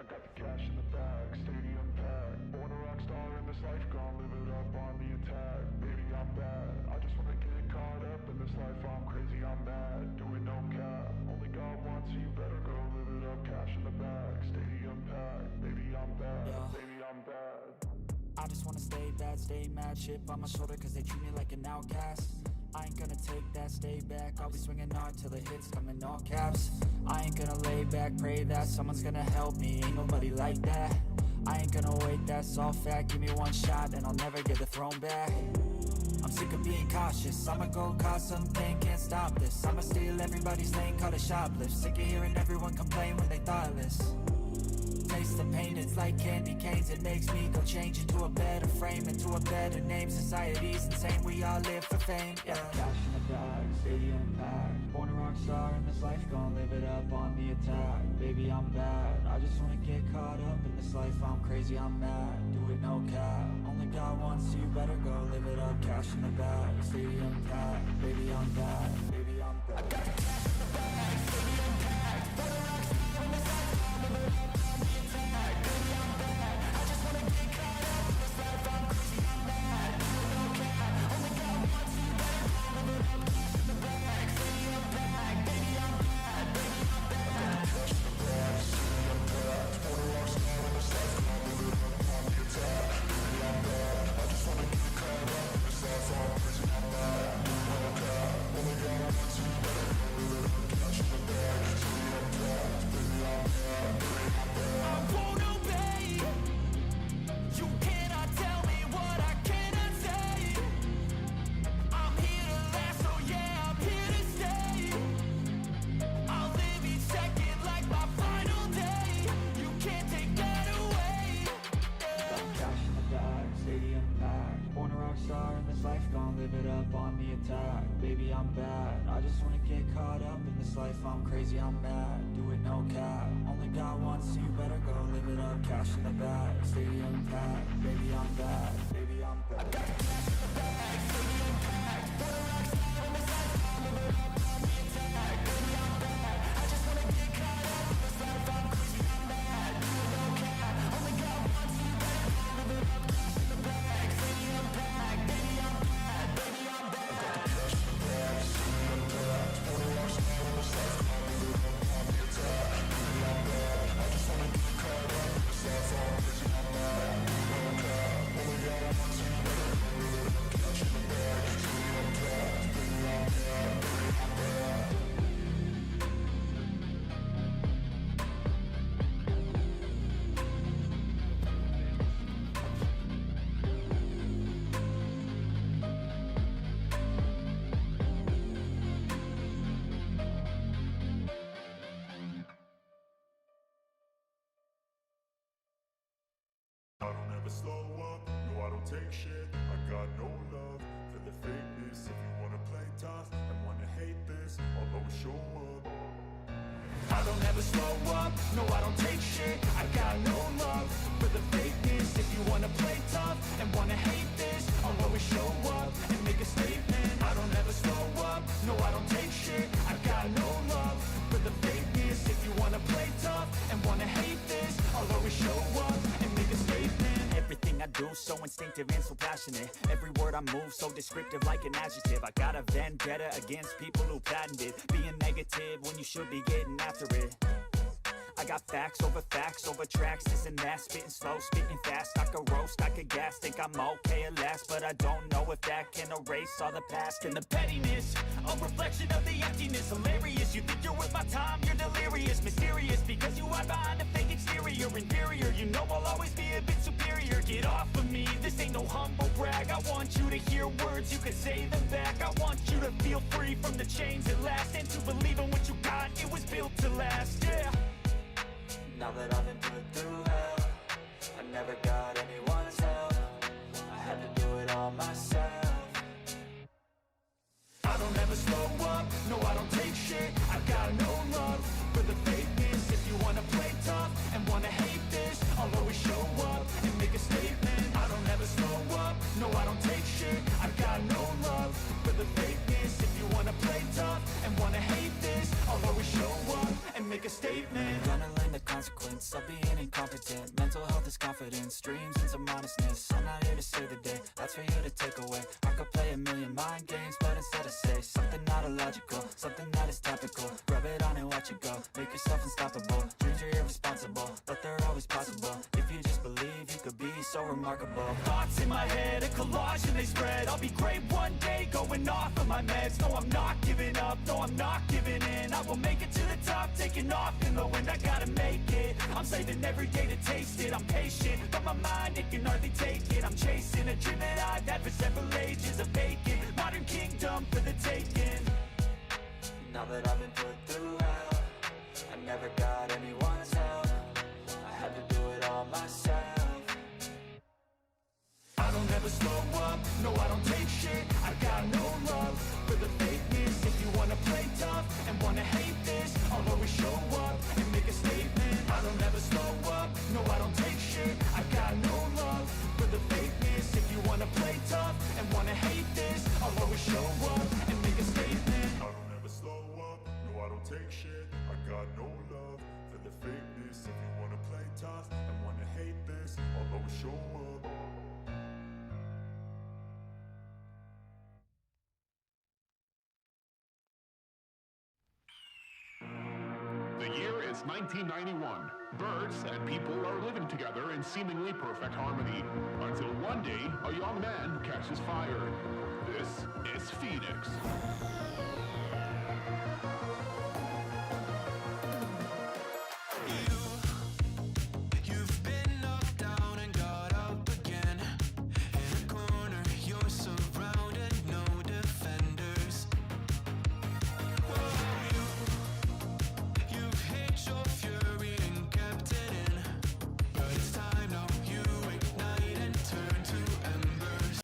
got the cash in the bag, stadium packed. Born a rock star in this life, gon' live it up on the attack. Baby, I'm bad, I just wanna get caught up in this life. I'm crazy, I'm mad, doing no cap. Only God wants you, better go live it up. Cash in the bag, stadium packed. Baby, I'm bad, baby, I'm bad. I just wanna stay bad, stay mad. Chip on my shoulder cause they treat me like an outcast. I ain't gonna take that, stay back. I'll be swinging hard till the hits come in all caps. I ain't gonna lay back, pray that someone's gonna help me. Ain't nobody like that. I ain't gonna wait, that's all fact. Give me one shot and I'll never get the throne back. I'm sick of being cautious, I'ma go cause something, can't stop this. I'ma steal everybody's lane, call it shoplift. Sick of hearing everyone complain when they thoughtless. Taste the pain, it's like candy canes. It makes me go change into a better frame, into a better name. Society's insane, we all live for fame, yeah. Cash in the bag, stadium packed. Born a rock star in this life, gon' live it up on the attack. Baby, I'm bad, I just wanna get caught up in this life. I'm crazy, I'm mad, do it no cap. Only God wants you, better go live it up. Cash in the bag, stadium packed. Baby, I'm bad, baby, I'm bad. I got the cash in the bag, stadium packed. Born a rock star in this life, gon' live it up on the attack. Baby, I'm bad, I just wanna get caught up in this life. I'm crazy, I'm mad, do it no cap. Only God wants you, better go live it up. Cash in the bag, stadium packed. Baby, I'm bad, baby, I'm bad. Cash in the bag, stadium packed. Born a rock star in this life, gon' live it up on the attack. Baby, I'm bad, I just wanna get caught up in this life. I'm crazy, I'm mad, do it no cap. Only God wants you, better go live it up. Cash in the bag, stadium packed. Baby, I'm bad, baby, I'm bad. I won't obey. You cannot tell me what I cannot say. I'm here to last, so yeah, I'm here to stay. I'll live each second like my final day. You can't take that away. Yeah. Cash in the bag, stadium packed. Born a rock star in this life, gon' live it up on the attack. Baby, I'm bad, I just wanna get caught up in this life. I'm crazy, I'm mad, do it no cap. Only God wants you, better go live it up. Cash in the bag, stadium packed. Baby, I'm bad, baby, I'm bad. I got the cash in the bag, stadium packed. Born a rock star in this life, gon' live it up on the attack. Baby, I'm bad, I just wanna get caught up in this life. I'm crazy, I'm mad, do it no cap. Only God wants you, better go live it up. Cash in the bag, stadium packed. Baby, I'm bad, baby, I'm bad. I got the cash in the bag, stadium packed. Born a rock star in this life, gon' live it up on the attack. Baby, I'm bad, I just wanna get caught up in this life. I'm crazy, I'm mad, do it no cap. Only God wants you, better go live it up. Cash in the bag, stadium packed. Baby, I'm bad, baby, I'm bad. I don't ever slow up, no I don't take shit. I got no love for the fakeness. If you wanna play tough and wanna hate this, I'll always show up. I don't ever slow up, no I don't take shit. I got no love for the fakeness. If you wanna play tough and wanna hate this, I'll always show up and make a statement. I don't ever slow up, no I don't take shit. I got no love for the fakeness. If you wanna play tough and wanna hate this, I'll always show up and make a statement. Everything I do so instinctive and so passionate. Every word I move so descriptive like an adjective. I got a vendetta against people who patented being negative when you should be getting after it. I got facts over tracks, this and that. Spitting slow, spitting fast, I could roast, I could gas. Think I'm okay at last, but I don't know if that can erase all the past. And the pettiness, a reflection of the emptiness. Hilarious, you think you're worth my time, you're delirious. Mysterious, because you hide behind a fake exterior. Inferior, you know I'll always be a bit superior. Get off of me, this ain't no humble brag. I want you to hear words, you can say them back. I want you to feel free from the chains that last, and to believe in what you got, it was built to last, yeah. Now that I've been put through hell, I never got anyone's help. I had to do it all myself. I don't ever slow up, no I don't take shit. I got no love for the fakeness. If you wanna play tough and wanna hate this, I'll always show up and make a statement. I don't ever slow up, no I don't take shit. I got no love for the fakeness. If you wanna play tough and wanna hate this, I'll always show up and make a statement. Gonna learn the consequence of being incompetent. Mental health is confidence, dreams and some honestness. I'm not here to save the day, that's for you to take away. I could play a million mind games, but instead I say something not illogical, something that is topical. Rub it on and watch it go, make yourself unstoppable. Dreams are irresponsible, but they're always possible. If you just believe, you could be so remarkable. Thoughts in my head, a collage and they spread. I'll be great one day, going off of my meds. No, I'm not giving up, no, I'm not giving in. I will make it to the top, taking off in the wind. I gotta make it, I'm saving every day to taste it. I'm patient, but my mind, it can hardly take it. I'm chasing a dream that I've had for several ages. A vacant, modern kingdom for the taking. Now that I've been put through hell, I never got anyone's help. I had to do it all myself. I don't ever slow up, no I don't take shit. I got no love for the fakeness. If you wanna play tough and wanna hate this, I'll always show up and make a statement. I don't ever slow up, no I don't take shit. I got no love for the fakeness. If you wanna play tough and wanna hate this, I'll always show up and make a statement. I don't ever slow up, no I don't take shit. I got no love for the fakeness. If you wanna play tough and wanna hate this, I'll always show up. The year is 1991. Birds and people are living together in seemingly perfect harmony. Until one day, a young man catches fire. This is Phoenix. You've been knocked down and got up again. In a corner, you're surrounded, no defenders. You've hid your fury and kept it in. But it's time now, you ignite and turn to embers.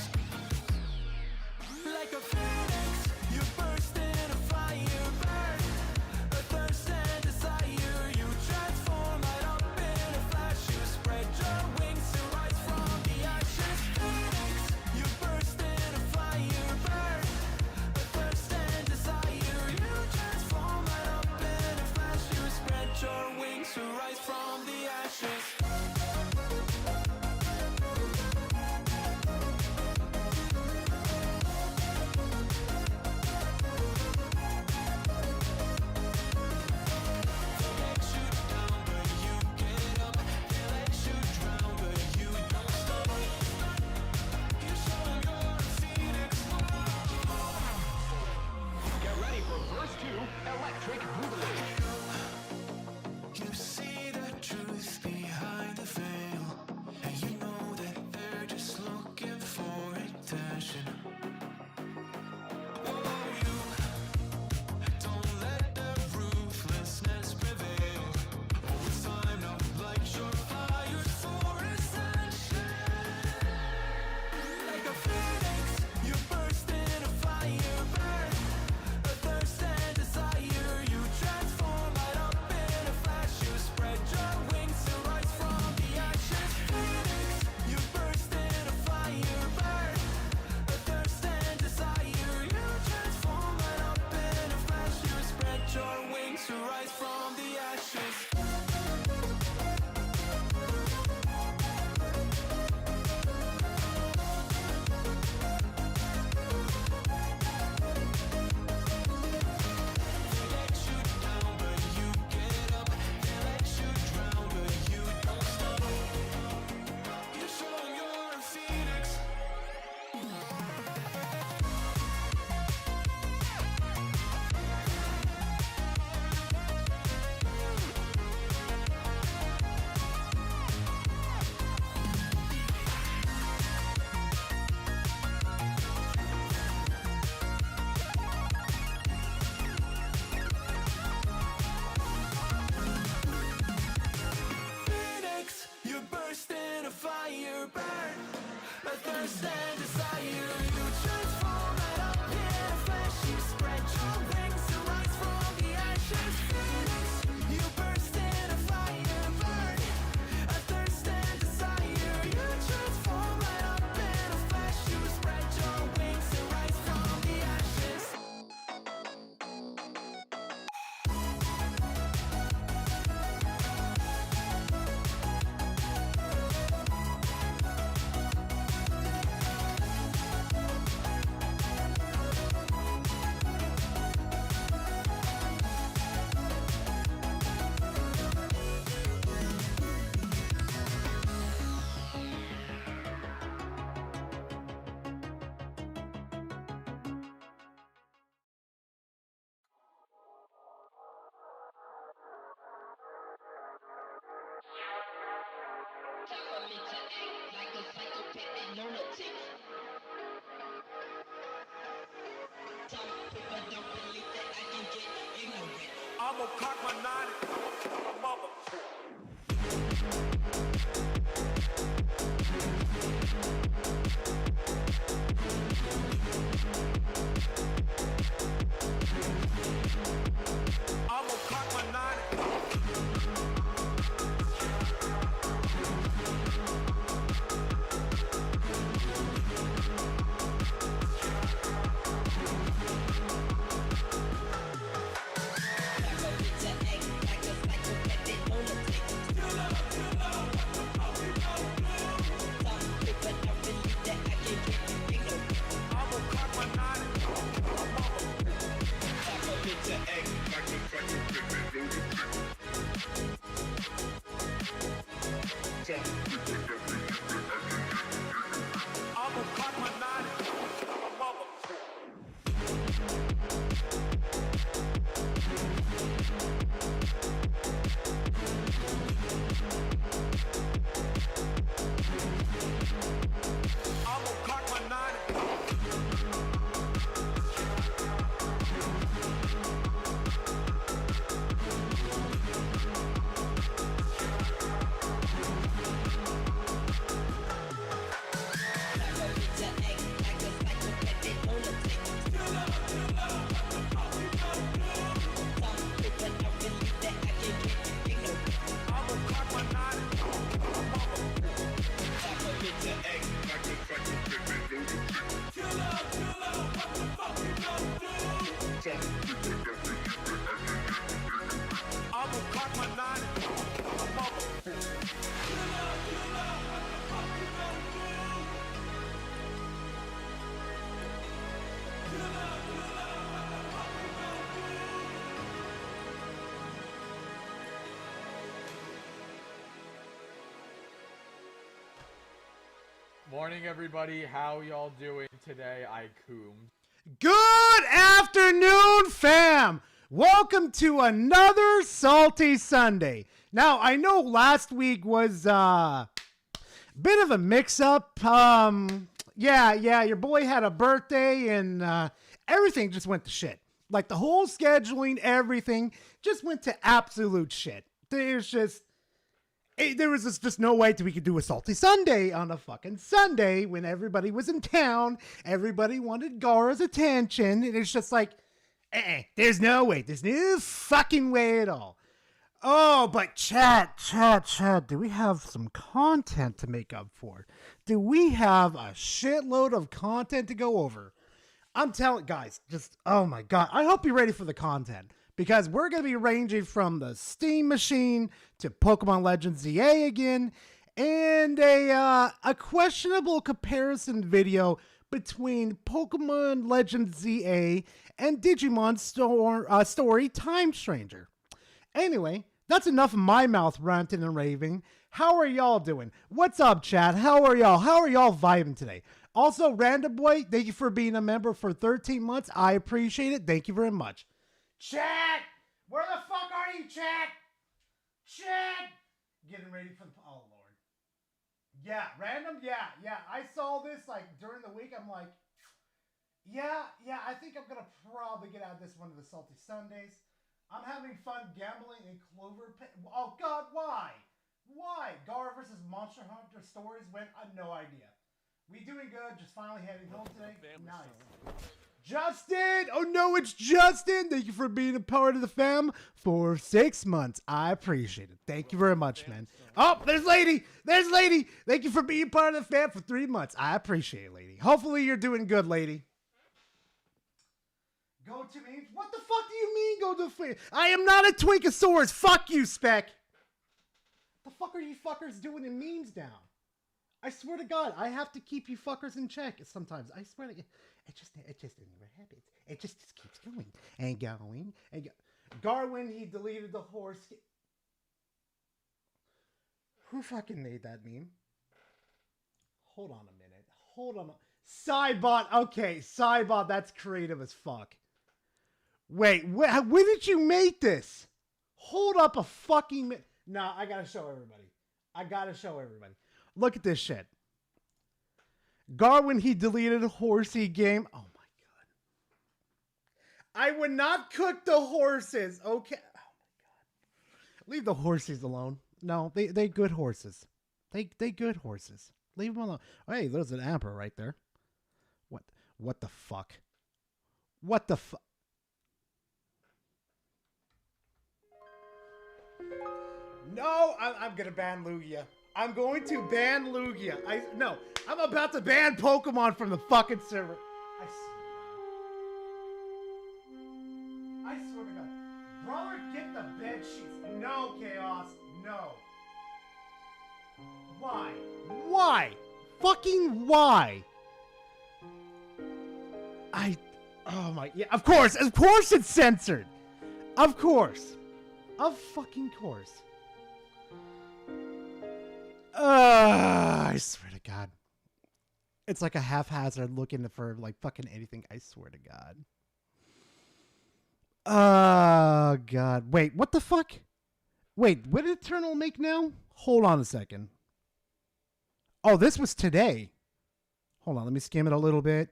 Like a phoenix, you burst in a fire burn. A thirst and desire, you transform right up in a flash. You spread your wings to rise from the ashes. Phoenix, you burst in a fire burn. A thirst and desire, you transform right up in a flash. You spread your wings to rise from the ashes. Let you down, but you get up. They let you drown, but you don't stop. You show your phoenix. Get ready for verse 2, Electric Boogaloo. You see the truth behind the veil, and you know that they're just looking for attention. Oh, you don't let their ruthlessness prevail. Oh, it's time now, light your fires for ascension. Like a phoenix, you burst in a fire burn. A thirst and desire, you transform right up in a flash. You spread your wings to rise from the ashes. Phoenix, you burst in a fire burn. A thirst and desire, you transform right up in a flash. You spread your wings to rise from the ashes. They let you down, but you get up. They let you drown, but you don't stop. You show 'em you're a phoenix. I'm gonna cock my nine, mother. I'm gonna cock my nine. I'm gonna cock my nine. I'm gonna cock my nine. Mother. I'm gonna cock my nine. I'm gonna cock my nine. I'm gonna cock my nine. Morning, everybody. How y'all doing today? I coomed. Good afternoon, fam. Welcome to another Salty Sunday. Now, I know last week was bit of a mix-up. Yeah, your boy had a birthday and everything just went to shit. Like the whole scheduling, everything just went to absolute shit. There was just no way we could do a Salty Sunday on a fucking Sunday when everybody was in town. Everybody wanted Gara's attention. And it's just like, there's no way. There's no fucking way at all. Oh, but chat. Do we have some content to make up for? Do we have a shitload of content to go over? I'm telling guys, oh my God. I hope you're ready for the content. Because we're going to be ranging from the Steam Machine to Pokemon Legends ZA again, and a questionable comparison video between Pokemon Legends ZA and Digimon Story Time Stranger. Anyway, that's enough of my mouth ranting and raving. How are y'all doing? What's up, chat? How are y'all? How are y'all vibing today? Also, Random Boy, thank you for being a member for 13 months. I appreciate it. Thank you very much. Chat! Where the fuck are you, chat? Chat! Getting ready for the... Oh, Lord. Yeah, Random? Yeah. I saw this, like, during the week. I'm like, yeah, I think I'm going to probably get out of this one of the Salty Sundays. I'm having fun gambling in Clover Pit. Oh, God, why? Why? Gar versus Monster Hunter Stories went? I have no idea. We doing good. Just finally heading home today. Nice. Justin! Oh no, it's Justin! Thank you for being a part of the fam for 6 months. I appreciate it. Thank you very much, man. Oh, there's Lady! There's Lady! Thank you for being part of the fam for 3 months. I appreciate it, Lady. Hopefully you're doing good, Lady. Go to memes? What the fuck do you mean go to memes? I am not a Twinkosaurus. Fuck you, Spec. What the fuck are you fuckers doing in memes now? I swear to God, I have to keep you fuckers in check sometimes. I swear to God. It just never happens. It just keeps going and going and Garwin, he deleted the horse. Who fucking made that meme? Hold on a minute. Hold on. Cybot. Okay, Cybot, that's creative as fuck. Wait, when did you make this? Hold up a fucking minute. Nah, I gotta show everybody. I gotta show everybody. Look at this shit. Gar when he deleted Horsey game. Oh my god. I would not cook the horses. Okay. Oh my god. Leave the horses alone. No, they good horses. They good horses. Leave them alone. Hey, there's an amber right there. What the fuck? What the fuck? No, I'm gonna ban Lugia. I'm going to ban Lugia. I'm about to ban Pokemon from the fucking server. I swear to God. Brother, get the bed sheets. No, Chaos. No. Why? Why? Fucking why? Oh my, yeah, of course it's censored. Of course. Of fucking course. I swear to God. It's like a haphazard looking for like fucking anything. I swear to God. Oh God. Wait, what the fuck? Wait, what did Eternal make now? Hold on a second. Oh, this was today. Hold on, let me skim it a little bit.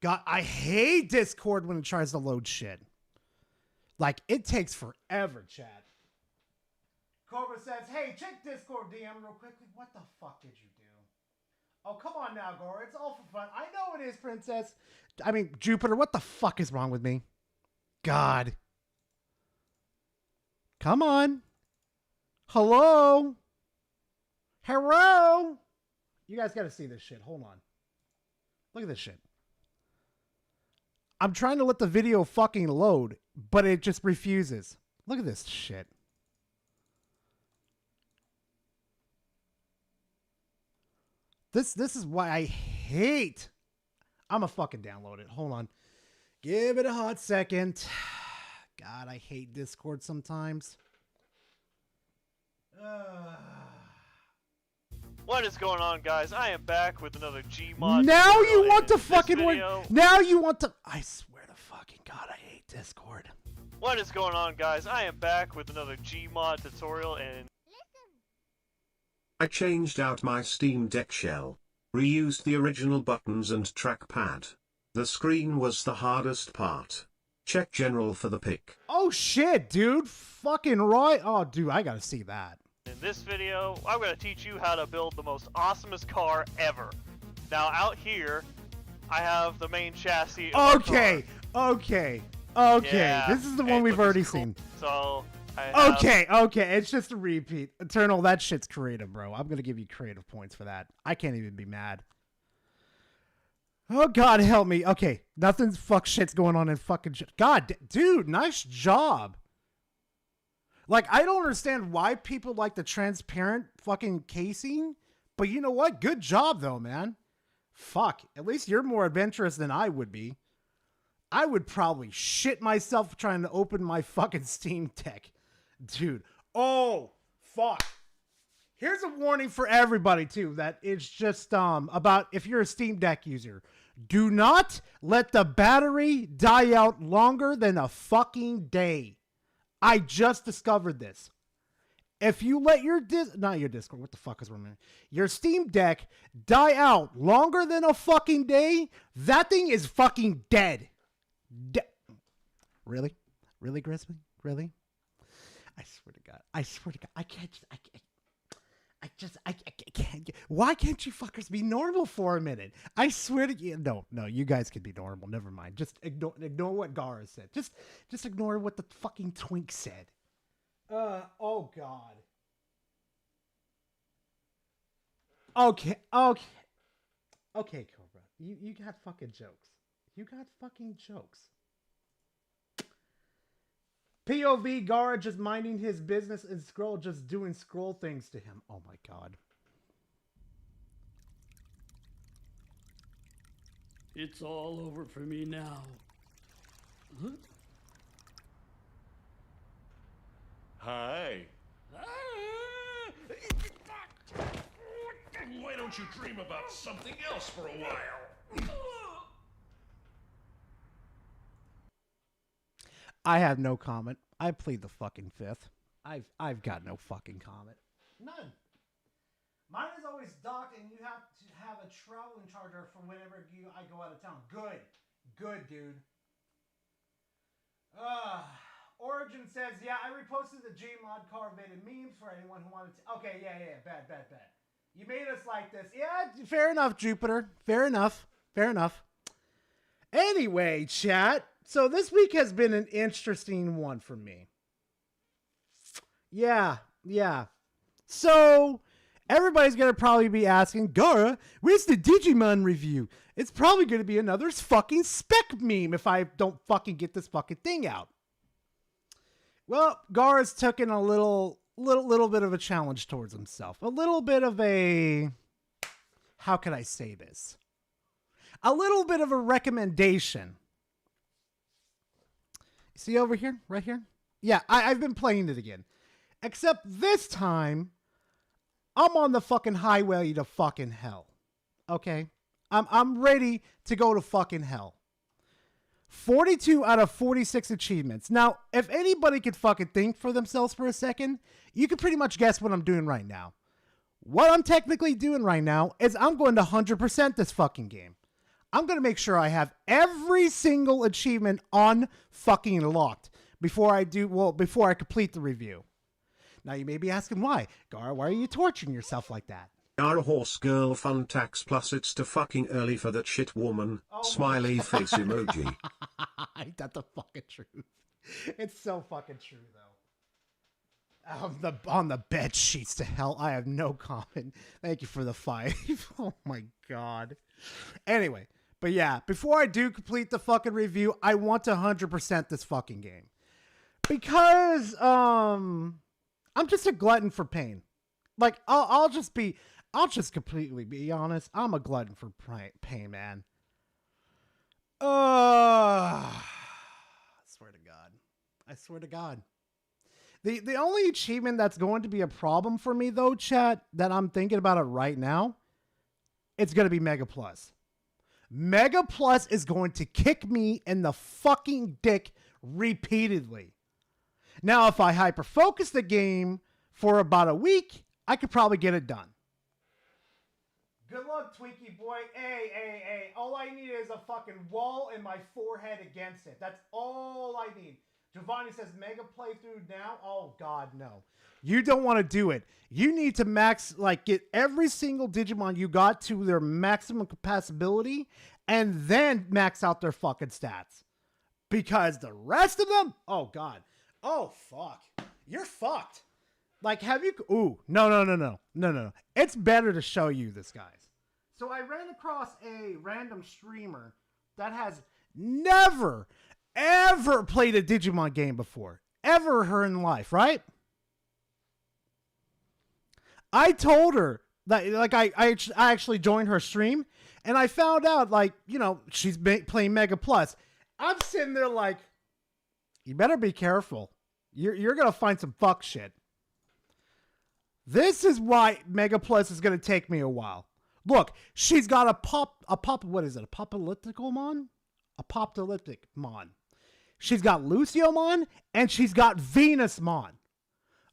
God, I hate Discord when it tries to load shit. Like, it takes forever, chat. Cobra says, hey, check Discord DM real quickly. What the fuck did you do? Oh, come on now, Gore. It's all for fun. I know it is, Princess. I mean, Jupiter, what the fuck is wrong with me? God. Come on. Hello? Hello? You guys gotta see this shit. Hold on. Look at this shit. I'm trying to let the video fucking load, but it just refuses. Look at this shit. This is why I hate. I'm gonna fucking download it. Hold on. Give it a hot second. God, I hate Discord sometimes. What is going on, guys? I am back with another Gmod. Now you want to this fucking video- work. Now you want to. I swear to fucking God, I hate Discord. What is going on, guys? I am back with another Gmod tutorial, and I changed out my Steam Deck shell, reused the original buttons and trackpad. The screen was the hardest part. Check general for the pick. Oh shit, dude. Fucking right. Oh, dude, I gotta see that. in this video, I'm going to teach you how to build the most awesomest car ever. Now, out here, I have the main chassis of our Okay, car. okay. Yeah, This is the and one we've look, already it's cool. seen. So, I have, Okay. It's just a repeat. Eternal, that shit's creative, bro. I'm gonna give you creative points for that. I can't even be mad. Oh God, help me. Okay, nothing's fuck shit's going on in fucking shit. God, dude, nice job. Like, I don't understand why people like the transparent fucking casing, but you know what? Good job though, man. Fuck, at least you're more adventurous than I would be. I would probably shit myself trying to open my fucking Steam Deck. Dude, oh, fuck. Here's a warning for everybody, too, that it's just about if you're a Steam Deck user. Do not let the battery die out longer than a fucking day. I just discovered this. If you let your not your Discord, what the fuck is wrong? Your Steam Deck die out longer than a fucking day, that thing is fucking dead. Really? Really, Grisby? Really? I swear to God. I can't. I can't. Why can't you fuckers be normal for a minute? I swear to you. No, you guys can be normal. Never mind. Just ignore what Gara said. Just ignore what the fucking twink said. Oh God. Okay, Cobra. You got fucking jokes. You got fucking jokes. POV Gara just minding his business and Scroll just doing scroll things to him. Oh my God. It's all over for me now. Huh? Hi. Why don't you dream about something else for a while? I have no comment. I plead the fucking fifth. I've got no fucking comment. None. Mine is always docked, and you have to have a traveling charger for whenever I go out of town. Good. Good, dude. Origin says, yeah, I reposted the Gmod car vid and memes for anyone who wanted to. Okay, yeah. Bad. You made us like this. Yeah, fair enough, Jupiter. Fair enough. Anyway, chat. So this week has been an interesting one for me. Yeah. So everybody's going to probably be asking, Gara, where's the Digimon review? It's probably going to be another fucking spec meme if I don't fucking get this fucking thing out. Well, Gara's taken a little bit of a challenge towards himself. A little bit of a, how can I say this? A little bit of a recommendation. See over here? Right here? Yeah, I've been playing it again. Except this time, I'm on the fucking highway to fucking hell. Okay? I'm ready to go to fucking hell. 42 out of 46 achievements. Now, if anybody could fucking think for themselves for a second, you could pretty much guess what I'm doing right now. What I'm technically doing right now is I'm going to 100% this fucking game. I'm going to make sure I have every single achievement on fucking locked before I complete the review. Now, you may be asking why. Gar, why are you torturing yourself like that? Are a horse girl fun tax plus it's too fucking early for that shit woman. Smiley face emoji. Ain't that the fucking truth? It's so fucking true though. On the bed sheets to hell. I have no comment. Thank you for the 5. Oh my god. Anyway, but yeah, before I do complete the fucking review, I want to 100% this fucking game. Because I'm just a glutton for pain. Like I'll just completely be honest. I'm a glutton for pain, man. I swear to God. The only achievement that's going to be a problem for me though, chat, that I'm thinking about it right now, it's going to be Mega Plus. Mega Plus is going to kick me in the fucking dick repeatedly. Now, if I hyper focus the game for about a week, I could probably get it done. Good luck, Twinkie boy. Hey. All I need is a fucking wall and my forehead against it. That's all I need. Giovanni says mega playthrough now. Oh, God, no. You don't want to do it. You need to get every single Digimon you got to their maximum capacity and then max out their fucking stats. Because the rest of them, oh, God. Oh, fuck. You're fucked. Like, have you... Ooh, no. It's better to show you this, guys. So I ran across a random streamer that has never, ever played a Digimon game before. Ever her in life, right? I told her that, like, I actually joined her stream, and I found out, like, you know, she's playing Mega Plus. I'm sitting there like, you better be careful. You're going to find some fuck shit. This is why Mega Plus is going to take me a while. Look, she's got what is it? A Apocalypticomon? Apocalypticmon. She's got Luciomon, and she's got Venusmon.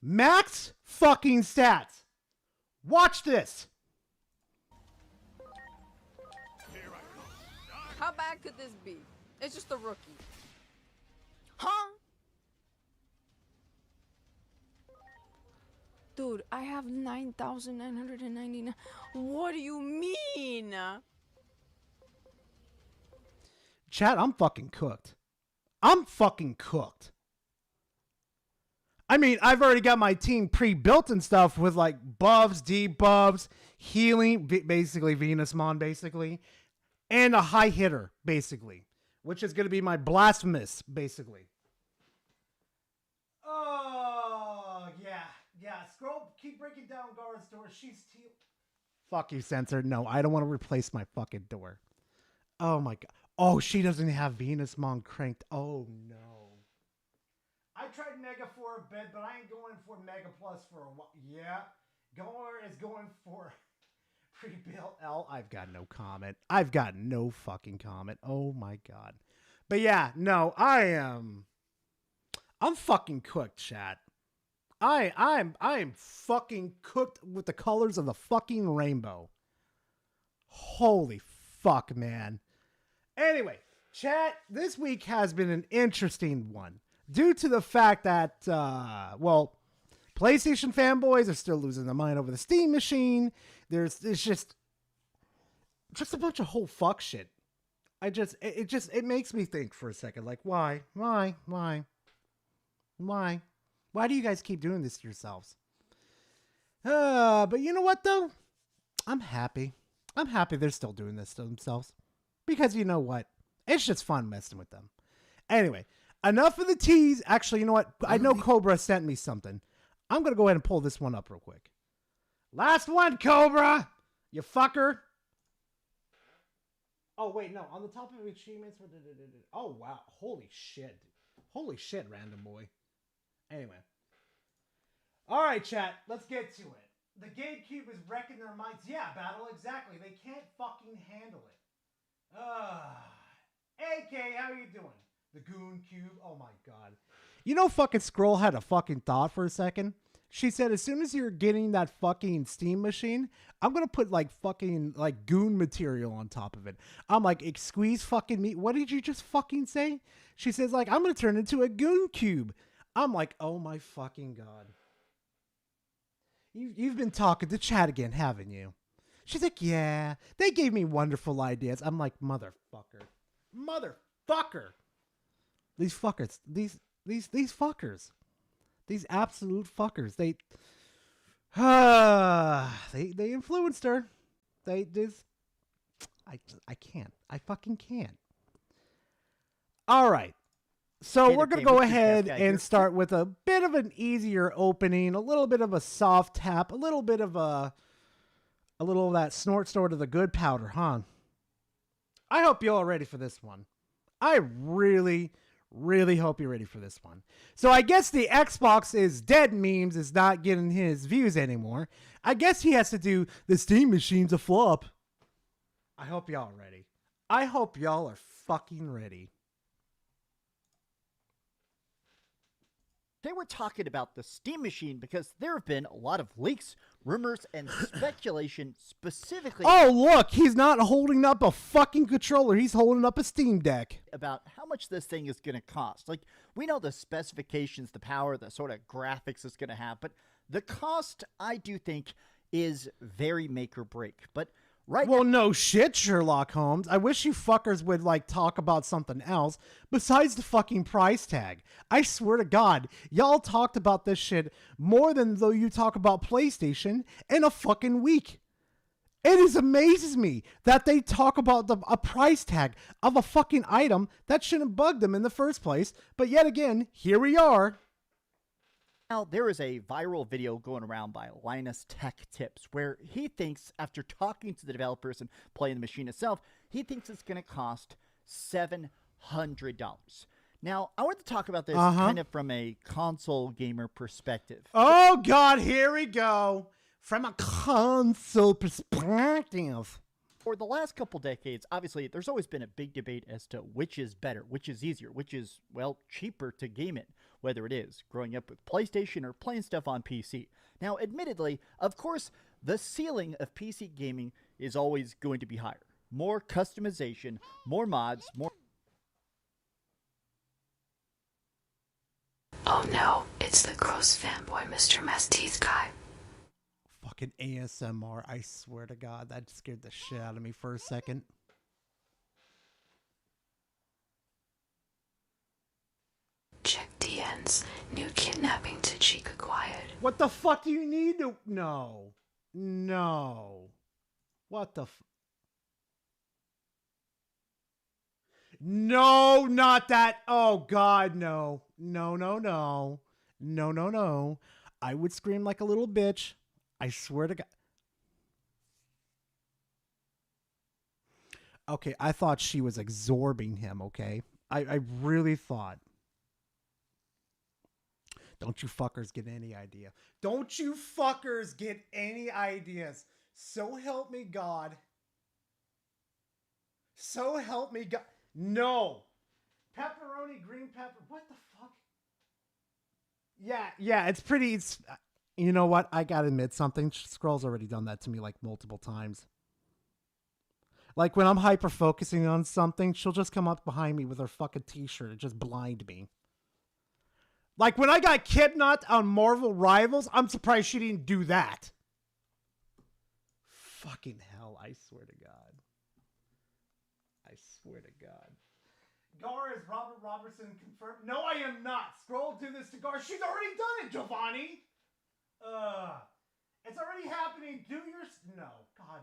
Max fucking stats. Watch this. How bad could this be? It's just a rookie. Huh? Dude, I have 9,999. What do you mean? Chat, I'm fucking cooked. I mean, I've already got my team pre-built and stuff with like buffs, debuffs, healing, basically Venusmon, basically, and a high hitter, basically, which is going to be my Blasphemous, basically. Oh, yeah. Scroll, keep breaking down Gara's door. She's teal. Fuck you, Censor. No, I don't want to replace my fucking door. Oh my god. Oh, she doesn't have Venusmon cranked. Oh no. I tried Mega for a bit, but I ain't going for Mega Plus for a while. Yeah. Gar is going for pre-built L. I've got no comment. I've got no fucking comment. Oh my god. But yeah, no, I'm fucking cooked, chat. I'm fucking cooked with the colors of the fucking rainbow. Holy fuck, man. Anyway, chat, this week has been an interesting one due to the fact that, well, PlayStation fanboys are still losing their mind over the Steam machine. It's just a bunch of whole fuck shit. It makes me think for a second, like, why? Why do you guys keep doing this to yourselves? But you know what, though? I'm happy they're still doing this to themselves. Because you know what? It's just fun messing with them. Anyway, enough of the tease. Actually, you know what? I know Cobra sent me something. I'm going to go ahead and pull this one up real quick. Last one, Cobra! You fucker! Oh, wait, no. On the top of achievements... Oh, wow. Holy shit. Holy shit, random boy. Anyway. Alright, chat. Let's get to it. The GameCube is wrecking their minds. Yeah, Battle, exactly. They can't fucking handle it. AK, how you doing? The Goon Cube. Oh my god. You know fucking Scroll had a fucking thought for a second? She said, as soon as you're getting that fucking Steam machine, I'm gonna put like fucking like goon material on top of it. I'm like, squeeze fucking meat. What did you just fucking say? She says like, I'm gonna turn into a Goon Cube. I'm like, oh my fucking god. You've been talking to chat again, haven't you? She's like, yeah, they gave me wonderful ideas. I'm like, motherfucker. These fuckers, these fuckers, these absolute fuckers. They influenced her. I can't. I fucking can't. All right. So we're going to go ahead and start with a bit of an easier opening, a little bit of a soft tap, a little of that snort of the good powder, huh? I hope you're all ready for this one. I really hope you're ready for this one. So I guess the Xbox is dead memes is not getting his views anymore. I guess he has to do the Steam machine's a flop. I hope y'all are ready. I hope y'all are fucking ready. They were talking about the Steam machine because there have been a lot of leaks, rumors, and speculation specifically... Oh, look! He's not holding up a fucking controller. He's holding up a Steam Deck. ...about how much this thing is going to cost. Like, we know the specifications, the power, the sort of graphics it's going to have, but the cost, I do think, is very make or break. But... Well, no shit, Sherlock Holmes. I wish you fuckers would, like, talk about something else besides the fucking price tag. I swear to God, y'all talked about this shit more than though you talk about PlayStation in a fucking week. It amazes me that they talk about a price tag of a fucking item that shouldn't bug them in the first place. But yet again, here we are. Now, there is a viral video going around by Linus Tech Tips where he thinks, after talking to the developers and playing the machine itself, he thinks it's going to cost $700. Now, I want to talk about this kind of from a console gamer perspective. Oh, God, here we go. From a console perspective. For the last couple decades, obviously, there's always been a big debate as to which is better, which is easier, which is, well, cheaper to game it, whether it is growing up with PlayStation or playing stuff on PC. Now, admittedly, of course, the ceiling of PC gaming is always going to be higher. More customization, more mods, more... Oh no, it's the gross fanboy Mr. Mess Teeth guy. Fucking ASMR, I swear to God, that scared the shit out of me for a second. Check DN's new kidnapping to Chica Quiet. What the fuck do you need to... No. What the No, not that. Oh, God, no. No. I would scream like a little bitch. I swear to God. Okay, I thought she was absorbing him, okay? I really thought. Don't you fuckers get any idea. Don't you fuckers get any ideas. So help me God. So help me God. No. Pepperoni, green pepper. What the fuck? Yeah, it's pretty. You know what? I gotta admit something. Scroll's already done that to me like multiple times. Like when I'm hyper focusing on something, she'll just come up behind me with her fucking t-shirt and just blind me. Like when I got kidnapped on Marvel Rivals, I'm surprised she didn't do that. Fucking hell, I swear to God. I swear to God. Gar is Robert Robertson confirmed. No, I am not. Scroll do this to Gar. She's already done it, Giovanni. It's already happening. Do your... No. God,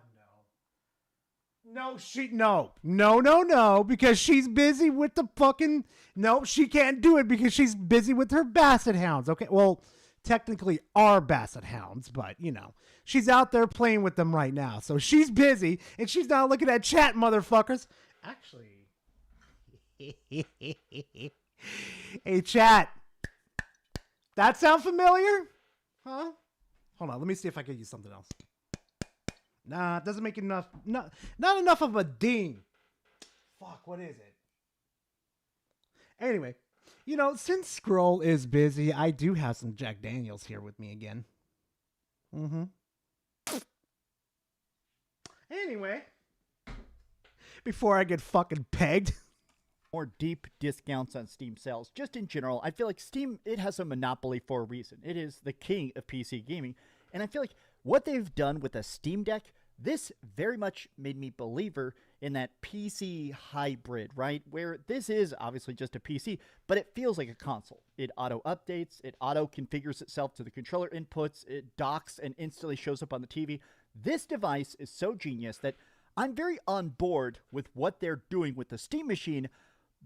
no. No, because she's busy with the fucking... No, she can't do it because she's busy with her basset hounds. Okay, well, technically our basset hounds, but, you know, she's out there playing with them right now. So she's busy, and she's not looking at chat, motherfuckers. Actually... Hey, chat. That sound familiar? Huh? Hold on, let me see if I can use something else. Nah, it doesn't make enough. Not enough of a ding. Fuck, what is it? Anyway, you know, since Scroll is busy, I do have some Jack Daniels here with me again. Anyway, before I get fucking pegged. More deep discounts on Steam sales. Just in general, I feel like Steam, it has a monopoly for a reason. It is the king of PC gaming. And I feel like what they've done with the Steam Deck, this very much made me believer in that PC hybrid, right? Where this is obviously just a PC, but it feels like a console. It auto-updates, it auto-configures itself to the controller inputs, it docks and instantly shows up on the TV. This device is so genius that I'm very on board with what they're doing with the Steam machine,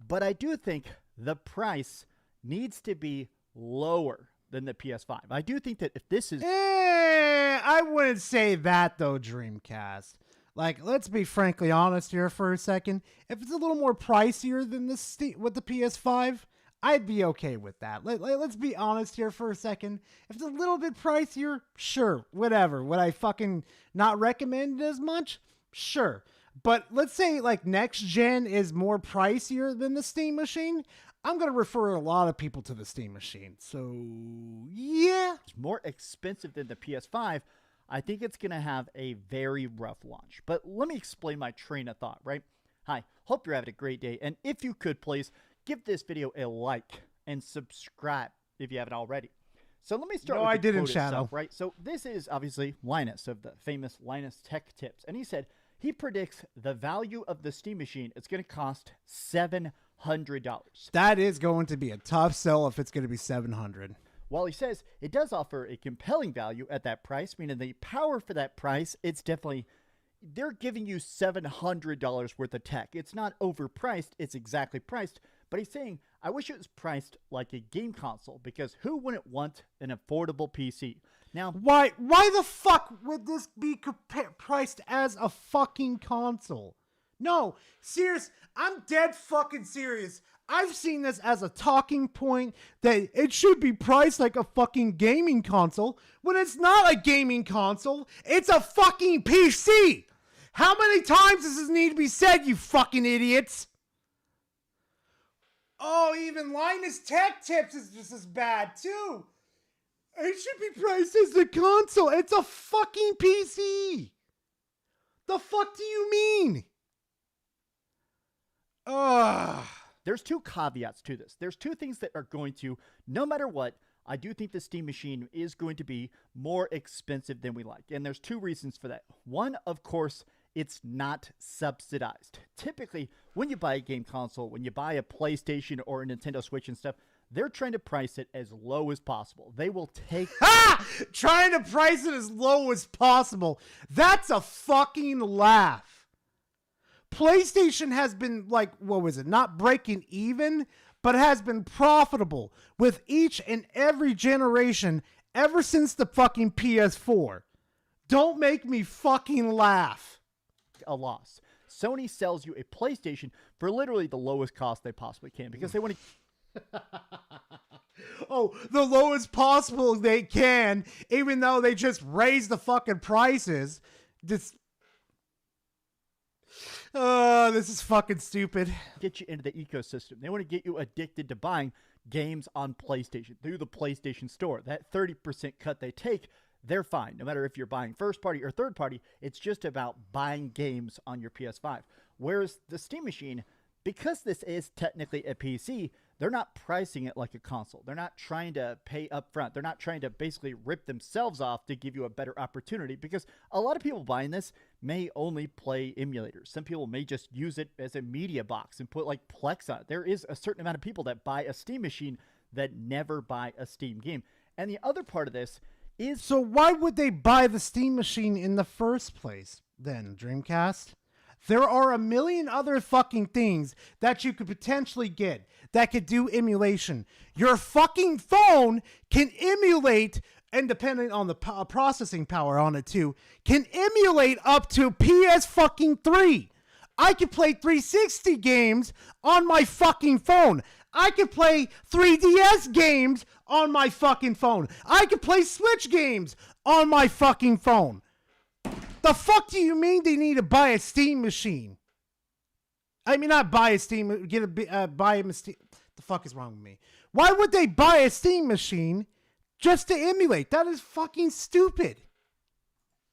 but I do think the price needs to be lower than the PS5. I do think that if this is... I wouldn't say that, though, Dreamcast. Like, let's be frankly honest here for a second. If it's a little more pricier than with the PS5, I'd be okay with that. Let's be honest here for a second. If it's a little bit pricier, sure, whatever. Would I fucking not recommend it as much? Sure. But let's say like next gen is more pricier than the Steam machine. I'm going to refer a lot of people to the Steam machine. So, yeah. It's more expensive than the PS5. I think it's going to have a very rough launch. But let me explain my train of thought, right? Hi, hope you're having a great day. And if you could, please give this video a like and subscribe if you haven't already. So let me start with the quote itself, right? So this is obviously Linus of the famous Linus Tech Tips. And he said, he predicts the value of the Steam machine is going to cost $700. That is going to be a tough sell if it's going to be $700. While he says it does offer a compelling value at that price, meaning the power for that price, it's definitely, they're giving you $700 worth of tech. It's not overpriced, it's exactly priced. But he's saying, I wish it was priced like a game console, because who wouldn't want an affordable PC? Now, why the fuck would this be priced as a fucking console? No, serious. I'm dead fucking serious. I've seen this as a talking point that it should be priced like a fucking gaming console when it's not a gaming console. It's a fucking PC. How many times does this need to be said, you fucking idiots? Oh, even Linus Tech Tips is just as bad too. It should be priced as a console. It's a fucking PC. The fuck do you mean? There's two caveats to this. There's two things that are going to, no matter what, I do think the Steam machine is going to be more expensive than we like. And there's two reasons for that. One, of course, it's not subsidized. Typically, when you buy a game console, when you buy a PlayStation or a Nintendo Switch and stuff, they're trying to price it as low as possible. They will take... Trying to price it as low as possible. That's a fucking laugh. PlayStation has been like, what was it? Not breaking even, but has been profitable with each and every generation ever since the fucking PS4. Don't make me fucking laugh. A loss. Sony sells you a PlayStation for literally the lowest cost they possibly can because they want to... Oh, the lowest possible they can, even though they just raise the fucking prices. This is fucking stupid. Get you into the ecosystem. They want to get you addicted to buying games on PlayStation through the PlayStation Store. That 30% cut they take, they're fine. No matter if you're buying first party or third party, it's just about buying games on your PS5. Whereas the Steam machine, because this is technically a PC, they're not pricing it like a console. They're not trying to pay up front. They're not trying to basically rip themselves off to give you a better opportunity, because a lot of people buying this may only play emulators. Some people may just use it as a media box and put like Plex on it. There is a certain amount of people that buy a Steam machine that never buy a Steam game. And the other part of this is... So why would they buy the Steam machine in the first place then, Dreamcast? There are a million other fucking things that you could potentially get that could do emulation. Your fucking phone can emulate, and depending on the processing power on it too, can emulate up to PS fucking 3. I could play 360 games on my fucking phone. I could play 3DS games on my fucking phone. I could play Switch games on my fucking phone. The fuck do you mean they need to buy a Steam machine? I mean, not buy a Steam, buy a Steam. The fuck is wrong with me? Why would they buy a Steam machine just to emulate? That is fucking stupid.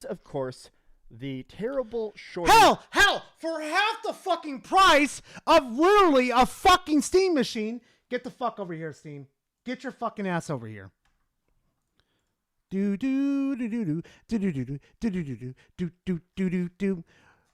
Of course, the terrible shortage. Hell, for half the fucking price of literally a fucking Steam machine. Get the fuck over here, Steam. Get your fucking ass over here. Do do do do do do do do do do do do do do do do.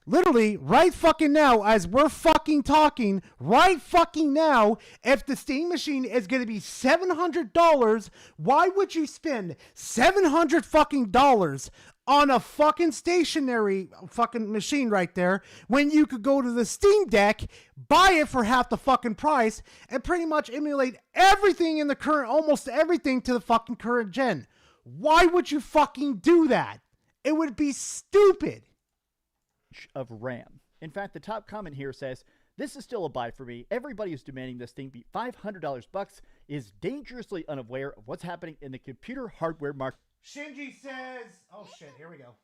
Literally, right fucking now, as we're fucking talking, right fucking now, if the Steam machine is going to be $700, why would you spend $700 fucking dollars on a fucking stationary fucking machine right there when you could go to the Steam Deck, buy it for half the fucking price, and pretty much emulate everything in the current, almost everything to the fucking current gen? Why would you fucking do that? It would be stupid. Of RAM. In fact, the top comment here says, "This is still a buy for me. Everybody who's demanding this thing be $500 bucks is dangerously unaware of what's happening in the computer hardware market." Shinji says, oh shit, here we go.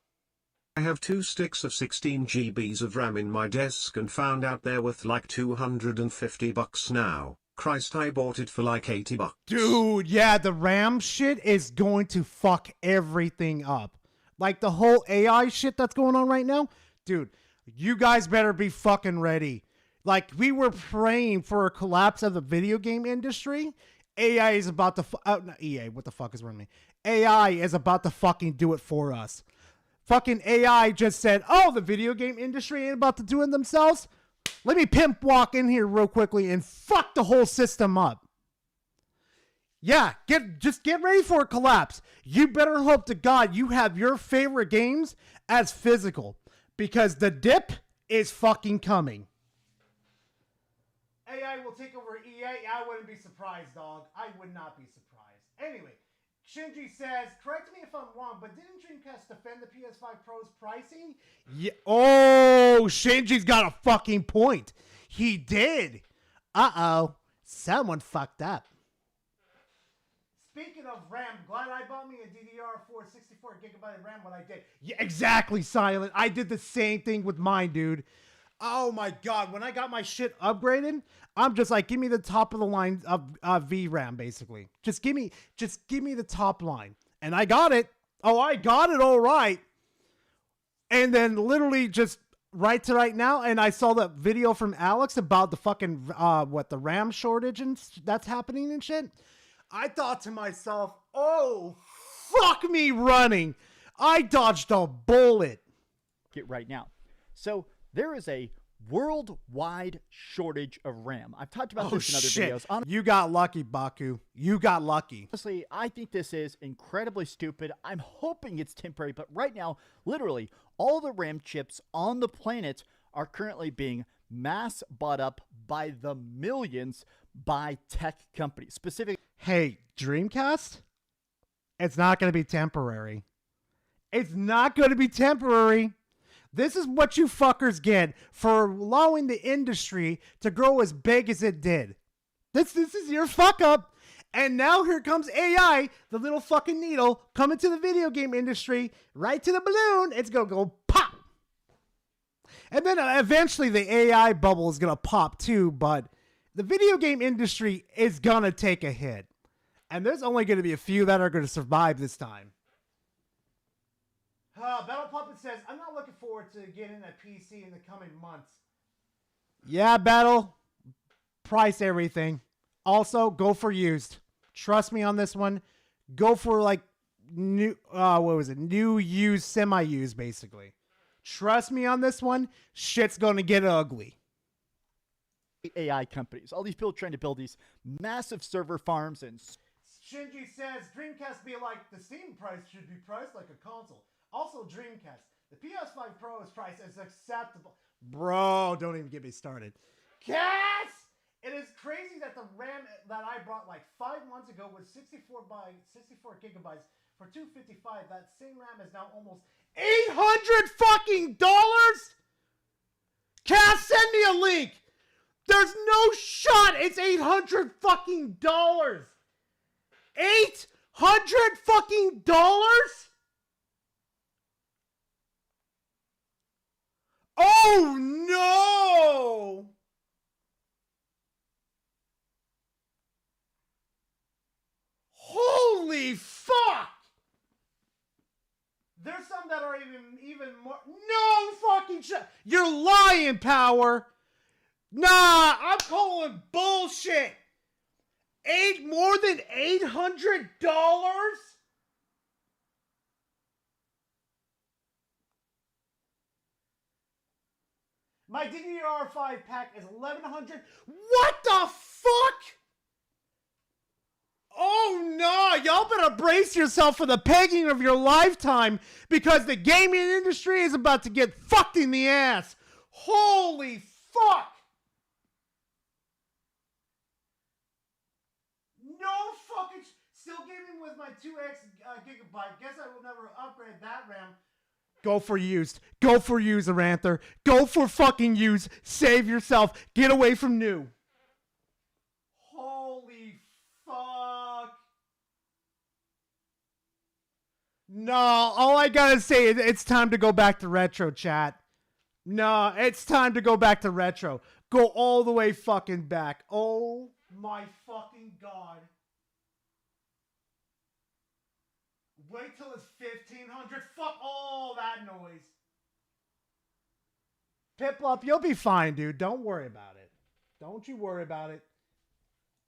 I have 2 sticks of 16 GBs of RAM in my desk and found out they're worth like $250 now. Christ, I bought it for like $80. Dude, yeah, the RAM shit is going to fuck everything up. Like the whole AI shit that's going on right now. Dude, you guys better be fucking ready. Like, we were praying for a collapse of the video game industry. AI is about to... not EA, what the fuck is wrong with me? AI is about to fucking do it for us. Fucking AI just said, oh, the video game industry ain't about to do it themselves. Let me pimp walk in here real quickly and fuck the whole system up. Yeah, just get ready for a collapse. You better hope to God you have your favorite games as physical, because the dip is fucking coming. AI will take over EA. I wouldn't be surprised, dog. I would not be surprised. Anyway, Shinji says, correct me if I'm wrong, but didn't Dreamcast defend the PS5 Pro's pricing? Yeah. Oh, Shinji's got a fucking point. He did. Uh-oh. Someone fucked up. Speaking of RAM, glad I bought me a DDR4 64GB RAM when I did. Yeah, exactly, Silent. I did the same thing with mine, dude. Oh my God. When I got my shit upgraded, I'm just like, give me the top of the line of VRAM, basically. Just give me the top line. And I got it. Oh, I got it all right. And then literally just right now, and I saw that video from Alex about the fucking, the RAM shortage and that's happening and shit. I thought to myself, oh, fuck me running. I dodged a bullet. Get right now. So there is a worldwide shortage of RAM. I've talked about this in other videos. You got lucky, Baku. You got lucky. Honestly, I think this is incredibly stupid. I'm hoping it's temporary, but right now, literally, all the RAM chips on the planet are currently being mass bought up by the millions by tech companies. Specifically, hey, Dreamcast, it's not going to be temporary. It's not going to be temporary. This is what you fuckers get for allowing the industry to grow as big as it did. This is your fuck up. And now here comes AI, the little fucking needle, coming to the video game industry, right to the balloon. It's going to go pop. And then eventually the AI bubble is going to pop too, but the video game industry is gonna take a hit. And there's only gonna be a few that are gonna survive this time. Battle Puppet says, I'm not looking forward to getting a PC in the coming months. Yeah, Battle. Price everything. Also, go for used. Trust me on this one. Go for like new, new used, semi-used, basically. Trust me on this one. Shit's gonna get ugly. AI companies, all these people trying to build these massive server farms and... Shinji says, Dreamcast be like, the Steam price should be priced like a console. Also, Dreamcast. The PS5 Pro is priced as acceptable. Bro, don't even get me started. Cass! It is crazy that the RAM that I bought like 5 months ago was 64 gigabytes for $255. That same RAM is now almost $800 fucking dollars. Cass, send me a link. There's no shot. It's $800 fucking dollars. $800 fucking dollars. Oh no! Holy fuck! There's some that are even more. No fucking shit! You're lying, Power. Nah, I'm calling bullshit. More than $800? My DDR5 pack is $1,100. What the fuck? Oh no, y'all better brace yourself for the pegging of your lifetime because the gaming industry is about to get fucked in the ass. Holy fuck. No fucking... Still gaming with my 2x gigabyte. Guess I will never upgrade that RAM. Go for used. Go for used, Aranther. Go for fucking used. Save yourself. Get away from new. Holy fuck. No, all I gotta say is it's time to go back to retro, chat. No, it's time to go back to retro. Go all the way fucking back. Oh my fucking god. Wait till it's 1,500. Fuck all that noise. Piplup, you'll be fine, dude. Don't worry about it. Don't you worry about it.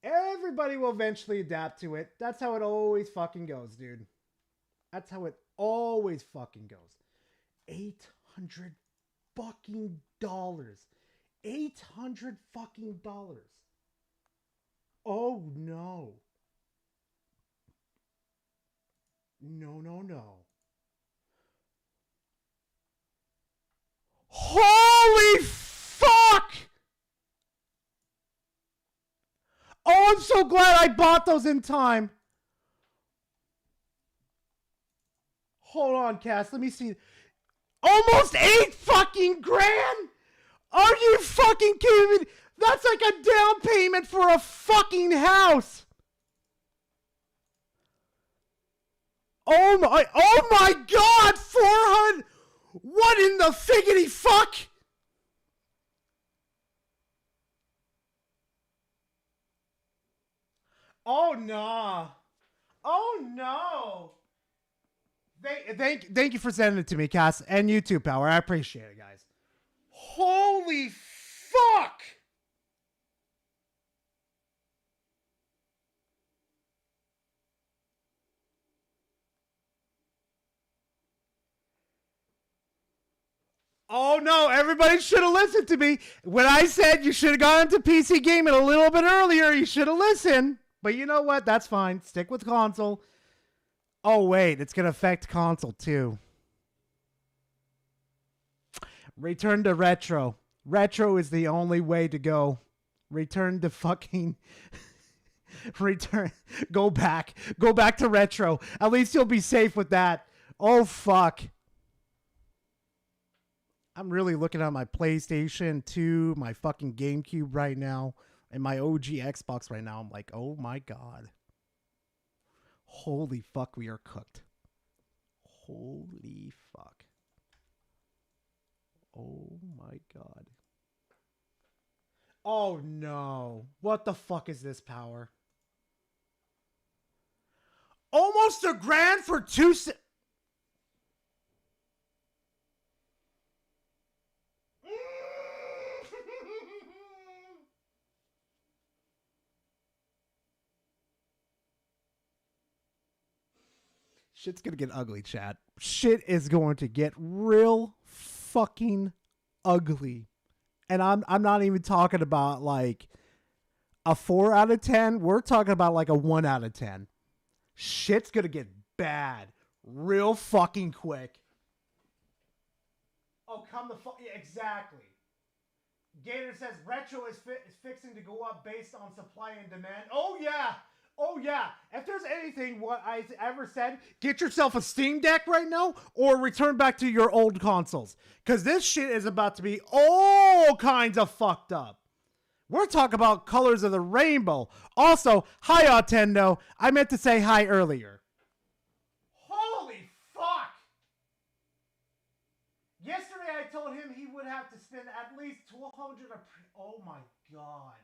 Everybody will eventually adapt to it. That's how it always fucking goes, dude. That's how it always fucking goes. $800 fucking dollars. $800 fucking dollars. Oh no. No, no, no. Holy fuck! Oh, I'm so glad I bought those in time. Hold on, Cass. Let me see. Almost 8 fucking grand? Are you fucking kidding me? That's like a down payment for a fucking house. Oh my god, 400. What in the figgity fuck? Oh no. Oh no. Thank you for sending it to me, Cass, and you too, Power. I appreciate it, guys. Holy fuck. Oh no, everybody should have listened to me. When I said you should have gone into PC gaming a little bit earlier, you should have listened. But you know what? That's fine. Stick with console. Oh wait, it's going to affect console too. Return to retro. Retro is the only way to go. Return to fucking... Return. Go back. Go back to retro. At least you'll be safe with that. Oh fuck. I'm really looking at my PlayStation 2, my fucking GameCube right now, and my OG Xbox right now. I'm like, oh my god. Holy fuck, we are cooked. Holy fuck. Oh my god. Oh no. What the fuck is this power? Almost $1,000 for two. Shit's gonna get ugly, chat. Shit is going to get real fucking ugly. And I'm not even talking about like a 4 out of 10. We're talking about like a 1 out of 10. Shit's gonna get bad real fucking quick. Oh, come the fuck. Yeah, exactly. Gator says retro is fixing to go up based on supply and demand. Oh, yeah. Oh, yeah. If there's anything what I ever said, get yourself a Steam Deck right now or return back to your old consoles. Because this shit is about to be all kinds of fucked up. We're talking about colors of the rainbow. Also, hi, Nintendo. I meant to say hi earlier. Holy fuck! Yesterday I told him he would have to spend at least $1,200. Oh my god.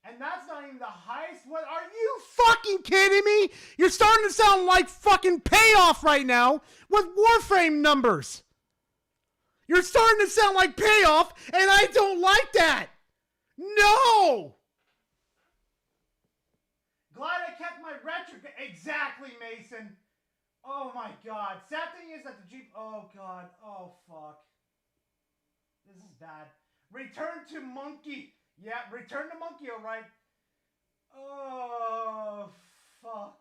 And that's not even the highest. What are you fucking kidding me? You're starting to sound like fucking Payoff right now with Warframe numbers. You're starting to sound like Payoff, and I don't like that. No. Glad I kept my retro. Exactly, Mason. Oh my god. Sad thing is that the Jeep. Oh god. Oh fuck. This is bad. Return to Monkey. Yeah, return to Monkey, alright. Oh, fuck.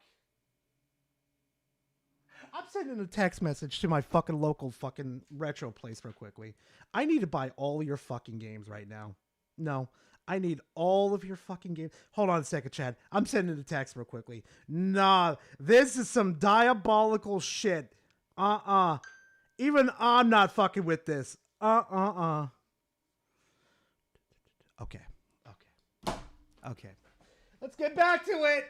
I'm sending a text message to my fucking local fucking retro place real quickly. I need to buy all your fucking games right now. No, I need all of your fucking games. Hold on a second, Chad. I'm sending a text real quickly. Nah, this is some diabolical shit. Even I'm not fucking with this. Okay. Let's get back to it.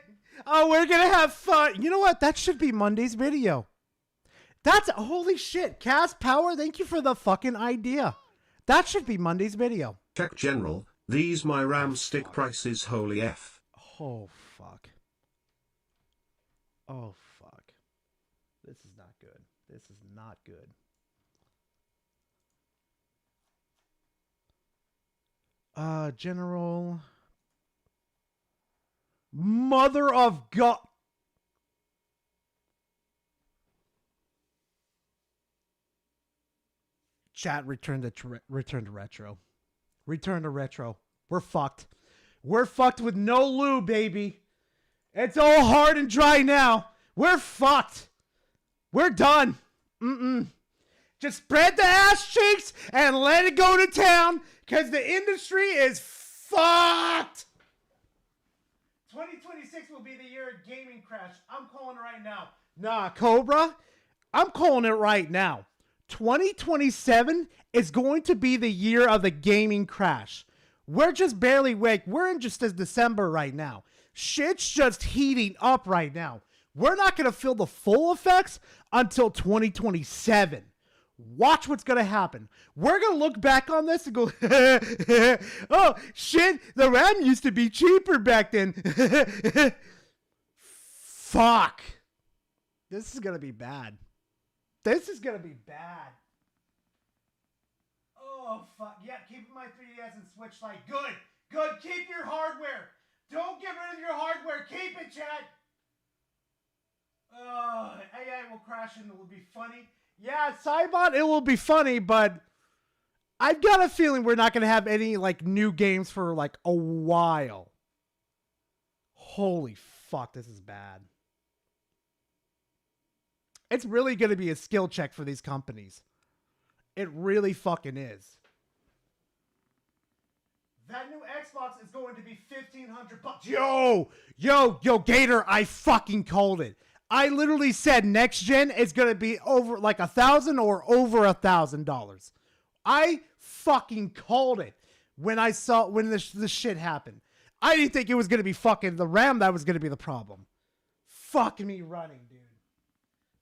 Oh, we're going to have fun. You know what? That should be Monday's video. That's holy shit. Cast Power, thank you for the fucking idea. That should be Monday's video. Check General, these my RAM stick prices holy F. Oh, fuck. Oh, fuck. This is not good. This is not good. General. Mother of God. Chat, return to retro. Return to retro. We're fucked. We're fucked with no lube, baby. It's all hard and dry now. We're fucked. We're done. Just spread the ass cheeks and let it go to town, because the industry is fucked. 2026 will be the year of gaming crash. I'm calling it right now. Nah, Cobra, I'm calling it right now. 2027 is going to be the year of the gaming crash. We're just barely awake. We're in just December right now. Shit's just heating up right now. We're not going to feel the full effects until 2027. Watch what's going to happen. We're going to look back on this and go, oh, shit, the RAM used to be cheaper back then. Fuck. This is going to be bad. This is going to be bad. Oh, fuck. Yeah, keep my 3DS and Switch Lite. Good. Good. Keep your hardware. Don't get rid of your hardware. Keep it, chat. AI will crash and it will be funny. Yeah, Cybot, it will be funny, but I've got a feeling we're not going to have any like new games for like a while. Holy fuck, this is bad. It's really going to be a skill check for these companies. It really fucking is. That new Xbox is going to be $1,500. Yo, Gator, I fucking called it. I literally said next gen is going to be over like $1,000 or over $1,000. I fucking called it when I saw when this shit happened. I didn't think it was going to be fucking the RAM that was going to be the problem. Fucking me running, dude.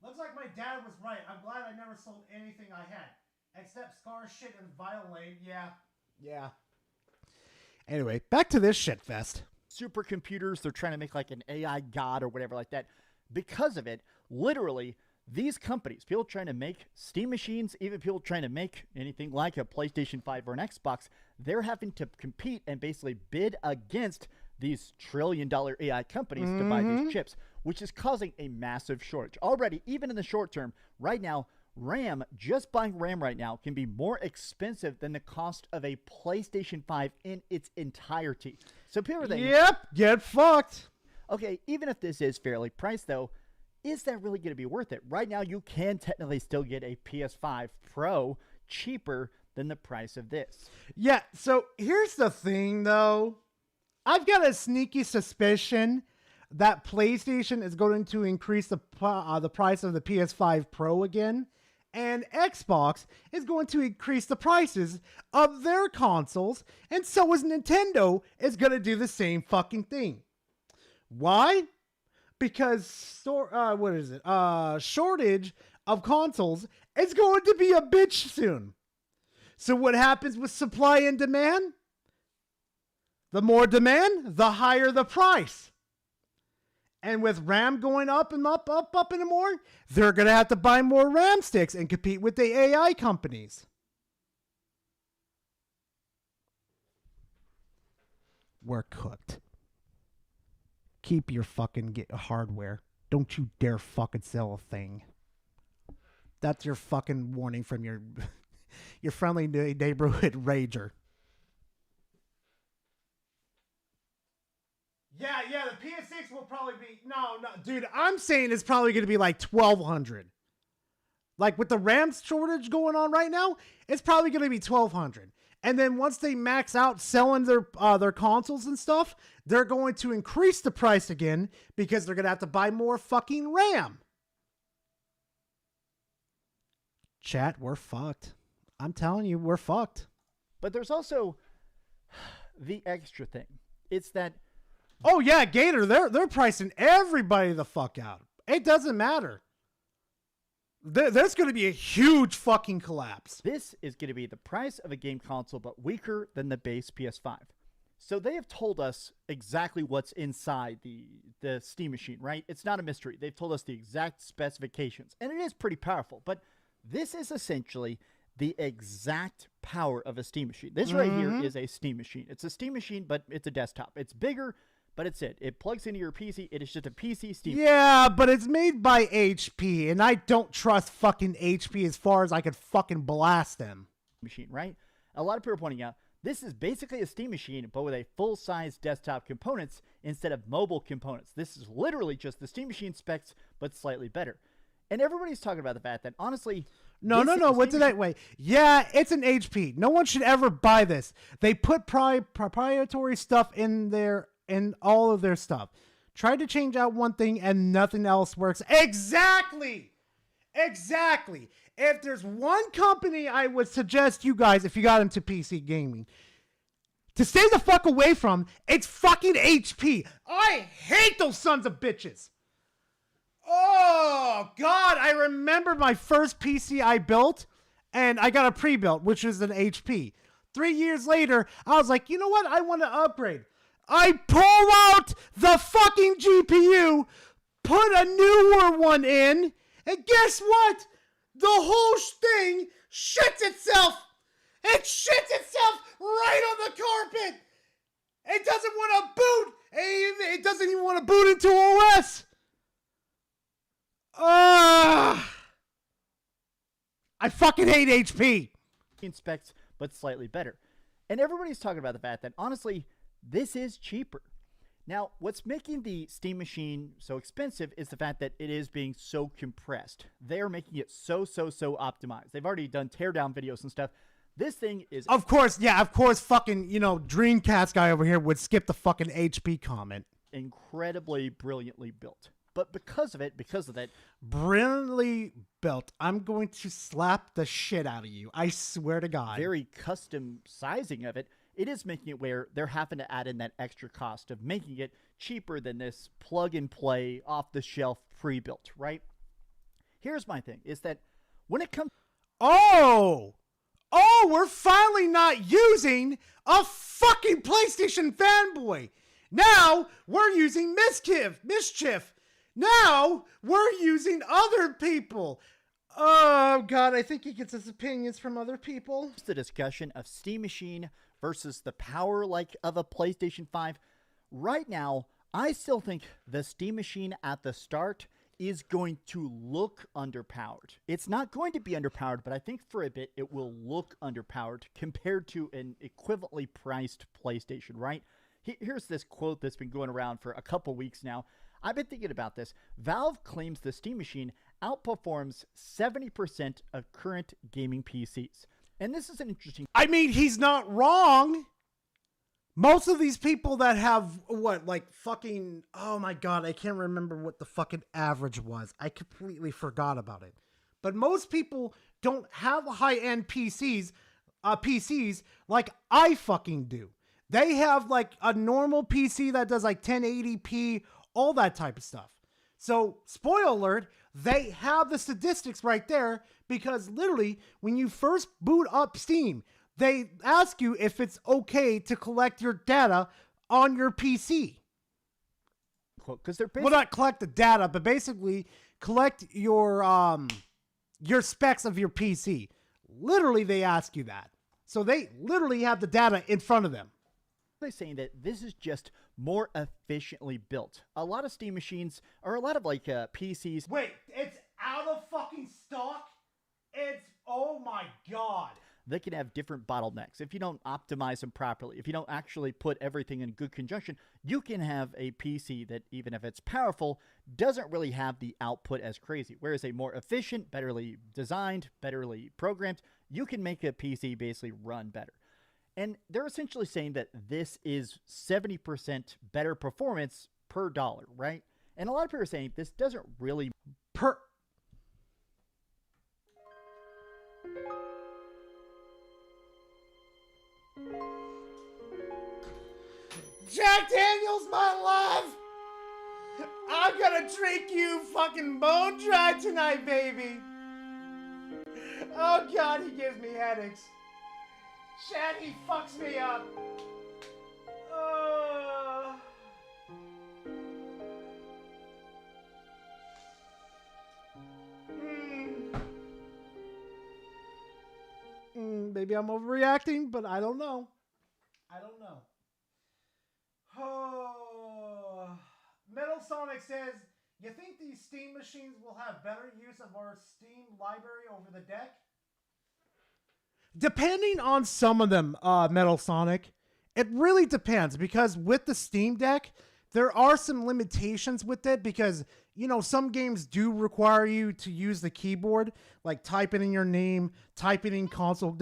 Looks like my dad was right. I'm glad I never sold anything I had. Except Scar shit and Violate. Yeah. Yeah. Anyway, back to this shit fest. Supercomputers, they're trying to make like an AI god or whatever like that. Because of it, literally, these companies, people trying to make Steam machines, even people trying to make anything like a PlayStation 5 or an Xbox, they're having to compete and basically bid against these trillion-dollar AI companies to buy these chips, which is causing a massive shortage. Already, even in the short term, right now, RAM, just buying RAM right now, can be more expensive than the cost of a PlayStation 5 in its entirety. So people are thinking, yep, get fucked. Okay, even if this is fairly priced, though, is that really going to be worth it? Right now, you can technically still get a PS5 Pro cheaper than the price of this. Yeah, so here's the thing, though. I've got a sneaky suspicion that PlayStation is going to increase the price of the PS5 Pro again, and Xbox is going to increase the prices of their consoles, and so is Nintendo is going to do the same fucking thing. Why? Because shortage of consoles is going to be a bitch soon. So what happens with supply and demand? The more demand, the higher the price. And with RAM going up and up and more, they're going to have to buy more RAM sticks and compete with the AI companies. We're cooked. Keep your fucking hardware. Don't you dare fucking sell a thing. That's your fucking warning from your friendly neighborhood rager. Yeah, the PS6 will probably be... No, dude, I'm saying it's probably going to be like 1,200. Like, with the RAM shortage going on right now, it's probably going to be 1,200. And then once they max out selling their consoles and stuff, they're going to increase the price again because they're going to have to buy more fucking RAM. Chat, we're fucked. I'm telling you, we're fucked. But there's also the extra thing. It's that... Oh, yeah, Gator, they're pricing everybody the fuck out. It doesn't matter. There's going to be a huge fucking collapse. This is going to be the price of a game console, but weaker than the base PS5. So they have told us exactly what's inside the Steam machine, right? It's not a mystery. They've told us the exact specifications, and it is pretty powerful. But this is essentially the exact power of a Steam machine. This right here is a Steam machine. It's a Steam machine, but it's a desktop. It's bigger, but it's it. It plugs into your PC. It is just a PC Steam. Yeah, but it's made by HP, and I don't trust fucking HP as far as I could fucking blast them. Machine, right? A lot of people are pointing out this is basically a Steam machine, but with a full-size desktop components instead of mobile components. This is literally just the Steam machine specs, but slightly better. And everybody's talking about the fact that, honestly... No. What's it that way? Yeah, it's an HP. No one should ever buy this. They put proprietary stuff in all of their stuff. Tried to change out one thing and nothing else works. Exactly. If there's one company I would suggest you guys, if you got into PC gaming, to stay the fuck away from, it's fucking HP. I hate those sons of bitches. Oh, God. I remember my first PC I built, and I got a pre-built, which was an HP. 3 years later, I was like, you know what? I want to upgrade. I pull out the fucking GPU, put a newer one in, and guess what? The whole thing shits itself. It shits itself right on the carpet. It doesn't want to boot. It doesn't even want to boot into OS. I fucking hate HP. Specs, but slightly better. And everybody's talking about the fact that, honestly, this is cheaper. Now, what's making the Steam machine so expensive is the fact that it is being so compressed. They are making it so optimized. They've already done teardown videos and stuff. This thing is... Of course, fucking, Dreamcast guy over here would skip the fucking HP comment. Incredibly brilliantly built. But because of that... Brilliantly built. I'm going to slap the shit out of you. I swear to God. Very custom sizing of it. It is making it where they're having to add in that extra cost of making it cheaper than this plug-and-play, off-the-shelf, pre-built, right? Here's my thing, is that when it comes... Oh! Oh, we're finally not using a fucking PlayStation fanboy. Now we're using mischief. Now we're using other people. Oh, God, I think he gets his opinions from other people. The discussion of Steam Machine versus the power of a PlayStation 5. Right now, I still think the Steam Machine at the start is going to look underpowered. It's not going to be underpowered, but I think for a bit it will look underpowered compared to an equivalently priced PlayStation, right? Here's this quote that's been going around for a couple weeks now. I've been thinking about this. Valve claims the Steam Machine outperforms 70% of current gaming PCs. And this is an interesting... I mean, he's not wrong. Most of these people that have, fucking... Oh my God, I can't remember what the fucking average was. I completely forgot about it. But most people don't have high-end PCs like I fucking do. They have, a normal PC that does, 1080p, all that type of stuff. So, spoiler alert, they have the statistics right there because literally, when you first boot up Steam, they ask you if it's okay to collect your data on your PC. Because they're well, not collect the data, but basically collect your specs of your PC. Literally, they ask you that. So they literally have the data in front of them. They're saying that this is just more efficiently built. A lot of Steam machines, or a lot of PCs. Wait, it's out of fucking stock? Oh my God. They can have different bottlenecks. If you don't optimize them properly, if you don't actually put everything in good conjunction, you can have a PC that, even if it's powerful, doesn't really have the output as crazy. Whereas a more efficient, betterly designed, betterly programmed, you can make a PC basically run better. And they're essentially saying that this is 70% better performance per dollar, right? And a lot of people are saying this doesn't really... Jack Daniels, my love! I'm gonna drink you fucking bone dry tonight, baby! Oh God, he gives me headaches. Chad, he fucks me up. Maybe I'm overreacting, but I don't know. Oh. Metal Sonic says, you think these Steam machines will have better use of our Steam library over the deck? Depending on some of them, Metal Sonic, it really depends, because with the Steam Deck, there are some limitations with it because, some games do require you to use the keyboard, like typing in your name, typing in console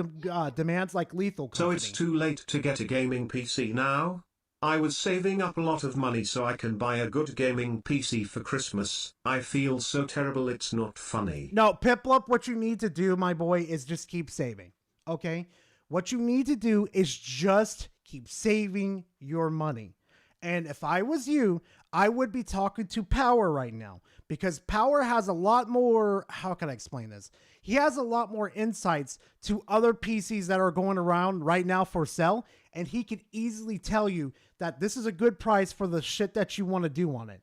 demands like Lethal Company. So it's too late to get a gaming PC now? I was saving up a lot of money so I can buy a good gaming PC for Christmas. I feel so terrible, it's not funny. No, Piplup, what you need to do, my boy, is just keep saving. Okay? What you need to do is just keep saving your money. And if I was you, I would be talking to Power right now, because Power has a lot more, how can I explain this? He has a lot more insights to other PCs that are going around right now for sale, and he could easily tell you that this is a good price for the shit that you want to do on it.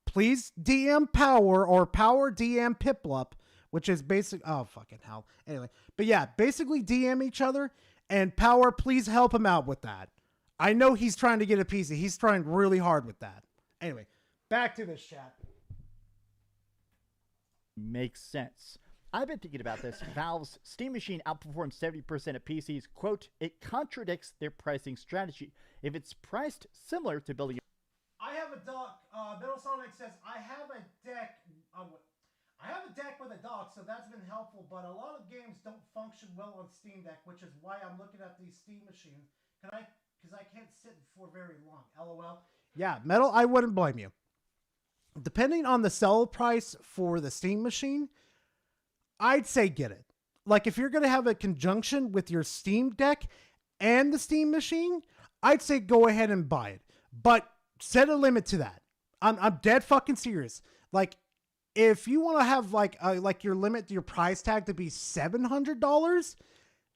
Please DM Power or Power DM Piplup, which is basic. Oh, fucking hell. Anyway, but yeah, basically DM each other, and Power, please help him out with that. I know he's trying to get a PC. He's trying really hard with that. Anyway, back to this chat. Makes sense. I've been thinking about this. Valve's Steam Machine outperforms 70% of PCs. Quote, it contradicts their pricing strategy. If it's priced similar to building... I have a dock. Metal Sonic says, I have a deck with a dock, so that's been helpful, but a lot of games don't function well on Steam Deck, which is why I'm looking at these Steam machines. Because I can't sit for very long. LOL. Yeah, Metal, I wouldn't blame you. Depending on the sell price for the Steam machine, I'd say get it. Like, if you're going to have a conjunction with your Steam Deck and the Steam machine, I'd say go ahead and buy it. But set a limit to that. I'm dead fucking serious. Like, if you want to have like your limit, your price tag to be $700,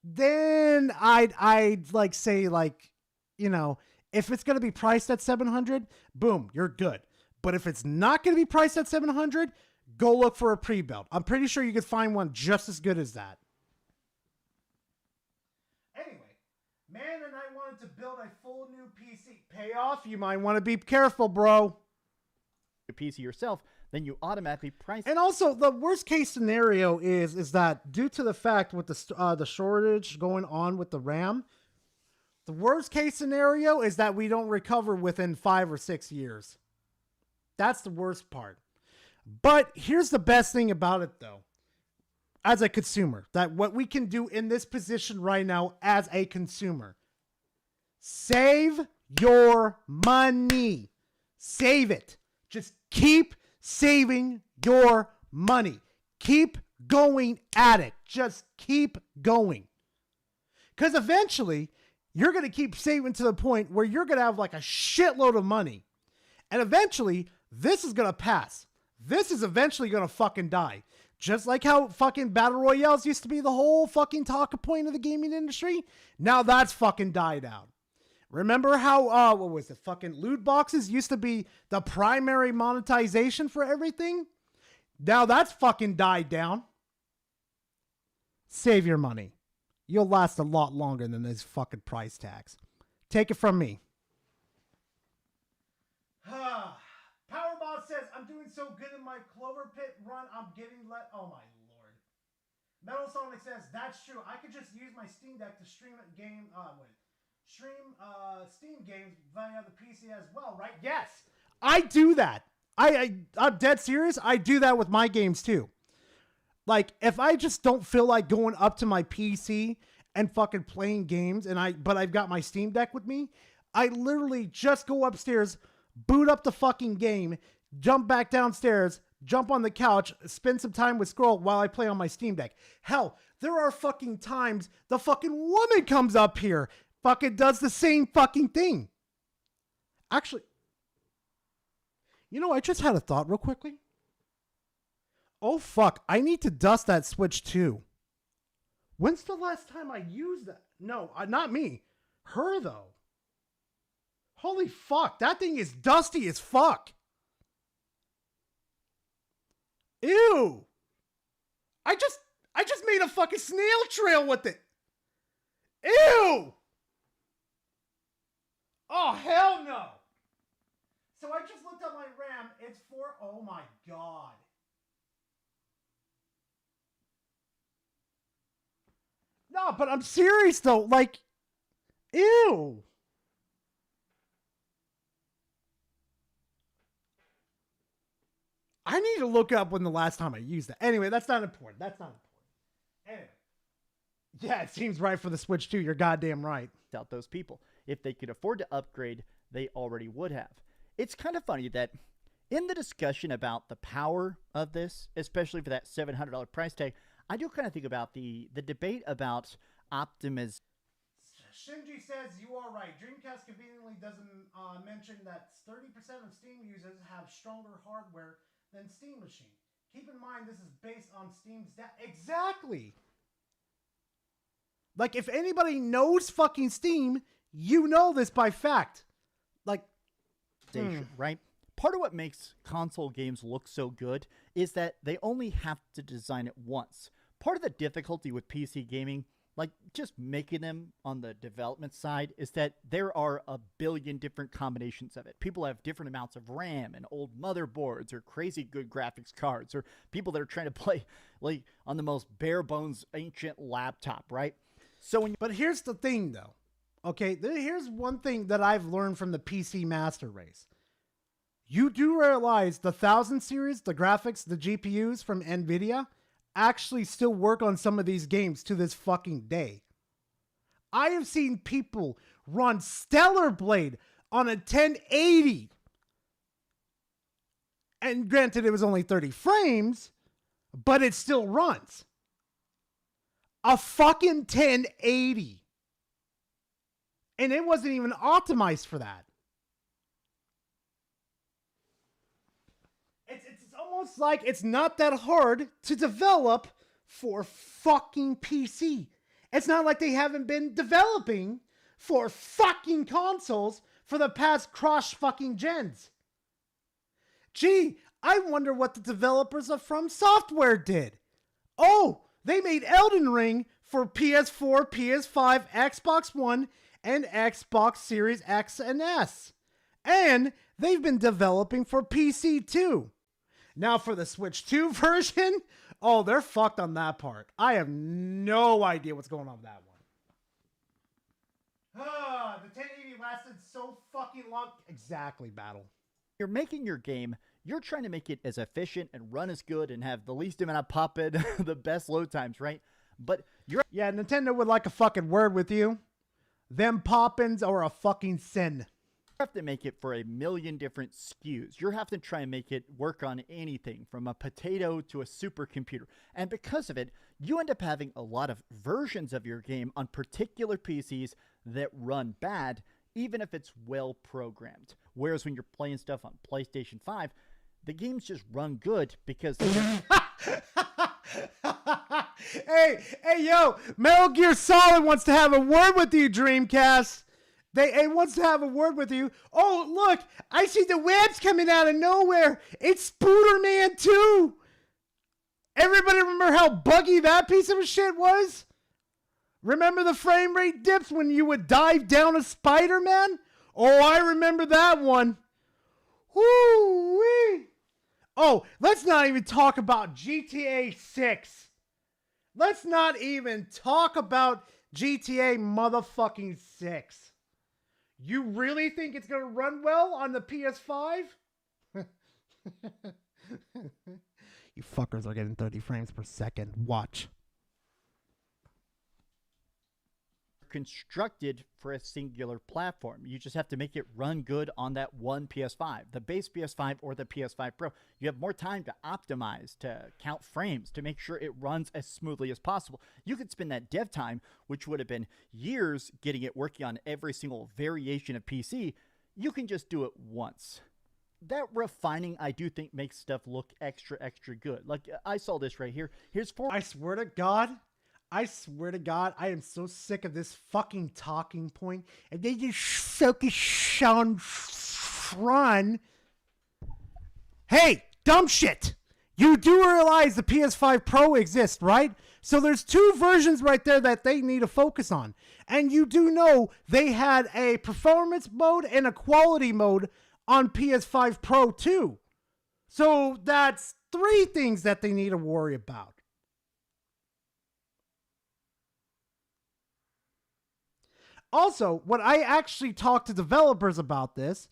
then I'd like say like, you know, if it's going to be priced at 700, boom, you're good. But if it's not going to be priced at 700, go look for a pre-built. I'm pretty sure you could find one just as good as that. Anyway, man and I wanted to build a full new PC. Payoff, you might want to be careful, bro. Your PC yourself, then you automatically price. And also, the worst case scenario is that due to the fact with the shortage going on with the RAM, the worst case scenario is that we don't recover within 5 or 6 years. That's the worst part. But here's the best thing about it, though. As a consumer, that what we can do in this position right now as a consumer, save your money. Save it. Just keep saving your money. Keep going at it. Just keep going. Because eventually, you're going to keep saving to the point where you're going to have like a shitload of money. And eventually, this is going to pass. This is eventually going to fucking die. Just like how fucking battle royales used to be the whole fucking talk point of the gaming industry. Now that's fucking died out. Remember how, what was it? Fucking loot boxes used to be the primary monetization for everything? Now that's fucking died down. Save your money. You'll last a lot longer than these fucking price tags. Take it from me. Powerball says, I'm doing so good in my Clover Pit run, I'm getting oh my lord. Metal Sonic says, that's true. I could just use my Steam Deck to stream a game, Steam games via the PC as well, right? Yes, I do that. I'm dead serious. I do that with my games too. Like, if I just don't feel like going up to my PC and fucking playing games, but I've got my Steam Deck with me, I literally just go upstairs, boot up the fucking game, jump back downstairs, jump on the couch, spend some time with Scroll while I play on my Steam Deck. Hell, there are fucking times the fucking woman comes up here, fucking does the same fucking thing. Actually, you know, I just had a thought real quickly. Oh fuck, I need to dust that Switch too. When's the last time I used that? No, not me. Her though. Holy fuck, that thing is dusty as fuck. Ew. I just made a fucking snail trail with it. Ew. Oh, hell no. So I just looked up my RAM. It's oh my god. No, but I'm serious though. Like, ew. I need to look up when the last time I used that. Anyway, that's not important. Anyway. Yeah, it seems right for the Switch too. You're goddamn right. Out those people. If they could afford to upgrade, they already would have. It's kind of funny that in the discussion about the power of this, especially for that $700 price tag, I do kind of think about the debate about optimism. Shinji says you are right. Dreamcast conveniently doesn't mention that 30% of Steam users have stronger hardware than Steam Machine. Keep in mind this is based on Steam's data. Exactly. Like, if anybody knows fucking Steam, you know this by fact. Like, right? Part of what makes console games look so good is that they only have to design it once. Part of the difficulty with PC gaming, like just making them on the development side, is that there are a billion different combinations of it. People have different amounts of RAM and old motherboards or crazy good graphics cards, or people that are trying to play like on the most bare bones ancient laptop, right? So but here's the thing though. Okay, here's one thing that I've learned from the PC Master Race. You do realize the 1000 series, the graphics, the GPUs from NVIDIA actually still work on some of these games to this fucking day. I have seen people run Stellar Blade on a 1080. And granted, it was only 30 frames, but it still runs. A fucking 1080. And it wasn't even optimized for that. It's almost like it's not that hard to develop for fucking PC. It's not like they haven't been developing for fucking consoles for the past cross fucking gens. Gee, I wonder what the developers of From Software did. Oh, they made Elden Ring for PS4, PS5, Xbox One, and Xbox Series X and S. And they've been developing for PC too. Now for the Switch 2 version, oh, they're fucked on that part. I have no idea what's going on with that one. The 1080 lasted so fucking long. Exactly, Battle. You're making your game, you're trying to make it as efficient and run as good and have the least amount of pop-in, the best load times, right? But yeah, Nintendo would like a fucking word with you. Them pop-ins are a fucking sin. You have to make it for a million different SKUs. You're having to try and make it work on anything from a potato to a supercomputer. And because of it, you end up having a lot of versions of your game on particular PCs that run bad, even if it's well programmed. Whereas when you're playing stuff on PlayStation 5, the games just run good because... Hey, yo, Metal Gear Solid wants to have a word with you, Dreamcast. They wants to have a word with you. Oh, look, I see the webs coming out of nowhere. It's Spooderman 2. Everybody remember how buggy that piece of shit was? Remember the frame rate dips when you would dive down a Spider-Man? Oh, I remember that one. Woo-wee. Oh, let's not even talk about GTA 6. Let's not even talk about GTA motherfucking 6. You really think it's going to run well on the PS5? You fuckers are getting 30 frames per second. Watch. Constructed for a singular platform. You just have to make it run good on that one PS5, the base PS5 or the PS5 Pro. You have more time to optimize, to count frames, to make sure it runs as smoothly as possible. You could spend that dev time, which would have been years getting it working on every single variation of PC. You can just do it once. That refining, I do think, makes stuff look extra good. Like, I saw this right here. Here's I swear to God, I am so sick of this fucking talking point. And they just focus on run. Hey, dumb shit. You do realize the PS5 Pro exists, right? So there's two versions right there that they need to focus on. And you do know they had a performance mode and a quality mode on PS5 Pro too. So that's three things that they need to worry about. Also, when I actually talked to developers about this,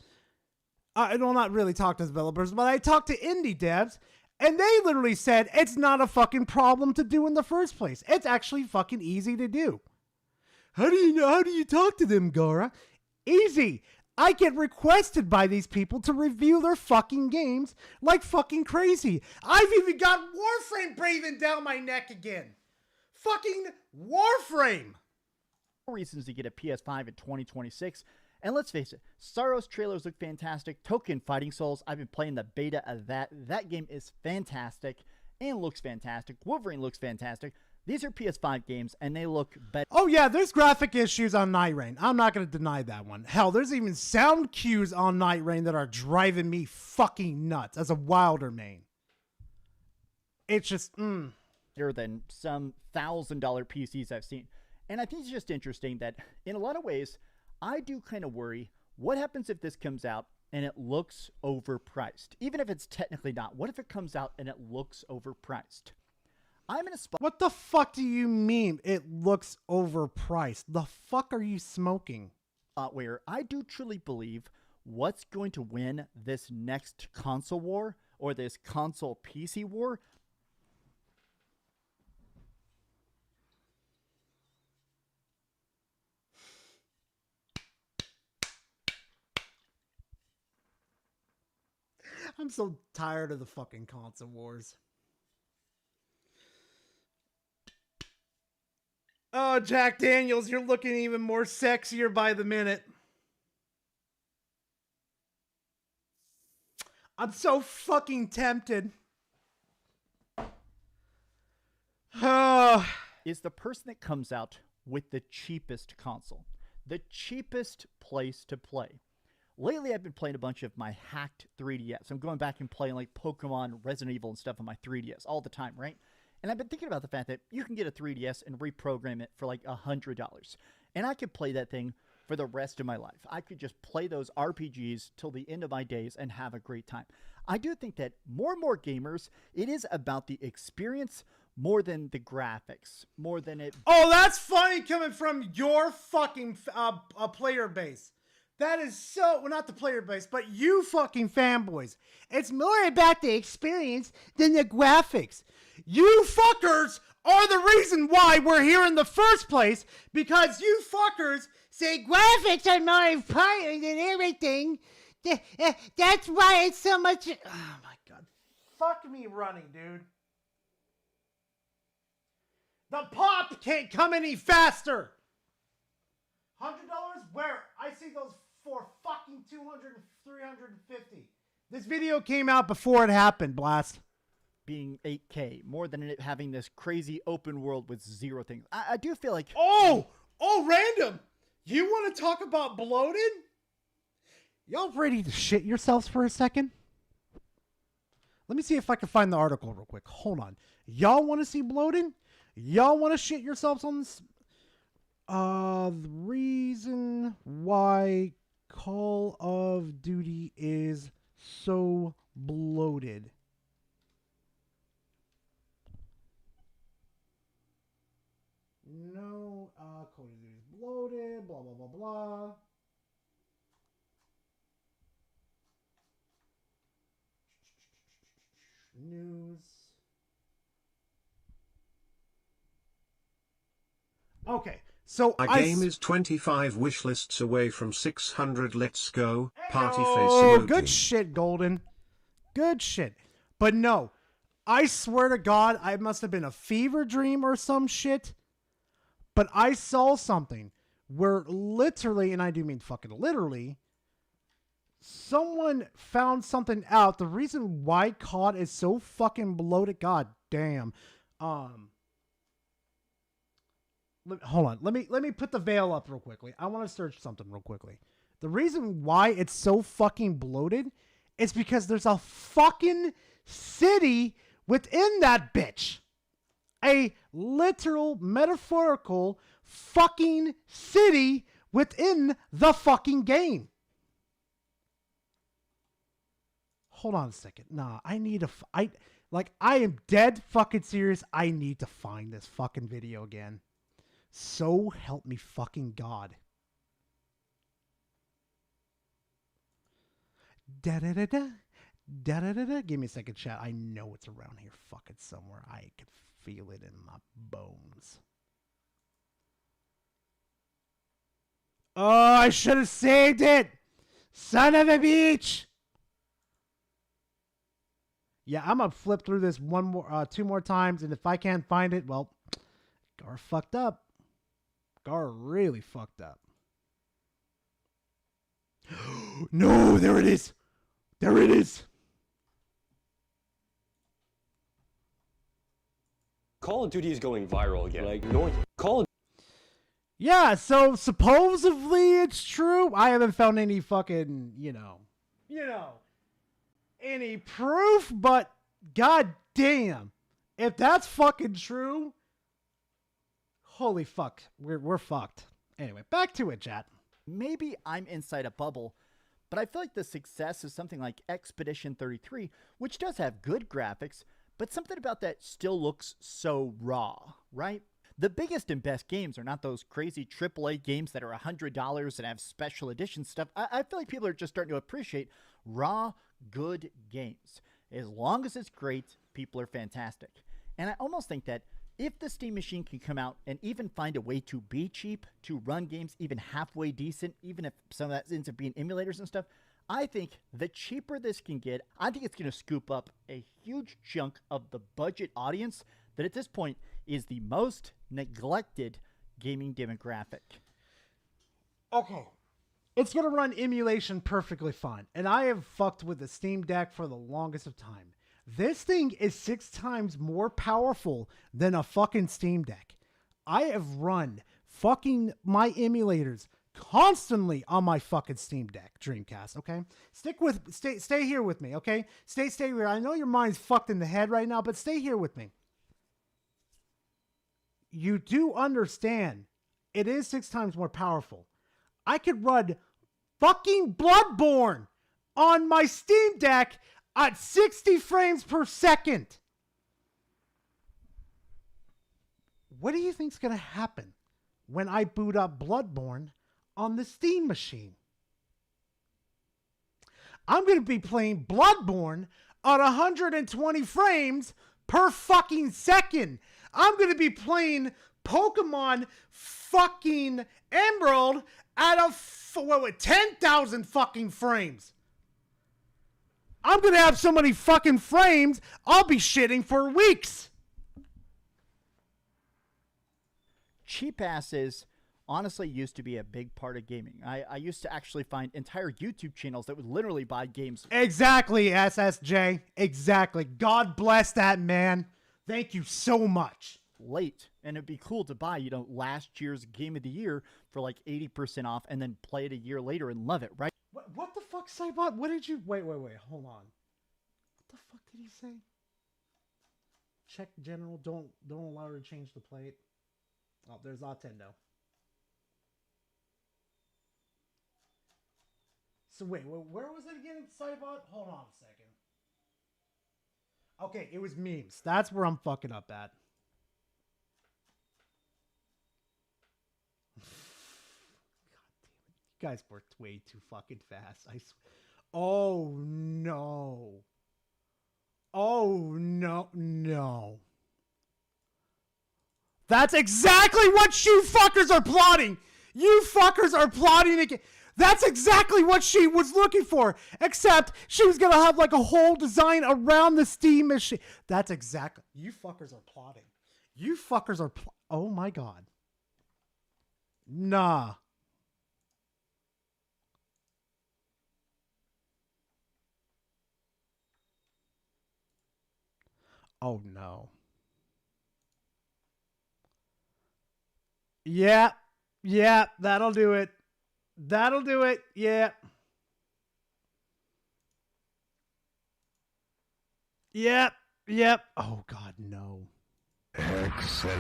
I don't not really talk to developers, but I talked to indie devs, and they literally said it's not a fucking problem to do in the first place. It's actually fucking easy to do. How do you talk to them, Gara? Easy. I get requested by these people to review their fucking games like fucking crazy. I've even got Warframe breathing down my neck again. Fucking Warframe. Reasons to get a PS5 in 2026. And let's face it, Saros trailers look fantastic. Token Fighting Souls, I've been playing the beta of that. That game is fantastic and looks fantastic. Wolverine looks fantastic. These are PS5 games and they look better. Oh yeah, there's graphic issues on Night Rain. I'm not going to deny that one. Hell, there's even sound cues on Night Rain that are driving me fucking nuts as a Wilder main. It's just, better than some $1,000 PCs I've seen. And I think it's just interesting that in a lot of ways, I do kind of worry, what happens if this comes out and it looks overpriced? Even if it's technically not, what if it comes out and it looks overpriced? I'm in a spot. What the fuck do you mean it looks overpriced? The fuck are you smoking? Where I do truly believe what's going to win this next console war or this console PC war. I'm so tired of the fucking console wars. Oh, Jack Daniels, you're looking even more sexier by the minute. I'm so fucking tempted. Is the person that comes out with the cheapest console, the cheapest place to play. Lately, I've been playing a bunch of my hacked 3DS. I'm going back and playing like Pokemon, Resident Evil, and stuff on my 3DS all the time, right? And I've been thinking about the fact that you can get a 3DS and reprogram it for like $100. And I could play that thing for the rest of my life. I could just play those RPGs till the end of my days and have a great time. I do think that more and more gamers, it is about the experience more than the graphics, more than it... Oh, that's funny coming from your fucking player base. That is so... Well, not the player base, but you fucking fanboys. It's more about the experience than the graphics. You fuckers are the reason why we're here in the first place, because you fuckers say graphics are more important than everything. That's why it's so much... Oh, my God. Fuck me running, dude. The pop can't come any faster. $100? Where? I see those for fucking 200, 350. This video came out before it happened, Blast. Being 8K, more than it having this crazy open world with zero things. I do feel like... Oh, random. You want to talk about bloated? Y'all ready to shit yourselves for a second? Let me see if I can find the article real quick. Hold on. Y'all want to see bloated? Y'all want to shit yourselves on this? The reason why Call of Duty is so bloated. No, Call of Duty is bloated, blah, blah, blah, blah. News. Okay, so a game is 25 wish lists away from 600. Let's go. Party face Oh, emoji. good shit, Golden. Good shit. But no, I swear to God, I must have been a fever dream or some shit. But I saw something where literally, and I do mean fucking literally, someone found something out. The reason why COD is so fucking bloated, god damn. Hold on. Let me put the veil up real quickly. I want to search something real quickly. The reason why it's so fucking bloated is because there's a fucking city within that bitch. A literal, metaphorical fucking city within the fucking game. Hold on a second. Nah, I need to... I am dead fucking serious. I need to find this fucking video again. So help me fucking God. Da-da-da-da. Da-da-da-da. Give me a second, chat. I know it's around here fucking somewhere. I can feel it in my bones. Oh, I should have saved it. Son of a bitch. Yeah, I'm gonna flip through this two more times, and if I can't find it, well, Gar fucked up. Gar really fucked up. No, there it is. There it is. Call of Duty is going viral again. Like Call of Yeah, so supposedly it's true. I haven't found any fucking, any proof, but god damn. If that's fucking true, holy fuck. We're fucked. Anyway, back to it, chat. Maybe I'm inside a bubble, but I feel like the success of something like Expedition 33, which does have good graphics, but something about that still looks so raw, right? The biggest and best games are not those crazy AAA games that are $100 and have special edition stuff. I feel like people are just starting to appreciate raw, good games. As long as it's great, people are fantastic. And I almost think that if the Steam machine can come out and even find a way to be cheap, to run games even halfway decent, even if some of that ends up being emulators and stuff, I think the cheaper this can get, I think it's going to scoop up a huge chunk of the budget audience that at this point is the most neglected gaming demographic. Okay. It's going to run emulation perfectly fine. And I have fucked with the Steam Deck for the longest of time. This thing is 6 times more powerful than a fucking Steam Deck. I have run fucking my emulators constantly on my fucking Steam Deck Dreamcast, okay? Stay here with me, okay? Stay here. I know your mind's fucked in the head right now, but stay here with me. You do understand it is 6 times more powerful. I could run fucking Bloodborne on my Steam Deck at 60 frames per second. What do you think's going to happen when I boot up Bloodborne on the Steam machine? I'm going to be playing Bloodborne at 120 frames per fucking second. I'm going to be playing Pokemon fucking Emerald at 10,000 fucking frames. I'm going to have so many fucking frames, I'll be shitting for weeks. Cheap asses honestly used to be a big part of gaming. I used to actually find entire YouTube channels that would literally buy games. Exactly, SSJ. Exactly. God bless that man. Thank you so much. Late. And it'd be cool to buy, last year's Game of the Year for like 80% off and then play it a year later and love it, right? What the fuck, Cybot? What did you... Wait. Hold on. What the fuck did he say? Check general. Don't allow her to change the plate. Oh, there's Nintendo. So wait, where was it again, Cybot? Hold on a second. Okay, it was memes. That's where I'm fucking up at. You guys worked way too fucking fast. Oh no. Oh no. That's exactly what you fuckers are plotting. You fuckers are plotting again. That's exactly what she was looking for. Except she was going to have like a whole design around the Steam machine. That's exactly. You fuckers are plotting. You fuckers are. Oh my God. Nah. Oh no. Yeah, that'll do it. That'll do it. Yeah. Yep. Oh God, no. Excellent.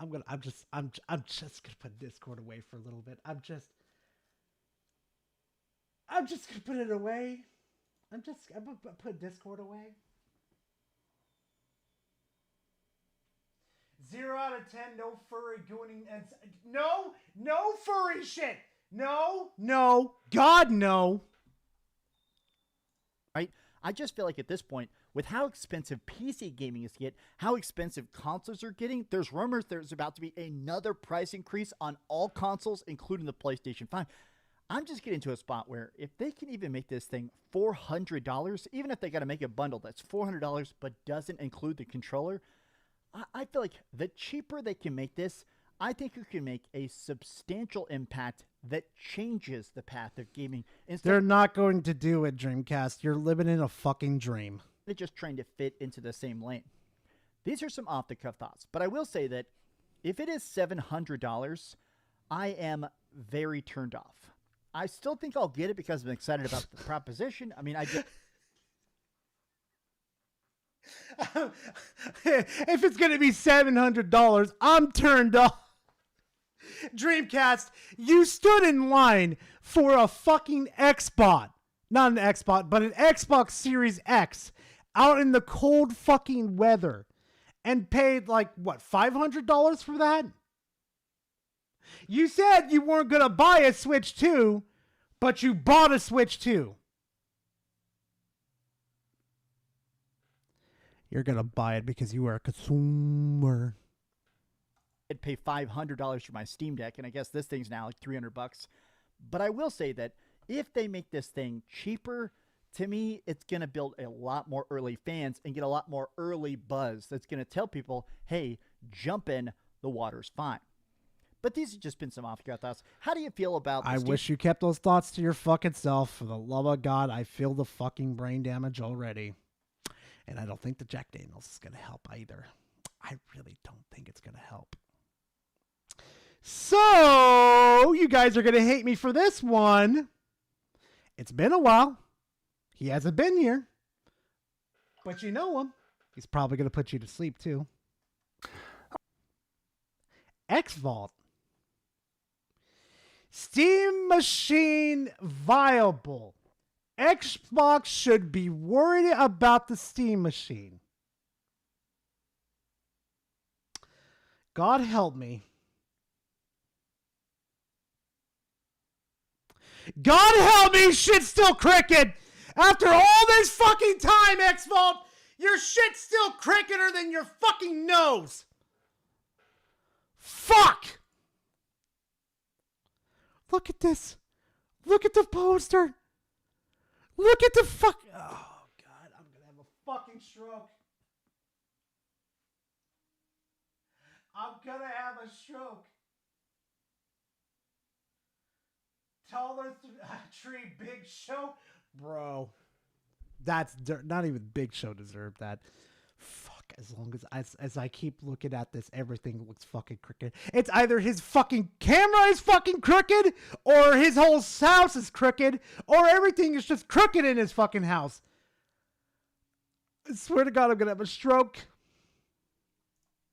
I'm just gonna put Discord away for a little bit. I'm just gonna put it away. I'm gonna put Discord away. 0 out of 10, no furry gooning, and no furry shit. No, God, no. Right? I just feel like at this point, with how expensive PC gaming is to get, how expensive consoles are getting, there's rumors there's about to be another price increase on all consoles, including the PlayStation 5. I'm just getting to a spot where if they can even make this thing $400, even if they got to make a bundle that's $400 but doesn't include the controller, I feel like the cheaper they can make this, I think you can make a substantial impact that changes the path of gaming. They're not going to do it, Dreamcast. You're living in a fucking dream. They're just trying to fit into the same lane. These are some off-the-cuff thoughts, but I will say that if it is $700, I am very turned off. I still think I'll get it because I'm excited about the proposition. I mean, I just... If it's going to be $700, I'm turned off. Dreamcast, you stood in line for a fucking Xbox. Not an Xbox, but an Xbox Series X out in the cold fucking weather and paid like, what, $500 for that? You said you weren't going to buy a Switch 2, but you bought a Switch 2. You're going to buy it because you are a consumer. I'd pay $500 for my Steam Deck, and I guess this thing's now like $300. But I will say that if they make this thing cheaper, to me, it's going to build a lot more early fans and get a lot more early buzz that's going to tell people, hey, jump in, the water's fine. But these have just been some off-the-cuff thoughts. How do you feel about I wish you kept those thoughts to your fucking self. For the love of God, I feel the fucking brain damage already. And I don't think the Jack Daniels is going to help either. I really don't think it's going to help. So, you guys are going to hate me for this one. It's been a while. He hasn't been here. But you know him. He's probably going to put you to sleep, too. X-Vault. Steam Machine viable. Xbox should be worried about the Steam Machine. God help me. God help me, shit's still cricket. After all this fucking time, X-Vault, your shit's still cricketer than your fucking nose. Fuck! Look at this. Look at the poster. Look at the fuck. Oh, God, I'm gonna have a fucking stroke. I'm gonna have a stroke. Taller tree, Big Show. Bro, that's not even Big Show deserved that. Fuck, as long as I keep looking at this, everything looks fucking crooked. It's either his fucking camera is fucking crooked, or his whole house is crooked, or everything is just crooked in his fucking house. I swear to God, I'm gonna have a stroke.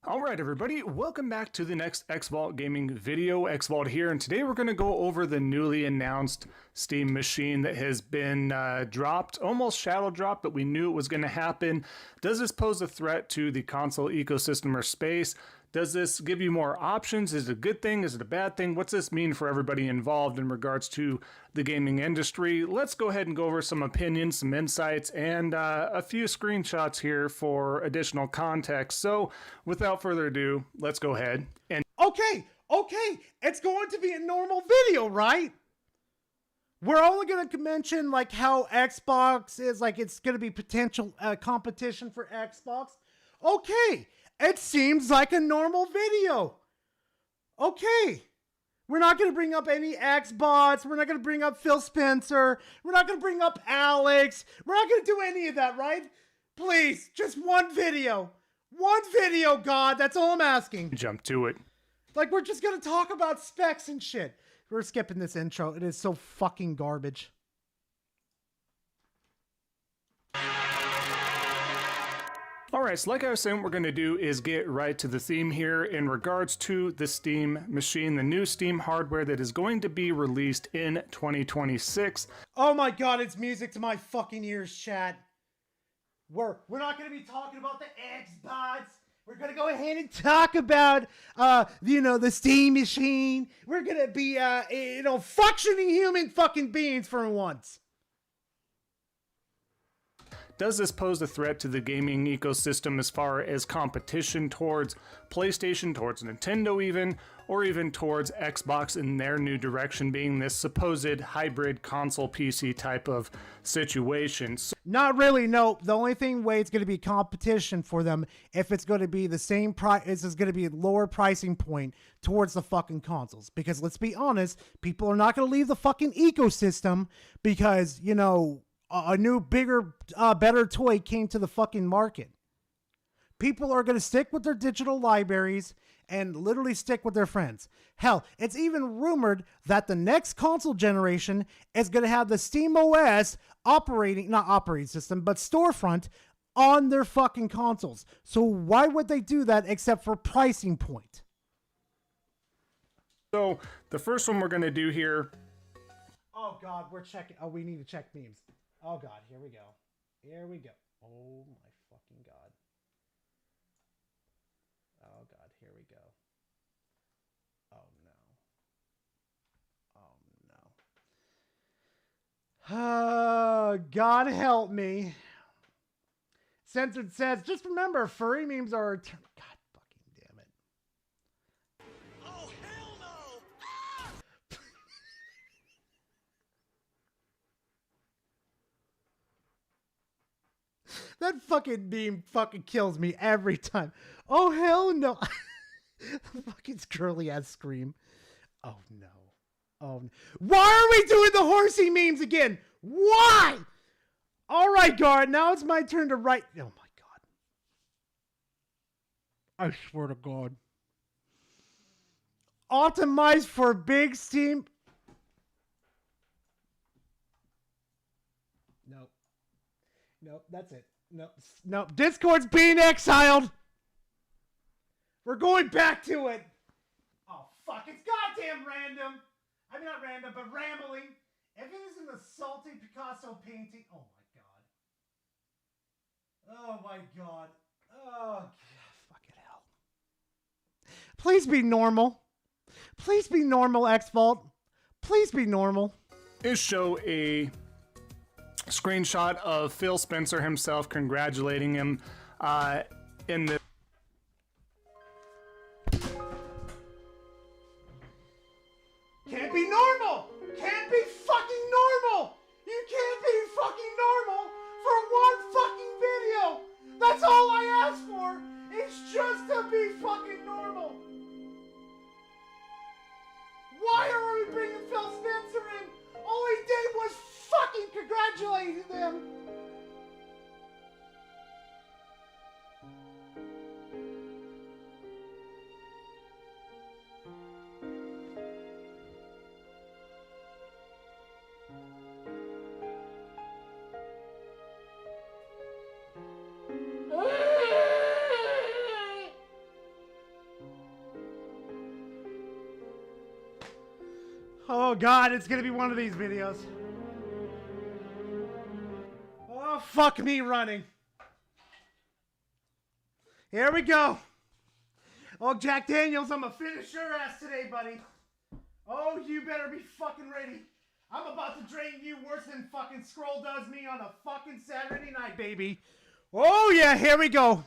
Alright everybody, welcome back to the next X-Vault Gaming video. X-Vault here, and today we're going to go over the newly announced Steam Machine that has been dropped, almost shadow dropped, but we knew it was going to happen. Does this pose a threat to the console ecosystem or space? Does this give you more options? Is it a good thing? Is it a bad thing? What's this mean for everybody involved in regards to the gaming industry? Let's go ahead and go over some opinions, some insights, and a few screenshots here for additional context. So without further ado, let's go ahead and... Okay, it's going to be a normal video, right? We're only going to mention like how Xbox is, like it's going to be potential competition for Xbox. Okay. It seems like a normal video. Okay. We're not going to bring up any Xbots. We're not going to bring up Phil Spencer. We're not going to bring up Alex. We're not going to do any of that, right? Please, just one video. One video, God. That's all I'm asking. Jump to it. Like, we're just going to talk about specs and shit. We're skipping this intro. It is so fucking garbage. Alright, so like I was saying, what we're going to do is get right to the theme here in regards to the Steam Machine, the new Steam hardware that is going to be released in 2026. Oh my God, it's music to my fucking ears, chat. We're not going to be talking about the Xbox. We're going to go ahead and talk about, the Steam Machine. We're going to be, functioning human fucking beings for once. Does this pose a threat to the gaming ecosystem as far as competition towards PlayStation, towards Nintendo even, or even towards Xbox in their new direction being this supposed hybrid console PC type of situation? Not really, no. The only way it's going to be competition for them if it's going to be the same price, it's going to be a lower pricing point towards the fucking consoles. Because let's be honest, people are not going to leave the fucking ecosystem because, a new, bigger, better toy came to the fucking market. People are going to stick with their digital libraries and literally stick with their friends. Hell, it's even rumored that the next console generation is going to have the SteamOS not operating system, but storefront on their fucking consoles. So why would they do that except for pricing point? So the first one we're going to do here. Oh God, we're checking. Oh, we need to check memes. Oh God, here we go. Here we go. Oh my fucking God. Oh God, here we go. Oh no. Oh no. God help me. Censored says, just remember, furry memes are... God fucking damn it. Oh, hell no! That fucking meme fucking kills me every time. Oh, hell no. Fucking curly ass scream. Oh, no. Oh, no. Why are we doing the horsey memes again? Why? All right, Guard. Now it's my turn to write. Oh, my I swear to God. Optimized for big Steam. Nope. Nope, that's it. Nope. Nope. Discord's being exiled. We're going back to it. Oh, fuck. It's goddamn random. I mean, not random, but rambling. If it isn't a salty Picasso painting. Oh, my God. Oh, my God. Oh, God. Fucking hell. Please be normal. Please be normal, X-Vault. Please be normal. Is show a screenshot of Phil Spencer himself congratulating him in the Can't be normal! Can't be fucking normal! You can't be fucking normal for one fucking video! That's all I ask for! It's just to be fucking normal! Why are we bringing Phil Spencer in? All he did was fucking congratulating them! Oh God, it's gonna be one of these videos. Oh, fuck me running. Here we go. Oh, Jack Daniels, I'm gonna finish your ass today, buddy. Oh, you better be fucking ready. I'm about to drain you worse than fucking Scroll does me on a fucking Saturday night, baby. Oh yeah, here we go.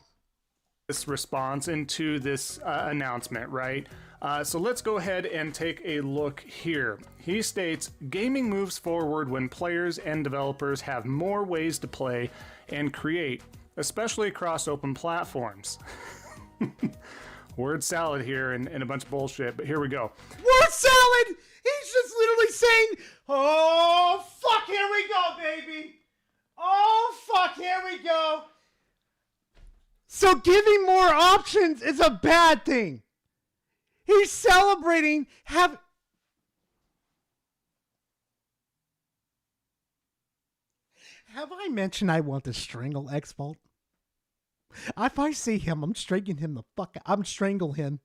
This response into this announcement, right? So let's go ahead and take a look here. He states, gaming moves forward when players and developers have more ways to play and create, especially across open platforms. Word salad here and a bunch of bullshit, but here we go. Word salad! He's just literally saying, oh, fuck, here we go, baby. Oh, fuck, here we go. So giving more options is a bad thing. He's celebrating Have I mentioned I want to strangle X-Vault? If I see him, I'm strangling him the fuck. I'm strangling him.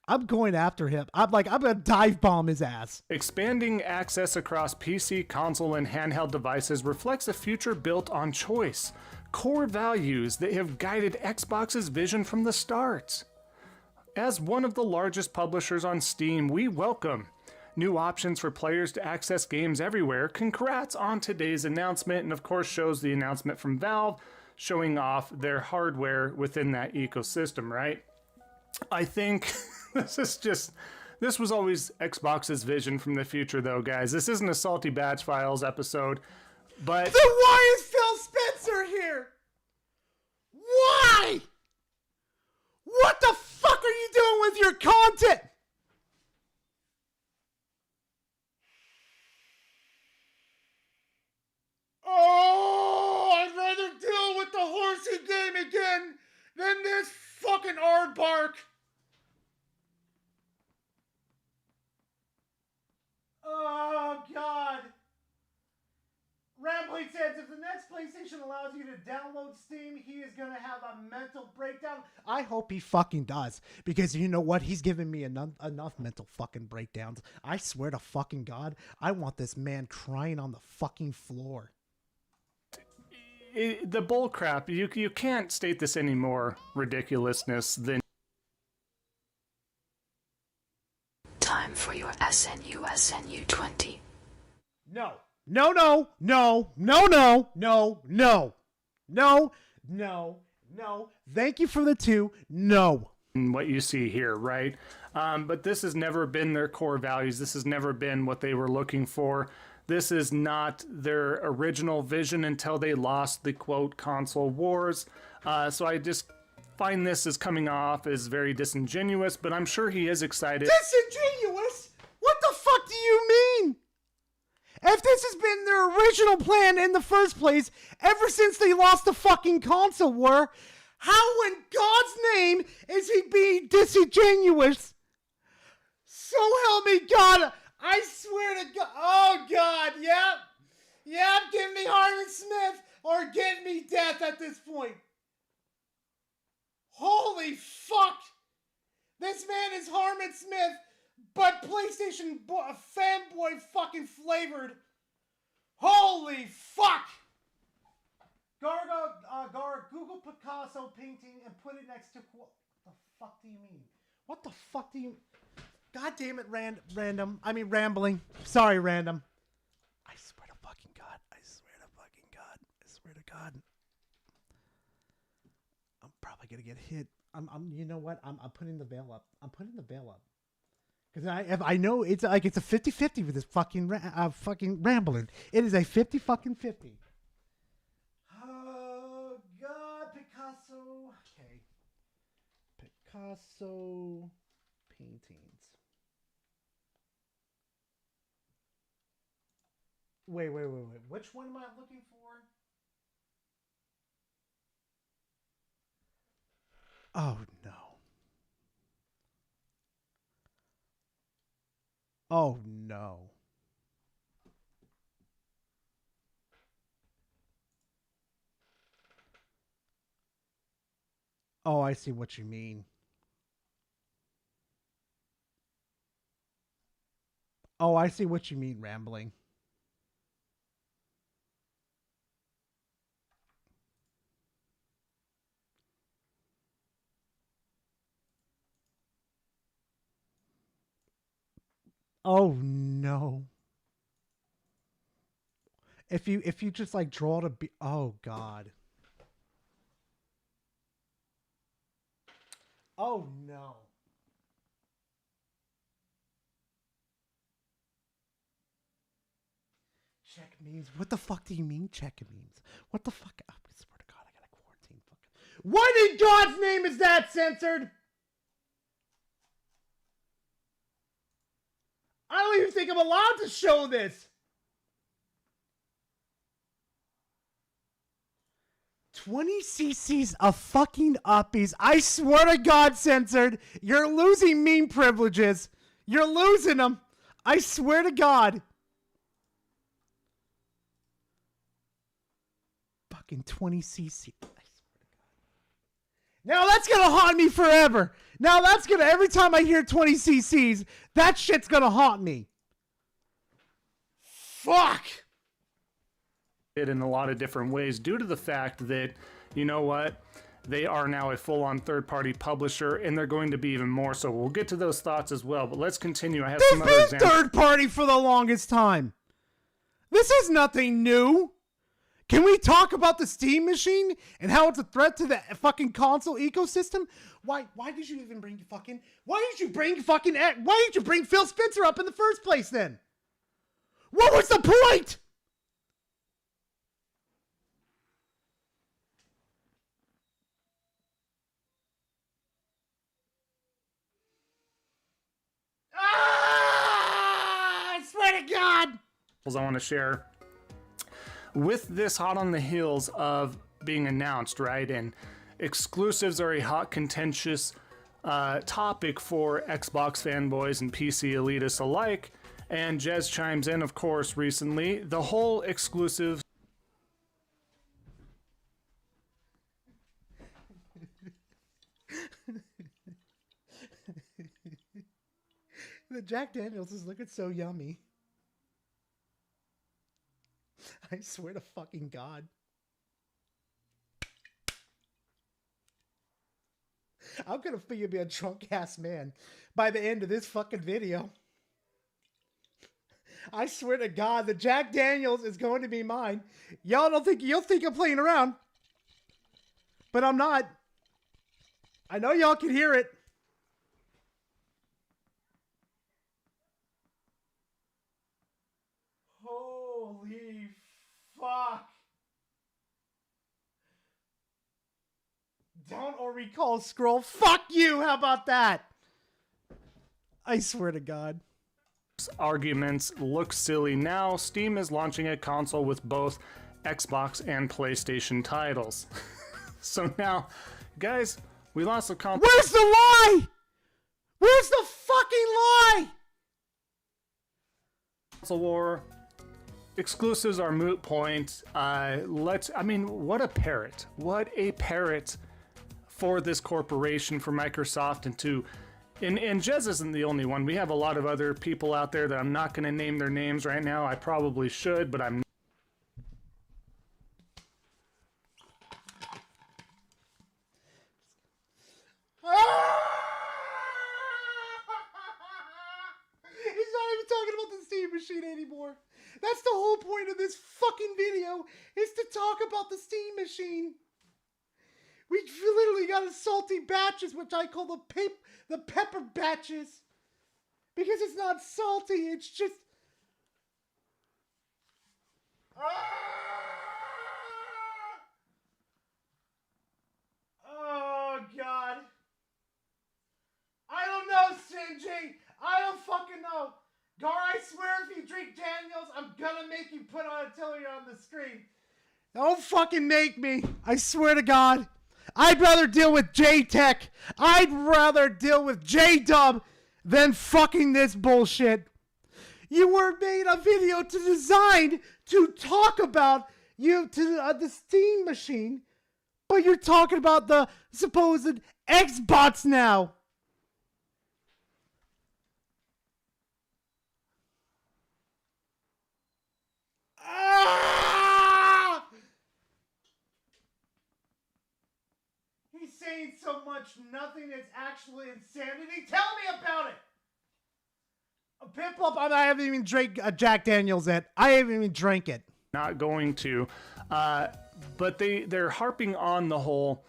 I'm going after him. I'm gonna dive bomb his ass. Expanding access across PC, console, and handheld devices reflects a future built on choice, core values that have guided Xbox's vision from the start. As one of the largest publishers on Steam, we welcome new options for players to access games everywhere. Congrats on today's announcement, and of course shows the announcement from Valve showing off their hardware within that ecosystem, right? I think this was always Xbox's vision from the future, though, guys. This isn't a Salty Batch Files episode, but... Then why is Phil Spencer here? Why? What the fuck are you doing with your content? Oh, I'd rather deal with the horsey game again than this fucking aardvark. Oh, God. Rambling says, if the next PlayStation allows you to download Steam, he is going to have a mental breakdown. I hope he fucking does. Because you know what? He's giving me enough mental fucking breakdowns. I swear to fucking God, I want this man crying on the fucking floor. The bull crap, you can't state this any more ridiculousness than... Time for your SNU 20. No. No, no, no, no, no, no, no, no, no, no. Thank you for the 2. No. What you see here, right? But this has never been their core values. This has never been what they were looking for. This is not their original vision until they lost the, quote, console wars. So I just find this as coming off as very disingenuous, but I'm sure he is excited. Disingenuous? What the fuck do you mean? If this has been their original plan in the first place, ever since they lost the fucking console war, How in God's name is he being disingenuous? So help me God. I swear to God. Oh God, yep. Yep, give me Harmon Smith or give me death at this point. Holy fuck. This man is Harmon Smith, but PlayStation fanboy fucking flavored. Holy fuck. Google Picasso painting and put it next to what the fuck do you mean? What the fuck do you? God damn it, rambling. Sorry, random. I swear to fucking God. I swear to fucking God. I swear to God. I'm probably gonna get hit. You know what? I'm putting the veil up. I'm putting the veil up. Because I know it's like it's a 50-50 with this fucking fucking rambling. It is a 50 fucking 50. Oh God, Picasso. Okay. Picasso paintings. Wait. Which one am I looking for? Oh no. Oh no. Oh, I see what you mean. Oh, I see what you mean, rambling. Oh no. If you just like draw to be, oh God. Oh no. Check memes. What the fuck do you mean check memes? What the fuck? Oh, I swear to God, I gotta quarantine. Fucking. What in God's name is that censored? I don't even think I'm allowed to show this. 20 cc's of fucking uppies. I swear to God, censored. You're losing meme privileges. You're losing them. I swear to God. Fucking 20 cc. Now that's gonna haunt me forever. Now that's gonna, every time I hear 20 cc's, that shit's gonna haunt me. Fuck. It in a lot of different ways due to the fact that, you know what, they are now a full-on third-party publisher, and they're going to be even more so. We'll get to those thoughts as well, but let's continue. I have some other They've been examples. third-party for the longest time. This is nothing new. Can we talk about the Steam machine and how it's a threat to the fucking console ecosystem? Why did you even bring fucking... Why did you bring Phil Spencer up in the first place then? What was the point? I swear to God! I want to share. With this hot on the heels of being announced, right, and exclusives are a hot, contentious topic for Xbox fanboys and PC elitists alike, and Jez chimes in, of course, recently. The whole exclusive... The Jack Daniels is looking so yummy. I swear to fucking God. I'm gonna figure be a drunk ass man by the end of this fucking video. I swear to God, the Jack Daniels is going to be mine. You'll think I'm playing around, but I'm not. I know y'all can hear it. Holy fuck. Don't or recall scroll. Fuck you. How about that? I swear to God. Arguments look silly now. Steam is launching a console with both Xbox and PlayStation titles. So now, Guys, we lost the Where's the lie? Where's the fucking lie? console war. Exclusives are moot point. I mean, what a parrot. What a parrot for this corporation, for Microsoft, and Jez isn't the only one. We have a lot of other people out there that I'm not going to name their names right now. I probably should, but I'm He's not even talking about the Steam Machine anymore. That's the whole point of this fucking video, is to talk about the Steam Machine. We literally got a salty batches, which I call the pepper batches. Because it's not salty, it's just... Oh, God. I don't know, Shinji. I don't fucking know. Gar, I swear if you drink Daniels, I'm gonna make you put artillery on the screen. Don't fucking make me. I swear to God. I'd rather deal with J-Tech. I'd rather deal with J-Dub than fucking this bullshit. You were made a video to design to talk about the Steam Machine, but you're talking about the supposed Xbox now. Ah! He's saying so much nothing, it's actually insanity. Tell me about it. Pimp up, I haven't even drank Jack Daniels yet. I haven't even drank it. not going to. But they're harping on the whole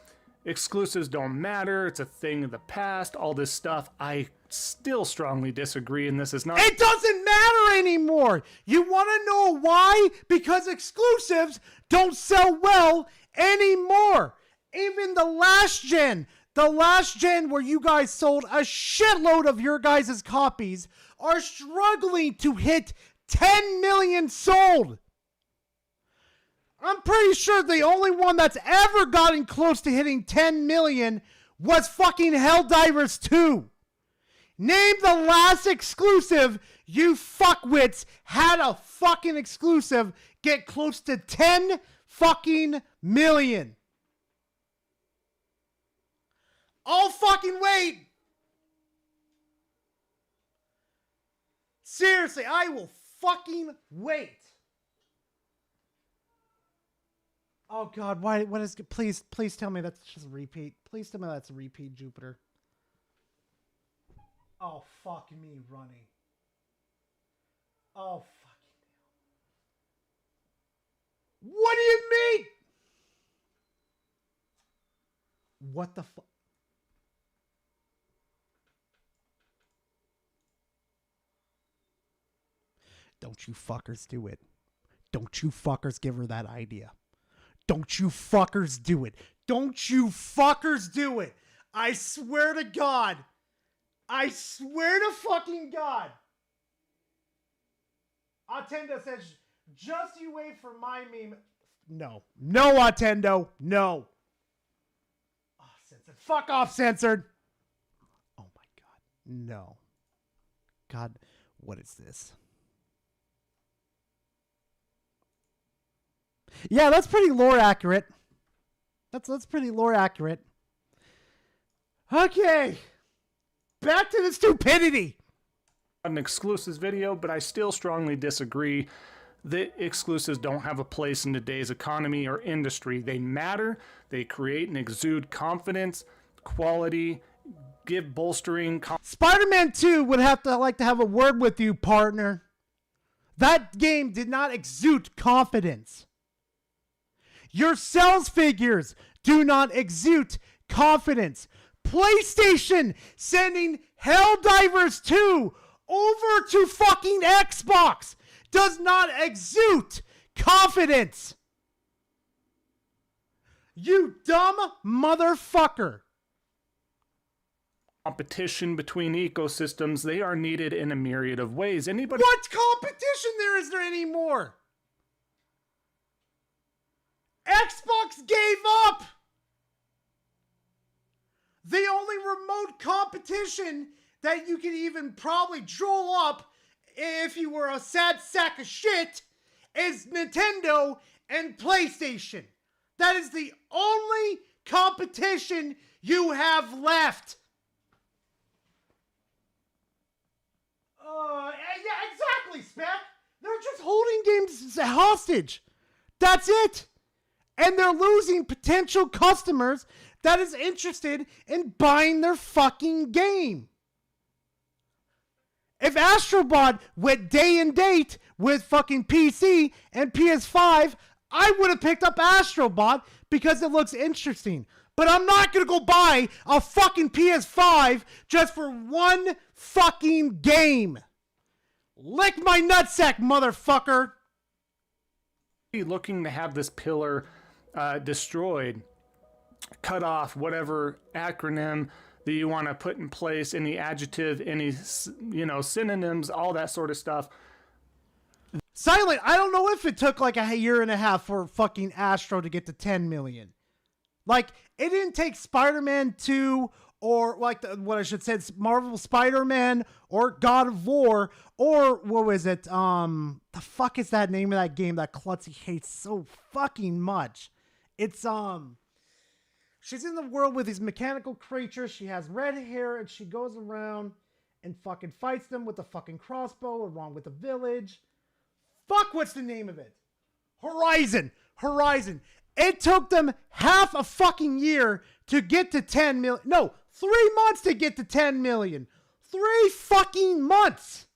exclusives don't matter, it's a thing of the past, all this stuff. I still strongly disagree, and this is not... It doesn't matter anymore! You want to know why? Because exclusives don't sell well anymore! Even the last gen where you guys sold a shitload of your guys' copies, are struggling to hit 10 million sold! I'm pretty sure the only one that's ever gotten close to hitting 10 million was fucking Helldivers 2. Name the last exclusive you fuckwits had a fucking exclusive get close to 10 fucking million. I'll fucking wait. Seriously, I will fucking wait. Oh God, why? What is? Please tell me that's just a repeat. Please tell me that's a repeat, Jupiter. Oh fuck me, running. Oh fucking hell. What do you mean? What the fuck? Don't you fuckers do it. Don't you fuckers give her that idea. Don't you fuckers do it. Don't you fuckers do it. I swear to God. I swear to fucking God. Attendo says, just you wait for my meme. No. No, Attendo. No. Oh, censored. Fuck off, censored. Oh my God. No. God, what is this? Yeah, that's pretty lore accurate. That's pretty lore accurate. Okay. Back to the stupidity. An exclusives video, but I still strongly disagree that exclusives don't have a place in today's economy or industry. They matter. They create and exude confidence, quality, give bolstering. Spider-Man 2 would have to have a word with you, partner. That game did not exude confidence. Your sales figures do not exude confidence. PlayStation sending Helldivers 2 over to fucking Xbox does not exude confidence. You dumb motherfucker. Competition between ecosystems, they are needed in a myriad of ways. Anybody... What competition is there anymore? Xbox gave up. competition that you can even probably drool up if you were a sad sack of shit is Nintendo and PlayStation. That is the only competition you have left. Yeah, exactly, Spec. They're just holding games hostage. That's it. And they're losing potential customers that is interested in buying their fucking game. If Astrobot went day and date with fucking PC and PS5, I would have picked up Astrobot because it looks interesting. But I'm not going to go buy a fucking PS5 just for one fucking game. Lick my nutsack, motherfucker. Looking to have this pillar destroyed, cut off, whatever acronym that you want to put in place, any adjective, any, synonyms, all that sort of stuff. Silent, I don't know if it took like a year and a half for fucking Astro to get to 10 million. Like, it didn't take Spider-Man 2 or like what I should say, Marvel Spider-Man or God of War or what was it? The fuck is that name of that game that Klutzy hates so fucking much? It's she's in the world with these mechanical creatures. She has red hair and she goes around and fucking fights them with a fucking crossbow along with a village. Fuck, what's the name of it? Horizon. It took them half a fucking year to get to 10 million. No, 3 months to get to 10 million. 3 fucking months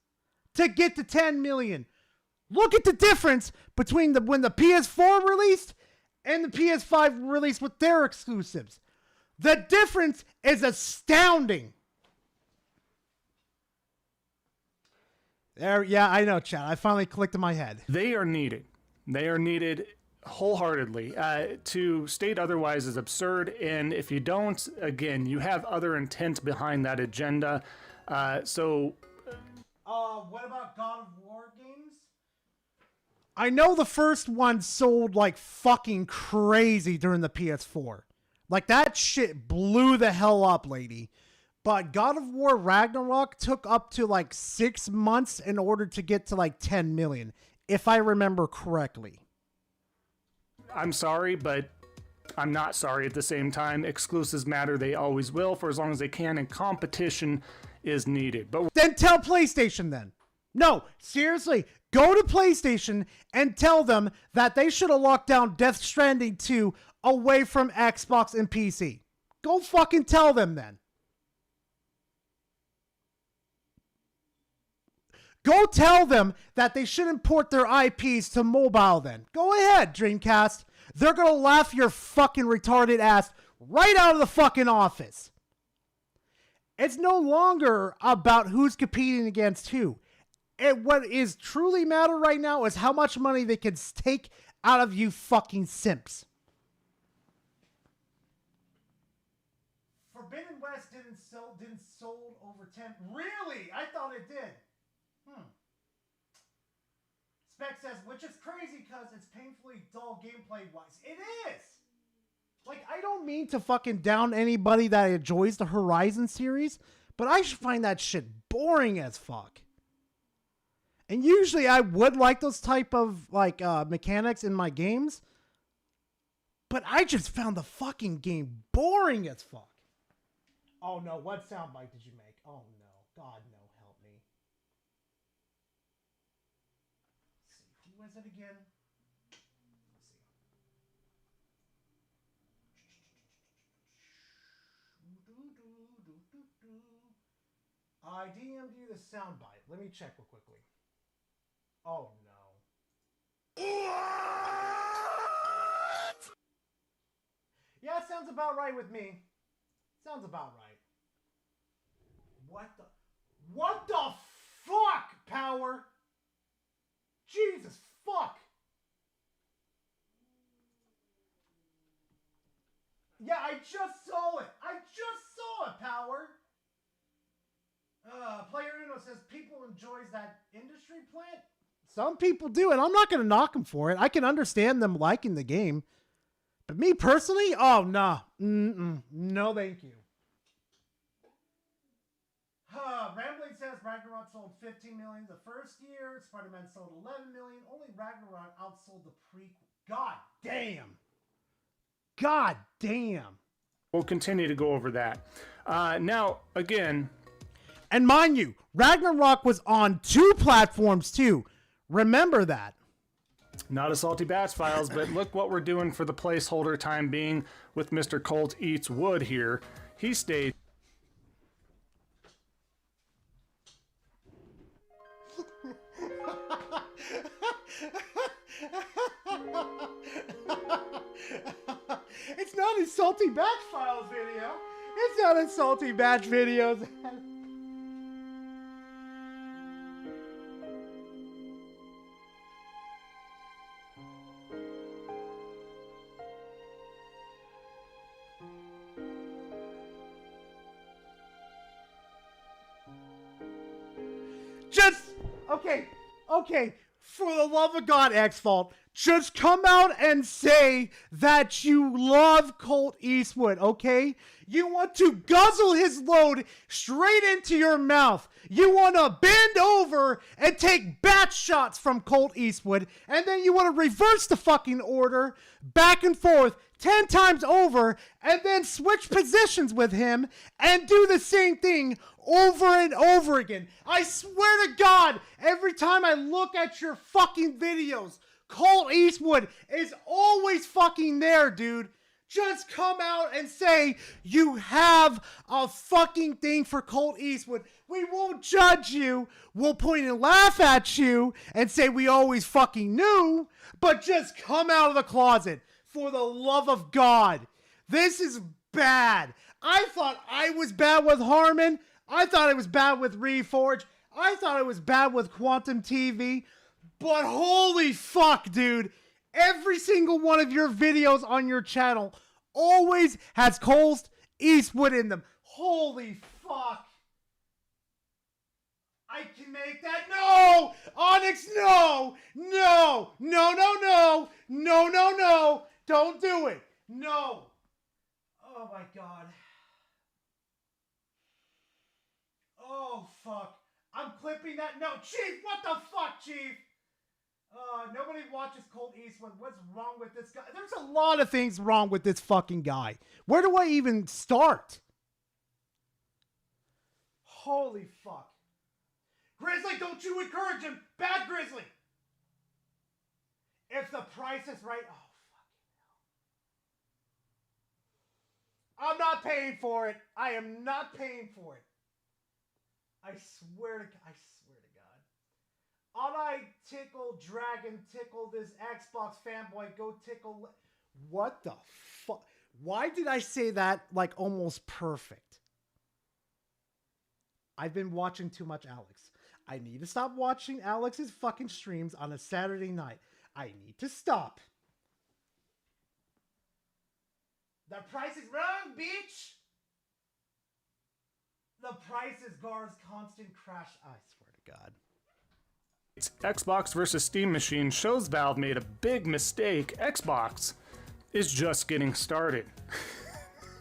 to get to 10 million. Look at the difference between when the PS4 released and the PS5 released with their exclusives. The difference is astounding. There, yeah, I know, chat. I finally clicked in my head. They are needed. They are needed wholeheartedly. To state otherwise is absurd, and if you don't, again, you have other intent behind that agenda. What about God of War games? I know the first one sold like fucking crazy during the PS4. Like, that shit blew the hell up, lady. But God of War Ragnarok took up to like 6 months in order to get to like 10 million, if I remember correctly. I'm sorry, but I'm not sorry at the same time. Exclusives matter. They always will for as long as they can, and competition is needed. But then tell PlayStation then. No, seriously, go to PlayStation and tell them that they should have locked down Death Stranding 2 away from Xbox and PC. Go fucking tell them then. Go tell them that they should import their IPs to mobile then. Go ahead, Dreamcast. They're going to laugh your fucking retarded ass right out of the fucking office. It's no longer about who's competing against who. What is truly matter right now is how much money they can take out of you fucking simps. Forbidden West didn't sold over 10. Really? I thought it did. Spec says, which is crazy because it's painfully dull gameplay-wise. It is! Like, I don't mean to fucking down anybody that enjoys the Horizon series, but I should find that shit boring as fuck. And usually I would like those type of, like, mechanics in my games, but I just found the fucking game boring as fuck. Oh no, what soundbite did you make? Oh no, God no. Who is it again? Let's see. I DM'd you the soundbite. Let me check real quickly. Oh no. Yeah, it sounds about right with me. Sounds about right. What the fuck, Power? Jesus fuck! Yeah, I just saw it! Power! Player Uno says people enjoys that industry plant. Some people do, and I'm not going to knock them for it. I can understand them liking the game. But me personally? Oh, nah. No, thank you. Rambling says Ragnarok sold 15 million the first year. Spider-Man sold 11 million. Only Ragnarok outsold the prequel. God damn. God damn. We'll continue to go over that. Now, again. And mind you, Ragnarok was on 2 platforms too. Remember that. Not a Salty Batch Files, but look what we're doing for the placeholder time being with Mr. Colt Eats Wood here. He stayed. It's not a Salty Batch Files video. It's not a Salty Batch videos. Just, okay, for the love of God, X-Fault, just come out and say that you love Colt Eastwood, okay? You want to guzzle his load straight into your mouth. You want to bend over and take batch shots from Colt Eastwood, and then you want to reverse the fucking order back and forth 10 times over, and then switch positions with him and do the same thing over and over again. I swear to God, every time I look at your fucking videos, Colt Eastwood is always fucking there, dude. Just come out and say you have a fucking thing for Colt Eastwood. We won't judge you. We'll point and laugh at you and say we always fucking knew, but just come out of the closet. For the love of God. This is bad. I thought I was bad with Harmon. I thought I was bad with Reforge. I thought I was bad with Quantum TV. But holy fuck, dude. Every single one of your videos on your channel always has Colt Eastwood in them. Holy fuck. I can make that. No! Onyx, no! No! No, no, no! No, no, no! Don't do it! No! Oh my God. Oh fuck. I'm clipping that. No, Chief! What the fuck, Chief? Nobody watches Colt Eastwood. What's wrong with this guy? There's a lot of things wrong with this fucking guy. Where do I even start? Holy fuck. Grizzly, don't you encourage him! Bad Grizzly! If the price is right... Oh, fucking hell. I'm not paying for it. I am not paying for it. I swear to God. On I tickle dragon, tickle this Xbox fanboy, go tickle... What the fuck? Why did I say that like almost perfect? I've been watching too much Alex. I need to stop watching Alex's fucking streams on a Saturday night. I need to stop. The price is wrong, bitch! The price is Gar's constant crash. I swear to God. Xbox versus Steam Machine shows Valve made a big mistake. Xbox is just getting started.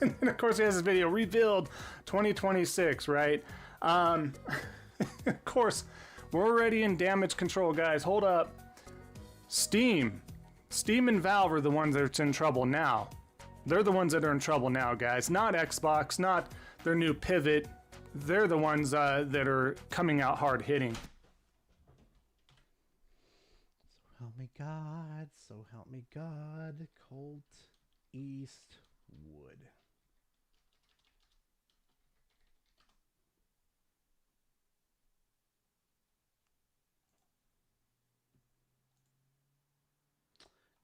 And then of course he has this video, rebuild 2026, right? Of course, we're already in damage control, guys. Hold up. Steam and Valve are the ones that's in trouble now. They're the ones that are in trouble now, guys. Not Xbox, not their new pivot. They're the ones that are coming out hard hitting. Help me God, so help me God, Colt Eastwood.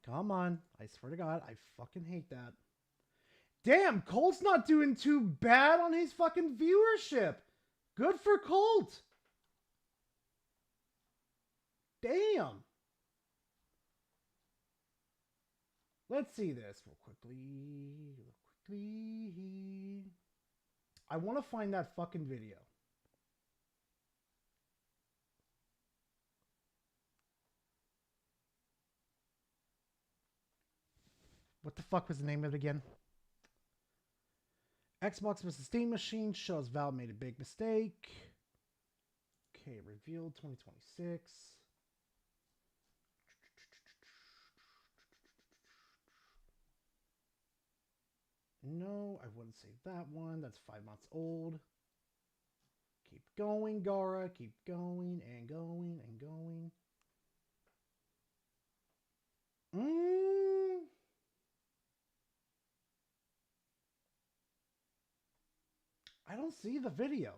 Come on, I swear to God, I fucking hate that. Damn, Colt's not doing too bad on his fucking viewership. Good for Colt. Damn. Let's see this real quickly. I want to find that fucking video. What the fuck was the name of it again? Xbox vs. Steam Machine shows Valve made a big mistake. Okay, revealed 2026. No, I wouldn't say that one. That's 5 months old. Keep going, Gara. Keep going and going and going. I don't see the video.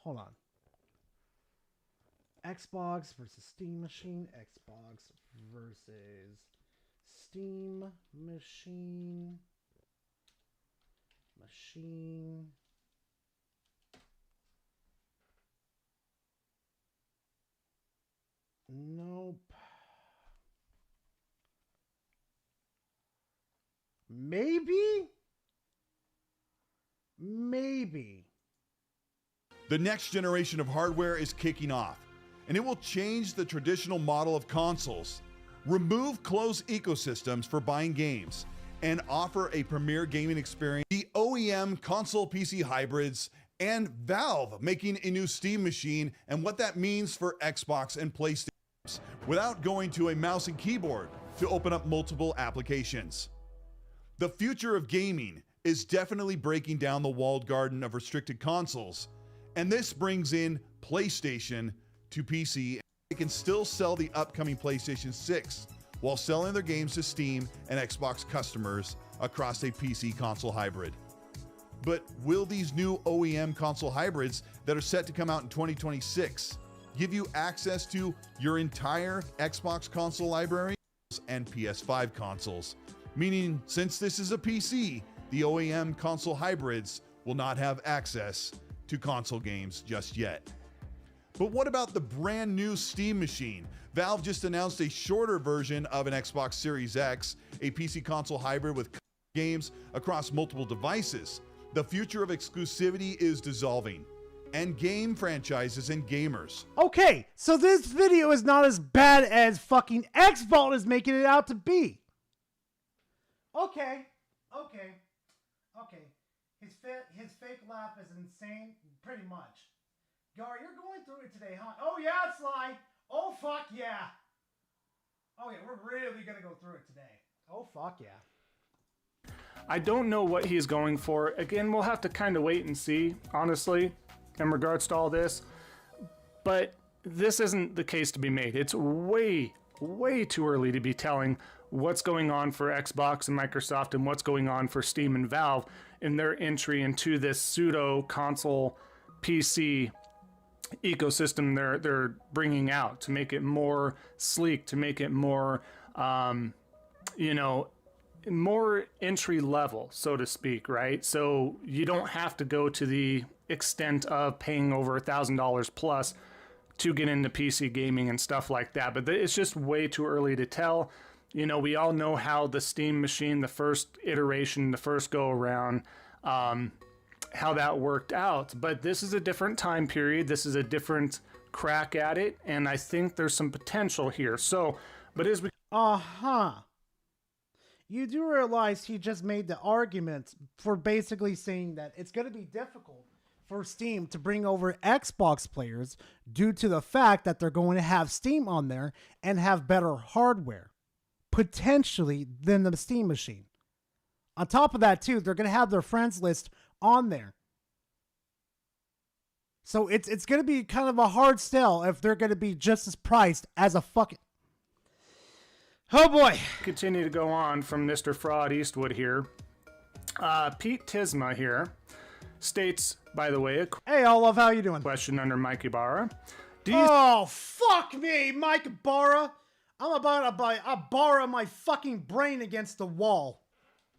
Hold on. Xbox versus Steam Machine. Xbox versus Steam Machine. Nope. Maybe? The next generation of hardware is kicking off, and it will change the traditional model of consoles, remove closed ecosystems for buying games, and offer a premier gaming experience. The OEM console PC hybrids and Valve making a new Steam machine and what that means for Xbox and PlayStation without going to a mouse and keyboard to open up multiple applications. The future of gaming is definitely breaking down the walled garden of restricted consoles, and this brings in PlayStation to PC. They can still sell the upcoming PlayStation 6 while selling their games to Steam and Xbox customers across a PC console hybrid. But will these new OEM console hybrids that are set to come out in 2026 give you access to your entire Xbox console library and PS5 consoles? Meaning, since this is a PC, the OEM console hybrids will not have access to console games just yet. But what about the brand new Steam machine? Valve just announced a shorter version of an Xbox Series X, a PC console hybrid with games across multiple devices. The future of exclusivity is dissolving, and game franchises and gamers. Okay, so this video is not as bad as fucking X-Vault is making it out to be. Okay. His fake laugh is insane, pretty much. Gar, you're going through it today, huh? Oh yeah, Sly. Oh fuck yeah. Oh yeah, we're really gonna go through it today. Oh fuck yeah. I don't know what he's going for. Again, we'll have to kind of wait and see, honestly, in regards to all this. But this isn't the case to be made. It's way too early to be telling what's going on for Xbox and Microsoft and what's going on for Steam and Valve in their entry into this pseudo console PC ecosystem they're bringing out to make it more sleek, to make it more more entry level, so to speak, right? So you don't have to go to the extent of paying over $1,000 plus to get into PC gaming and stuff like that. But it's just way too early to tell. You know, we all know how the Steam machine, the first iteration, the first go around, how that worked out. But this is a different time period. This is a different crack at it. And I think there's some potential here. So, but as we... You do realize he just made the argument for basically saying that it's going to be difficult for Steam to bring over Xbox players due to the fact that they're going to have Steam on there and have better hardware, potentially, than the Steam machine. On top of that, too, they're going to have their friends list on there. So it's going to be kind of a hard sell if they're going to be just as priced as a fucking... Oh boy. Continue to go on from Mr. Fraud Eastwood here. Pete Tisma here states, by the way, hey Olaf, how you doing? Question under Mike Ibarra. Oh, fuck me, Mike Ibarra. I'm about to borrow my fucking brain against the wall.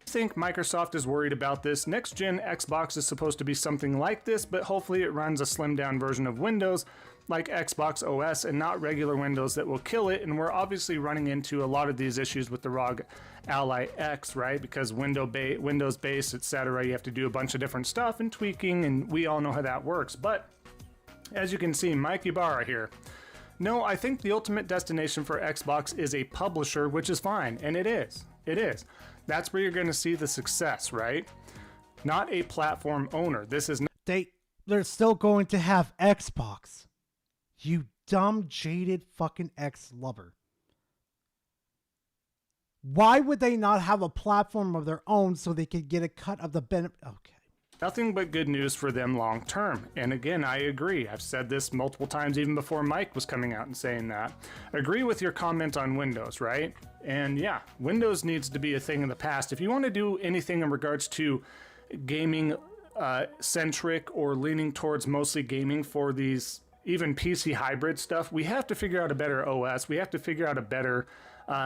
I think Microsoft is worried about this. Next gen Xbox is supposed to be something like this, but hopefully it runs a slimmed down version of Windows like Xbox OS and not regular Windows that will kill it. And we're obviously running into a lot of these issues with the ROG Ally X, right? Because Windows based, etc. You have to do a bunch of different stuff and tweaking, and we all know how that works. But as you can see, Mike Ibarra here. No, I think the ultimate destination for Xbox is a publisher, which is fine, and it is. It is. That's where you're going to see the success, right? not a platform owner. This is not. They're still going to have Xbox. You dumb, jaded fucking ex-lover. Why would they not have a platform of their own so they could get a cut of the benefit? Okay. Nothing but good news for them long term. And again, I agree. I've said this multiple times even before Mike was coming out and saying that. Agree with your comment on Windows, right? And yeah, Windows needs to be a thing of the past. If you want to do anything in regards to gaming centric or leaning towards mostly gaming for these even PC hybrid stuff, we have to figure out a better OS. We have to figure out a better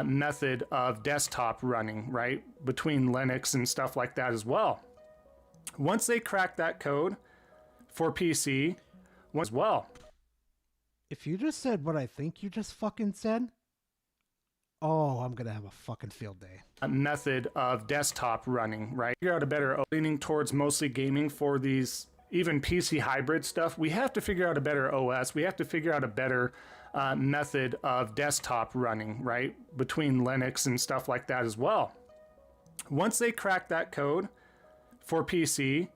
method of desktop running, right? Between Linux and stuff like that as well. Once they crack that code for PC, as well. If you just said what I think you just fucking said, oh, I'm gonna have a fucking field day. A method of desktop running, right? Figure out a better leaning towards mostly gaming for these even PC hybrid stuff. We have to figure out a better OS. We have to figure out a better method of desktop running, right? Between Linux and stuff like that as well. Once they crack that code for PC,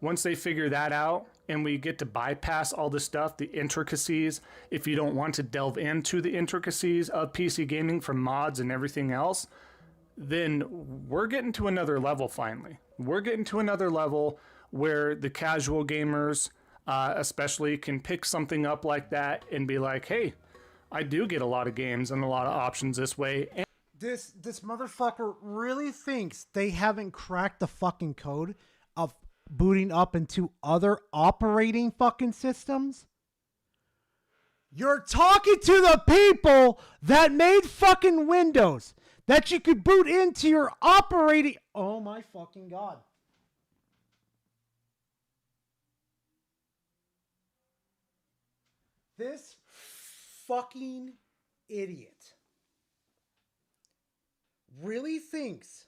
once they figure that out and we get to bypass all the stuff, the intricacies, if you don't want to delve into the intricacies of PC gaming from mods and everything else, then we're getting to another level finally. We're getting to another level where the casual gamers especially can pick something up like that and be like, hey, I do get a lot of games and a lot of options this way. And This motherfucker really thinks they haven't cracked the fucking code of booting up into other operating fucking systems? You're talking to the people that made fucking Windows that you could boot into your operating... Oh my fucking God. This fucking idiot really thinks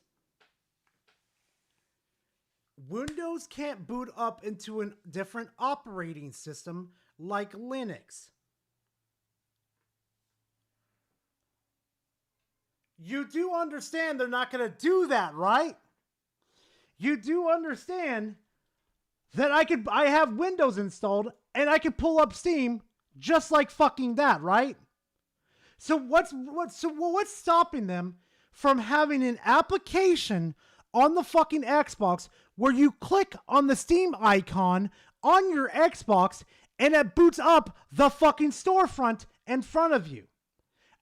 Windows can't boot up into a different operating system like Linux. You do understand they're not going to do that, right? You do understand that I have Windows installed and I can pull up Steam just like fucking that, right? So what's stopping them from having an application on the fucking Xbox where you click on the Steam icon on your Xbox and it boots up the fucking storefront in front of you?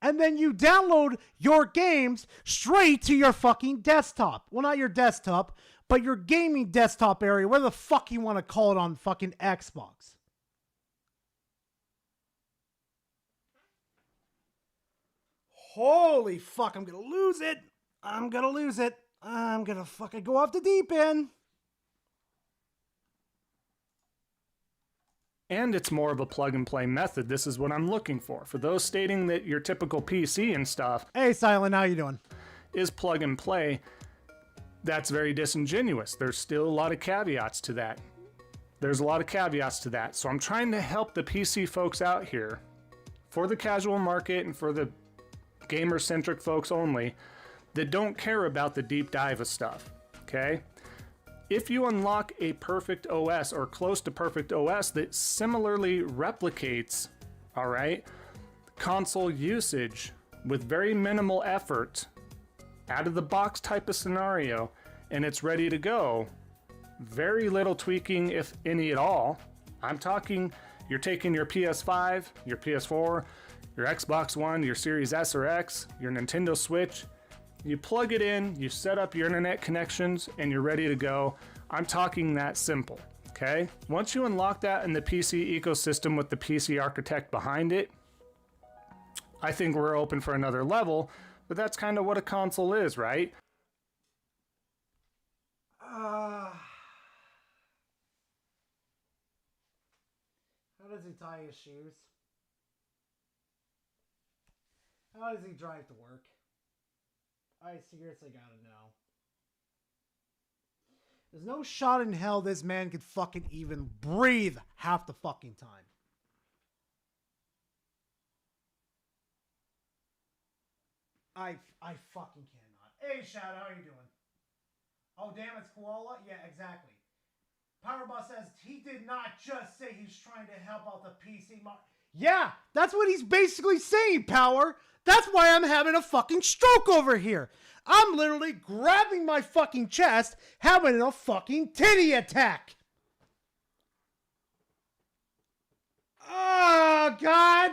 And then you download your games straight to your fucking desktop. Well, not your desktop, but your gaming desktop area, whatever the fuck you want to call it on fucking Xbox. Holy fuck, I'm gonna lose it. I'm gonna fucking go off the deep end. And it's more of a plug and play method. This is what I'm looking for. For those stating that your typical PC and stuff... Hey, Silent, how you doing? ...is plug and play, that's very disingenuous. There's still a lot of caveats to that. So I'm trying to help the PC folks out here, for the casual market and for the gamer-centric folks only, that don't care about the deep dive of stuff, okay? If you unlock a perfect OS or close to perfect OS that similarly replicates, all right, console usage with very minimal effort, out of the box type of scenario, and it's ready to go, very little tweaking, if any at all. I'm talking, you're taking your PS5, your PS4, your Xbox One, your Series S or X, your Nintendo Switch, you plug it in, you set up your internet connections, and you're ready to go. I'm talking that simple, okay? Once you unlock that in the PC ecosystem with the PC architect behind it, I think we're open for another level, but that's kind of what a console is, right? How does he tie his shoes? How does he drive to work? I seriously gotta know. There's no shot in hell this man could fucking even breathe half the fucking time. I fucking cannot. Hey, Shadow, how you doing? Oh, damn, it's Koala? Yeah, exactly. Powerball says he did not just say he's trying to help out the PC market. Yeah, that's what he's basically saying, Power. That's why I'm having a fucking stroke over here. I'm literally grabbing my fucking chest, having a fucking titty attack. Oh, God.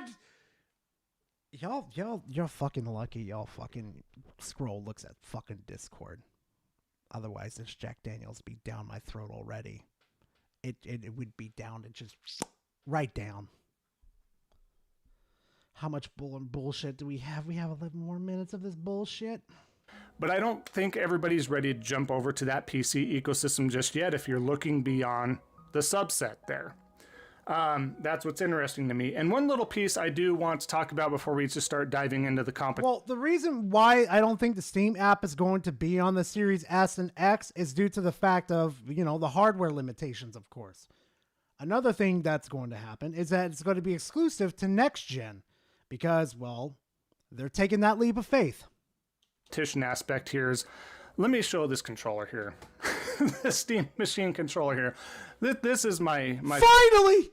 You're fucking lucky y'all fucking Scroll looks at fucking Discord. Otherwise, this Jack Daniels be down my throat already. It would be down and just right down. How much bullshit do we have? We have 11 more minutes of this bullshit. But I don't think everybody's ready to jump over to that PC ecosystem just yet if you're looking beyond the subset there. That's what's interesting to me. And one little piece I do want to talk about before we just start diving into the competition. Well, the reason why I don't think the Steam app is going to be on the Series S and X is due to the fact of, the hardware limitations, of course. Another thing that's going to happen is that it's going to be exclusive to next gen because, well, they're taking that leap of faith. Aspect here is, let me show this controller here. The Steam Machine controller here. This is my... Finally!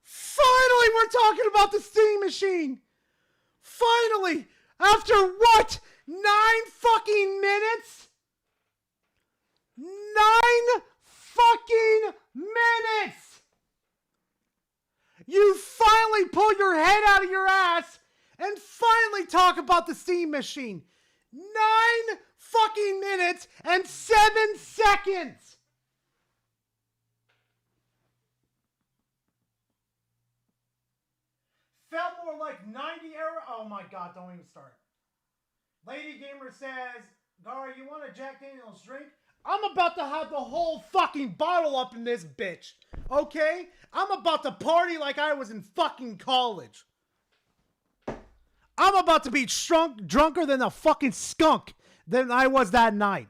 Finally, we're talking about the Steam Machine! Finally! After what? 9 fucking minutes? 9 fucking minutes! You finally pull your head out of your ass and finally talk about the Steam Machine. 9 fucking minutes and 7 seconds! Felt more like 90 era. Oh my god, don't even start. Lady Gamer says, Gara, you want a Jack Daniels drink? I'm about to have the whole fucking bottle up in this bitch. Okay? I'm about to party like I was in fucking college. I'm about to be drunker than a fucking skunk than I was that night.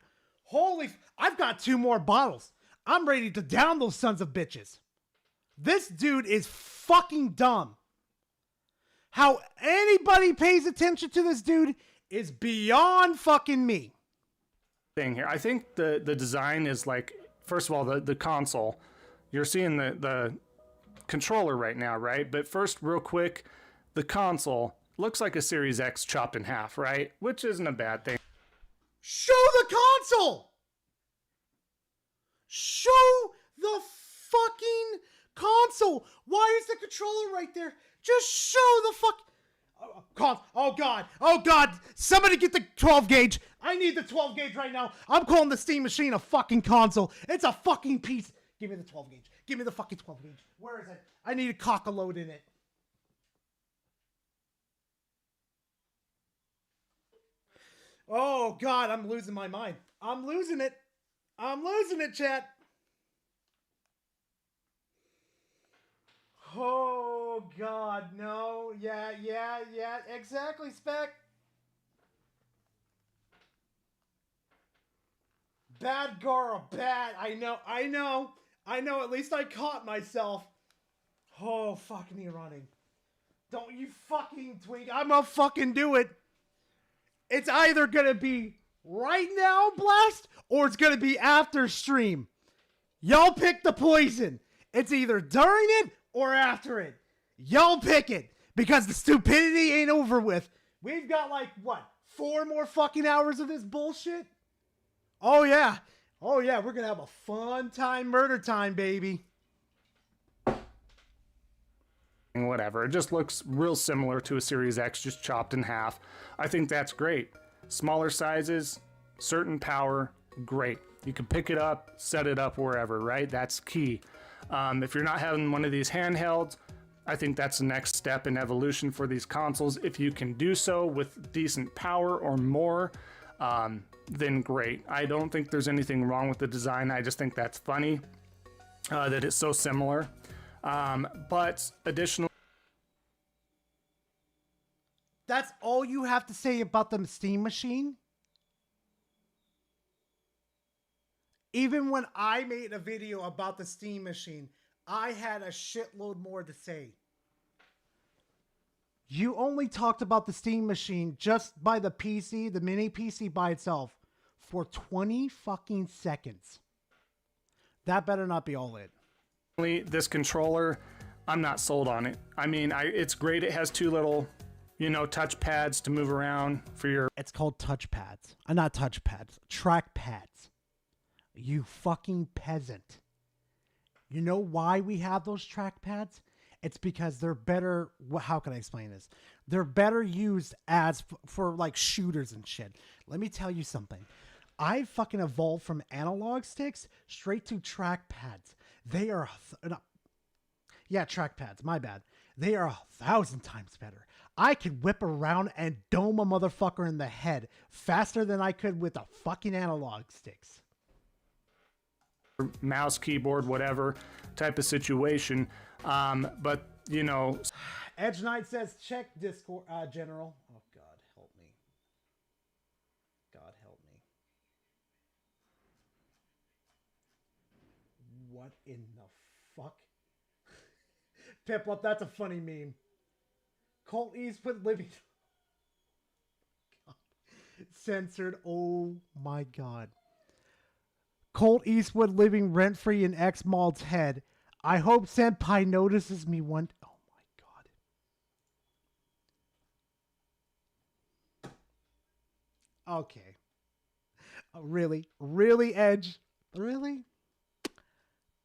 I've got 2 more bottles. I'm ready to down those sons of bitches. This dude is fucking dumb. How anybody pays attention to this dude is beyond fucking me. Thing here. I think the design is like, first of all, the console. You're seeing the controller right now, right? But first, real quick, the console looks like a Series X chopped in half, right? Which isn't a bad thing. Show the console! Show the fucking console! Why is the controller right there? Just show the fuck... Oh god, somebody get the 12 gauge. I need the 12 gauge right now. I'm calling the Steam Machine a fucking console. It's a fucking piece. Give me the 12 gauge. Give me the fucking 12 gauge. Where is it? I need a cock-a-load in it. Oh god, I'm losing my mind. I'm losing it, chat. Oh god, no. Yeah, exactly, Spec. Bad Gara, bad. I know. At least I caught myself. Oh, fuck me running. Don't you fucking twink. I'm gonna fucking do it. It's either gonna be right now, Blast, or it's gonna be after stream. Y'all pick the poison. It's either during it or after it. Y'all pick it, because the stupidity ain't over with. We've got 4 more fucking hours of this bullshit? Oh yeah, we're gonna have a fun time, murder time, baby. Whatever, it just looks real similar to a Series X, just chopped in half. I think that's great. Smaller sizes, certain power, great. You can pick it up, set it up wherever, right? That's key. If you're not having one of these handhelds, I think that's the next step in evolution for these consoles. If you can do so with decent power or more, then great. I don't think there's anything wrong with the design. I just think that's funny that it's so similar. But additionally, that's all you have to say about the Steam Machine? Even when I made a video about the Steam Machine, I had a shitload more to say. You only talked about the Steam Machine just by the PC, the mini PC by itself, for 20 fucking seconds. That better not be all it. This controller, I'm not sold on it. I mean, it's great. It has two little, touch pads to move around for your... It's called touch pads. Not touch pads. Track pads. You fucking peasant. You know why we have those track pads? It's because they're better... How can I explain this? They're better used as for like shooters and shit. Let me tell you something. I fucking evolved from analog sticks straight to track pads. They are... track pads. My bad. They are 1,000 times better. I could whip around and dome a motherfucker in the head faster than I could with the fucking analog sticks. Mouse, keyboard, whatever type of situation. But, Edge Knight says, check Discord, General. Oh, God, help me. God, help me. What in the fuck? Piplup, that's a funny meme. Colt Eastwood living... Censored, oh my God. Colt Eastwood living rent-free in X-Mald's head. I hope Senpai notices me one... Oh my God. Okay. Oh, really? Really, Edge? Really?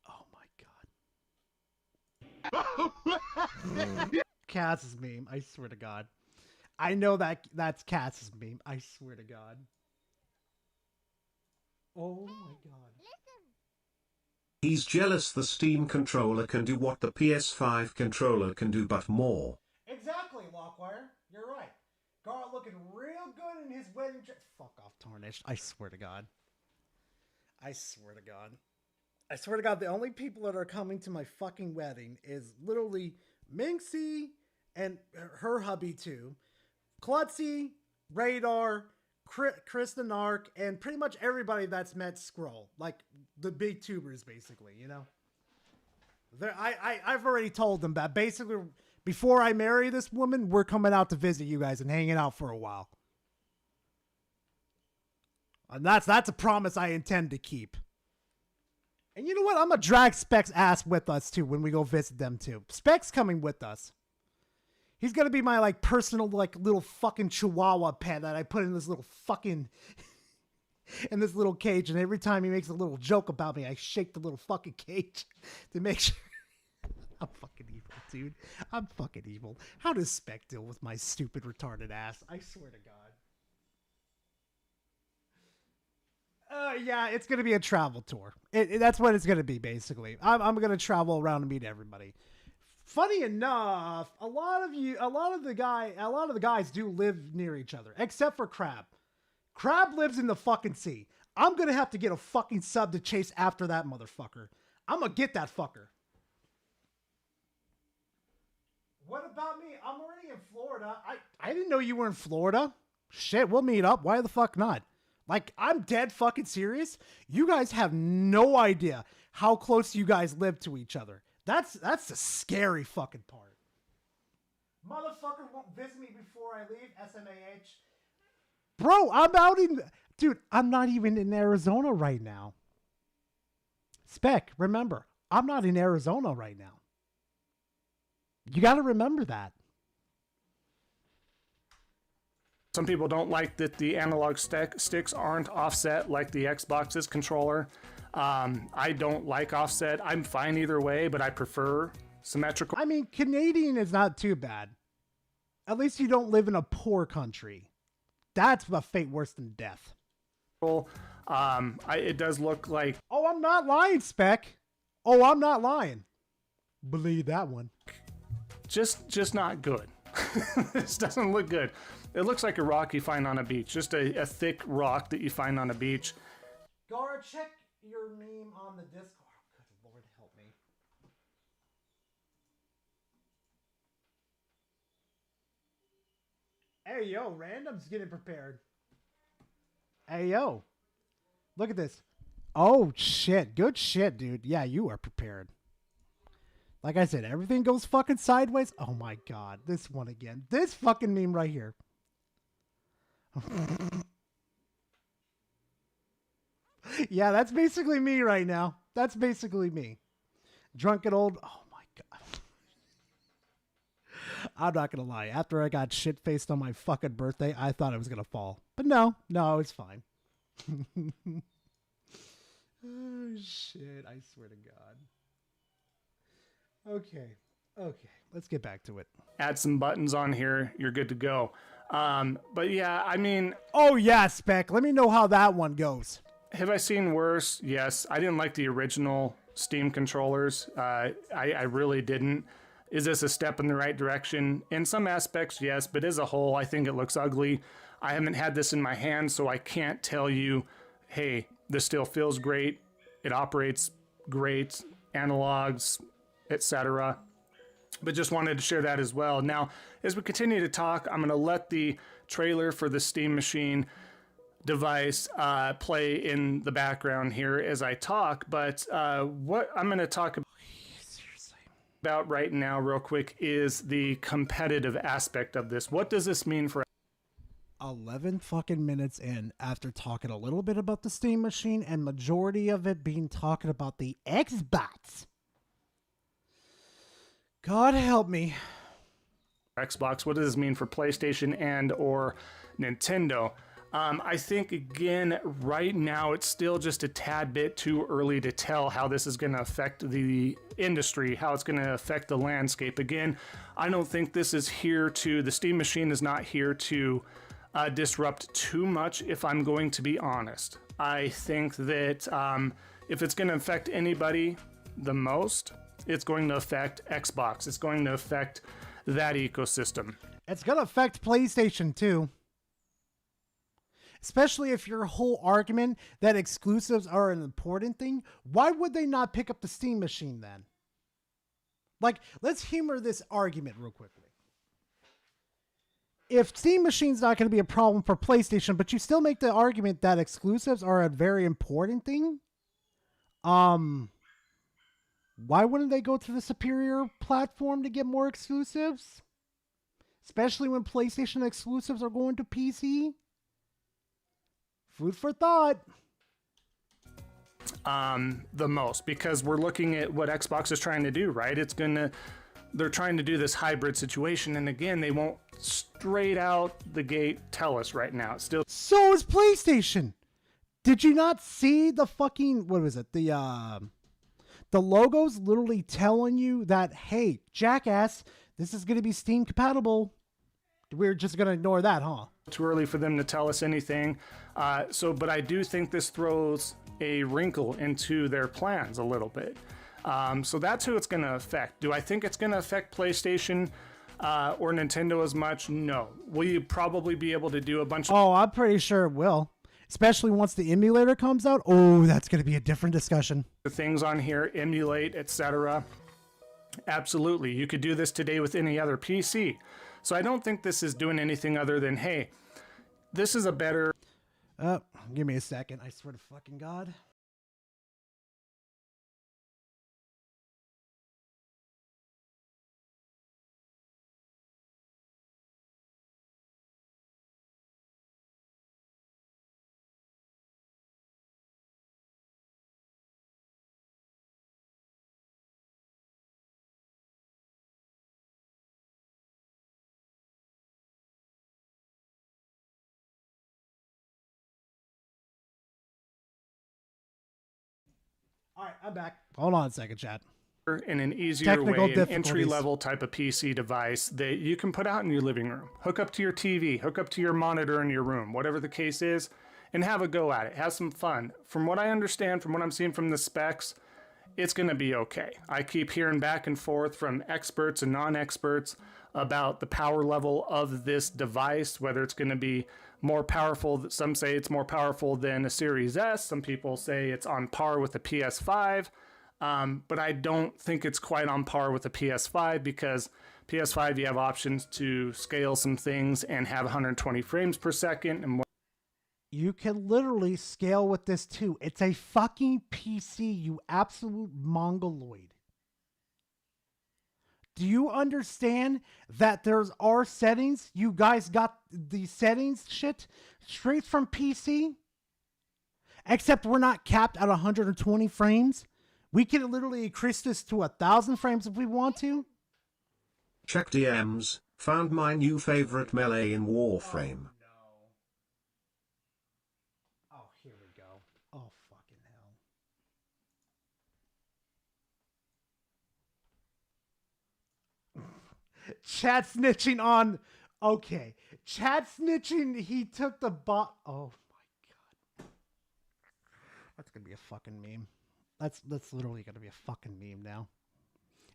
Oh my God. Cass's meme, I swear to God. I know that's Cass's meme, I swear to God. Oh my God. He's jealous the Steam controller can do what the PS5 controller can do, but more. Exactly, Lockwire. You're right. Gar looking real good in his wedding dress. Fuck off, Tarnished. I swear to God. I swear to God. I swear to God, the only people that are coming to my fucking wedding is literally Minxie and her hubby too, Klutzy, Radar, Chris the Narc, and pretty much everybody that's met Skrull, like the big tubers, basically. I've already told them that basically before I marry this woman, we're coming out to visit you guys and hanging out for a while, and that's a promise I intend to keep. And you know what? I'm gonna drag Specs' ass with us too when we go visit them too. Specs coming with us. He's gonna be my personal little fucking chihuahua pet that I put in this little fucking in this little cage, and every time he makes a little joke about me, I shake the little fucking cage to make sure. I'm fucking evil, dude. I'm fucking evil. How does Spec deal with my stupid retarded ass? I swear to God. Yeah, it's gonna be a travel tour. That's what it's gonna be, basically. I'm gonna travel around and meet everybody. Funny enough, a lot of the guys do live near each other, except for Crab. Crab lives in the fucking sea. I'm gonna have to get a fucking sub to chase after that motherfucker. I'm gonna get that fucker. What about me? I'm already in Florida. I didn't know you were in Florida. Shit, we'll meet up. Why the fuck not? I'm dead fucking serious. You guys have no idea how close you guys live to each other. That's the scary fucking part. Motherfucker won't visit me before I leave, SMAH. Bro, I'm not even in Arizona right now. Spec, remember, I'm not in Arizona right now. You got to remember that. Some people don't like that the analog sticks aren't offset like the Xbox's controller. I don't like offset. I'm fine either way, but I prefer symmetrical. I mean, Canadian is not too bad. At least you don't live in a poor country. That's a fate worse than death. It does look like... Oh, I'm not lying, Spec. Oh, I'm not lying. Believe that one. Just not good. This doesn't look good. It looks like a rock you find on a beach. Just a thick rock that you find on a beach. Gara, check your meme on the Discord. Oh, good Lord, help me. Hey, yo, Random's getting prepared. Hey, yo. Look at this. Oh, shit. Good shit, dude. Yeah, you are prepared. Like I said, everything goes fucking sideways. Oh, my God. This one again. This fucking meme right here. Yeah, that's basically me right now. That's basically me. Drunk and old. Oh my God. I'm not going to lie. After I got shit-faced on my fucking birthday, I thought I was going to fall. But no, it's fine. Oh, shit. I swear to God. Okay. Let's get back to it. Add some buttons on here. You're good to go. But yeah, I mean... Oh, yeah, Spec. Let me know how that one goes. Have I seen worse? Yes. I didn't like the original Steam controllers. I really didn't. Is this a step in the right direction? In some aspects, yes, but as a whole, I think it looks ugly. I haven't had this in my hand, so I can't tell you, hey, this still feels great. It operates great, analogs, etc. But just wanted to share that as well. Now, as we continue to talk, I'm going to let the trailer for the Steam Machine device play in the background here as I talk. But what I'm going to talk about right now real quick is the competitive aspect of this. What does this mean for 11 fucking minutes in, after talking a little bit about the Steam Machine and majority of it being talking about the Xbox. God help me. Xbox? What does this mean for PlayStation and or Nintendo? I think, again, right now it's still just a tad bit too early to tell how this is going to affect the industry, how it's going to affect the landscape. Again, I don't think this is here to, the Steam Machine is not here to disrupt too much, if I'm going to be honest. I think that if it's going to affect anybody the most, it's going to affect Xbox. It's going to affect that ecosystem. It's going to affect PlayStation too. Especially if your whole argument that exclusives are an important thing, why would they not pick up the Steam Machine then? Like, let's humor this argument real quickly. If Steam Machine's not going to be a problem for PlayStation, but you still make the argument that exclusives are a very important thing, why wouldn't they go to the superior platform to get more exclusives? Especially when PlayStation exclusives are going to PC? Food for thought. The most, because we're looking at what Xbox is trying to do, right? They're trying to do this hybrid situation, and again, they won't straight out the gate tell us right now. It's still. So is PlayStation. Did you not see the fucking, what was it? The logo's literally telling you that, hey, jackass, this is going to be Steam compatible. We're just going to ignore that, huh? Too early for them to tell us anything. But I do think this throws a wrinkle into their plans a little bit. So that's who it's going to affect. Do I think it's going to affect PlayStation or Nintendo as much? No. Will you probably be able to do a bunch of... Oh, I'm pretty sure it will. Especially once the emulator comes out. Oh, that's going to be a different discussion. Things on here, emulate, etc. Absolutely. You could do this today with any other PC. So I don't think this is doing anything other than, hey, this is a better... Give me a second. I swear to fucking God. All right, I'm back. Hold on a second, chat. In an easier way, an entry-level type of PC device that you can put out in your living room, hook up to your TV, hook up to your monitor in your room, whatever the case is, and have a go at it. Have some fun. From what I understand, from what I'm seeing from the specs, it's going to be okay. I keep hearing back and forth from experts and non-experts about the power level of this device, whether it's going to be more powerful. Some say it's more powerful than a Series S. Some people say it's on par with the PS5. But I don't think it's quite on par with the PS5 because PS5 you have options to scale some things and have 120 frames per second. And you can literally scale with this too. It's a fucking PC, you absolute mongoloid. Do you understand that there's our settings? You guys got the settings shit straight from PC? Except we're not capped at 120 frames. We can literally increase this to 1,000 frames if we want to. Check DMs, found my new favorite melee in Warframe. Oh, here we go. Oh, fucking hell. Chat snitching on... Okay. Chat snitching, he took the bot... Oh, my God. That's going to be a fucking meme. That's literally going to be a fucking meme now.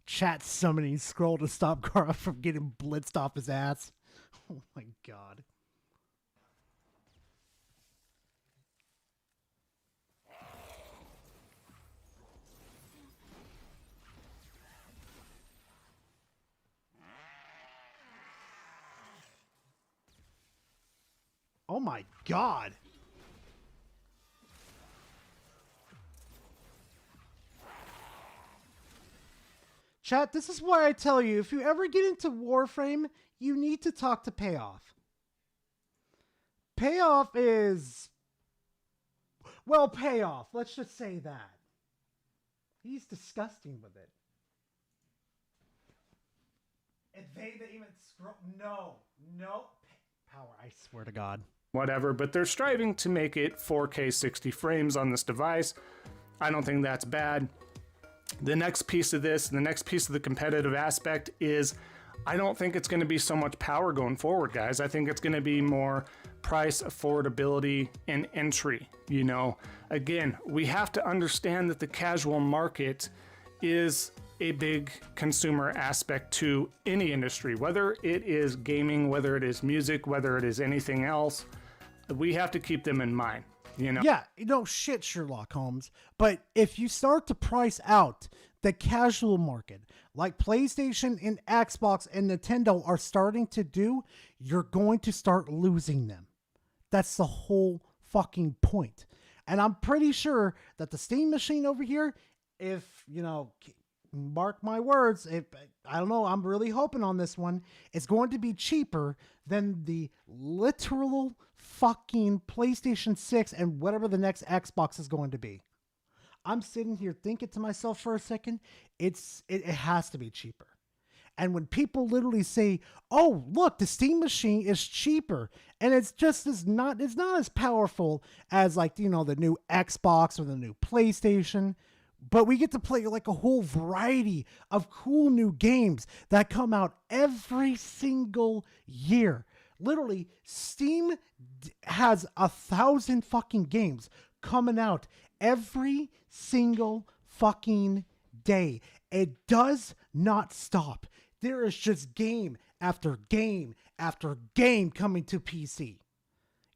Chat summoning Scroll to stop Gara from getting blitzed off his ass. Oh, my God. Oh my God. Chat, this is why I tell you, if you ever get into Warframe, you need to talk to Payoff. Payoff is... Well, Payoff, let's just say that. He's disgusting with it. And they even scroll... No. Power, I swear to God. Whatever, but they're striving to make it 4K 60 frames on this device. I don't think that's bad. The next piece of this, the next piece of the competitive aspect is, I don't think it's going to be so much power going forward, guys. I think it's going to be more price, affordability, and entry. You know, again, we have to understand that the casual market is a big consumer aspect to any industry, whether it is gaming, whether it is music, whether it is anything else. We have to keep them in mind, you know? Yeah, shit, Sherlock Holmes. But if you start to price out the casual market, like PlayStation and Xbox and Nintendo are starting to do, you're going to start losing them. That's the whole fucking point. And I'm pretty sure that the Steam machine over here, if, mark my words, I don't know, I'm really hoping on this one, it's going to be cheaper than the literal fucking PlayStation 6 and whatever the next Xbox is going to be. I'm sitting here thinking to myself for a second, it has to be cheaper. And when people literally say, oh, look, the Steam machine is cheaper, and it's not as powerful as the new Xbox or the new PlayStation, but we get to play like a whole variety of cool new games that come out every single year. Literally, Steam has 1,000 fucking games coming out every single fucking day. It does not stop. There is just game after game after game coming to PC.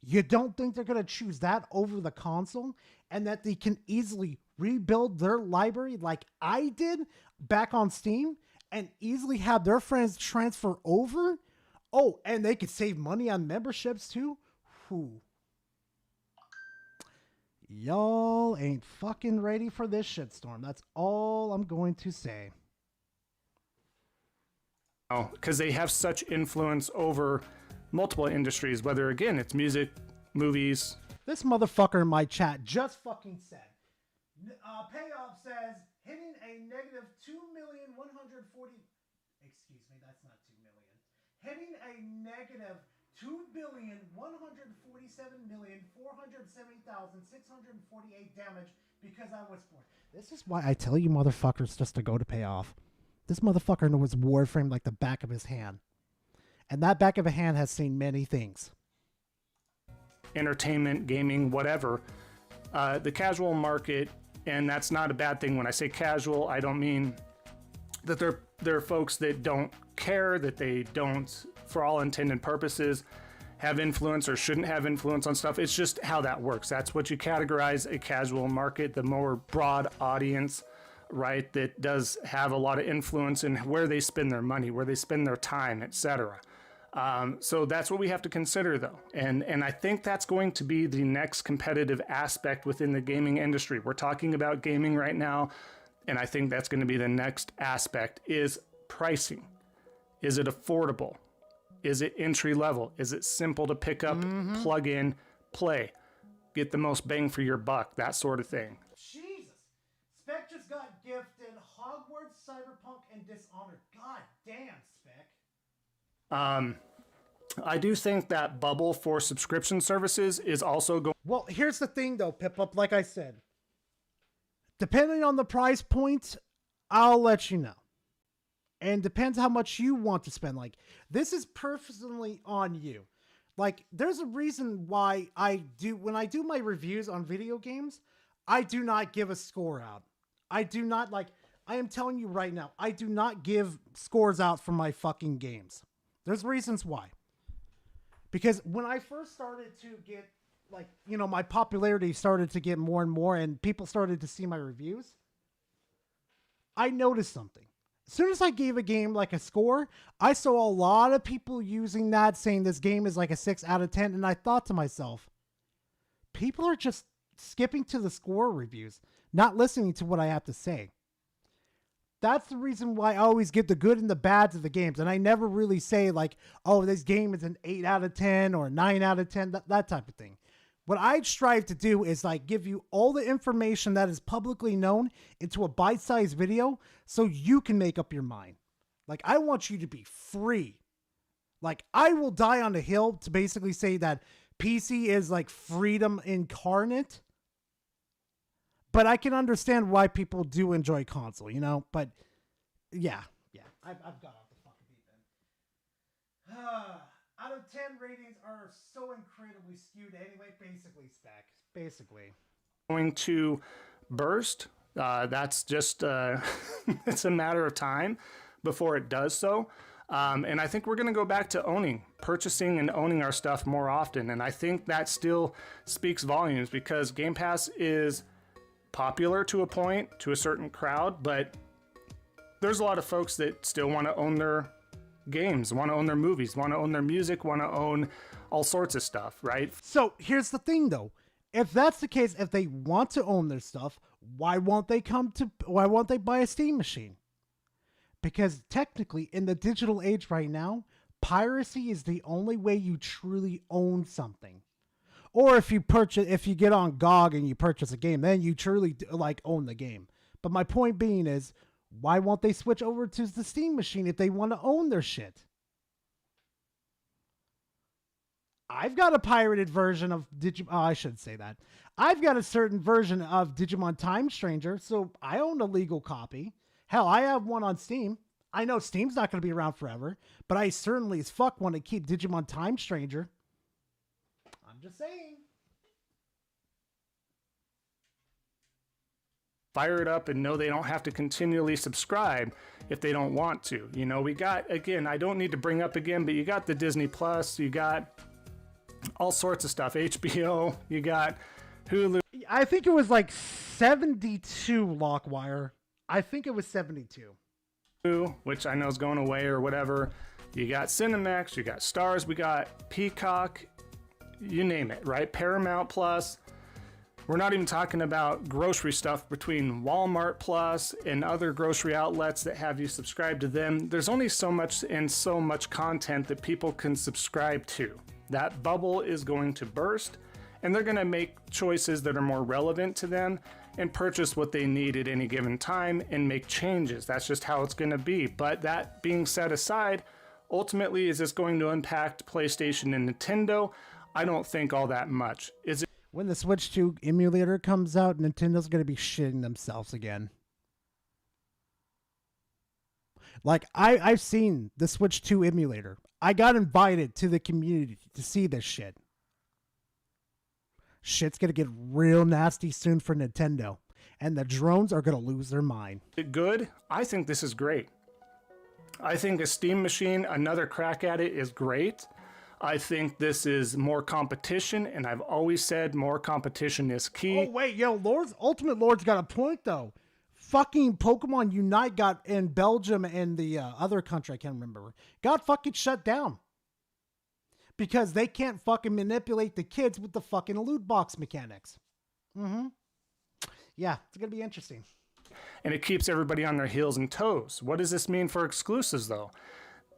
You don't think they're going to choose that over the console, and that they can easily rebuild their library like I did back on Steam and easily have their friends transfer over? Oh, and they could save money on memberships too? Whew. Y'all ain't fucking ready for this shitstorm. That's all I'm going to say. Because they have such influence over multiple industries, whether, again, it's music, movies. This motherfucker in my chat just fucking said, Payoff says, hitting a negative 2,140,000, excuse me, that's not 2 million. Hitting a negative 2,147,470,648 damage because I was bored. This is why I tell you motherfuckers just to go to Payoff. This motherfucker knows Warframe like the back of his hand. And that back of a hand has seen many things. Entertainment, gaming, whatever. The casual market, and that's not a bad thing. When I say casual, I don't mean that they're folks that don't care, that they don't, for all intended purposes, have influence or shouldn't have influence on stuff. It's just how that works. That's what you categorize a casual market, the more broad audience, right, that does have a lot of influence in where they spend their money, where they spend their time, etc. So that's what we have to consider, though. And I think that's going to be the next competitive aspect within the gaming industry. We're talking about gaming right now, and I think that's going to be the next aspect, is pricing. Is it affordable? Is it entry level? Is it simple to pick up, plug in, play? get the most bang for your buck, that sort of thing. Jesus. Spec just got gifted Hogwarts, Cyberpunk, and Dishonored. God damn, Spec. I do think that bubble for subscription services is also going. Well, here's the thing though, Pip-Up, like I said. Depending on the price point, I'll let you know. And depends how much you want to spend. Like, this is personally on you. Like, there's a reason why when I do my reviews on video games, I do not give a score out. I do not, like, I am telling you right now, I do not give scores out for my fucking games. There's reasons why. Because when I first started to get, like, you know, my popularity started to get more and more and people started to see my reviews, I noticed something. As soon as I gave a game like a score, I saw a lot of people using that, saying this game is like a 6 out of 10. And I thought to myself, people are just skipping to the score reviews, not listening to what I have to say. That's the reason why I always give the good and the bad to the games. And I never really say like, oh, this game is an 8 out of 10 or 9 out of 10, that type of thing. What I strive to do is like give you all the information that is publicly known into a bite-sized video so you can make up your mind. Like, I want you to be free. Like, I will die on the hill to basically say that PC is like freedom incarnate. But I can understand why people do enjoy console, you know? But yeah. I've got off the fucking deep end. Out of 10 ratings are so incredibly skewed anyway, basically, Spec. Basically. Going to burst. That's just, it's a matter of time before it does so. And I think we're going to go back to purchasing and owning our stuff more often. And I think that still speaks volumes because Game Pass is popular to a point, to a certain crowd, but there's a lot of folks that still want to own their games, want to own their movies, want to own their music, want to own all sorts of stuff, right? So here's the thing though. If that's the case, if they want to own their stuff, why won't they buy a Steam machine? Because technically in the digital age right now, piracy is the only way you truly own something. Or if you get on GOG and you purchase a game, then you truly like own the game. But my point being is, why won't they switch over to the Steam machine if they want to own their shit? I've got a pirated version of Digimon. Oh, I should say that. I've got a certain version of Digimon Time Stranger, so I own a legal copy. Hell, I have one on Steam. I know Steam's not going to be around forever, but I certainly as fuck want to keep Digimon Time Stranger. I'm just saying. Fire it up and know they don't have to continually subscribe if they don't want to. You know, we got, again, I don't need to bring up again, but you got the Disney Plus, you got all sorts of stuff, HBO, you got Hulu. I think it was like 72, Lockwire. I think it was 72. Which I know is going away or whatever. You got Cinemax, you got Stars, we got Peacock, you name it, right? Paramount Plus. We're not even talking about grocery stuff between Walmart Plus and other grocery outlets that have you subscribe to them. There's only so much and so much content that people can subscribe to. That bubble is going to burst and they're going to make choices that are more relevant to them and purchase what they need at any given time and make changes. That's just how it's going to be. But that being set aside, ultimately, is this going to impact PlayStation and Nintendo? I don't think all that much. Is it? When the Switch 2 emulator comes out, Nintendo's going to be shitting themselves again. Like, I've seen the Switch 2 emulator. I got invited to the community to see this shit. Shit's going to get real nasty soon for Nintendo. And the drones are going to lose their mind. Good? I think this is great. I think a Steam machine, another crack at it is great. I think this is more competition, and I've always said more competition is key. Oh, wait, yo, Ultimate Lord's got a point, though. Fucking Pokemon Unite got in Belgium and the other country, I can't remember, got fucking shut down. Because they can't fucking manipulate the kids with the fucking loot box mechanics. Yeah, it's going to be interesting. And it keeps everybody on their heels and toes. What does this mean for exclusives, though?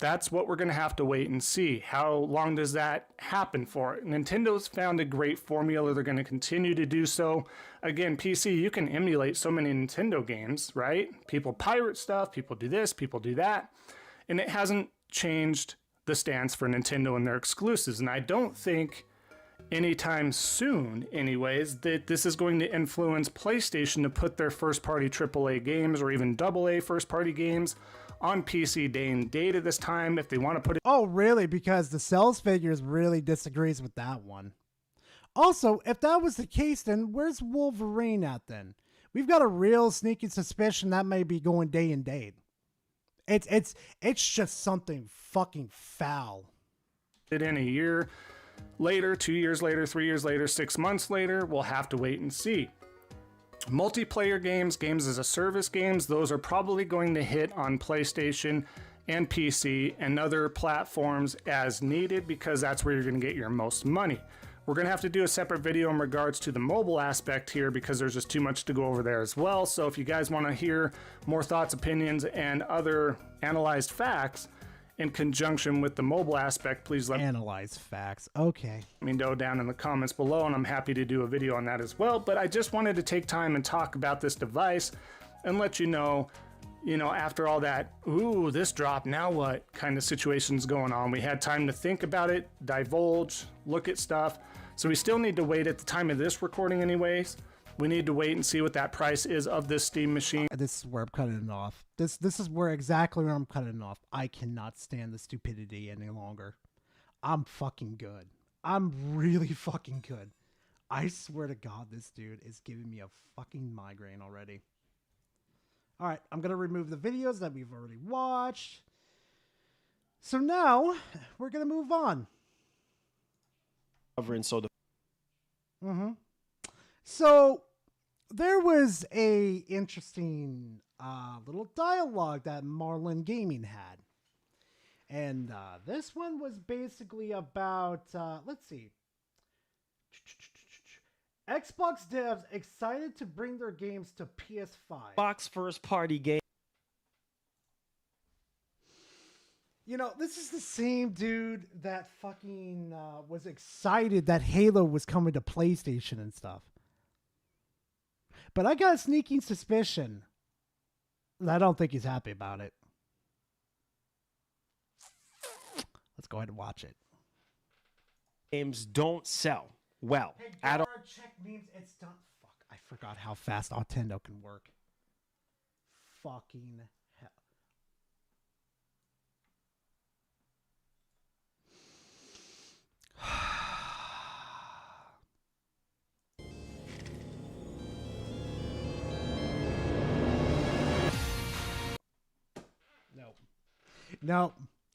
that's what we're going to have to wait and see. How long does that happen for? Nintendo's found a great formula. They're going to continue to do so. Again, PC, you can emulate so many Nintendo games, right? People pirate stuff, people do this, people do that. And it hasn't changed the stance for Nintendo and their exclusives. And I don't think anytime soon, anyways, that this is going to influence PlayStation to put their first-party AAA games or even AA first-party games on PC day and date at this time if they want to put it. Oh, really? Because the sales figures really disagrees with that one. Also, if that was the case, then where's Wolverine at then? We've got a real sneaky suspicion that may be going day and date. It's just something fucking foul. In a year later, 2 years later, 3 years later, 6 months later, we'll have to wait and see. Multiplayer games, games as a service games, those are probably going to hit on PlayStation and PC and other platforms as needed because that's where you're going to get your most money. We're going to have to do a separate video in regards to the mobile aspect here because there's just too much to go over there as well. So if you guys want to hear more thoughts, opinions, and other analyzed facts in conjunction with the mobile aspect, please let Analyze facts. Okay. me know down in the comments below, and I'm happy to do a video on that as well. But I just wanted to take time and talk about this device and let you know, after all that, ooh, this dropped, now what kind of situation's going on. We had time to think about it, divulge, look at stuff. So we still need to wait at the time of this recording anyways. We need to wait and see what that price is of this Steam machine. This is where I'm cutting it off. This is exactly where I'm cutting it off. I cannot stand the stupidity any longer. I'm fucking good. I'm really fucking good. I swear to God, this dude is giving me a fucking migraine already. All right, I'm going to remove the videos that we've already watched. So now we're going to move on. So there was a interesting little dialogue that Marlin Gaming had. And this one was basically about, let's see. Xbox devs excited to bring their games to PS5. Xbox first party game. This is the same dude that fucking was excited that Halo was coming to PlayStation and stuff. But I got a sneaking suspicion that I don't think he's happy about it. Let's go ahead and watch it. Games don't sell well Hey, at all. check memes. It's done. Fuck, I forgot how fast Nintendo can work. Fucking hell.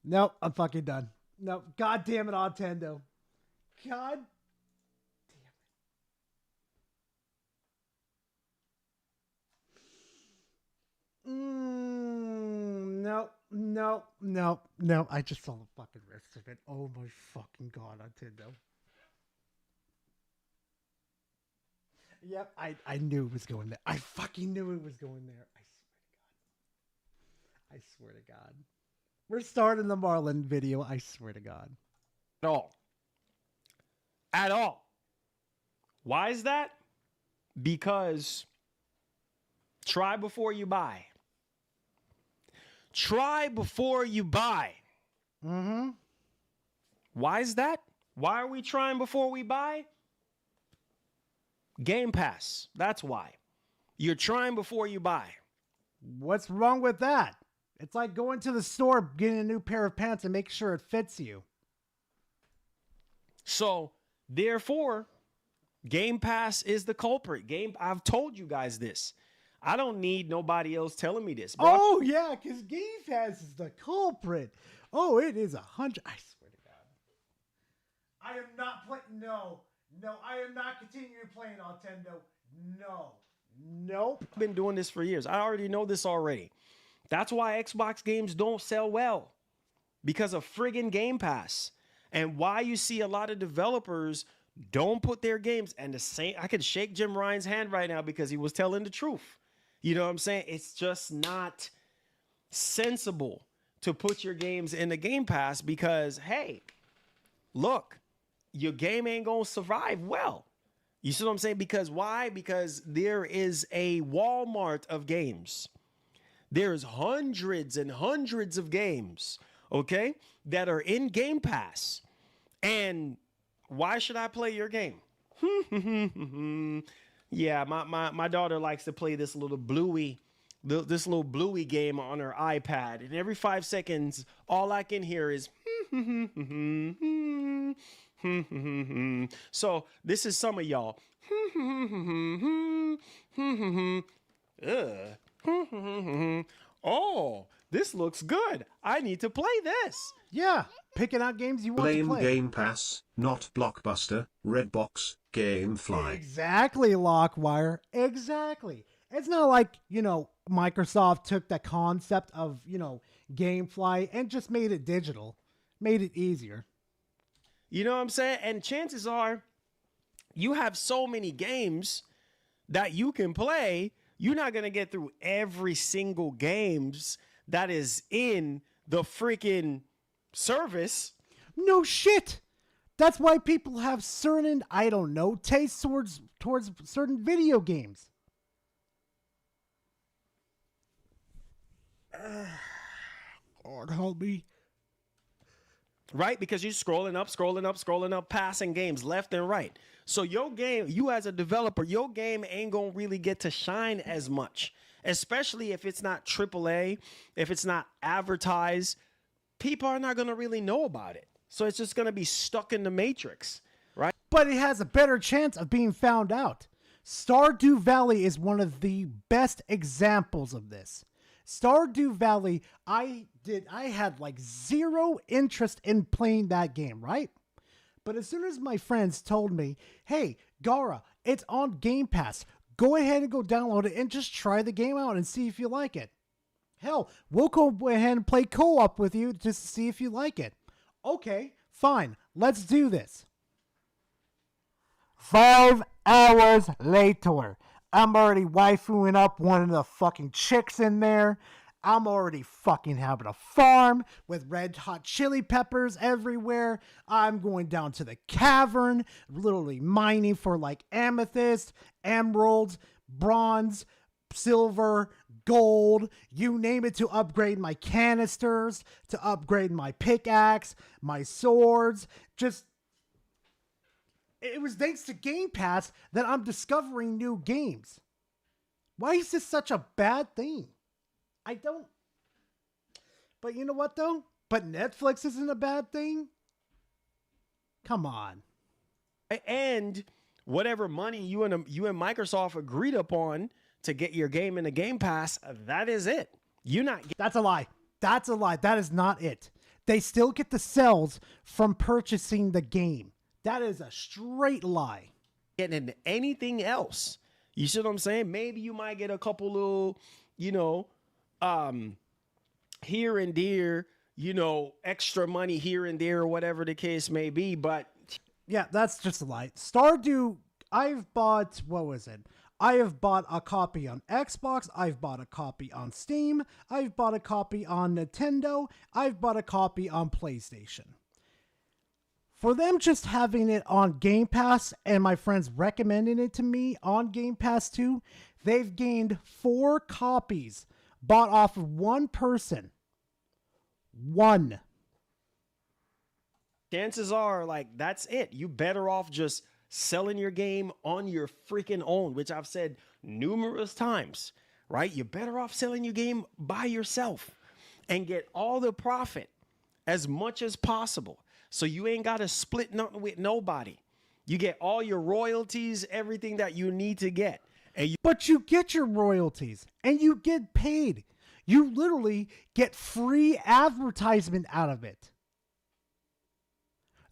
Nope, I'm fucking done. Nope, god damn it, Nintendo. God No. I just saw the fucking rest of it. Oh my fucking god, Nintendo. Yep, I knew it was going there. I fucking knew it was going there. I swear to God. We're starting the Marlin video. I swear to God. At all. Why is that? Because try before you buy. Try before you buy. Mm-hmm. Why is that? Why are we trying before we buy? Game Pass. That's why. You're trying before you buy. What's wrong with that? It's like going to the store, getting a new pair of pants and make sure it fits you. So, therefore, Game Pass is the culprit. I've told you guys this. I don't need nobody else telling me this. Bro. Oh, yeah, because Game Pass is the culprit. Oh, it is 100. I swear to God. I am not playing. No, I am not continuing playing Nintendo. No. Nope. I've been doing this for years. I already know this already. That's why Xbox games don't sell well. Because of friggin' Game Pass. And why you see a lot of developers don't put their games, and the same, I could shake Jim Ryan's hand right now because he was telling the truth. You know what I'm saying? It's just not sensible to put your games in the Game Pass because, hey, look, your game ain't going to survive well. You see what I'm saying? Because why? Because there is a Walmart of games. There's hundreds and hundreds of games, okay, that are in Game Pass. And why should I play your game? Yeah, my daughter likes to play this little Bluey game on her iPad. And every 5 seconds, all I can hear is so this is some of y'all. Oh, this looks good. I need to play this. Yeah, picking out games you want to Blame play. Game Pass, not Blockbuster, Redbox, GameFly. Exactly, Lockwire. Exactly. It's not like, Microsoft took the concept of, GameFly and just made it digital, made it easier. You know what I'm saying? And chances are you have so many games that you can play. You're not going to get through every single games that is in the freaking service. No shit. That's why people have certain, tastes towards certain video games. Lord help me. Right? Because you're scrolling up, passing games left and right. So your game, you as a developer, your game ain't going to really get to shine as much, especially if it's not AAA, if it's not advertised. People are not going to really know about it. So it's just going to be stuck in the matrix, right? But it has a better chance of being found out. Stardew Valley is one of the best examples of this. Stardew Valley, I had like zero interest in playing that game, right? But as soon as my friends told me, hey, Gara, it's on Game Pass. Go ahead and go download it and just try the game out and see if you like it. Hell, we'll go ahead and play co-op with you just to see if you like it. Okay, fine. Let's do this. 5 hours later, I'm already waifuing up one of the fucking chicks in there. I'm already fucking having a farm with red hot chili peppers everywhere. I'm going down to the cavern, literally mining for like amethyst, emeralds, bronze, silver, gold, you name it, to upgrade my canisters, to upgrade my pickaxe, my swords. It was thanks to Game Pass that I'm discovering new games. Why is this such a bad thing? I don't. But you know what, though? But Netflix isn't a bad thing? Come on. And whatever money you and Microsoft agreed upon to get your game in the Game Pass, that is it. That's a lie. That's a lie. That is not it. They still get the sales from purchasing the game. That is a straight lie. Getting into anything else. You see what I'm saying? Maybe you might get a couple little, here and there, extra money here and there, or whatever the case may be. But yeah, that's just a lie. Stardew, I've bought, I have bought a copy on Xbox. I've bought a copy on Steam. I've bought a copy on Nintendo. I've bought a copy on PlayStation. For them just having it on Game Pass and my friends recommending it to me on Game Pass too, they've gained 4 copies bought off of one person. One. Chances are, that's it. You better off just selling your game on your freaking own, which I've said numerous times, right? You're better off selling your game by yourself and get all the profit as much as possible. So you ain't got to split nothing with nobody. You get all your royalties, everything that you need to get. But you get your royalties and you get paid. You literally get free advertisement out of it.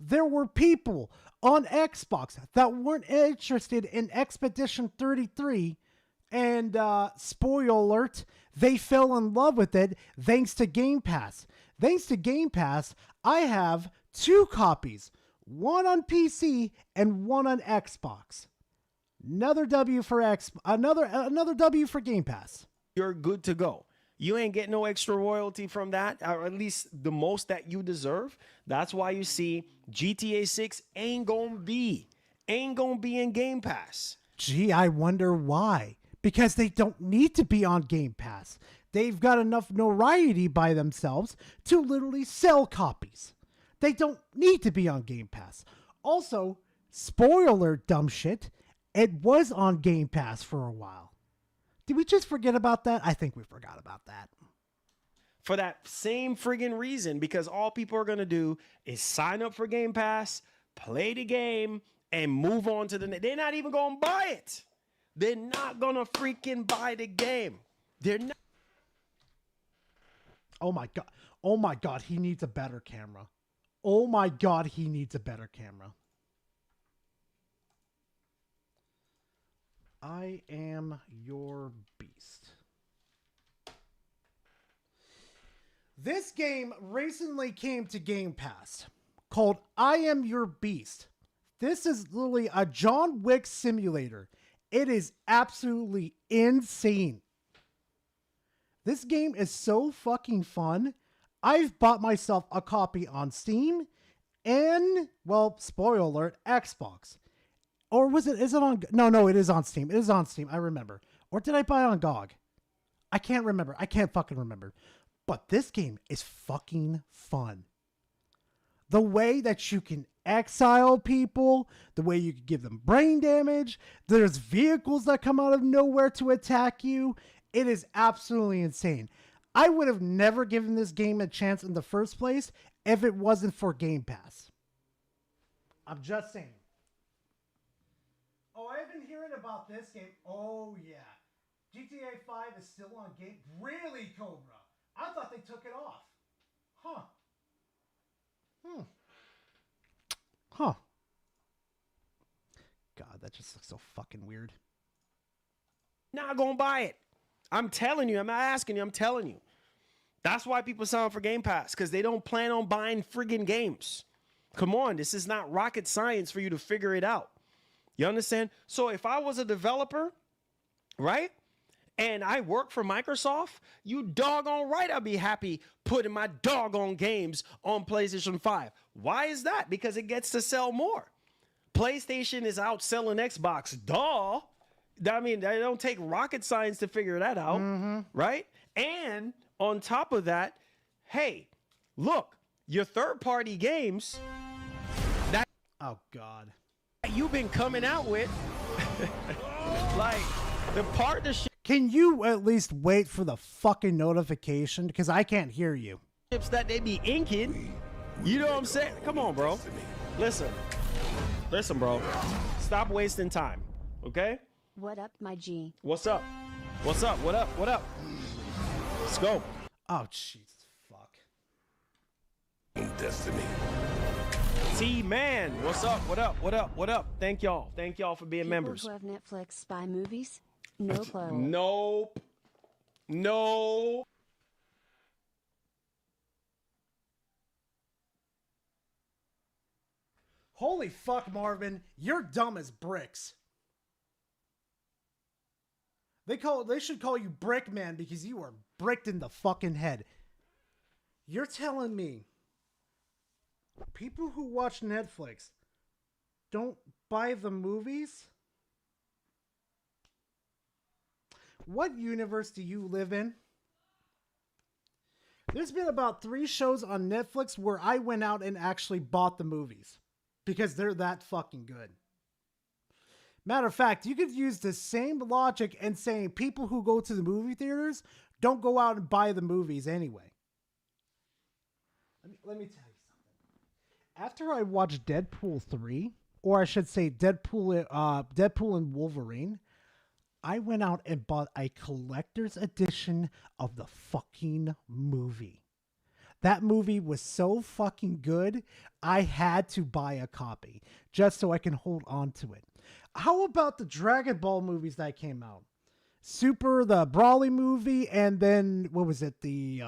There were people on Xbox that weren't interested in Expedition 33, and spoiler alert, they fell in love with it thanks to Game Pass. Thanks to Game Pass, I have 2 copies, one on PC and one on Xbox. Another W for another W for Game Pass. You're good to go. You ain't getting no extra royalty from that, or at least the most that you deserve. That's why you see GTA 6 ain't gonna be in Game Pass. Gee, I wonder why. Because they don't need to be on Game Pass. They've got enough notoriety by themselves to literally sell copies. They don't need to be on Game Pass. Also, spoiler dumb shit, it was on Game Pass for a while. Did we just forget about that? I think we forgot about that. For that same friggin' reason, because all people are gonna do is sign up for Game Pass, play the game, and move on to the next. They're not even gonna buy it. They're not gonna freaking buy the game. They're not. Oh my god. Oh my god, he needs a better camera. Oh my god, he needs a better camera. I am your beast. This game recently came to Game Pass called I Am Your Beast. This is literally a John Wick simulator. It is absolutely insane. This game is so fucking fun. I've bought myself a copy on Steam and, well, spoiler alert, Xbox. Or is it on... No, it is on Steam. It is on Steam, I remember. Or did I buy it on GOG? I can't remember. I can't fucking remember. But this game is fucking fun. The way that you can exile people, the way you can give them brain damage, there's vehicles that come out of nowhere to attack you. It is absolutely insane. I would have never given this game a chance in the first place if it wasn't for Game Pass. I'm just saying. Oh, I've been hearing about this game. Oh, yeah. GTA 5 is still on game. Really, Cobra? I thought they took it off. Huh. Huh. God, that just looks so fucking weird. Not gonna buy it. I'm telling you. I'm not asking you. I'm telling you. That's why people sign up for Game Pass, because they don't plan on buying friggin' games. Come on, this is not rocket science for you to figure it out. You understand? So if I was a developer, right, and I work for Microsoft, you doggone right I'd be happy putting my doggone games on PlayStation 5. Why is that? Because it gets to sell more. PlayStation is outselling Xbox. Duh. I mean, they don't take rocket science to figure that out, right? And on top of that, hey, look, your third-party games that oh God, you've been coming out with, like the partnership. Can you at least wait for the fucking notification? Because I can't hear you. That they be inking. You know what I'm saying? Come on, bro. Listen, bro. Stop wasting time, okay? What up, my G? What's up? What's up? What up? What up? Let's go. Oh, Jesus, fuck. Destiny. T-Man, what's up? What up? What up? What up? Thank y'all. Thank y'all for being People members. who have Netflix spy movies? No clue. Nope. No. Holy fuck, Marvin. You're dumb as bricks. They should call you Brickman because you are bricked in the fucking head. You're telling me people who watch Netflix don't buy the movies? What universe do you live in? There's been about 3 shows on Netflix where I went out and actually bought the movies because they're that fucking good. Matter of fact, you could use the same logic and saying people who go to the movie theaters don't go out and buy the movies anyway. Let me tell you something. After I watched Deadpool 3, or I should say Deadpool and Wolverine, I went out and bought a collector's edition of the fucking movie. That movie was so fucking good, I had to buy a copy just so I can hold on to it. How about the Dragon Ball movies that came out? Super, the Broly movie, and then, what was it? The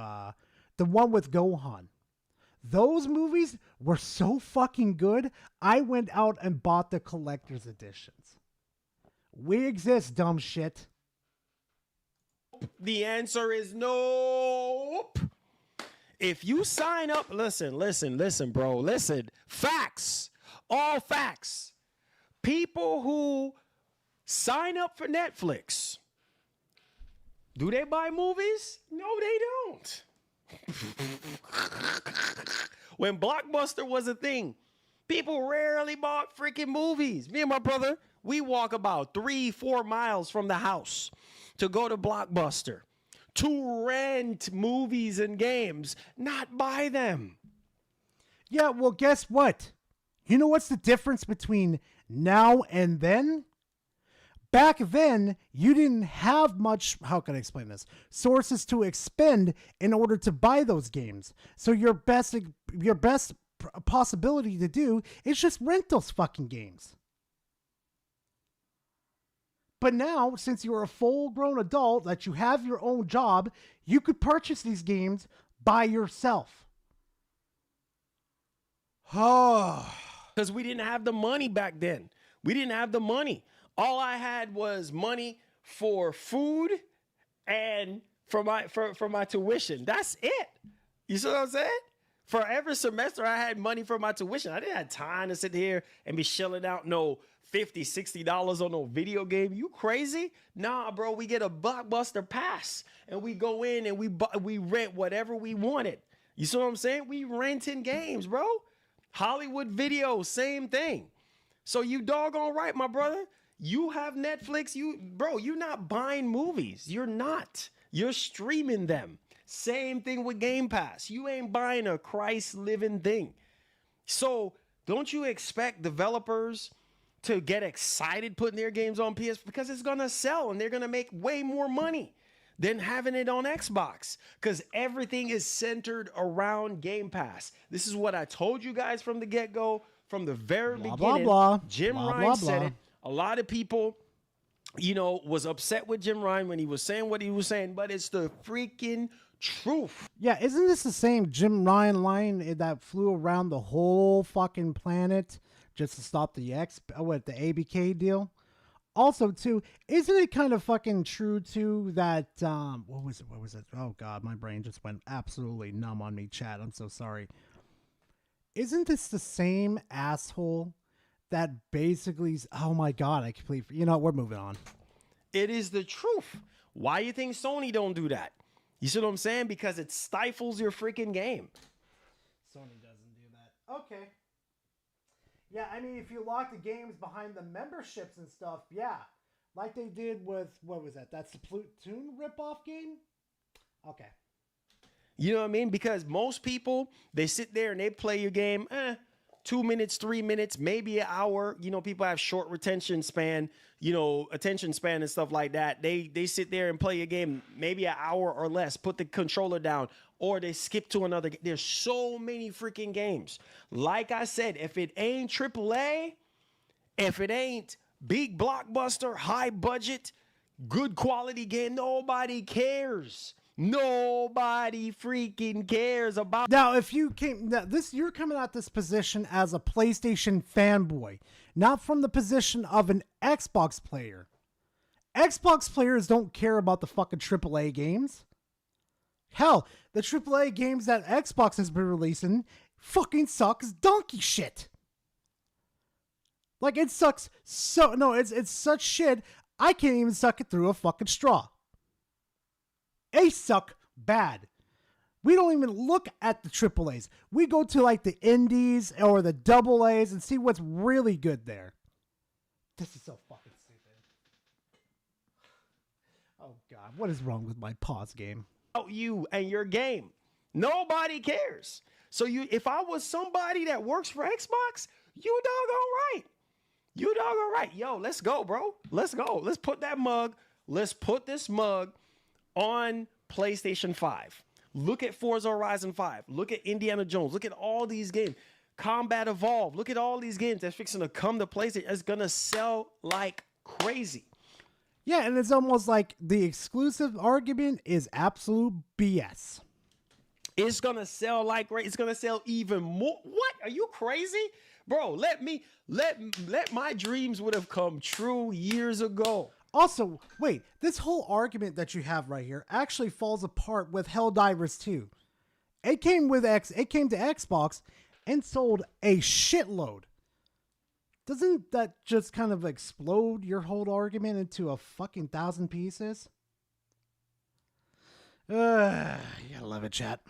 one with Gohan. Those movies were so fucking good, I went out and bought the collector's editions. We exist, dumb shit. The answer is nope. If you sign up, listen, bro. Listen. Facts. All facts. People who sign up for Netflix, do they buy movies? No, they don't. When Blockbuster was a thing, people rarely bought freaking movies. Me and my brother, we walk about 3-4 miles from the house to go to Blockbuster to rent movies and games, not buy them. Yeah, well, guess what? You know what's the difference between now and then? Back then, you didn't have much, how can I explain this? Sources to expend in order to buy those games. So your best possibility to do is just rent those fucking games. But now, since you're a full-grown adult, that you have your own job, you could purchase these games by yourself. Because we didn't have the money back then. We didn't have the money. All I had was money for food and for my tuition. That's it. You see what I'm saying? For every semester, I had money for my tuition. I didn't have time to sit here and be shelling out no $50, $60 on no video game. You crazy? Nah, bro. We get a Blockbuster pass and we go in and we rent whatever we wanted. You see what I'm saying? We renting games, bro. Hollywood Video, same thing. So you doggone right, my brother. You have Netflix. You're not buying movies. You're not. You're streaming them. Same thing with Game Pass. You ain't buying a Christ living thing. So don't you expect developers to get excited putting their games on PS because it's going to sell and they're going to make way more money than having it on Xbox because everything is centered around Game Pass. This is what I told you guys from the get-go, from the very beginning. Jim Ryan said it. A lot of people, was upset with Jim Ryan when he was saying what he was saying, but it's the freaking truth. Yeah, isn't this the same Jim Ryan line that flew around the whole fucking planet just to stop the ABK deal? Also, too, isn't it kind of fucking true, too, that, what was it? Oh, God, my brain just went absolutely numb on me, chat. I'm so sorry. Isn't this the same asshole that basically, oh, my God, I completely, we're moving on. It is the truth. Why you think Sony don't do that? You see what I'm saying? Because it stifles your freaking game. Sony doesn't do that. Okay. Yeah, I mean, if you lock the games behind the memberships and stuff, yeah. Like they did with, what was that? That's the Platoon ripoff game? Okay. You know what I mean? Because most people, they sit there and they play your game, 2 minutes, 3 minutes, maybe an hour. People have short attention span and stuff like that. They sit there and play a game maybe an hour or less, put the controller down, or they skip to another. There's so many freaking games. Like I said, if it ain't AAA, if it ain't big blockbuster, high budget, good quality game, nobody cares. Nobody freaking cares about. Now, if you came, you're coming at this position as a PlayStation fanboy, not from the position of an Xbox player. Xbox players don't care about the fucking AAA games. Hell, the AAA games that Xbox has been releasing fucking sucks donkey shit. Like, it sucks so, no, it's such shit, I can't even suck it through a fucking straw. They suck bad. We don't even look at the AAAs. We go to like the indies or the AAs and see what's really good there. This is so fucking stupid. Oh God, what is wrong with my pause game? You and your game. Nobody cares. So if I was somebody that works for Xbox, you doggone right. You doggone right. Yo, let's go, bro. Let's go. Let's put this mug on PlayStation 5. Look at Forza Horizon 5. Look at Indiana Jones. Look at all these games. Combat Evolved. Look at all these games that's fixing to come to PlayStation. It's going to sell like crazy. Yeah, and it's almost like the exclusive argument is absolute BS. It's going to sell like crazy. It's going to sell even more. What? Are you crazy? Bro, let my dreams would have come true years ago. Also, wait, this whole argument that you have right here actually falls apart with Helldivers 2. It came to Xbox and sold a shitload. Doesn't that just kind of explode your whole argument into a fucking 1,000 pieces? You gotta love it, chat.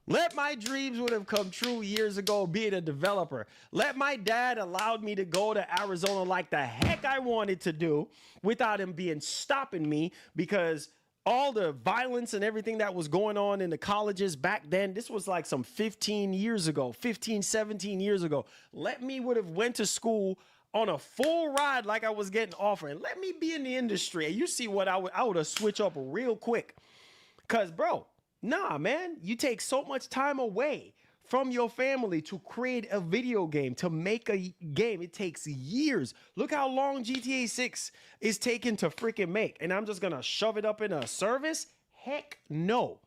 Let my dreams would have come true years ago being a developer. Let my dad allowed me to go to Arizona like the heck I wanted to do without him stopping me, because all the violence and everything that was going on in the colleges back then, this was like some 15 years ago, 15, 17 years ago. Let me would have went to school on a full ride like I was getting offered. And let me be in the industry. And you see what I would have switched up real quick. Because, bro, nah, man, you take so much time away from your family to create a video game, to make a game. It takes years. Look how long GTA 6 is taking to freaking make. And I'm just going to shove it up in a service? Heck no.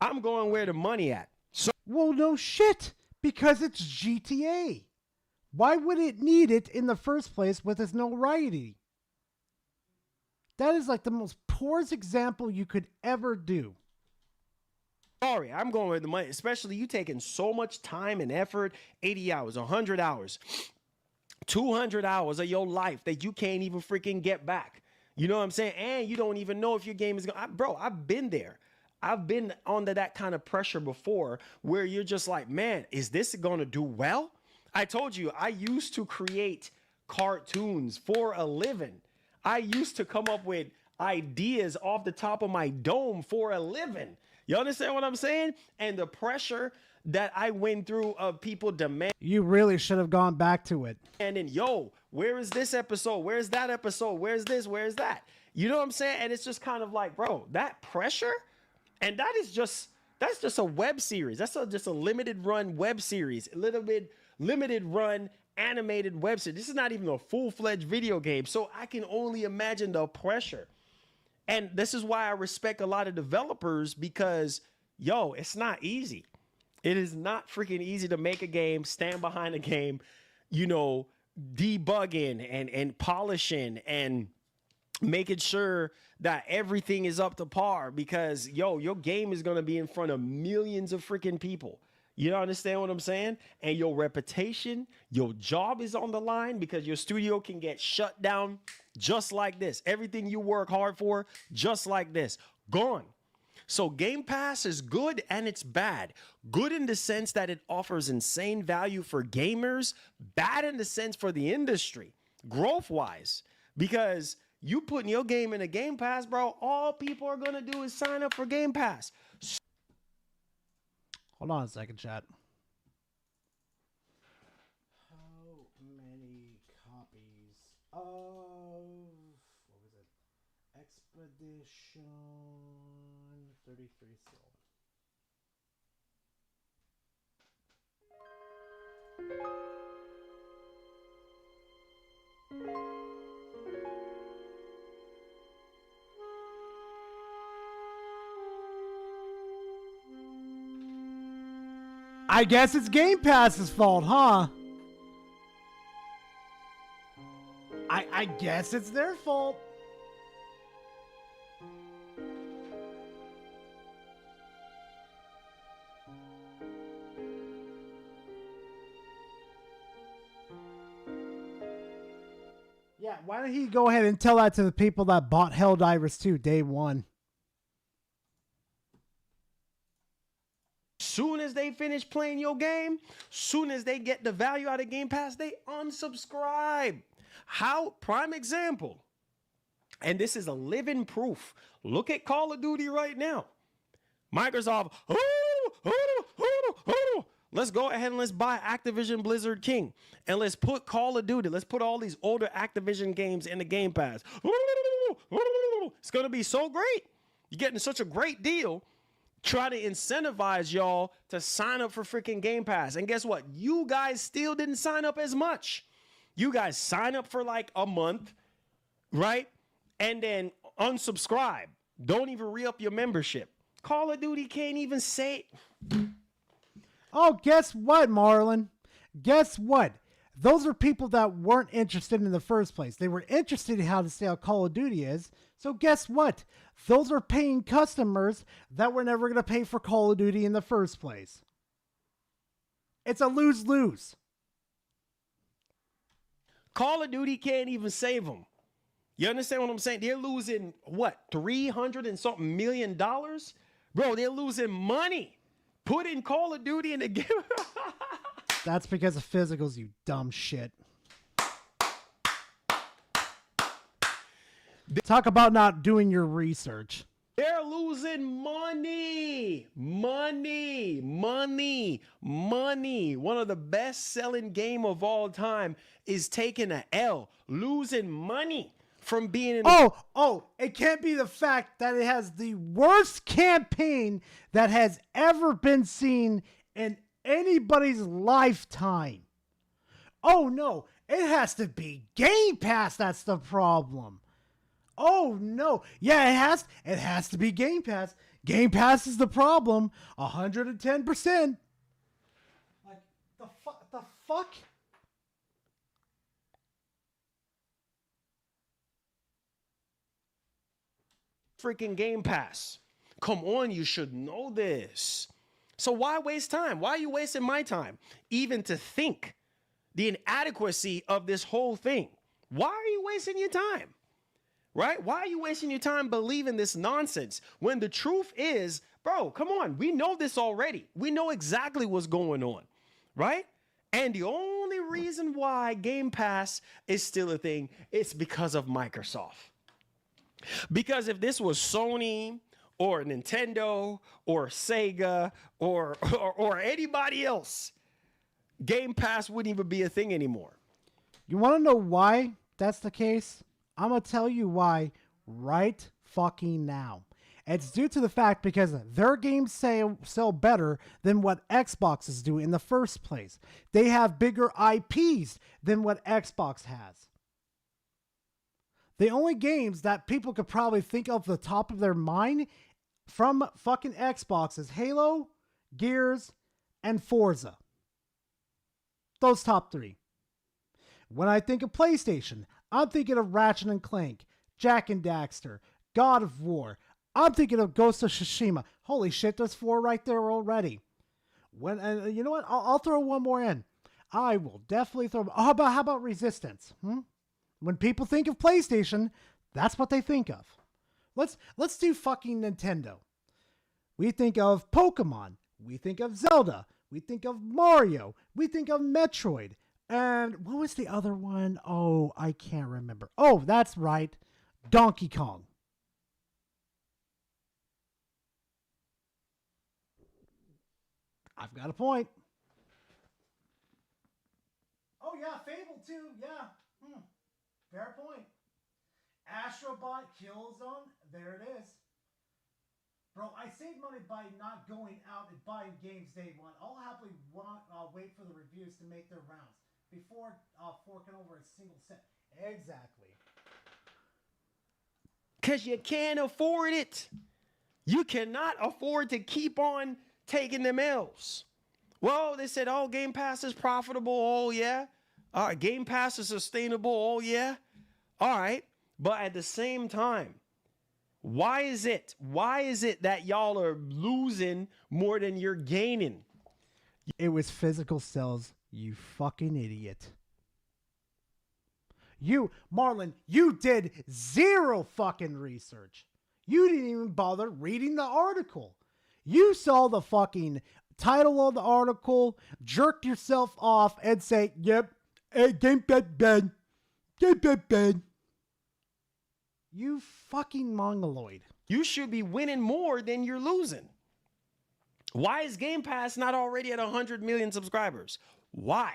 I'm going where the money at. So, well, no shit, because it's GTA. Why would it need it in the first place with its notoriety? That is like the most poorest example you could ever do. Sorry, I'm going with the money, especially you taking so much time and effort, 80 hours, 100 hours, 200 hours of your life that you can't even freaking get back. You know what I'm saying? And you don't even know if your game is going to... Bro, I've been there. I've been under that kind of pressure before where you're just like, man, is this going to do well? I told you, I used to create cartoons for a living. I used to come up with ideas off the top of my dome for a living. You understand what I'm saying? And the pressure that I went through of people demanding. You really should have gone back to it. And then, yo, where is this episode? Where's that episode? Where's this? Where's that? You know what I'm saying? And it's just kind of like, bro, that pressure. And that's just a web series. That's just a limited run web series. A little bit limited run animated web series. This is not even a full-fledged video game. So I can only imagine the pressure. And this is why I respect a lot of developers, because, yo, it's not easy. It is not freaking easy to make a game, stand behind a game, you know, debugging and polishing and making sure that everything is up to par, because, yo, your game is going to be in front of millions of freaking people. You understand what I'm saying? And your reputation, your job is on the line, because your studio can get shut down just like this. Everything you work hard for, just like this, gone. So Game Pass is good and it's bad. Good in the sense that it offers insane value for gamers. Bad in the sense for the industry, growth-wise. Because you putting your game in a Game Pass, bro, all people are going to do is sign up for Game Pass. Hold on a second, chat. How many copies of, what was it, Expedition 33 sold? I guess it's Game Pass's fault, huh? I guess it's their fault. Yeah, why don't he go ahead and tell that to the people that bought Helldivers 2 day one? Soon as they finish playing your game, soon as they get the value out of Game Pass, they unsubscribe. How? Prime example. And this is a living proof. Look at Call of Duty right now. Microsoft, let's go ahead and let's buy Activision Blizzard King. And let's put Call of Duty, let's put all these older Activision games in the Game Pass. It's going to be so great. You're getting such a great deal. Try to incentivize y'all to sign up for freaking Game Pass. And guess what? You guys still didn't sign up as much. You guys sign up for like a month, right? And then unsubscribe. Don't even re-up your membership. Call of Duty can't even say. Oh, guess what, Marlon? Guess what? those are people that weren't interested in the first place. They were interested in how to see how Call of Duty is. So guess what? Those are paying customers that were never going to pay for Call of Duty in the first place. It's a lose-lose. Call of Duty can't even save them. You understand what I'm saying? They're losing, what, $300 and something million? Bro, they're losing money. Put in Call of Duty in the game. That's because of physicals, you dumb shit. Talk about not doing your research. They're losing money. Money. One of the best-selling game of all time is taking an L. Losing money from being in... it can't be the fact that it has the worst campaign that has ever been seen in anybody's lifetime. Oh, no. It has to be Game Pass that's the problem. Oh, no. Yeah, it has to be Game Pass. Game Pass is the problem. 110%. Like, the fuck? Freaking Game Pass. Come on, you should know this. So why waste time? Why are you wasting my time? Even to think the inadequacy of this whole thing. Why are you wasting your time? Right? Why are you wasting your time believing this nonsense when the truth is, bro, come on. We know this already. We know exactly what's going on. Right? And the only reason why Game Pass is still a thing is because of Microsoft. Because if this was Sony or Nintendo or Sega or anybody else, Game Pass wouldn't even be a thing anymore. You want to know why that's the case? I'm going to tell you why right fucking now. It's due to the fact because their games sell better than what Xbox is doing in the first place. They have bigger IPs than what Xbox has. The only games that people could probably think of the top of their mind from fucking Xbox is Halo, Gears, and Forza. Those top three. When I think of PlayStation, I'm thinking of Ratchet and Clank, Jak and Daxter, God of War. I'm thinking of Ghost of Tsushima. Holy shit, there's 4 right there already. When you know what? I'll throw one more in. I will definitely throw. How about Resistance? When people think of PlayStation, that's what they think of. Let's do fucking Nintendo. We think of Pokemon. We think of Zelda. We think of Mario. We think of Metroid. And what was the other one? Oh, I can't remember. Oh, that's right. Donkey Kong. I've got a point. Oh, yeah, Fable too. Yeah. Fair point. Astrobot Killzone. There it is. Bro, I saved money by not going out and buying games day one. I'll happily wait for the reviews to make their rounds before forking over a single cent. Exactly. Because you can't afford it. You cannot afford to keep on taking them L's. Well, they said, oh, Game Pass is profitable. Oh, yeah. Game Pass is sustainable. Oh, yeah. All right. But at the same time, why is it that y'all are losing more than you're gaining? It was physical sales, you fucking idiot. You, Marlon, you did zero fucking research. You didn't even bother reading the article. You saw the fucking title of the article, jerked yourself off, and say, yep, Game Pass bad. Game Pass bad. You fucking mongoloid. You should be winning more than you're losing. Why is Game Pass not already at 100 million subscribers? Why?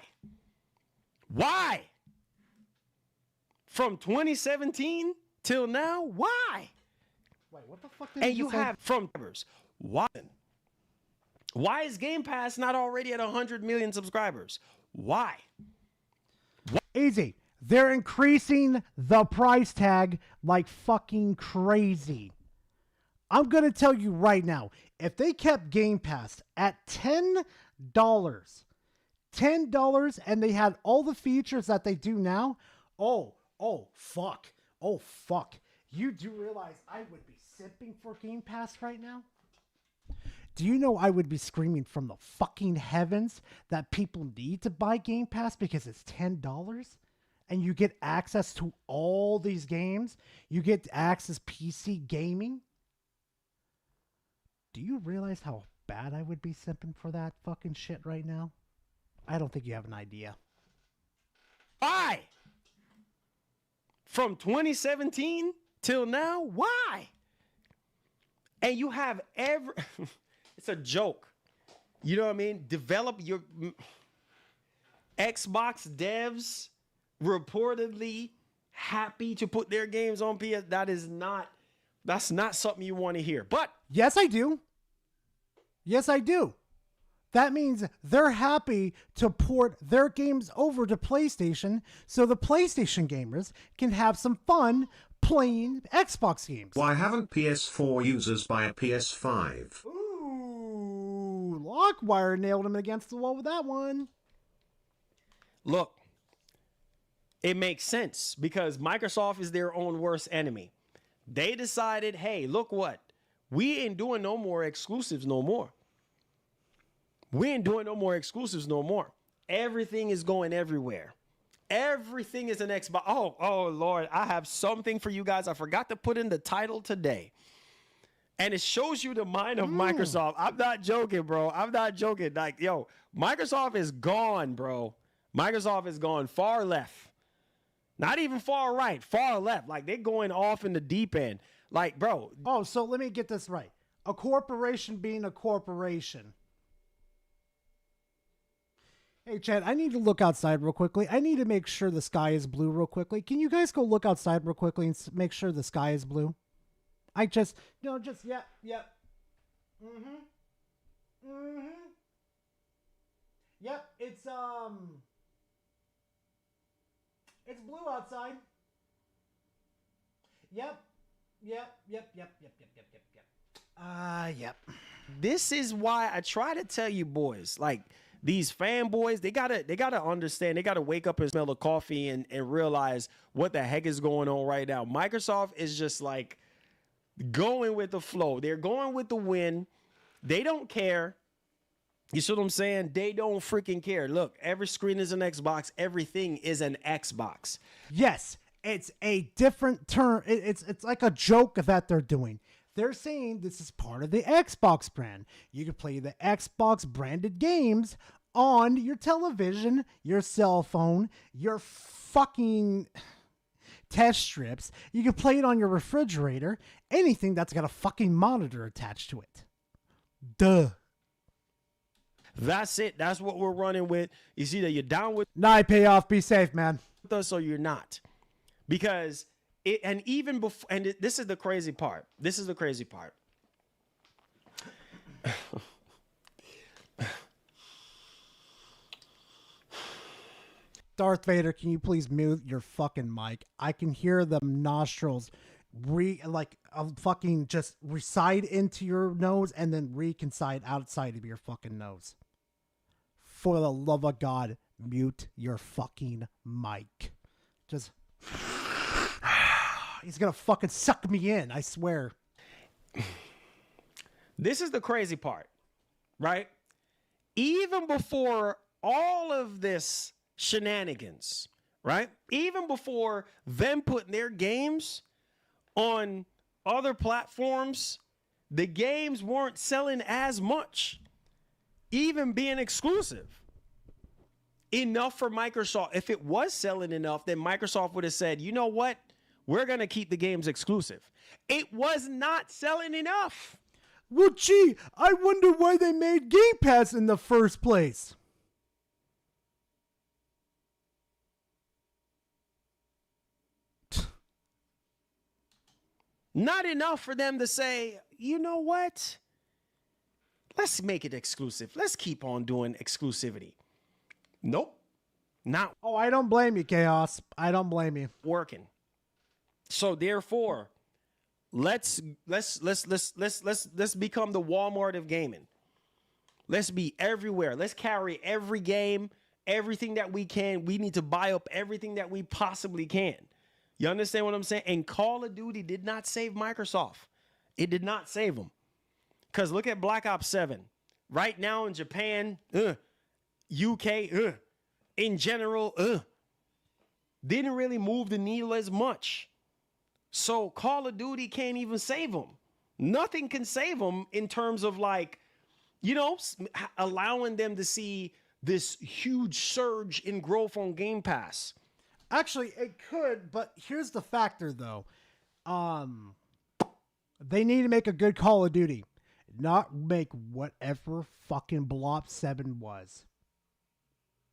Why? From 2017 till now? Why? Wait, what the fuck did and you have from why? Why is Game Pass not already at 100 million subscribers? Why? Easy. They're increasing the price tag like fucking crazy. I'm going to tell you right now, if they kept Game Pass at $10, $10 and they had all the features that they do now. Oh, fuck. Oh, fuck. You do realize I would be simping for Game Pass right now? Do you know I would be screaming from the fucking heavens that people need to buy Game Pass because it's $10 and you get access to all these games? You get access PC gaming? Do you realize how bad I would be simping for that fucking shit right now? I don't think you have an idea. Why? From 2017 till now? Why? And you have every... It's a joke. You know what I mean? Develop your... Xbox devs reportedly happy to put their games on PS. That's not something you want to hear. But... Yes, I do. Yes, I do. That means they're happy to port their games over to PlayStation so the PlayStation gamers can have some fun playing Xbox games. Why haven't PS4 users buy a PS5? Ooh, Lockwire nailed him against the wall with that one. Look, it makes sense because Microsoft is their own worst enemy. They decided, hey, look what? We ain't doing no more exclusives no more. We ain't doing no more exclusives no more. Everything is going everywhere. Everything is an Xbox. Oh, Lord, I have something for you guys. I forgot to put in the title today. And it shows you the mind of Microsoft. I'm not joking, bro. I'm not joking. Like, yo, Microsoft is gone, bro. Microsoft is gone far left. Not even far right, far left. Like, they're going off in the deep end. Like, bro. Oh, so let me get this right. A corporation being a corporation. Hey, Chad, I need to look outside real quickly. I need to make sure the sky is blue real quickly. Can you guys go look outside real quickly and make sure the sky is blue? Yep. Yep, it's blue outside. Yep. Yep. This is why I try to tell you boys, like, these fanboys, they gotta understand, they gotta wake up and smell the coffee and realize what the heck is going on right now. Microsoft is just like going with the flow. They're going with the wind. They don't care. You see what I'm saying? They don't freaking care. Look, every screen is an Xbox. Everything is an Xbox. Yes, it's a different term. It's like a joke that they're doing. They're saying this is part of the Xbox brand. You can play the Xbox branded games on your television, your cell phone, your fucking test strips. You can play it on your refrigerator, anything that's got a fucking monitor attached to it. Duh. That's it. That's what we're running with. You see that you're down with Night payoff. Be safe, man. us or you're not. Because it, and even before, and this is the crazy part. This is the crazy part. Darth Vader, can you please mute your fucking mic? I can hear the nostrils fucking just reside into your nose and then reconcile outside of your fucking nose. For the love of God, mute your fucking mic. Just he's gonna fucking suck me in, I swear. This is the crazy part, right? Even before all of this shenanigans, right? Even before them putting their games on other platforms, the games weren't selling as much, even being exclusive. Enough for Microsoft. If it was selling enough, then Microsoft would have said, you know what? We're going to keep the games exclusive. It was not selling enough. Well, gee, I wonder why they made Game Pass in the first place. Not enough for them to say, you know what? Let's make it exclusive. Let's keep on doing exclusivity. Nope. Not. Oh, I don't blame you, Chaos. I don't blame you. Working. So therefore, let's become the Walmart of gaming. Let's be everywhere. Let's carry every game everything that we can. We need to buy up everything that we possibly can. You understand what I'm saying? And Call of Duty did not save Microsoft. It did not save them. Because look at Black Ops 7. Right now in Japan, UK, in general, didn't really move the needle as much. So Call of Duty can't even save them. Nothing can save them in terms of like, you know, allowing them to see this huge surge in growth on Game Pass. Actually, it could, but here's the factor though. They need to make a good Call of Duty, not make whatever fucking Blob 7 was.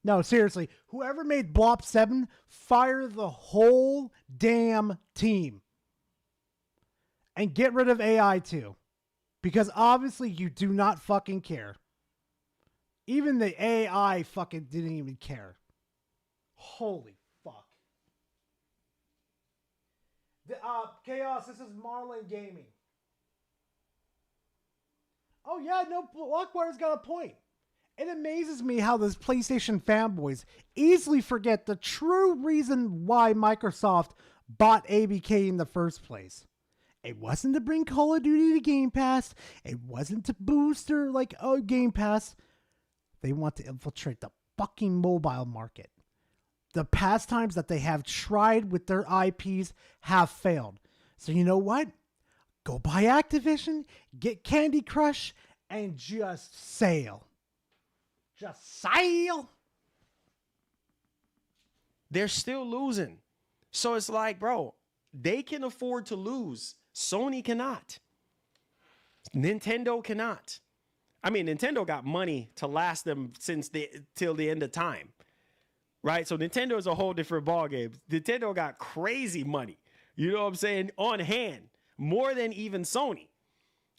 No, seriously, whoever made Blob 7, fire the whole damn team. And get rid of AI too. Because obviously you do not fucking care. Even the AI fucking didn't even care. Holy fuck. Chaos, this is Marlin Gaming. Oh yeah, no, Blockwire's got a point. It amazes me how those PlayStation fanboys easily forget the true reason why Microsoft bought ABK in the first place. It wasn't to bring Call of Duty to Game Pass. It wasn't to boost or Game Pass. They want to infiltrate the fucking mobile market. The pastimes that they have tried with their IPs have failed. So you know what? Go buy Activision, get Candy Crush, and just sail. Just sail. They're still losing. So it's like, bro, they can afford to lose. Sony cannot. Nintendo cannot. I mean, Nintendo got money to last them till the end of time. Right? So Nintendo is a whole different ballgame. Nintendo got crazy money. You know what I'm saying? On hand. More than even Sony.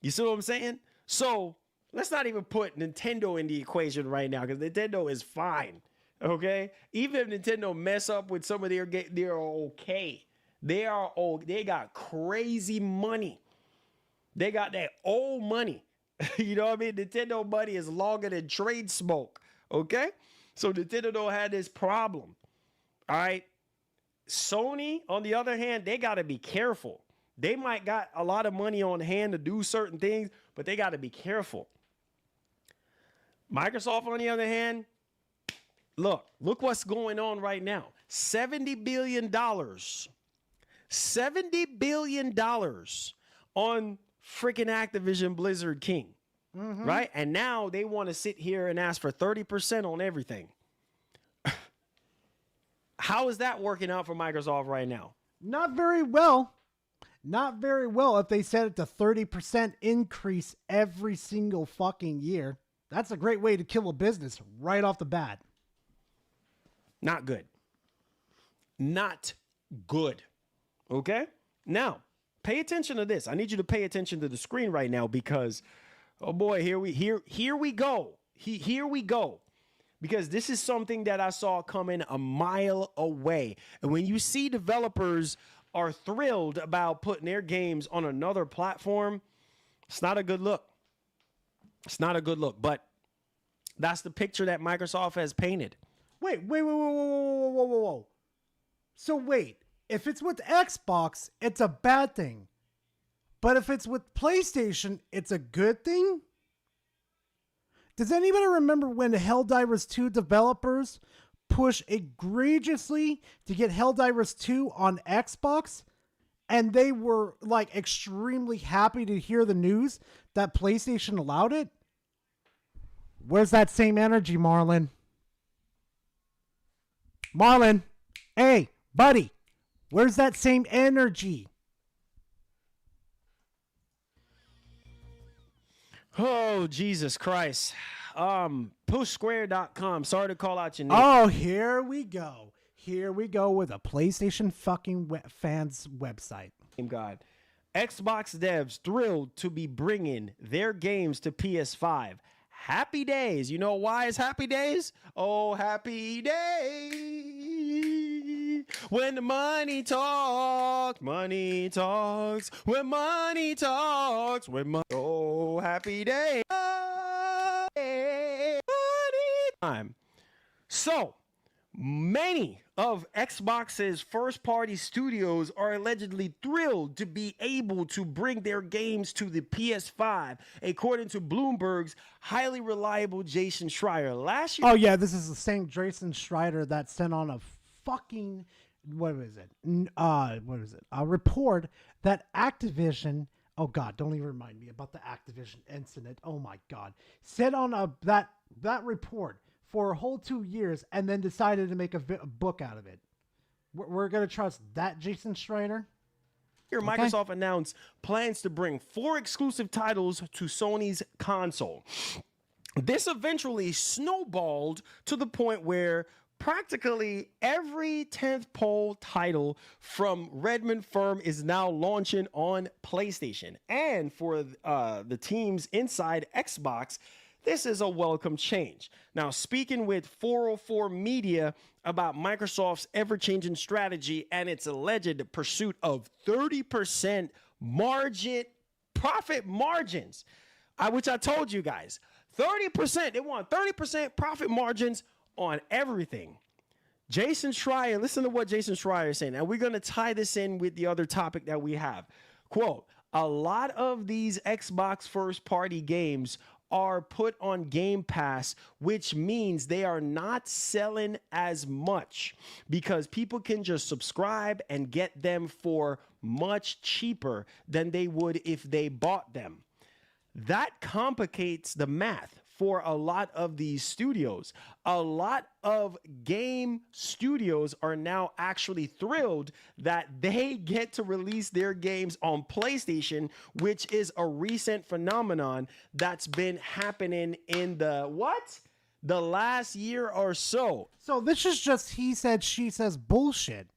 You see what I'm saying? So let's not even put Nintendo in the equation right now because Nintendo is fine. Okay? Even if Nintendo mess up with some of their games, they're okay. They got crazy money. They got that old money. You know what I mean? Nintendo money is longer than trade smoke. Okay? So Nintendo don't have this problem. All right? Sony, on the other hand, they got to be careful. They might got a lot of money on hand to do certain things, but they got to be careful. Microsoft, on the other hand, look what's going on right now. $70 billion. $70 billion on freaking Activision Blizzard King. Mm-hmm. Right? And now they want to sit here and ask for 30% on everything. How is that working out for Microsoft right now? Not very well. Not very well if they set it to 30% increase every single fucking year. That's a great way to kill a business right off the bat. Not good. Not good. Okay? Now, pay attention to this. I need you to pay attention to the screen right now because, oh boy, here we go. Here we go. Because this is something that I saw coming a mile away. And when you see developers are thrilled about putting their games on another platform, it's not a good look. It's not a good look. But that's the picture that Microsoft has painted. Wait. So wait, if it's with Xbox, it's a bad thing. But if it's with PlayStation, it's a good thing? Does anybody remember when the Helldivers 2 developers pushed egregiously to get Helldivers 2 on Xbox? And they were like extremely happy to hear the news that PlayStation allowed it? Where's that same energy, Marlon? Marlon, hey, buddy, where's that same energy? Oh, Jesus Christ. Pushsquare.com. Sorry to call out your name. Oh, here we go. Here we go with a PlayStation fucking fans website. God. Xbox devs thrilled to be bringing their games to PS5. Happy days. You know why it's happy days? Oh, happy days. When the money talks, money talks. When money talks, oh, happy day. Money time. So, many of Xbox's first-party studios are allegedly thrilled to be able to bring their games to the PS5, according to Bloomberg's highly reliable Jason Schreier. Last year, Oh yeah, this is the same Jason Schreier that sent on a fucking what is it? A report that Activision. Oh God, don't even remind me about the Activision incident. Oh my God, sent on that report for a whole 2 years and then decided to make a book out of it. We're gonna trust that Jason Schreier? Here, Okay. Microsoft announced plans to bring 4 exclusive titles to Sony's console. This eventually snowballed to the point where practically every 10th pole title from Redmond Firm is now launching on PlayStation. And for the teams inside Xbox, this is a welcome change. Now, speaking with 404 Media about Microsoft's ever-changing strategy and its alleged pursuit of 30% profit margins, which I told you guys, 30%, they want 30% profit margins on everything. Jason Schreier, listen to what Jason Schreier is saying. And we're going to tie this in with the other topic that we have. Quote, a lot of these Xbox first-party games are put on Game Pass, which means they are not selling as much because people can just subscribe and get them for much cheaper than they would if they bought them. That complicates the math for a lot of these studios. A lot of game studios are now actually thrilled that they get to release their games on PlayStation, which is a recent phenomenon that's been happening in the last year or so. So this is just he said, she says bullshit.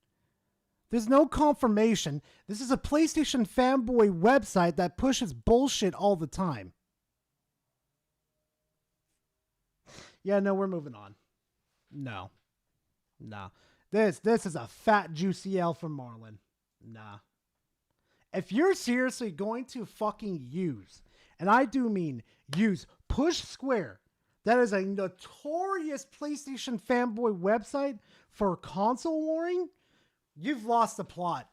There's no confirmation. This is a PlayStation fanboy website that pushes bullshit all the time. Yeah, no, we're moving on. No. This is a fat, juicy L from Marlon. Nah. If you're seriously going to fucking use, and I do mean use, Push Square, that is a notorious PlayStation fanboy website for console warring, you've lost the plot.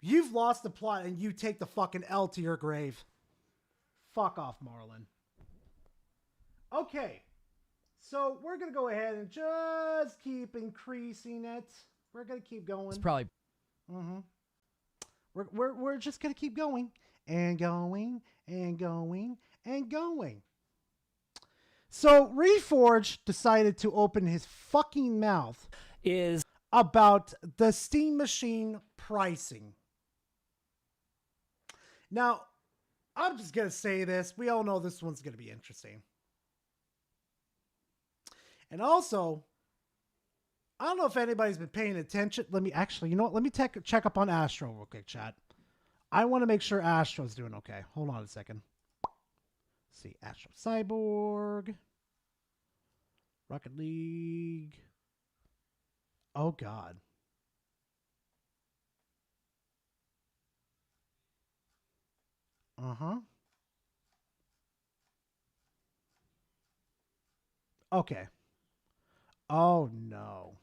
You've lost the plot and you take the fucking L to your grave. Fuck off, Marlon. Okay. So we're going to go ahead and just keep increasing it. We're going to keep going. It's probably... We're just going to keep going and going and going and going. So Reforge decided to open his fucking mouth about the Steam Machine pricing. Now, I'm just going to say this. We all know this one's going to be interesting. And also, I don't know if anybody's been paying attention. Let me check up on Astro real quick, chat. I want to make sure Astro's doing okay. Hold on a second. Let's see, Astro Cyborg. Rocket League. Oh, God. Uh-huh. Okay. Oh, no.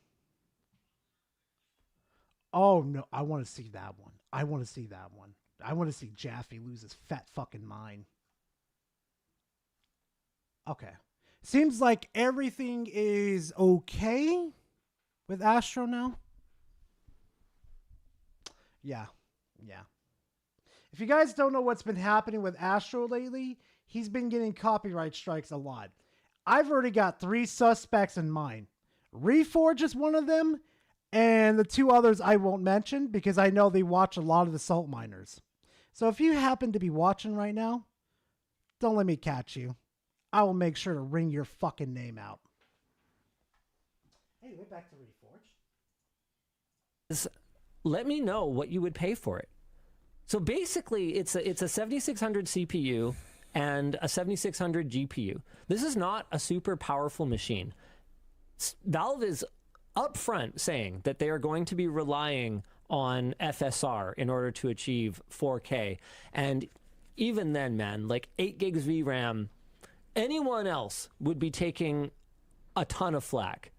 Oh, no. I want to see that one. I want to see that one. I want to see Jaffe lose his fat fucking mind. Okay. Seems like everything is okay with Astro now. Yeah. If you guys don't know what's been happening with Astro lately, he's been getting copyright strikes a lot. I've already got 3 suspects in mind. Reforge is one of them, and the 2 others I won't mention because I know they watch a lot of the Salt Miners. So if you happen to be watching right now, don't let me catch you. I will make sure to ring your fucking name out. Anyway, back to Reforge. Let me know what you would pay for it. So basically, it's a 7600 CPU and a 7600 GPU. This is not a super powerful machine. Valve is upfront saying that they are going to be relying on FSR in order to achieve 4K. And even then, man, like 8 gigs VRAM, anyone else would be taking a ton of flack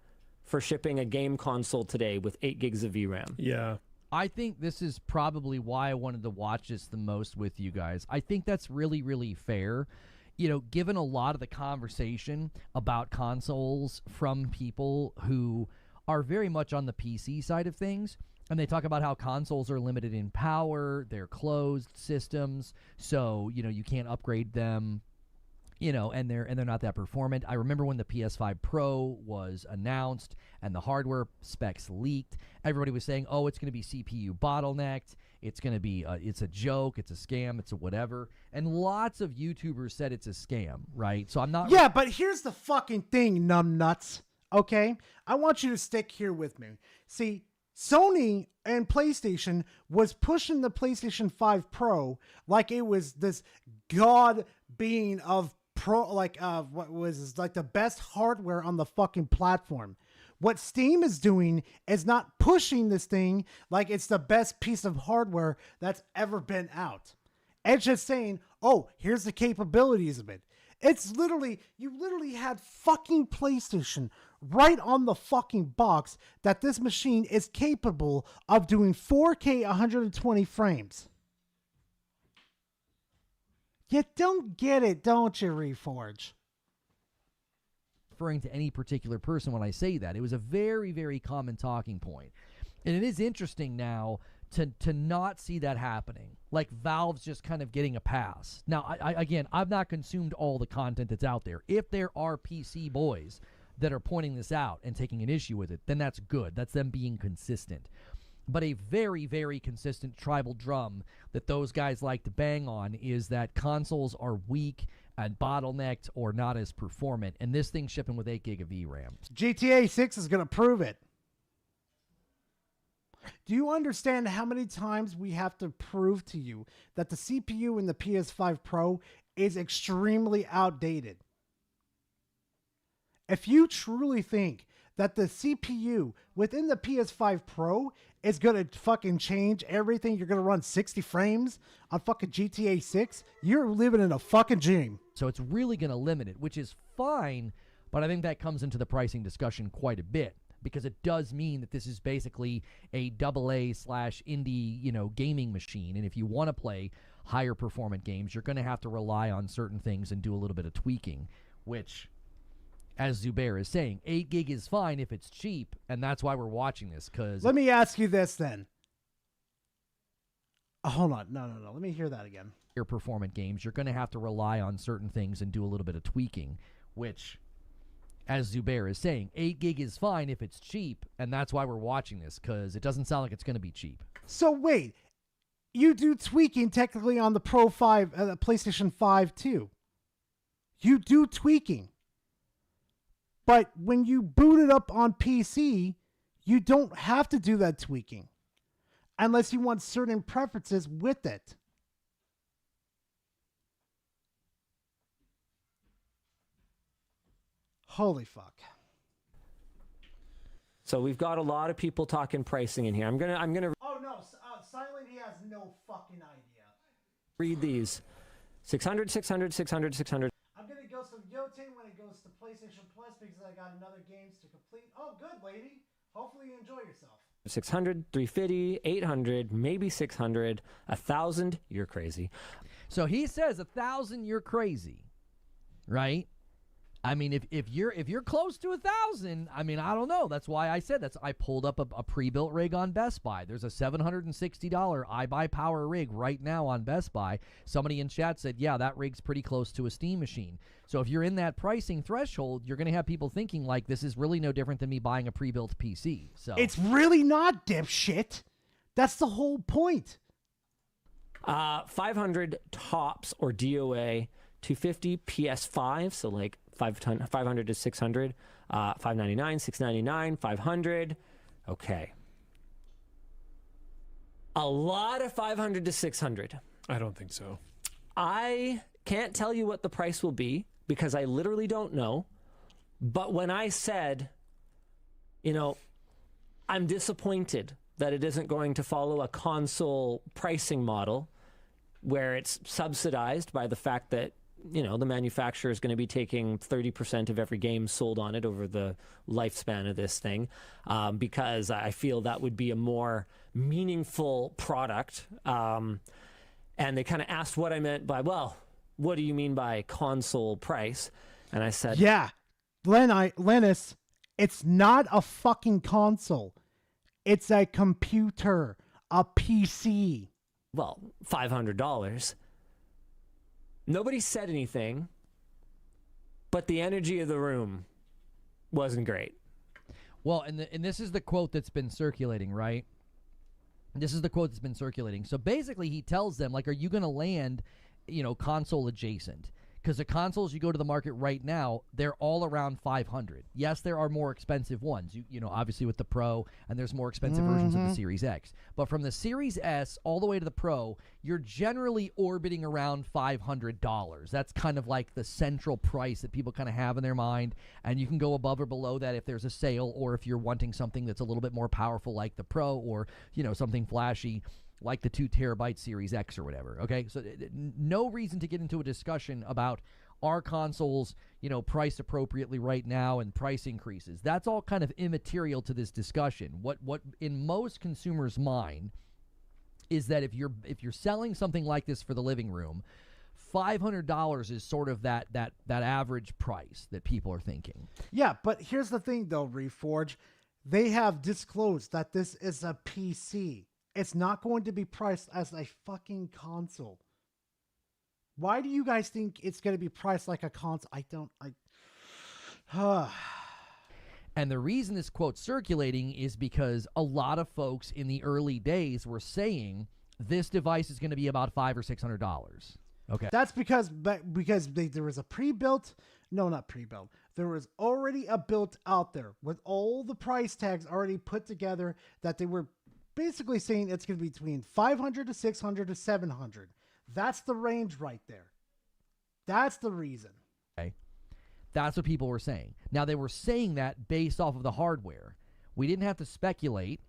for shipping a game console today with 8 gigs of VRAM. Yeah. I think this is probably why I wanted to watch this the most with you guys. I think that's really, really fair. You know, given a lot of the conversation about consoles from people who are very much on the PC side of things, and they talk about how consoles are limited in power, they're closed systems, so, you know, you can't upgrade them, you know, and they're not that performant. I remember when the PS5 Pro was announced and the hardware specs leaked, everybody was saying, oh, it's going to be CPU bottlenecked, it's going to be, it's a joke, it's a scam, it's a whatever. And lots of YouTubers said it's a scam, right? So I'm not... Yeah, but here's the fucking thing, numbnuts, okay? I want you to stick here with me. See, Sony and PlayStation was pushing the PlayStation 5 Pro like it was this god being of pro, like what was like the best hardware on the fucking platform. What Steam is doing is not pushing this thing like it's the best piece of hardware that's ever been out. It's just saying, oh, here's the capabilities of it. It's literally, you literally had fucking PlayStation right on the fucking box that this machine is capable of doing 4K 120 frames. You don't get it, don't you, Reforge? Referring to any particular person when I say that. It was a very, very common talking point. And it is interesting now to not see that happening. Like Valve's just kind of getting a pass. Now, again, I've not consumed all the content that's out there. If there are PC boys that are pointing this out and taking an issue with it, then that's good. That's them being consistent. But a very, very consistent tribal drum that those guys like to bang on is that consoles are weak and bottlenecked or not as performant. And this thing's shipping with 8 gig of VRAM. GTA 6 is going to prove it. Do you understand how many times we have to prove to you that the CPU in the PS5 Pro is extremely outdated? If you truly think that the CPU within the PS5 Pro is going to fucking change everything, you're going to run 60 frames on fucking GTA 6, you're living in a fucking dream. So it's really going to limit it, which is fine, but I think that comes into the pricing discussion quite a bit, because it does mean that this is basically a AA/indie, you know, gaming machine. And if you want to play higher performant games, you're going to have to rely on certain things and do a little bit of tweaking, which, as Zubair is saying, 8 gig is fine if it's cheap, and that's why we're watching this. Because let me ask you this then. Hold on. No. Let me hear that again. Your performant games, you're going to have to rely on certain things and do a little bit of tweaking, which, as Zubair is saying, 8 gig is fine if it's cheap, and that's why we're watching this, because it doesn't sound like it's going to be cheap. So wait, you do tweaking technically on the Pro 5, PlayStation 5 too. You do tweaking. But when you boot it up on PC, you don't have to do that tweaking unless you want certain preferences with it. Holy fuck. So we've got a lot of people talking pricing in here. I'm gonna Oh no, Silent, he has no fucking idea. read these. 600, 600, 600, 600. I'm gonna go some Yote when it goes to PlayStation Plus because I got another games to complete. Oh, good, lady. Hopefully you enjoy yourself. 600, 350, 800, maybe 600, 1,000. You're crazy. So he says 1,000. You're crazy, right? I mean, if you're close to 1,000, I mean, I don't know. That's why I said I pulled up a pre-built rig on Best Buy. There's a $760 iBuyPower rig right now on Best Buy. Somebody in chat said, yeah, that rig's pretty close to a Steam machine. So if you're in that pricing threshold, you're going to have people thinking like this is really no different than me buying a pre-built PC. So it's really not, dipshit. That's the whole point. 500 tops or DOA, 250 PS5, so like 500 to 600, 599, 699, 500. Okay. A lot of 500 to 600. I don't think so. I can't tell you what the price will be because I literally don't know. But when I said, you know, I'm disappointed that it isn't going to follow a console pricing model where it's subsidized by the fact that the manufacturer is going to be taking 30% of every game sold on it over the lifespan of this thing, because I feel that would be a more meaningful product. And they kind of asked what I meant by, well, what do you mean by console price? And I said, yeah, Linus, it's not a fucking console. It's a computer, a PC. Well, $500. Nobody said anything, but the energy of the room wasn't great. Well, and this is the quote that's been circulating, right? This is the quote that's been circulating. So basically, he tells them, like, are you going to land, console adjacent? Because the consoles you go to the market right now, they're all around $500. Yes, there are more expensive ones, obviously with the Pro, and there's more expensive versions of the Series X. But from the Series S all the way to the Pro, you're generally orbiting around $500. That's kind of like the central price that people kind of have in their mind, and you can go above or below that if there's a sale, or if you're wanting something that's a little bit more powerful like the Pro, or, something flashy like the 2 terabyte Series X or whatever, okay? So no reason to get into a discussion about are consoles, priced appropriately right now and price increases. That's all kind of immaterial to this discussion. What in most consumers' mind is that if you're selling something like this for the living room, $500 is sort of that average price that people are thinking. Yeah, but here's the thing though, Reforge. They have disclosed that this is a PC. It's not going to be priced as a fucking console. Why do you guys think it's going to be priced like a console? And the reason this quote's circulating is because a lot of folks in the early days were saying this device is going to be about $500 or $600. Okay. That's because there was a pre-built. No, not pre-built. There was already a built out there with all the price tags already put together that they were basically saying it's going to be between 500 to 600 to 700. That's the range right there. That's the reason. Okay. That's what people were saying. Now, they were saying that based off of the hardware. We didn't have to speculate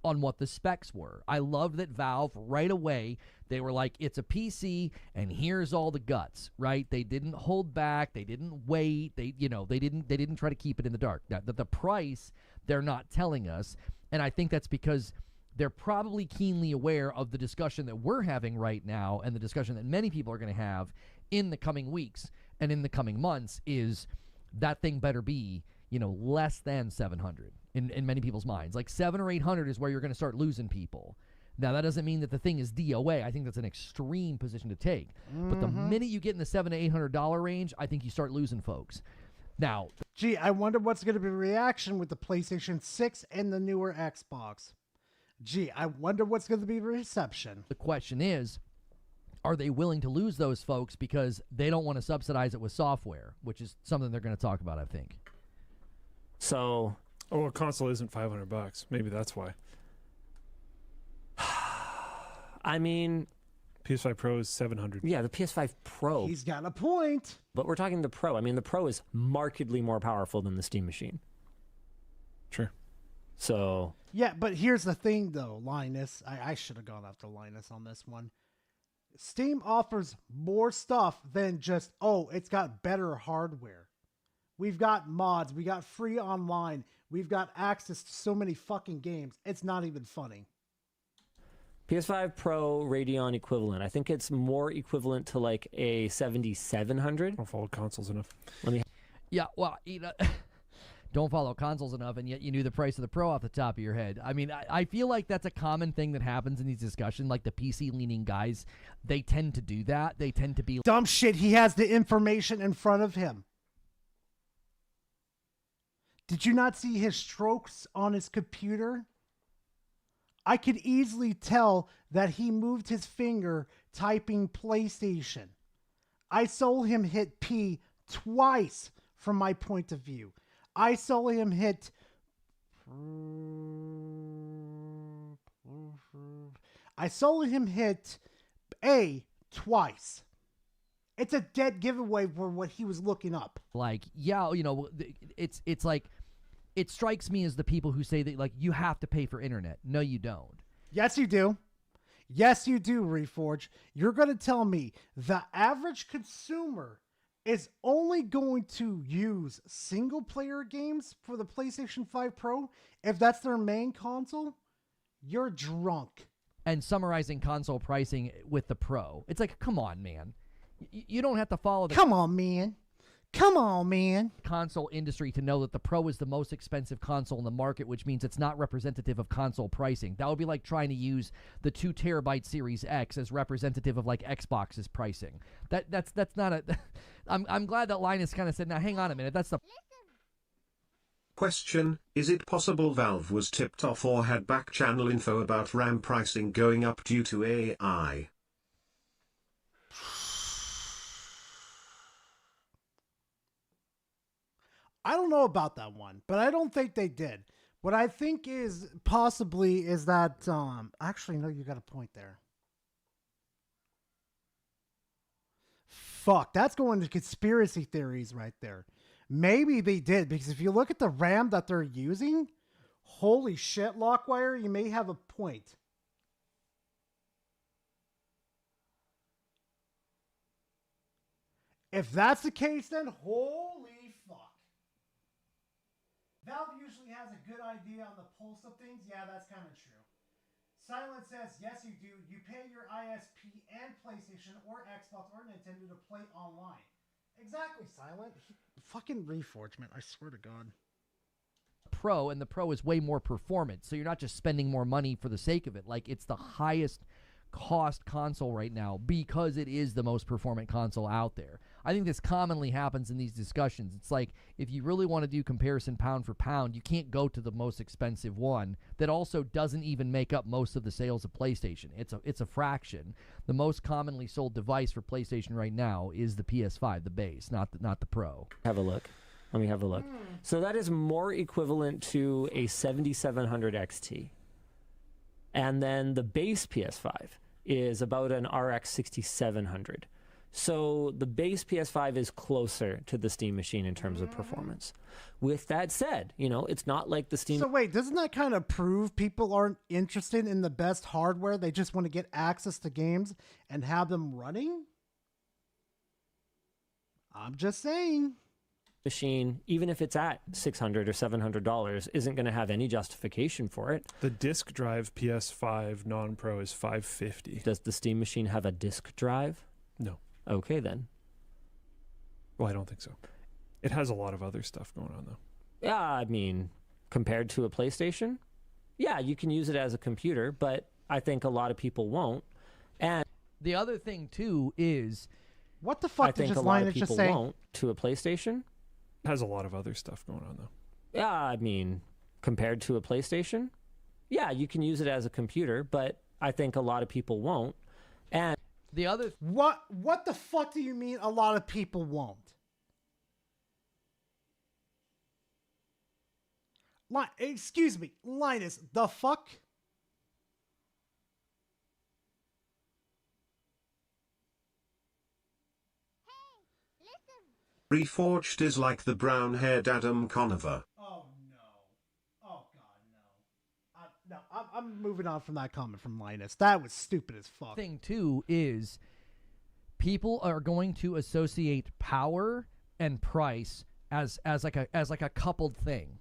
on what the specs were. I loved that Valve right away, they were like, it's a PC and here's all the guts, right? They didn't hold back. They didn't wait. They didn't try to keep it in the dark. The price, they're not telling us. And I think that's because they're probably keenly aware of the discussion that we're having right now, and the discussion that many people are going to have in the coming weeks and in the coming months is that thing better be, less than 700 in many people's minds. Like 700 or 800 is where you're going to start losing people. Now, that doesn't mean that the thing is DOA. I think that's an extreme position to take. But the minute you get in the $700 to $800 range, I think you start losing folks. Now, gee, I wonder what's going to be the reaction with the PlayStation 6 and the newer Xbox. Gee, I wonder what's going to be the reception. The question is, are they willing to lose those folks because they don't want to subsidize it with software, which is something they're going to talk about, I think. So, a console isn't $500. Maybe that's why. I mean, PS5 Pro is $700. Yeah, the PS5 Pro. He's got a point. But we're talking the Pro. I mean, the Pro is markedly more powerful than the Steam machine. Sure. So. Yeah, but here's the thing, though, Linus. I should have gone after Linus on this one. Steam offers more stuff than just, it's got better hardware. We've got mods. We got free online. We've got access to so many fucking games. It's not even funny. PS5 Pro Radeon equivalent. I think it's more equivalent to like a 7700. I don't follow consoles enough. Yeah, well, don't follow consoles enough, and yet you knew the price of the Pro off the top of your head. I mean, I feel like that's a common thing that happens in these discussions. Like the PC-leaning guys, they tend to do that. They tend to be dumb shit. He has the information in front of him. Did you not see his strokes on his computer? I could easily tell that he moved his finger typing PlayStation. I saw him hit P twice from my point of view. I saw him hit A twice. It's a dead giveaway for what he was looking up. Like, yeah, it's like, it strikes me as the people who say that, like, you have to pay for internet. No, you don't. Yes, you do. Yes, you do, Reforge. You're going to tell me the average consumer is only going to use single-player games for the PlayStation 5 Pro if that's their main console? You're drunk. And summarizing console pricing with the Pro. It's like, come on, man. You don't have to follow the... Come on, man. Come on, man. Console industry to know that the Pro is the most expensive console in the market, which means it's not representative of console pricing. That would be like trying to use the 2 terabyte Series X as representative of like Xbox's pricing. That's not a... I'm glad that Linus kind of said, now hang on a minute, that's the... Question, is it possible Valve was tipped off or had back channel info about RAM pricing going up due to AI? I don't know about that one, but I don't think they did. What I think is possibly is that, actually, no, you got a point there. Fuck, that's going to conspiracy theories right there. Maybe they did, because if you look at the RAM that they're using, holy shit, Lockwire, you may have a point. If that's the case, then holy fuck. Valve usually has a good idea on the pulse of things. Yeah, that's kind of true. Silent says, yes, you do. You pay your ISP and PlayStation or Xbox or Nintendo to play online. Exactly, Silent. Fucking Reforge, man. I swear to God. Pro, and the Pro is way more performant, so you're not just spending more money for the sake of it. Like, it's the highest cost console right now because it is the most performant console out there. I think this commonly happens in these discussions. It's like, if you really want to do comparison pound for pound, you can't go to the most expensive one that also doesn't even make up most of the sales of PlayStation. It's a fraction. The most commonly sold device for PlayStation right now is the PS5, the base, not the Pro. Have a look. Let me have a look. So that is more equivalent to a 7700 XT. And then the base PS5 is about an RX 6700. So the base PS5 is closer to the Steam machine in terms of performance. With that said, it's not like the Steam... So wait, doesn't that kind of prove people aren't interested in the best hardware? They just want to get access to games and have them running? I'm just saying. Machine, even if it's at $600 or $700, isn't going to have any justification for it. The disk drive PS5 non-pro is $550. Does the Steam machine have a disk drive? No. Okay, then. Well, I don't think so. It has a lot of other stuff going on, though. Yeah, I mean, compared to a PlayStation, yeah, you can use it as a computer, but I think a lot of people won't. And the other thing, too, is... What the fuck did just Linus just say? Won't to a PlayStation. It has a lot of other stuff going on, though. Yeah, I mean, compared to a PlayStation, yeah, you can use it as a computer, but I think a lot of people won't. And the other... What the fuck do you mean a lot of people won't? Excuse me, Linus, the fuck? Reforged is like the brown-haired Adam Conover. Oh, no. Oh, God, no. I'm moving on from that comment from Linus. That was stupid as fuck. Thing, too, is people are going to associate power and price as like a coupled thing.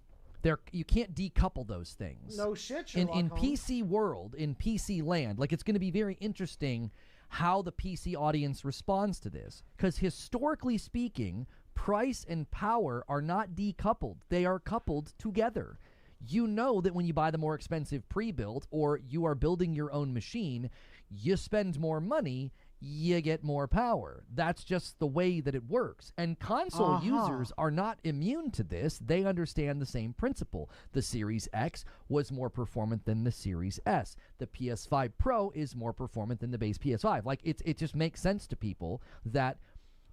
You can't decouple those things. No shit, in Sherlock Holmes. PC world, in PC land, like, it's going to be very interesting how the PC audience responds to this. Because historically speaking, price and power are not decoupled. They are coupled together. You know that when you buy the more expensive pre-built or you are building your own machine, you spend more money, you get more power. That's just the way that it works. And console users are not immune to this. They understand the same principle. The Series X was more performant than the Series S. The PS5 Pro is more performant than the base PS5. Like, it just makes sense to people that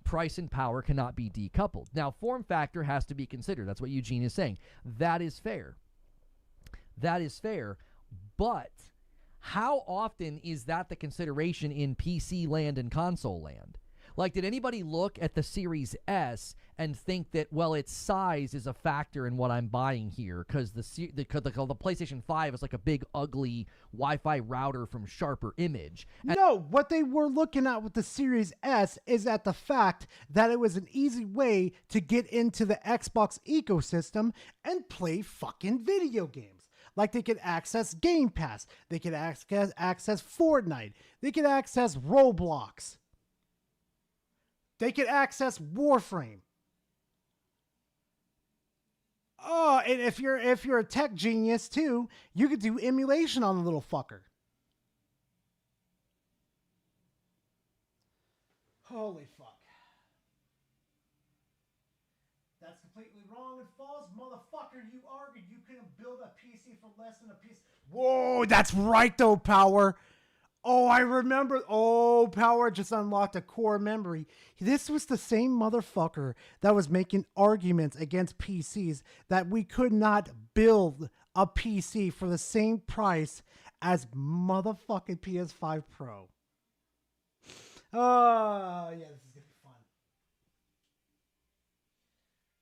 price and power cannot be decoupled. Now, form factor has to be considered. That's what Eugene is saying. That is fair. That is fair. But how often is that the consideration in PC land and console land? Like, did anybody look at the Series S and think that, well, its size is a factor in what I'm buying here? Because the PlayStation 5 is like a big, ugly Wi-Fi router from Sharper Image. No, what they were looking at with the Series S is at the fact that it was an easy way to get into the Xbox ecosystem and play fucking video games. Like, they could access Game Pass, they could access Fortnite, they could access Roblox, they could access Warframe. Oh, and if you're a tech genius too, you could do emulation on the little fucker. Holy fuck. That's completely wrong and false. Motherfucker, you argued you couldn't build a PC for less than a PC. Whoa, that's right though, Power. Oh, I remember. Oh, Power just unlocked a core memory. This was the same motherfucker that was making arguments against PCs that we could not build a PC for the same price as motherfucking PS5 Pro. Oh, yeah, this is going to be fun.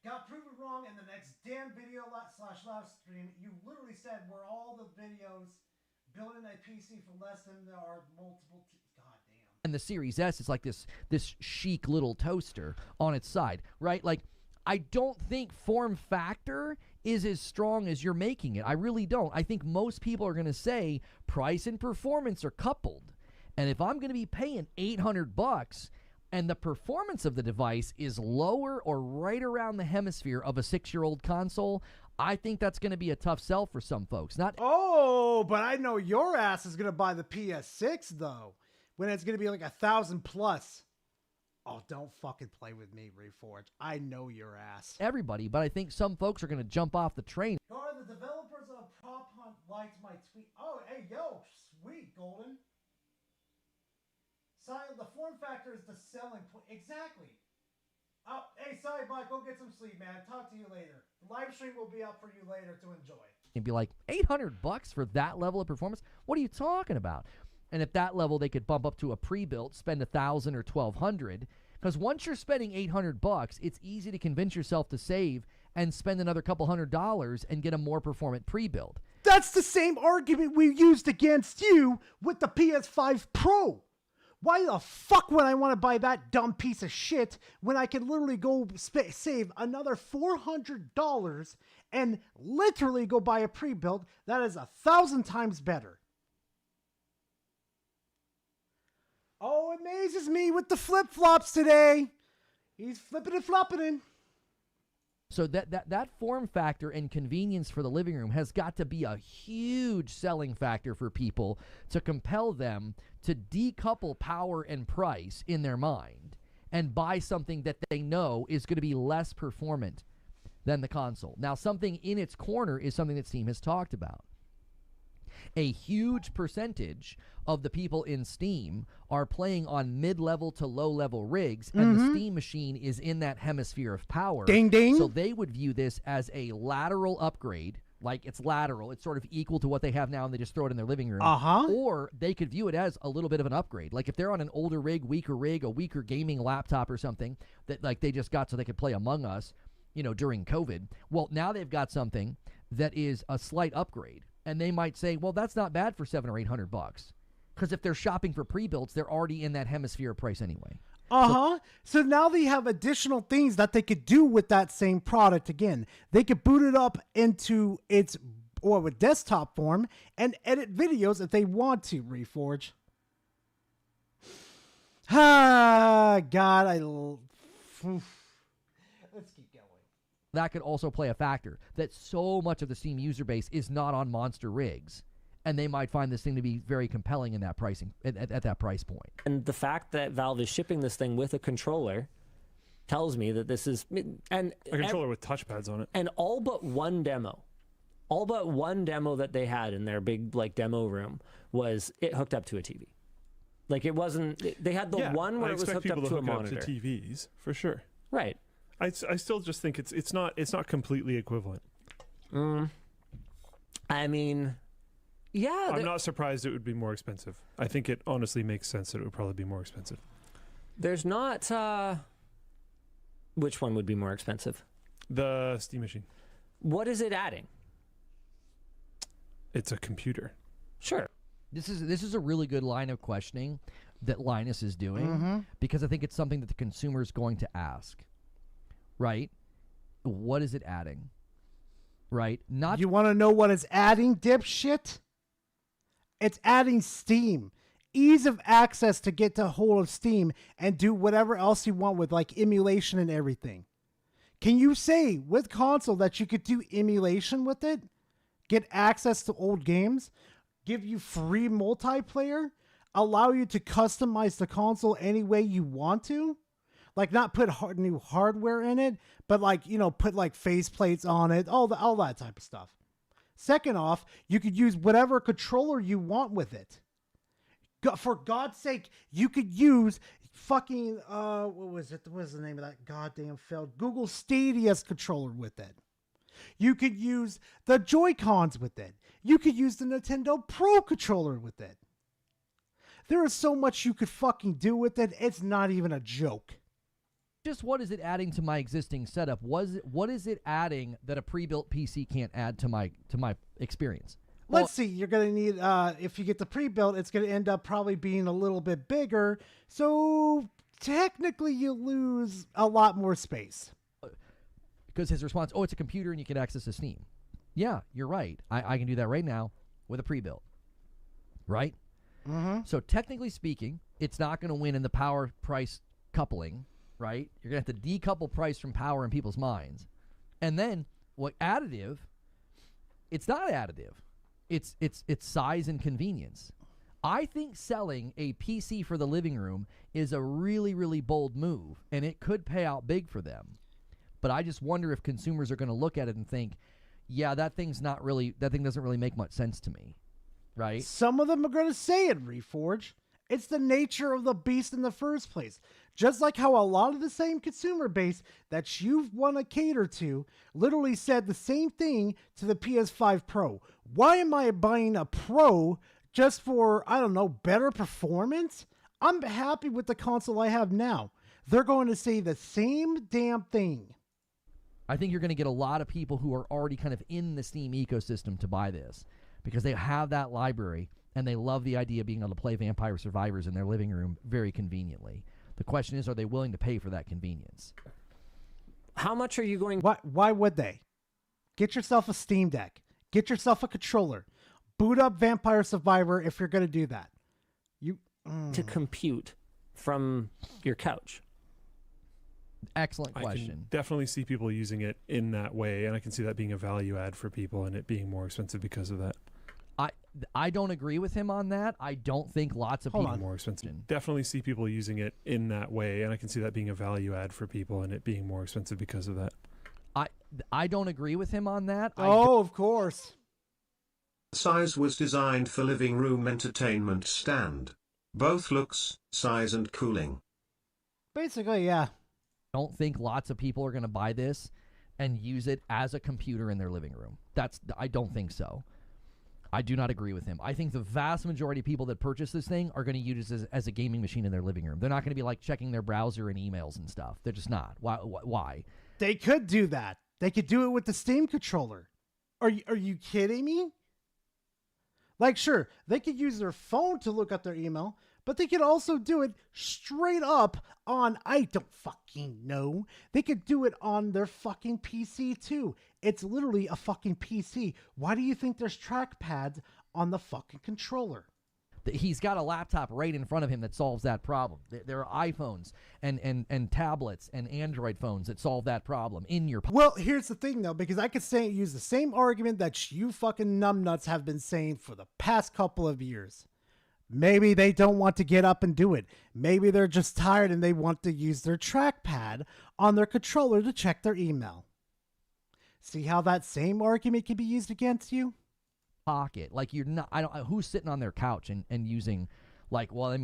Got proven wrong in the next damn video / live stream. You literally said were all the videos building a PC for less than there are multiple. God damn. And the Series S is like this chic little toaster on its side, right? Like, I don't think form factor is as strong as you're making it. I really don't. I think most people are going to say price and performance are coupled. And if I'm going to be paying $800 and the performance of the device is lower or right around the hemisphere of a 6-year-old console, I think that's going to be a tough sell for some folks. Oh, but I know your ass is going to buy the PS6 though, when it's going to be like 1,000 plus. Oh, don't fucking play with me, Reforged. I know your ass. Everybody, but I think some folks are going to jump off the train. Gar, the developers of Prop Hunt liked my tweet. Oh, hey, yo, sweet, Golden. The form factor is the selling point. Exactly. Oh, hey, sorry, Mike. Go get some sleep, man. Talk to you later. The live stream will be up for you later to enjoy. And be like, $800 for that level of performance? What are you talking about? And at that level, they could bump up to a pre-built, spend $1,000 or $1,200. Because once you're spending $800, it's easy to convince yourself to save and spend another couple $100 and get a more performant pre-build. That's the same argument we used against you with the PS5 Pro. Why the fuck would I want to buy that dumb piece of shit when I can literally go save another $400 and literally go buy a pre-built that is 1,000 times better? Oh, it amazes me with the flip-flops today. He's flipping and flopping in. So that form factor and convenience for the living room has got to be a huge selling factor for people to compel them to decouple power and price in their mind and buy something that they know is going to be less performant than the console. Now, something in its corner is something that Steam has talked about. A huge percentage of the people in Steam are playing on mid-level to low-level rigs, and the Steam machine is in that hemisphere of power. Ding, ding. So they would view this as a lateral upgrade. Like, it's lateral. It's sort of equal to what they have now, and they just throw it in their living room. Or they could view it as a little bit of an upgrade. Like, if they're on an older rig, a weaker gaming laptop or something that, like, they just got so they could play Among Us, you know, during COVID. Well, now they've got something that is a slight upgrade. And they might say, well, that's not bad for $700 or $800. Because if they're shopping for pre-builts, they're already in that hemisphere price anyway. So now they have additional things that they could do with that same product again. They could boot it up into its with desktop form and edit videos if they want to, Reforge. Ah, God, let's keep going. That could also play a factor that so much of the Steam user base is not on monster rigs, and they might find this thing to be very compelling in that pricing at that price point. And the fact that Valve is shipping this thing with a controller tells me that this is a controller with touchpads on it. And all but one demo that they had in their big demo room was it hooked up to a TV. Like, it wasn't. They had the one where it was hooked up to a monitor. Up to TVs for sure. Right. I still just think it's not completely equivalent. I mean, yeah. I'm not surprised it would be more expensive. I think it honestly makes sense that it would probably be more expensive. There's not. Which one would be more expensive? The Steam Machine. What is it adding? It's a computer. Sure. This is a really good line of questioning that Linus is doing Mhm. because I think it's something that the consumer is going to ask. Right? What is it adding? Right? Not You want to know what it's adding, dipshit? It's adding Steam. Ease of access to get to hold of Steam and do whatever else you want with like emulation and everything. Can you say with console that you could do emulation with it? Get access to old games? Give you free multiplayer? Allow you to customize the console any way you want to? Like not put new hardware in it, but like, you know, put like faceplates on it, all that type of stuff. Second off, you could use whatever controller you want with it. For God's sake, you could use fucking what was it? What was the name of that goddamn failed Google Stadia's controller with it? You could use the Joy-Cons with it. You could use the Nintendo Pro controller with it. There is so much you could fucking do with it. It's not even a joke. just what is it adding to my existing setup? What is it adding that a pre-built PC can't add to my experience? Let's see. You're going to need, if you get the pre-built, it's going to end up probably being a little bit bigger. So technically you lose a lot more space. Because his response, oh, it's a computer and you can access the Steam. Yeah, you're right. I can do that right now with a pre-built. Right? Mm-hmm. So technically speaking, it's not going to win in the power price coupling, right? You're going to have to decouple price from power in people's minds. And then what additive, it's not additive. It's size and convenience. I think selling a PC for the living room is a really, really bold move, and it could pay out big for them. But I just wonder if consumers are going to look at it and think, yeah, that thing doesn't really make much sense to me, right? Some of them are going to say it, Reforge. It's the nature of the beast in the first place. Just like how a lot of the same consumer base that you want to cater to literally said the same thing to the PS5 Pro. Why am I buying a Pro just for, I don't know, better performance? I'm happy with the console I have now. They're going to say the same damn thing. I think you're going to get a lot of people who are already kind of in the Steam ecosystem to buy this because they have that library and they love the idea of being able to play Vampire Survivors in their living room very conveniently. The question is, are they willing to pay for that convenience? How much are you going... Why would they? Get yourself a Steam Deck. Get yourself a controller. Boot up Vampire Survivor if you're going to do that. To compute from your couch. Excellent I question. can definitely see people using it in that way, and I can see that being a value add for people and it being more expensive because of that. I don't agree with him on that. I don't think lots of people... More expensive. Definitely see people using it in that way, and I can see that being a value add for people and it being more expensive because of that. I don't agree with him on that. Of course. Size was designed for living room entertainment stand. Both looks, size and cooling. Basically, yeah. I don't think lots of people are going to buy this and use it as a computer in their living room. I don't think so. I do not agree with him. I think the vast majority of people that purchase this thing are going to use it as a gaming machine in their living room. They're not going to be like checking their browser and emails and stuff. They're just not. Why? They could do that. They could do it with the Steam controller. Are you kidding me? Like, sure, they could use their phone to look up their email, but they could also do it straight up on, I don't fucking know. They could do it on their fucking PC too. It's literally a fucking PC. Why do you think there's trackpads on the fucking controller? He's got a laptop right in front of him that solves that problem. There are iPhones and tablets and Android phones that solve that problem in your... Well, here's the thing, though, because I could use the same argument that you fucking numbnuts have been saying for the past couple of years. Maybe they don't want to get up and do it. Maybe they're just tired and they want to use their trackpad on their controller to check their email. See how that same argument can be used against you? Pocket, like you're not. I don't. Who's sitting on their couch and using, like, well, let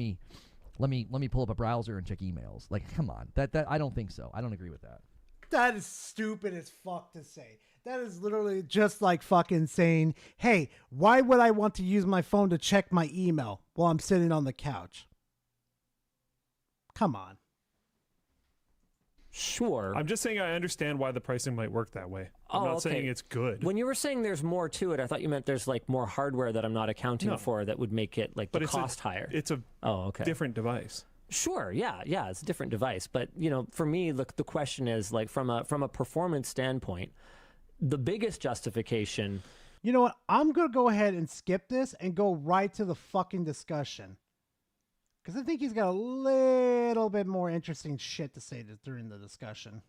me pull up a browser and check emails. Like, come on, that I don't think so. I don't agree with that. That is stupid as fuck to say. That is literally just like fucking saying, hey, why would I want to use my phone to check my email while I'm sitting on the couch? Come on. Sure. I'm just saying I understand why the pricing might work that way. I'm Oh, not okay. saying it's good. When you were saying there's more to it, I thought you meant there's like more hardware that I'm not accounting No. for that would make it like But the it's cost higher. It's a different device. Sure, yeah, it's a different device. But for me, look, the question is like from a performance standpoint, the biggest justification. You know what? I'm going to go ahead and skip this and go right to the fucking discussion. Because I think he's got a little bit more interesting shit to say during the discussion.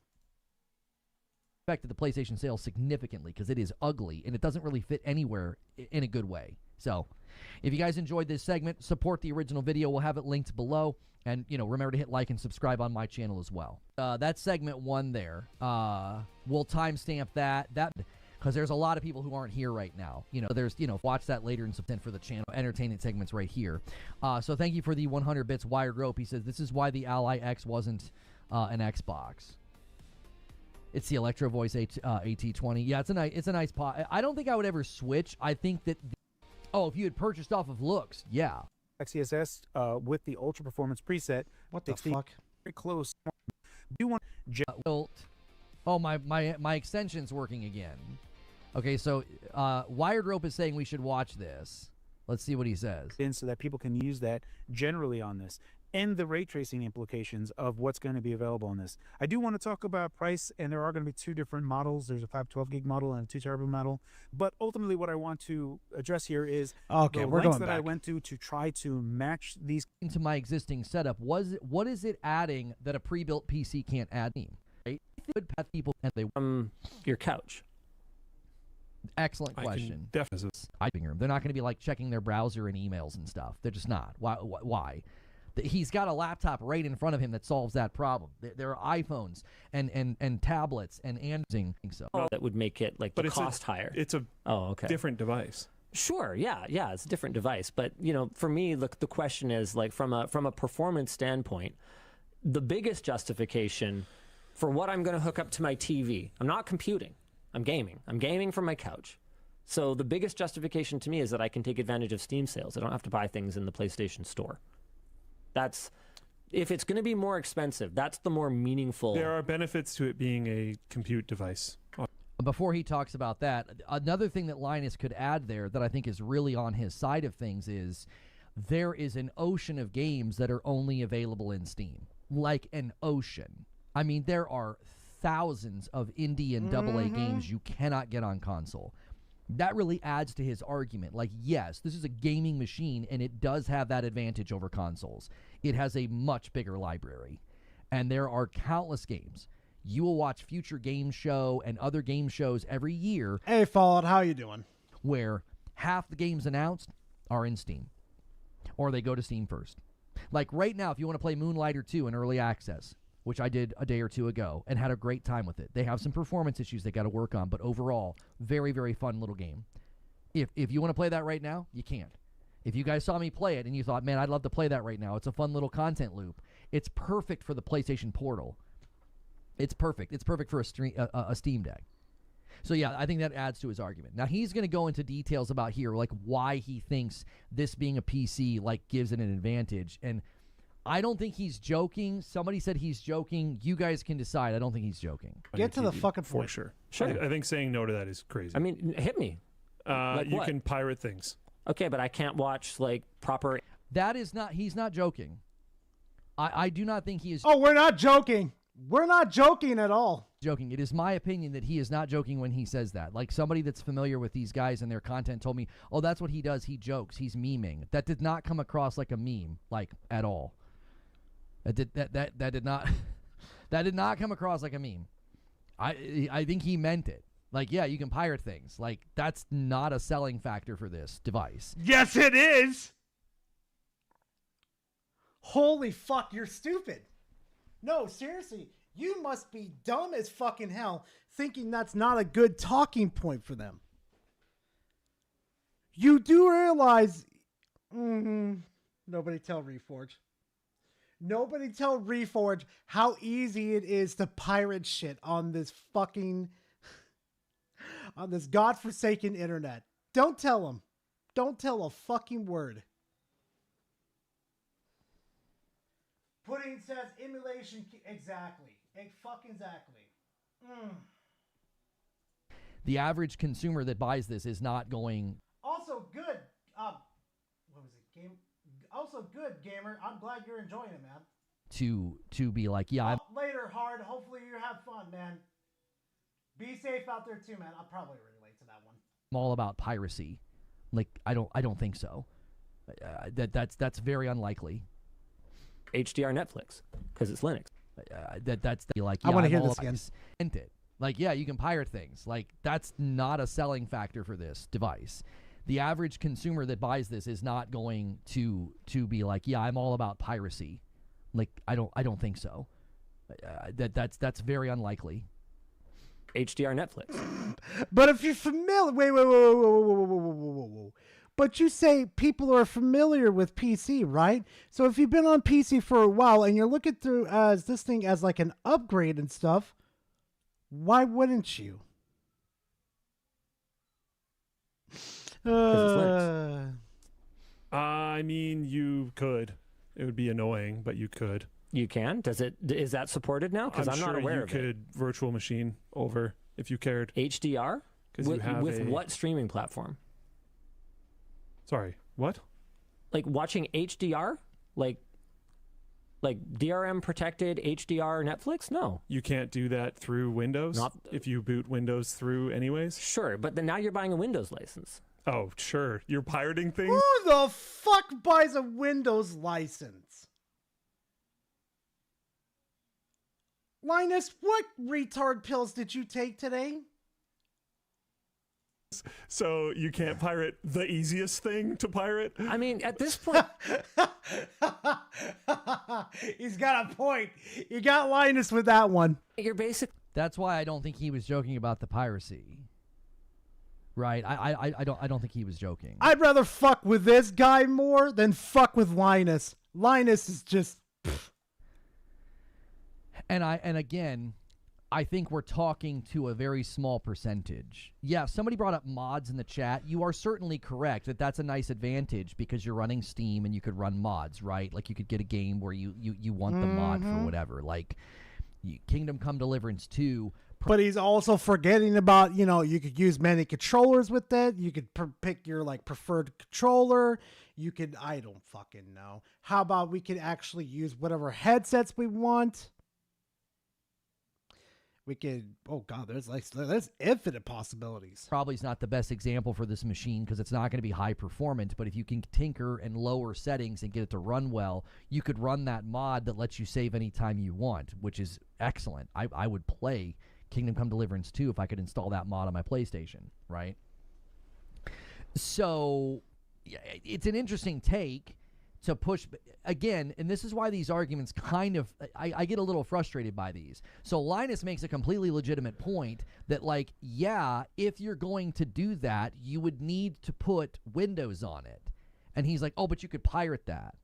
Affected the PlayStation sales significantly because it is ugly and it doesn't really fit anywhere in a good way. So, if you guys enjoyed this segment, support the original video. We'll have it linked below. And, remember to hit like and subscribe on my channel as well. That's segment 1 there. We'll timestamp that because there's a lot of people who aren't here right now. Watch that later in September for the channel. Entertainment segments right here. So thank you for the 100 bits wired rope. He says, this is why the Ally X wasn't an Xbox. It's the Electro Voice AT20. Yeah, it's a nice pot. I don't think I would ever switch. I think that... if you had purchased off of looks, yeah. XeSS with the Ultra Performance preset. What the fuck? Very close. Do you want... my extension's working again. Okay, so Wired Rope is saying we should watch this. Let's see what he says. So that people can use that generally on this. And the ray tracing implications of what's going to be available on this. I do want to talk about price, and there are going to be 2 different models. There's a 512 gig model and a 2 terabyte model. But ultimately, what I want to address here is the lengths that I went to try to match these into my existing setup. What is it adding that a pre-built PC can't add? Right? Good path people and they your couch. Excellent question. Definitely. They're not going to be like checking their browser and emails and stuff. They're just not. Why? He's got a laptop right in front of him that solves that problem. There are iPhones and tablets and Android. So that would make it like the cost higher. It's a different device. Sure, yeah, it's a different device. But for me, look, the question is like from a performance standpoint, the biggest justification for what I'm going to hook up to my TV. I'm not computing. I'm gaming. I'm gaming from my couch. So the biggest justification to me is that I can take advantage of Steam sales. I don't have to buy things in the PlayStation Store. If it's going to be more expensive, that's the more meaningful. There are benefits to it being a compute device. Before he talks about that, another thing that Linus could add there that I think is really on his side of things is there is an ocean of games that are only available in Steam. Like an ocean. I mean, there are thousands of indie and AA games you cannot get on console. That really adds to his argument. Like, yes, this is a gaming machine, and it does have that advantage over consoles. It has a much bigger library, and there are countless games. You will watch Future Game Show and other game shows every year. Hey, Fallout, how you doing? Where half the games announced are in Steam, or they go to Steam first. Like right now, if you want to play Moonlighter 2 in early access, which I did a day or 2 ago and had a great time with it. They have some performance issues they got to work on, but overall, very, very fun little game. If you want to play that right now, you can't. If you guys saw me play it and you thought, man, I'd love to play that right now, it's a fun little content loop. It's perfect for the PlayStation Portal. It's perfect. It's perfect for a Steam Deck. So yeah, I think that adds to his argument. Now he's going to go into details about here, like why he thinks this being a PC like gives it an advantage. And I don't think he's joking. Somebody said he's joking. You guys can decide. I don't think he's joking. Get to the fucking point. For sure. I think saying no to that is crazy. I mean, hit me. Like you what? can pirate things. Okay, but I can't watch like proper. That is not. He's not joking. I do not think he is. Oh, we're not joking. We're not joking at all. Joking. It is my opinion that he is not joking when he says that. Like somebody that's familiar with these guys and their content told me, oh, that's what he does. He jokes. He's memeing. That did not come across like a meme, like at all. That did not that did not come across like a meme. I think he meant it. Like, yeah, you can pirate things. Like, that's not a selling factor for this device. Yes, it is. Holy fuck, you're stupid. No, seriously, you must be dumb as fucking hell thinking that's not a good talking point for them. You do realize... Nobody tell Reforge. Nobody tell Reforge how easy it is to pirate shit on this fucking... on this godforsaken internet. Don't tell them. Don't tell a fucking word. Pudding says emulation... Exactly. Exactly. The average consumer that buys this is not going Also good. What was it? Game. Also good, gamer. I'm glad you're enjoying it, man. to be like, yeah, I'm Later, hard. Hopefully you have fun, man. Be safe out there too, man. I'll probably relate to that one. all about piracy. Like, I don't think so. That's very unlikely. HDR Netflix because it's Linux. That's like, I wanna I'm hear all this about again. it. Like, yeah, you can pirate things. Like, that's not a selling factor for this device. The average consumer that buys this is not going to be like, yeah, I'm all about piracy. Like, I don't think so. That's very unlikely. HDR Netflix. But if you're familiar, whoa. But you say people are familiar with PC, right? So if you've been on PC for a while and you're looking through this thing as like an upgrade and stuff, why wouldn't you? I mean, you could. It would be annoying, but you could. You can? Is that supported now? Because I'm not sure aware you of could it. virtual machine over if you cared. HDR? Because you have with what streaming platform? Sorry, what? Like watching HDR? Like DRM protected HDR Netflix? No. You can't do that through Windows if you boot Windows through anyways? Sure, but then now you're buying a Windows license. Oh, sure. You're pirating things? Who the fuck buys a Windows license? Linus, what retard pills did you take today? So you can't pirate the easiest thing to pirate? I mean, at this point... He's got a point. You got Linus with that one. You're basic. That's why I don't think he was joking about the piracy. Right? I don't think he was joking. I'd rather fuck with this guy more than fuck with Linus. Linus is just... And again, I think we're talking to a very small percentage. Yeah, somebody brought up mods in the chat. You are certainly correct that that's a nice advantage because you're running Steam and you could run mods, right? Like you could get a game where you want the mod for whatever. Like Kingdom Come Deliverance 2. But he's also forgetting about, you could use many controllers with it. You could pick your preferred controller. You could, I don't fucking know. How about we could actually use whatever headsets we want? We could, oh God, there's infinite possibilities. Probably is not the best example for this machine because it's not going to be high performant, but if you can tinker and lower settings and get it to run well, you could run that mod that lets you save anytime you want, which is excellent. I would play Kingdom Come Deliverance 2 if I could install that mod on my PlayStation, right? So yeah, it's an interesting take to push again, and this is why these arguments kind of I get a little frustrated by these. So Linus makes a completely legitimate point that if you're going to do that, you would need to put Windows on it. And he's like, oh, but you could pirate that.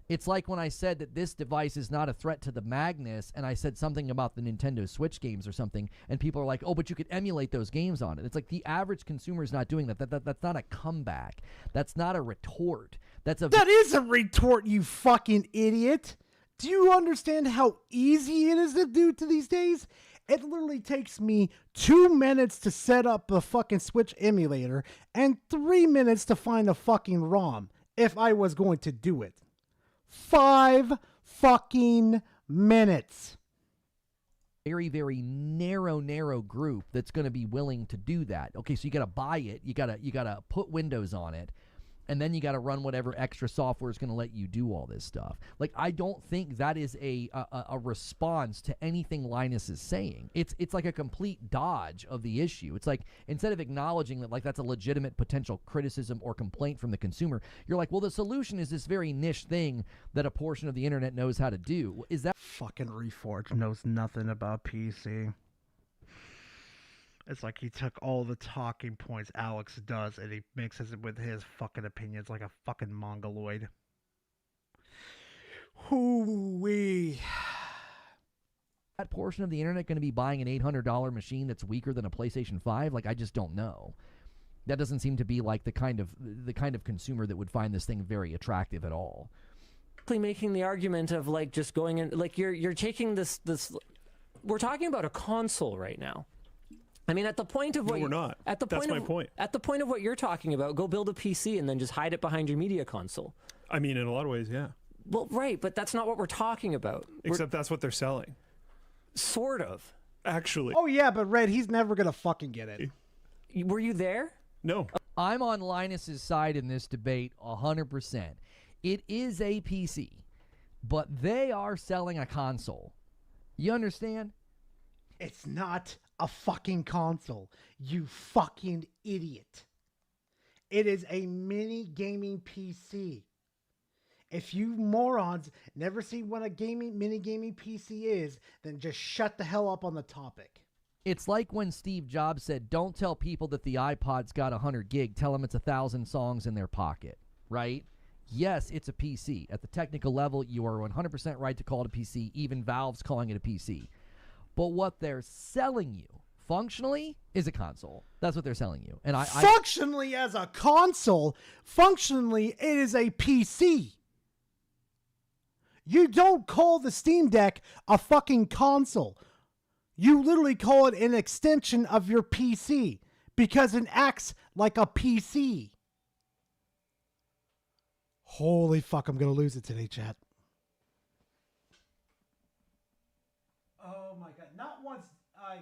It's like when I said that this device is not a threat to the Magnus, and I said something about the Nintendo Switch games or something, and people are like, oh, but you could emulate those games on it. It's like the average consumer is not doing that. That's not a comeback. That's not a retort. That is a retort, you fucking idiot. Do you understand how easy it is to do to these days? It literally takes me 2 minutes to set up the fucking Switch emulator and 3 minutes to find a fucking ROM if I was going to do it. 5 fucking minutes. Very, very narrow group that's going to be willing to do that. Okay, so you got to buy it. You got to put Windows on it. And then you got to run whatever extra software is going to let you do all this stuff. Like, I don't think that is a response to anything Linus is saying. It's like a complete dodge of the issue. It's like, instead of acknowledging that, that's a legitimate potential criticism or complaint from the consumer, you're like, well, the solution is this very niche thing that a portion of the internet knows how to do. Is that... Fucking Reforged knows nothing about PC. It's like he took all the talking points Alex does and he mixes it with his fucking opinions like a fucking mongoloid. Hoo-wee. That portion of the internet going to be buying an $800 machine that's weaker than a PlayStation 5? I just don't know. That doesn't seem to be the kind of consumer that would find this thing very attractive at all. Making the argument of just going in, you're taking this we're talking about a console right now. I mean, at the point of what we're not. At the That's point my of, point. At the point of what you're talking about, go build a PC and then just hide it behind your media console. I mean, in a lot of ways, yeah. Well, right, but that's not what we're talking about. Except that's what they're selling. Sort of. Actually. Oh yeah, but Red, he's never gonna fucking get it. Were you there? No. I'm on Linus's side in this debate 100%. It is a PC, but they are selling a console. You understand? It's not a fucking console, you fucking idiot. It is a mini gaming PC. If you morons never seen what a mini gaming PC is, then just shut the hell up on the topic. It's like when Steve Jobs said, don't tell people that the iPod's got 100 gig, tell them it's 1,000 songs in their pocket, right? Yes, it's a PC. At the technical level, you are 100% right to call it a PC. Even Valve's calling it a PC. But what they're selling you, functionally, is a console. That's what they're selling you. And functionally as a console, functionally it is a PC. You don't call the Steam Deck a fucking console. You literally call it an extension of your PC because it acts like a PC. Holy fuck, I'm going to lose it today, chat. Oh my god. Not once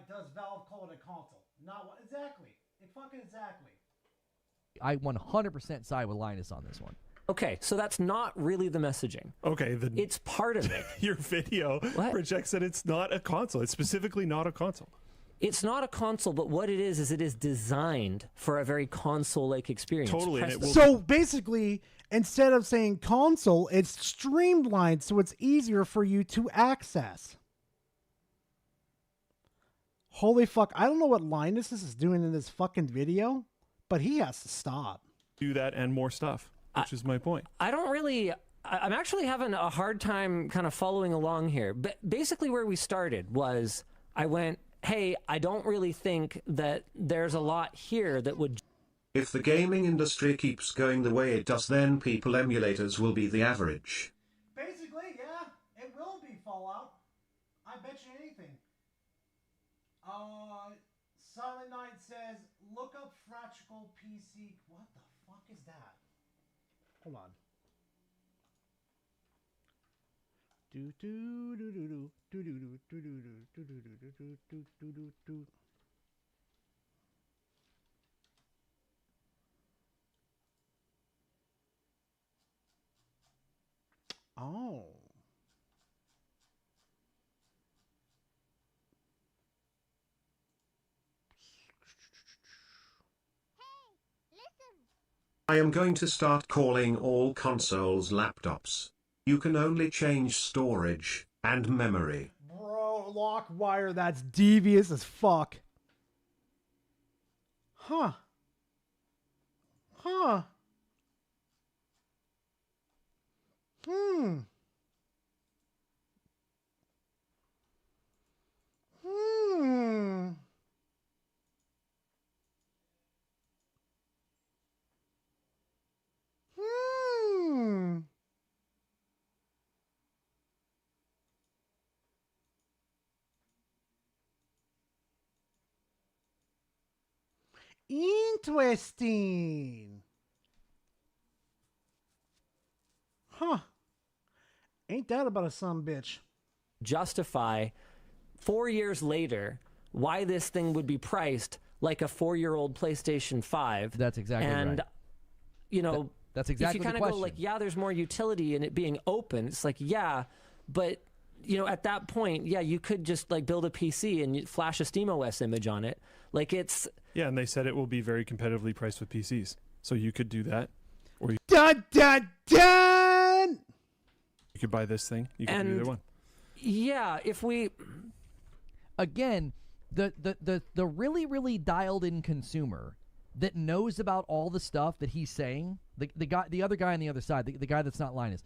does Valve call it a console. Not one. Exactly. Exactly. I 100% side with Linus on this one. Okay, so that's not really the messaging. Okay, it's part of it. Your video projects that it's not a console. It's specifically not a console. It's not a console, but what it is it is designed for a very console-like experience. Totally. So basically, instead of saying console, it's streamlined so it's easier for you to access. Holy fuck, I don't know what Linus is doing in this fucking video, but he has to stop. Do that and more stuff. Which is my point. I'm actually having a hard time kind of following along here. But basically where we started was I went, hey, I don't really think that there's a lot here that would... If the gaming industry keeps going the way it does, then people emulators will be the average. Basically, yeah, it will be Fallout. I bet you anything. Silent Knight says, look up Fractal PC. What the fuck is that? Hold on. Do do do do do do do do do do do do do do do do. Oh. I am going to start calling all consoles laptops. You can only change storage and memory. Bro, Lockwire, that's devious as fuck. Huh. Huh. Hmm. Hmm. Hmm. Interesting. Huh. Ain't that about a sumbitch? Justify 4 years later why this thing would be priced like a 4-year-old PlayStation 5. That's exactly and, right. You know, that's exactly if you the kind of go question. like, yeah, there's more utility in it being open. It's like, yeah, but you know, at that point, yeah, you could just like build a PC and flash a SteamOS image on it. Like it's... Yeah, and they said it will be very competitively priced with PCs. So you could do that. Or you, dun, dun, dun! You could buy this thing. You could do either one. Yeah, if we... Again, the really, really dialed in consumer that knows about all the stuff that he's saying, the other guy on the other side, the guy that's not Linus,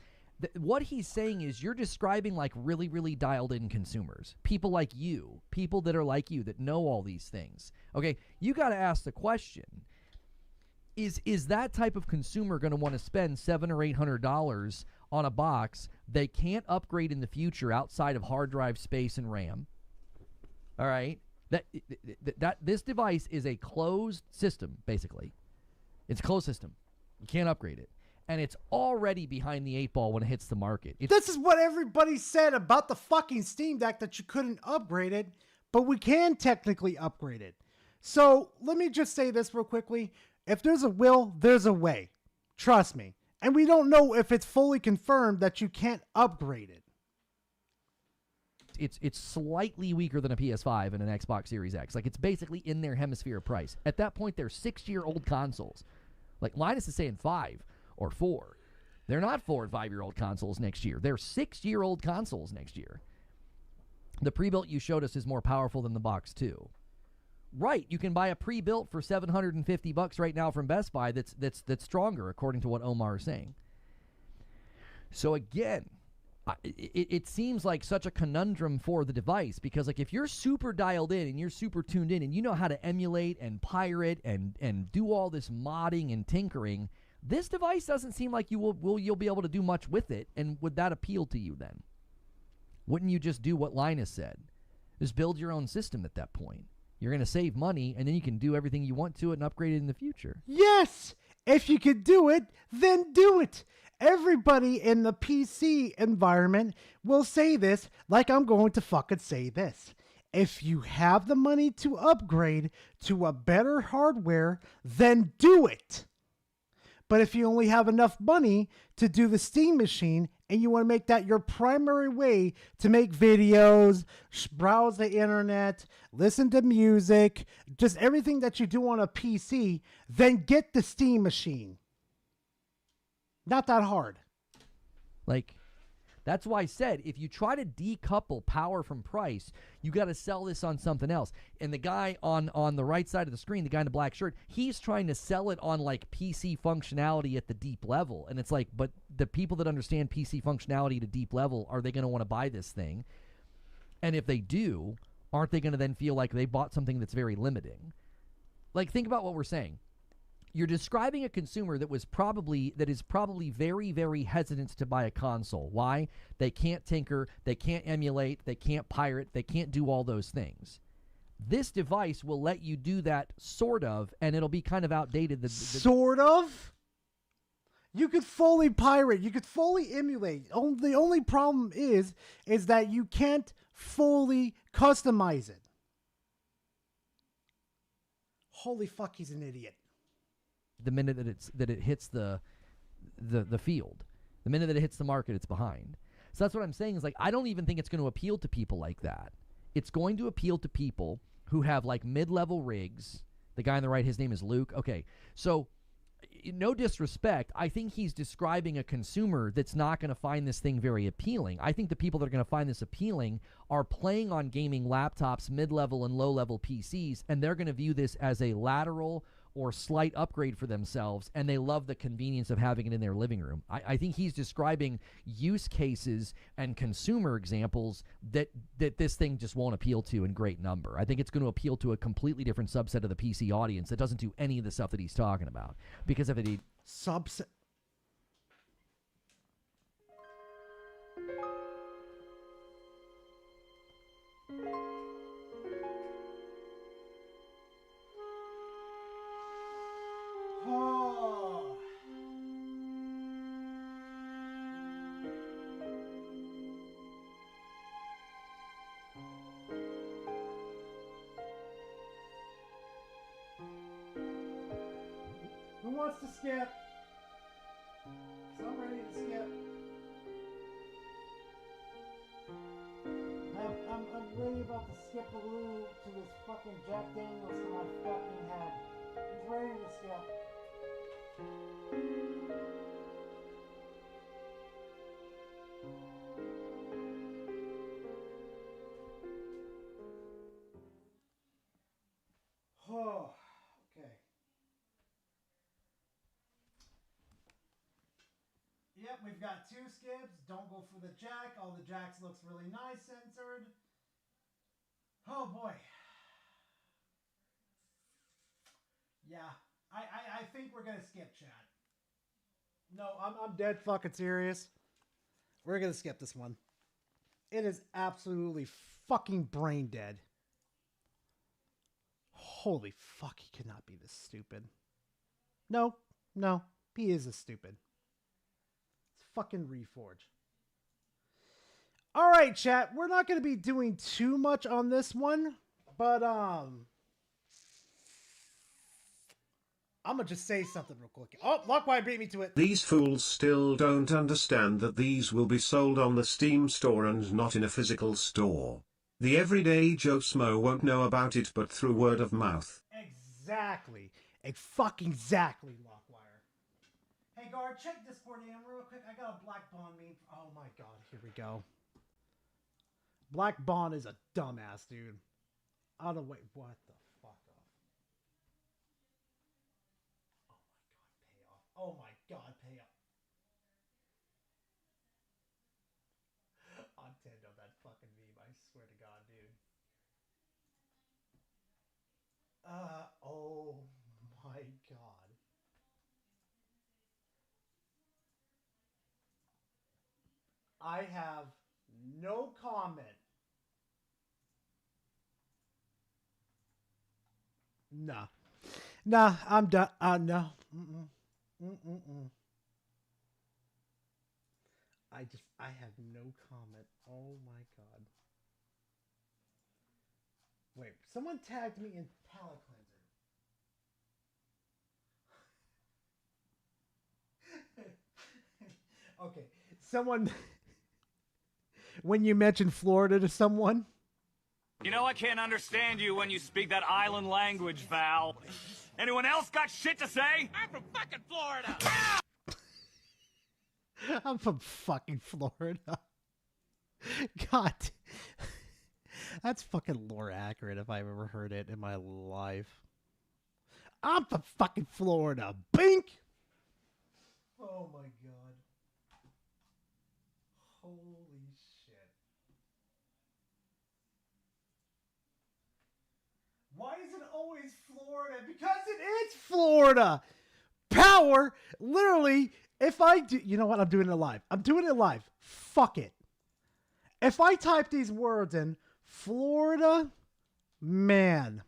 what he's saying is you're describing like really, really dialed in consumers. People like you, people that are like you that know all these things. Okay, you got to ask the question, is that type of consumer going to want to spend $700 or $800 on a box they can't upgrade in the future outside of hard drive space and RAM? All right, that this device is a closed system. Basically, it's a closed system. You can't upgrade it, and it's already behind the 8 ball when it hits the market. This is what everybody said about the fucking Steam Deck, that you couldn't upgrade it, but we can technically upgrade it. So let me just say this real quickly. If there's a will, there's a way. Trust me. And we don't know if it's fully confirmed that you can't upgrade it. It's slightly weaker than a PS5 and an Xbox Series X. Like, it's basically in their hemisphere of price. At that point, they're 6-year-old consoles. Like, Linus is saying 5 or 4. They're not 4 and 5-year-old consoles next year. They're 6-year-old consoles next year. The pre-built you showed us is more powerful than the box 2. Right, you can buy a pre-built for $750 right now from Best Buy that's stronger, according to what Omar is saying. So again, it seems like such a conundrum for the device, because like if you're super dialed in and you're super tuned in and you know how to emulate and pirate and do all this modding and tinkering, this device doesn't seem like you'll be able to do much with it. And would that appeal to you then? Wouldn't you just do what Linus said? Just build your own system at that point. You're going to save money, and then you can do everything you want to it and upgrade it in the future. Yes! If you could do it, then do it. Everybody in the PC environment will say this, like I'm going to fucking say this. If you have the money to upgrade to a better hardware, then do it. But if you only have enough money to do the Steam machine and you want to make that your primary way to make videos, browse the internet, listen to music, just everything that you do on a PC, then get the Steam machine. Not that hard. Like, that's why I said, if you try to decouple power from price, you got to sell this on something else. And the guy on the right side of the screen, the guy in the black shirt, he's trying to sell it on like PC functionality at the deep level. And it's like, but the people that understand PC functionality at a deep level, are they going to want to buy this thing? And if they do, aren't they going to then feel like they bought something that's very limiting? Like, think about what we're saying. You're describing a consumer that is probably very, very hesitant to buy a console. Why? They can't tinker, they can't emulate, they can't pirate, they can't do all those things. This device will let you do that, sort of, and it'll be kind of outdated. Sort of? You could fully pirate, you could fully emulate. The only problem is that you can't fully customize it. Holy fuck, he's an idiot. The minute that it hits the field, the minute that it hits the market, it's behind. So that's what I'm saying is, like, I don't even think it's going to appeal to people like that. It's going to appeal to people who have like mid-level rigs. The guy on the right, his name is Luke. Okay, so no disrespect, I think he's describing a consumer that's not going to find this thing very appealing. I think the people that are going to find this appealing are playing on gaming laptops, mid-level and low-level PCs, and they're going to view this as a lateral or slight upgrade for themselves, and they love the convenience of having it in their living room. I think he's describing use cases and consumer examples that this thing just won't appeal to in great number. I think it's going to appeal to a completely different subset of the PC audience that doesn't do any of the stuff that he's talking about. Because if it... Subset... Oh. Who wants to skip? 'Cause I'm ready to skip. I'm really about to skip a loo to this fucking Jack Daniels to my fucking head. He's ready to skip. Oh, okay. Yep, we've got 2 skips. Don't go for the jack. All the jacks looks really nice censored. Oh boy. Yeah, I think we're gonna skip chat. No, I'm dead fucking serious. We're gonna skip this one. It is absolutely fucking brain dead. Holy fuck, he cannot be this stupid. No, he is this stupid. It's fucking Reforge. All right, chat, we're not going to be doing too much on this one, but I'm going to just say something real quick. Oh, Lockwire beat me to it. These fools still don't understand that these will be sold on the Steam store and not in a physical store. The everyday Joe Smo won't know about it but through word of mouth. Exactly. Fucking exactly, Lockwire. Hey, Guard, check Discord AM real quick. I got a Black Bond meme. Oh my god, here we go. Black Bond is a dumbass, dude. Oh, no, wait, what the fuck off? Oh my god, payoff. I'm dead on that fucking meme, I swear to god, dude. Oh my god. I have no comment. Nah, I'm done. No. I have no comment. Oh my god. Wait, someone tagged me in palate cleanser. Okay, someone. When you mention Florida to someone. You know I can't understand you when you speak that island language, Val. Anyone else got shit to say? I'm from fucking Florida. I'm from fucking Florida. God. That's fucking lore accurate if I've ever heard it in my life. I'm from fucking Florida. Bink! Oh my god. Holy shit. Why is it always Florida? Because it is Florida. Power, literally, if I do, you know what? I'm doing it live. Fuck it. If I type these words in, Florida man.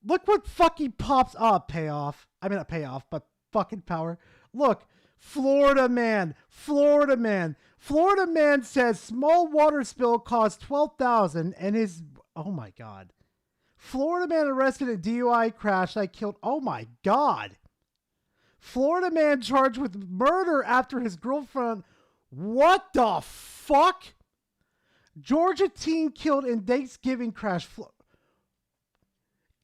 Look what fucking pops up. Payoff. I mean, not payoff, but fucking power. Look. Florida man. Florida man. Florida man says small water spill caused $12,000 and his... Oh my god. Florida man arrested in DUI crash that killed... Oh my god. Florida man charged with murder after his girlfriend... What the fuck? Georgia teen killed in Thanksgiving crash...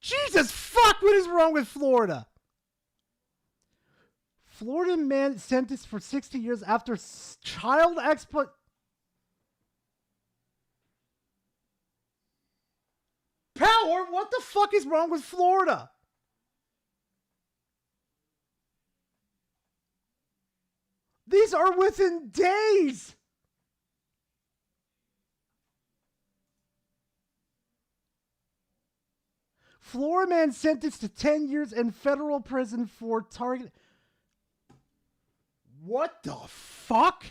Jesus fuck! What is wrong with Florida? Florida man sentenced for 60 years after child exploit... Power? What the fuck is wrong with Florida? These are within days. Florida man sentenced to 10 years in federal prison for target... What the fuck?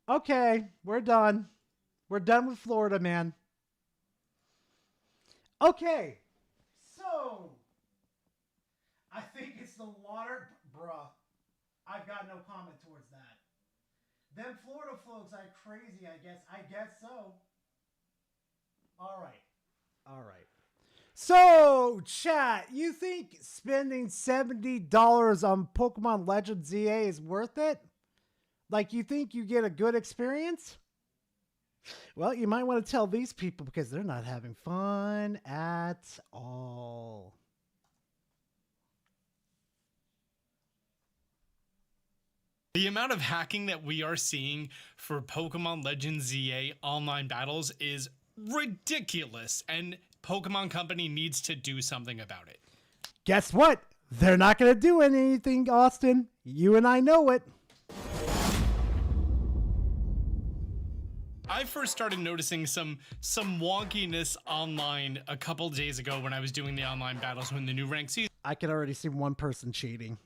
Okay, we're done. We're done with Florida, man. Okay, so I think it's the water, bruh. I've got no comment towards that. Them Florida folks are crazy, I guess. I guess so. All right. So, chat, you think spending $70 on Pokemon Legends ZA is worth it? Like, you think you get a good experience? Well, you might want to tell these people because they're not having fun at all. The amount of hacking that we are seeing for Pokemon Legends ZA online battles is ridiculous, and Pokemon Company needs to do something about it. Guess what? They're not going to do anything, Austin. You and I know it. I first started noticing some wonkiness online a couple days ago when I was doing the online battles when the new ranked season I could already see one person cheating.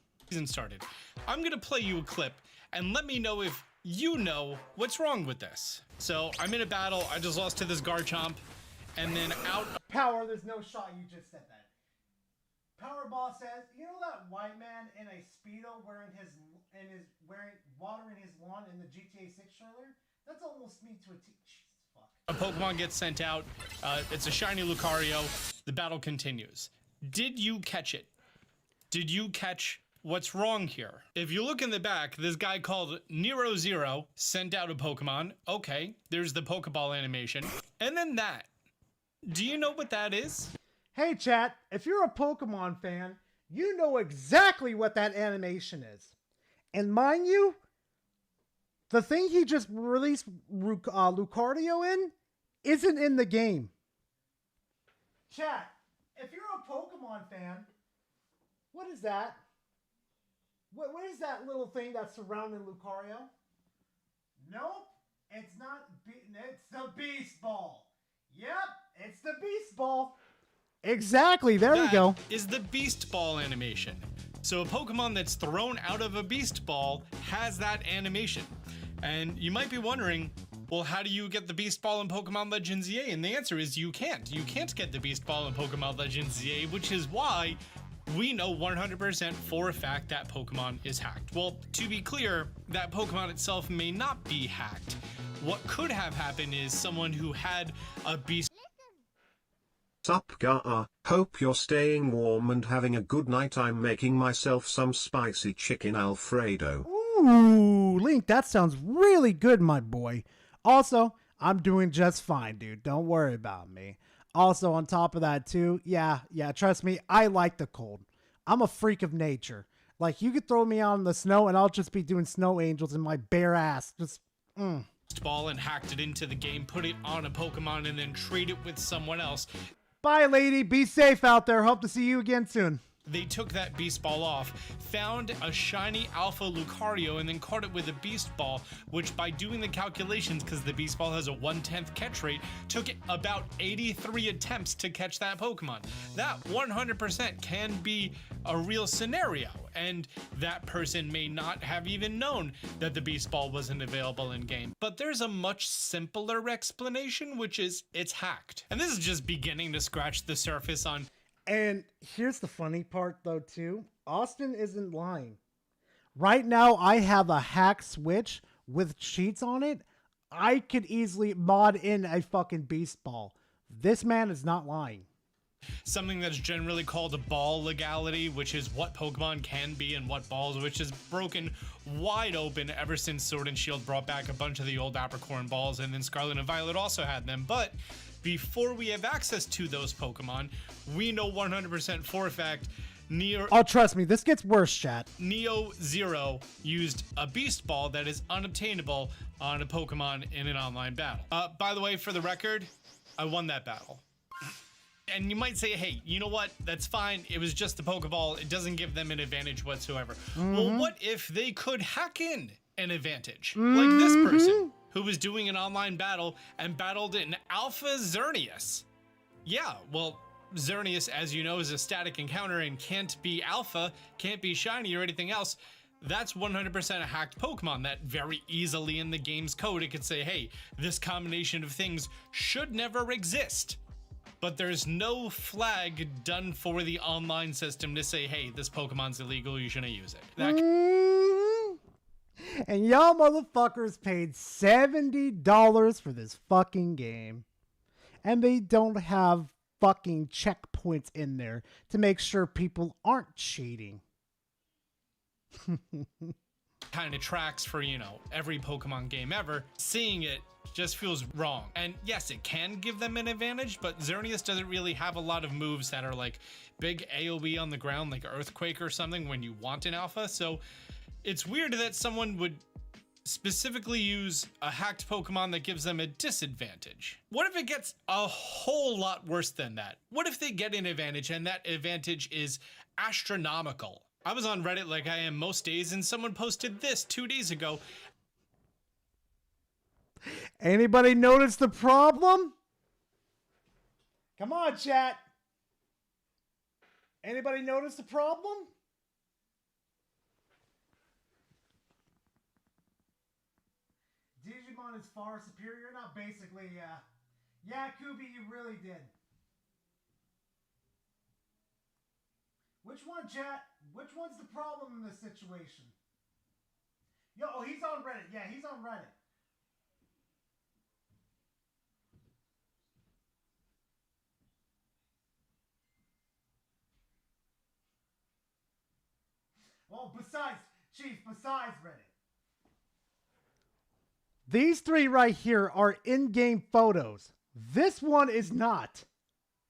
started. I'm gonna play you a clip and let me know if you know what's wrong with this. So I'm in a battle, I just lost to this Garchomp, and then out. Power, there's no shot. You just said that. Powerball says, you know that white man in a Speedo watering his lawn in the GTA 6 trailer? That's almost me to a T. Jesus, fuck. A Pokemon gets sent out. It's a shiny Lucario. The battle continues. Did you catch it? Did you catch what's wrong here? If you look in the back, this guy called Nero Zero sent out a Pokemon. Okay, there's the Pokeball animation. And then that. Do you know what that is? Hey, chat, if you're a Pokemon fan, you know exactly what that animation is. And mind you, the thing he just released Lucario in isn't in the game. Chat, if you're a Pokemon fan, what is that? What is that little thing that's surrounding Lucario? Nope, it's not. It's the Beast Ball. Yep, it's the Beast Ball. Exactly, there we go. Is the Beast Ball animation. So a Pokemon that's thrown out of a Beast Ball has that animation. And you might be wondering, well, how do you get the Beast Ball in Pokemon Legends EA? And the answer is you can't. You can't get the Beast Ball in Pokemon Legends EA, which is why we know 100% for a fact that Pokemon is hacked. Well, to be clear, that Pokemon itself may not be hacked. What could have happened is someone who had a Beast. Sup Gar, hope you're staying warm and having a good night. I'm making myself some spicy chicken Alfredo. Ooh, Link, that sounds really good, my boy. Also, I'm doing just fine, dude. Don't worry about me. Also, on top of that, too, yeah, trust me, I like the cold. I'm a freak of nature. Like, you could throw me out in the snow and I'll just be doing snow angels in my bare ass. Just, Ball and hacked it into the game, put it on a Pokemon, and then trade it with someone else. Bye, lady. Be safe out there. Hope to see you again soon. They took that Beast Ball off, found a shiny Alpha Lucario, and then caught it with a Beast Ball, which by doing the calculations, because the Beast Ball has a 1/10 catch rate, took it about 83 attempts to catch that Pokemon. That 100% can be a real scenario, and that person may not have even known that the Beast Ball wasn't available in game. But there's a much simpler explanation, which is it's hacked. And this is just beginning to scratch the surface on. And here's the funny part, though, too. Austin isn't lying. Right now, I have a hack Switch with cheats on it. I could easily mod in a fucking Beast Ball. This man is not lying. Something that's generally called a ball legality, which is what Pokemon can be and what balls, which is broken wide open ever since Sword and Shield brought back a bunch of the old Apricorn balls, and then Scarlet and Violet also had them. But before we have access to those Pokemon, we know 100% for a fact Oh, trust me, this gets worse, chat. Neo Zero used a Beast Ball that is unobtainable on a Pokemon in an online battle. By the way, for the record, I won that battle. And you might say, hey, you know what? That's fine. It was just a Pokeball. It doesn't give them an advantage whatsoever. Well, what if they could hack in an advantage? Like this person who was doing an online battle and battled an Alpha Xerneas. Yeah, well, Xerneas, as you know, is a static encounter and can't be Alpha, can't be Shiny or anything else. That's 100% a hacked Pokemon that very easily in the game's code, it could say, hey, this combination of things should never exist. But there's no flag done for the online system to say, hey, this Pokemon's illegal, you shouldn't use it. And y'all motherfuckers paid $70 for this fucking game. And they don't have fucking checkpoints in there to make sure people aren't cheating. Kind of tracks for, you know, every Pokemon game ever. Seeing it just feels wrong. And yes, it can give them an advantage, but Xerneas doesn't really have a lot of moves that are like big AoE on the ground, like Earthquake or something when you want an Alpha. So it's weird that someone would specifically use a hacked Pokemon that gives them a disadvantage. What if it gets a whole lot worse than that? What if they get an advantage and that advantage is astronomical? I was on Reddit like I am most days, and someone posted this 2 days ago. Anybody notice the problem? Come on, chat. Anybody notice the problem? Digimon is far superior. Not basically, yeah, Kubi, you really did. Which one, chat? Which one's the problem in this situation? Yo, oh, he's on Reddit. Yeah, he's on Reddit. Well, besides Reddit. These three right here are in-game photos. This one is not.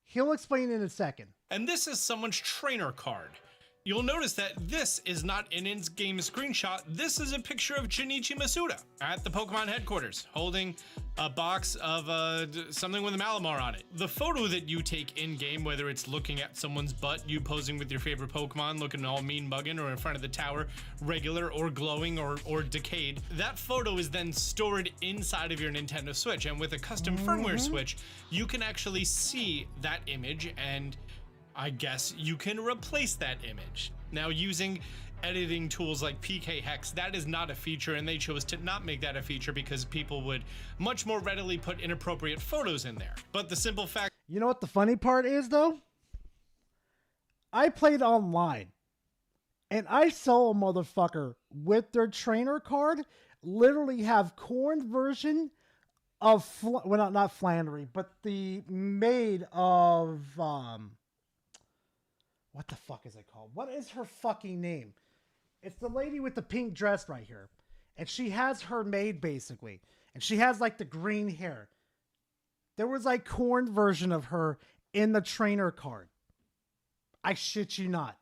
He'll explain in a second. And this is someone's trainer card. You'll notice that this is not an in-game screenshot. This is a picture of Junichi Masuda at the Pokemon headquarters, holding a box of something with a Malamar on it. The photo that you take in-game, whether it's looking at someone's butt, you posing with your favorite Pokemon, looking all mean mugging, or in front of the tower, regular or glowing or decayed, that photo is then stored inside of your Nintendo Switch. And with a custom firmware switch, you can actually see that image, and I guess you can replace that image. Now, using editing tools like PK Hex, that is not a feature, and they chose to not make that a feature because people would much more readily put inappropriate photos in there. But the simple fact— You know what the funny part is, though? I played online, and I saw a motherfucker with their trainer card literally have corn version of, well, not Flannery, but the maid of, what the fuck is it called? What is her fucking name? It's the lady with the pink dress right here. And she has her maid, basically. And she has, like, the green hair. There was, like, corn version of her in the trainer card. I shit you not.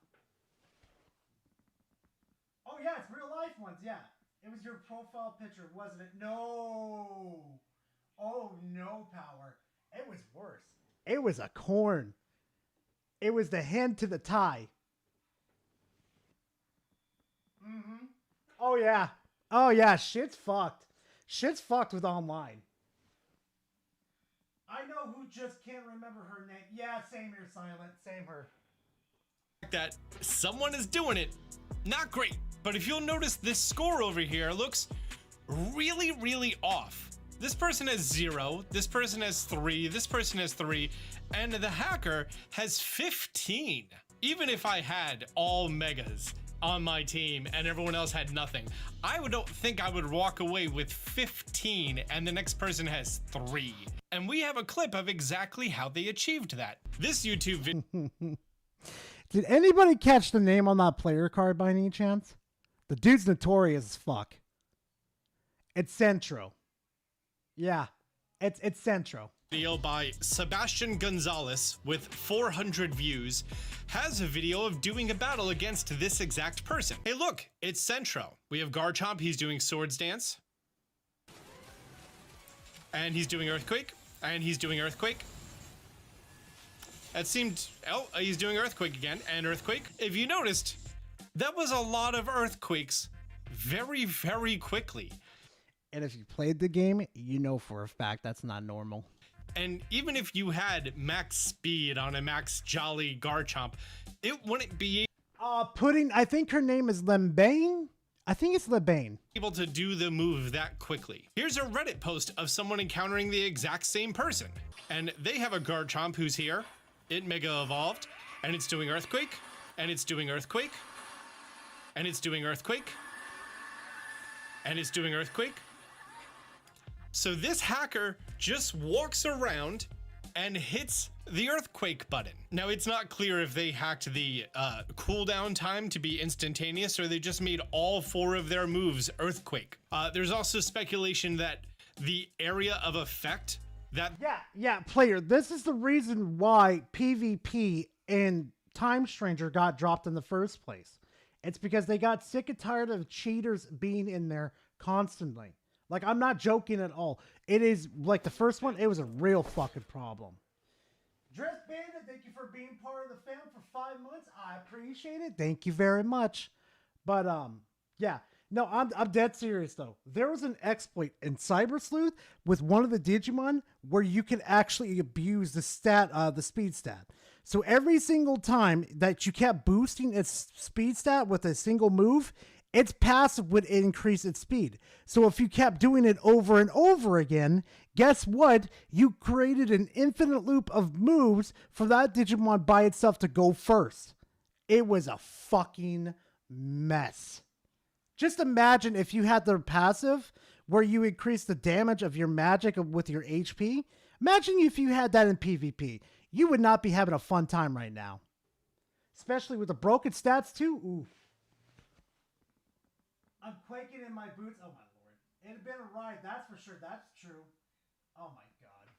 Oh, yeah, it's real life ones, yeah. It was your profile picture, wasn't it? No. Oh, no, Power. It was worse. It was a corn. It was the hand to the tie. Mm-hmm. Oh, yeah. Oh, yeah. Shit's fucked. Shit's fucked with online. I know who just can't remember her name. Yeah, same here, Silent. Same her. that someone is doing it, not great. But if you'll notice, this score over here looks really, really off. This person has 0, this person has 3, this person has 3, and the hacker has 15. Even if I had all megas on my team and everyone else had nothing, I don't think I would walk away with 15 and the next person has 3. And we have a clip of exactly how they achieved that. This YouTube video. Did anybody catch the name on that player card by any chance? The dude's notorious as fuck. It's Centro. Yeah, it's Centro. Video by Sebastian Gonzalez with 400 views has a video of doing a battle against this exact person. Hey, look, it's Centro. We have Garchomp. He's doing Swords Dance. And he's doing Earthquake. And he's doing Earthquake. That seemed... Oh, he's doing Earthquake again. And Earthquake. If you noticed, that was a lot of Earthquakes very, very quickly. And if you played the game, you know for a fact that's not normal. And even if you had max speed on a max Jolly Garchomp, it wouldn't be I think her name is Lembane. I think it's Lebane. Able to do the move that quickly. Here's a Reddit post of someone encountering the exact same person. And they have a Garchomp who's here. It Mega Evolved. And it's doing Earthquake. And it's doing Earthquake. And it's doing Earthquake. And it's doing Earthquake. So this hacker just walks around and hits the Earthquake button. Now, it's not clear if they hacked the cooldown time to be instantaneous or they just made all 4 of their moves Earthquake. There's also speculation that the area of effect that... Yeah, player, this is the reason why PvP and Time Stranger got dropped in the first place. It's because they got sick and tired of cheaters being in there constantly. Like, I'm not joking at all. It is, like, the first one, it was a real fucking problem. Dress Bandit, thank you for being part of the fam for 5 months. I appreciate it. Thank you very much. But, yeah, No, I'm dead serious though. There was an exploit in Cyber Sleuth with one of the Digimon where you can actually abuse the speed stat. So every single time that you kept boosting its speed stat with a single move, its passive would increase its speed. So if you kept doing it over and over again, guess what? You created an infinite loop of moves for that Digimon by itself to go first. It was a fucking mess. Just imagine if you had the passive where you increase the damage of your magic with your HP. Imagine if you had that in PvP. You would not be having a fun time right now. Especially with the broken stats too. Ooh. I'm quaking in my boots. Oh my lord. It had been a ride, that's for sure. That's true. Oh my god.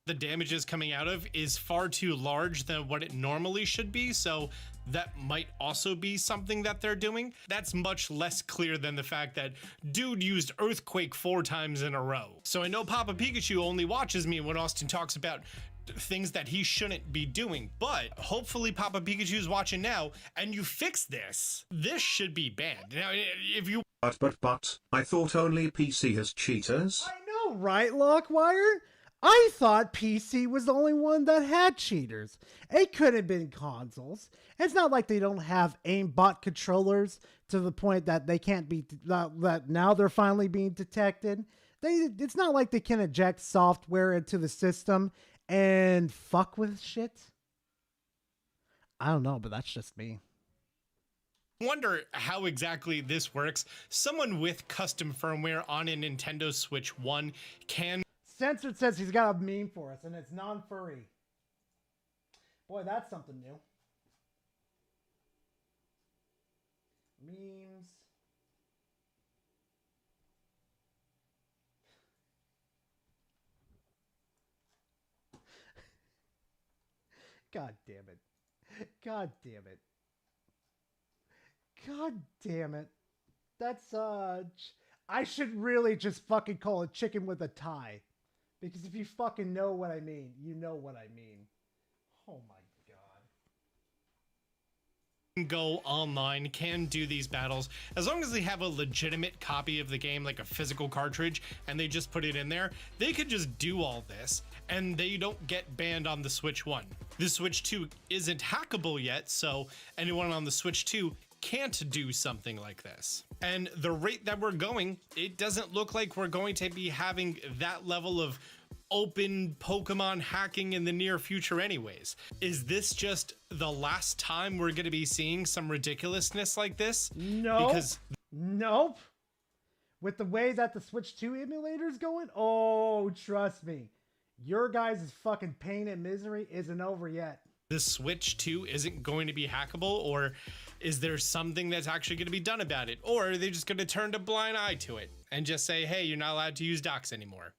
The damages coming out of is far too large than what it normally should be, so that might also be something that they're doing. That's much less clear than the fact that dude used Earthquake 4 times in a row. So I know Papa Pikachu only watches me when Austin talks about things that he shouldn't be doing, but hopefully Papa Pikachu's watching now and you fix this. This should be banned. Now, if you But, I thought only PC has cheaters? I know, right, Lockwire? I thought PC was the only one that had cheaters. It could have been consoles. It's not like they don't have aimbot controllers to the point that they can't be, that now they're finally being detected. It's not like they can eject software into the system and fuck with shit. I don't know, but that's just me. wonder how exactly this works, someone with custom firmware on a Nintendo Switch 1 can... Censored says he's got a meme for us, and it's non-furry. Boy, that's something new. Memes. God damn it. God damn it. God damn it. That's, I should really just fucking call it chicken with a tie. Because if you fucking know what I mean, you know what I mean. Oh my god. Go online, can do these battles, as long as they have a legitimate copy of the game, like a physical cartridge, and they just put it in there, they could just do all this, and they don't get banned on the Switch 1. The Switch 2 isn't hackable yet, so anyone on the Switch 2 can't do something like this. And the rate that we're going, it doesn't look like we're going to be having that level of open Pokemon hacking in the near future anyways. Is this just the last time we're going to be seeing some ridiculousness like this? No. Because nope. With the way that the Switch 2 emulator is going, oh, trust me. Your guys' fucking pain and misery isn't over yet. the Switch 2 isn't going to be hackable, or is there something that's actually going to be done about it? Or are they just going to turn a blind eye to it and just say, hey, you're not allowed to use docks anymore?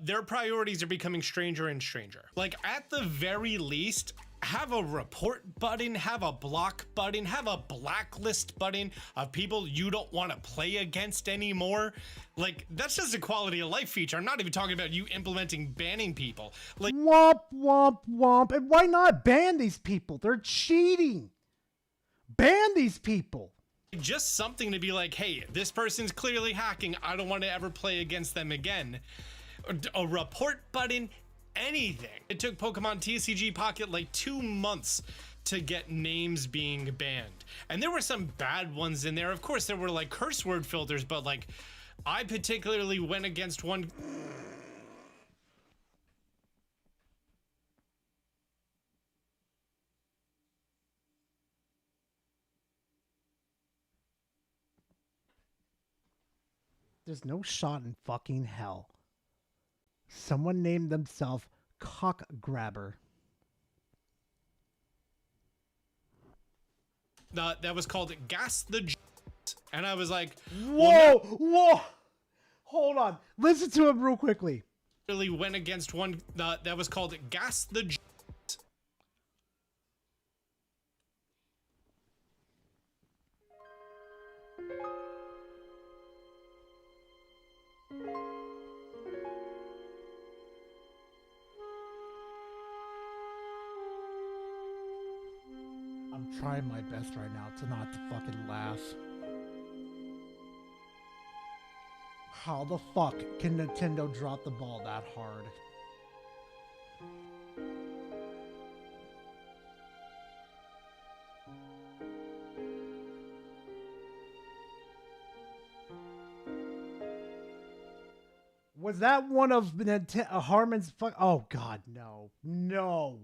Their priorities are becoming stranger and stranger. Like, at the very least, have a report button, have a block button, have a blacklist button of people you don't want to play against anymore. Like, that's just a quality of life feature. I'm not even talking about you implementing banning people. Like, womp, womp, womp. And why not ban these people? They're cheating. Ban these people. Just something to be like, hey, this person's clearly hacking. I don't want to ever play against them again. A report button, anything. It took Pokemon TCG Pocket like 2 months to get names being banned. And there were some bad ones in there. Of course, there were like curse word filters, but like, I particularly went against one. There's no shot in fucking hell. Someone named themselves Cock Grabber. That was called Gas the J. And I was like, whoa, whoa. Hold on. Listen to him real quickly. Really went against one that was called Gas the J. I'm trying my best right now to not fucking laugh. How the fuck can Nintendo drop the ball that hard? Was that one of Harmon's fuck? Oh God, no, no.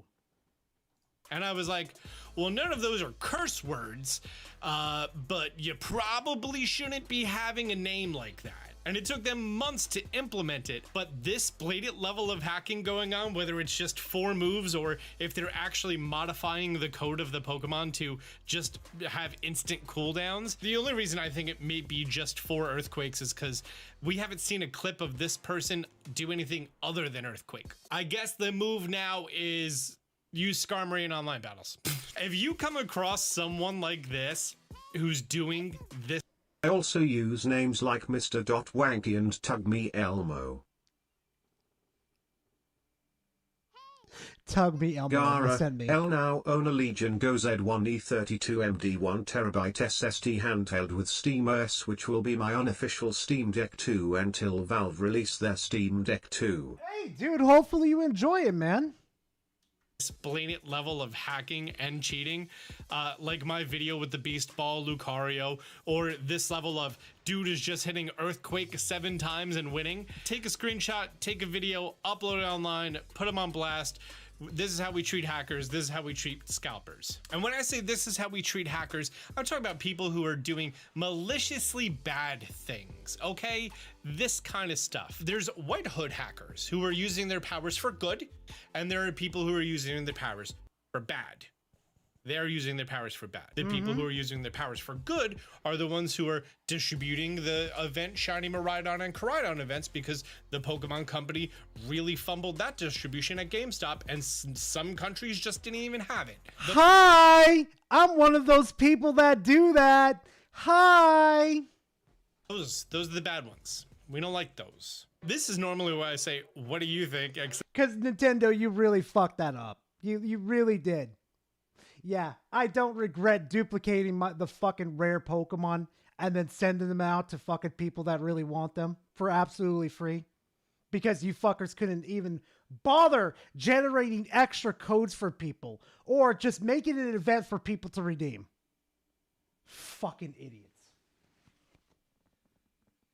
And I was like, well, none of those are curse words, but you probably shouldn't be having a name like that. And it took them months to implement it, but this blatant level of hacking going on, whether it's just 4 moves or if they're actually modifying the code of the Pokemon to just have instant cooldowns, the only reason I think it may be just 4 Earthquakes is because we haven't seen a clip of this person do anything other than Earthquake. I guess the move now is use Skarmory in online battles. If you come across someone like this who's doing this, I also use names like Mr. Wanky and Tug Me Elmo. Tug Me Elmo. Gara, Send me. L now own a Legion Go Z1E32MD 1TB SSD handheld with SteamOS, which will be my unofficial Steam Deck 2 until Valve release their Steam Deck 2. Hey, dude, hopefully you enjoy it, man. blatant level of hacking and cheating, like my video with the Beast Ball Lucario, or this level of dude is just hitting Earthquake 7 times and winning. Take a screenshot, take a video, upload it online, put them on blast. This is how we treat hackers. This is how we treat scalpers. And when I say this is how we treat hackers, I'm talking about people who are doing maliciously bad things, okay? This kind of stuff. There's white hood hackers who are using their powers for good, and there are people who are using their powers for bad. They're using their powers for bad. The people who are using their powers for good are the ones who are distributing the event Shiny Miraidon and Koraidon events, because the Pokemon Company really fumbled that distribution at GameStop, and some countries just didn't even have it. Hi! I'm one of those people that do that. Hi! Those are the bad ones. We don't like those. This is normally why I say, what do you think? Because Nintendo, you really fucked that up. You really did. Yeah, I don't regret duplicating the fucking rare Pokemon and then sending them out to fucking people that really want them for absolutely free. Because you fuckers couldn't even bother generating extra codes for people or just making an event for people to redeem. Fucking idiots.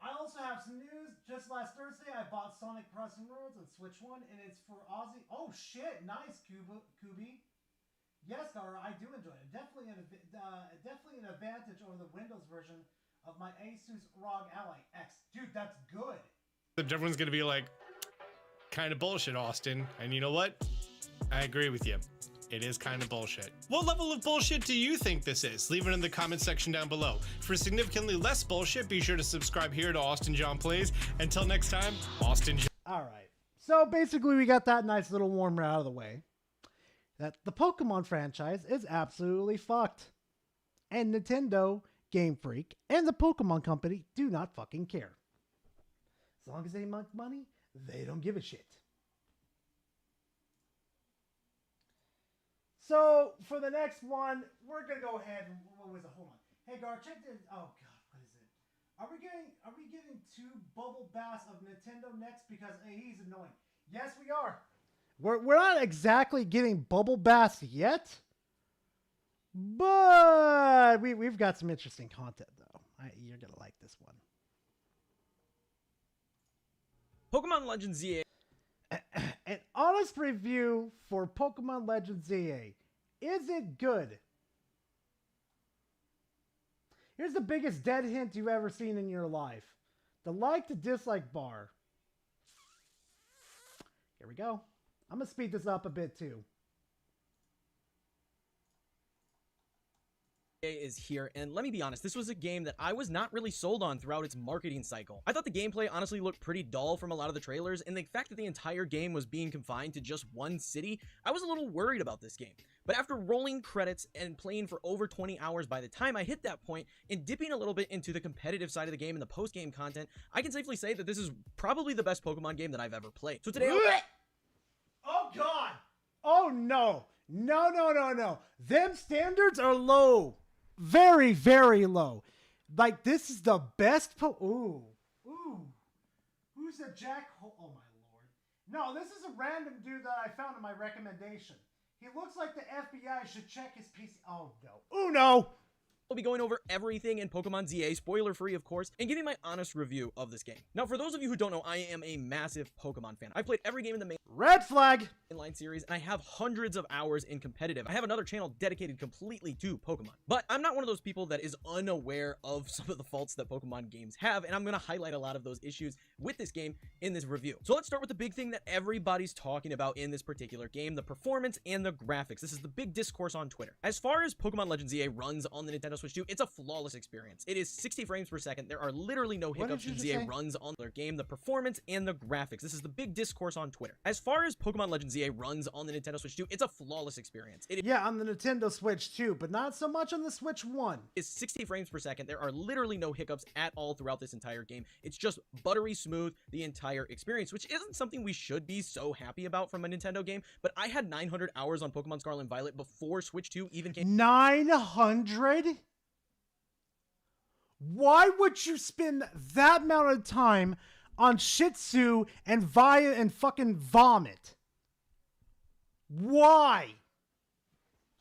I also have some news. Just last Thursday, I bought Sonic Crossing Worlds on Switch 1, and it's for Aussie. Oh shit, nice, Kubi. Yes, Gara, I do enjoy it. Definitely an advantage over the Windows version of my Asus ROG Ally X. Dude, that's good. Everyone's gonna be like, kind of bullshit, Austin. And you know what? I agree with you. It is kind of bullshit. What level of bullshit do you think this is? Leave it in the comment section down below. For significantly less bullshit, be sure to subscribe here to Austin John Plays. Until next time, Austin John. All right. So basically, we got that nice little warmer out of the way. That the Pokemon franchise is absolutely fucked. And Nintendo, Game Freak, and the Pokemon Company do not fucking care. As long as they make money, they don't give a shit. So, for the next one, we're going to go ahead and, what was it? Hold on. Hey, Gar, check this. Oh, God, what is it? Are we getting 2 Bubble Bass of Nintendo next? Because he's annoying. Yes, we are. We're not exactly getting Bubble Bass yet, but we've got some interesting content, though. You're going to like this one. Pokemon Legends ZA. An honest review for Pokemon Legends ZA. Is it good? Here's the biggest dead hint you've ever seen in your life. The like to dislike bar. Here we go. I'm going to speed this up a bit too. Is here, and let me be honest, this was a game that I was not really sold on throughout its marketing cycle. I thought the gameplay honestly looked pretty dull from a lot of the trailers, and the fact that the entire game was being confined to just one city, I was a little worried about this game. But after rolling credits and playing for over 20 hours by the time I hit that point, and dipping a little bit into the competitive side of the game and the post-game content, I can safely say that this is probably the best Pokemon game that I've ever played. So today Oh God! Oh no! No. Them standards are low. Very, very low. Like, this is the best Ooh. Who's the Jack? Oh my lord! No, this is a random dude that I found in my recommendation. He looks like the FBI should check his PC. Oh no! Uno. We'll be going over everything in Pokemon ZA, spoiler free of course, and giving my honest review of this game. Now, for those of you who don't know, I am a massive Pokemon fan. I've played every game in the main Red Flag inline series, and I have hundreds of hours in competitive. I have another channel dedicated completely to Pokemon. But I'm not one of those people that is unaware of some of the faults that Pokemon games have, and I'm going to highlight a lot of those issues with this game in this review. So let's start with the big thing that everybody's talking about in this particular game, the performance and the graphics. This is the big discourse on Twitter. As far as Pokemon Legends ZA runs on the Nintendo Switch 2, it's a flawless experience. It is 60 frames per second. There are literally no hiccups when ZA runs on their game, the performance and the graphics. This is the big discourse on Twitter. As far as Pokemon Legends ZA runs on the Nintendo Switch 2, it's a flawless experience. Yeah, on the Nintendo Switch 2, but not so much on the Switch 1. It's 60 frames per second. There are literally no hiccups at all throughout this entire game. It's just buttery smooth the entire experience, which isn't something we should be so happy about from a Nintendo game, but I had 900 hours on Pokemon Scarlet and Violet before Switch 2 even came. 900? Why would you spend that amount of time on Shih Tzu and Via and fucking Vomit? Why?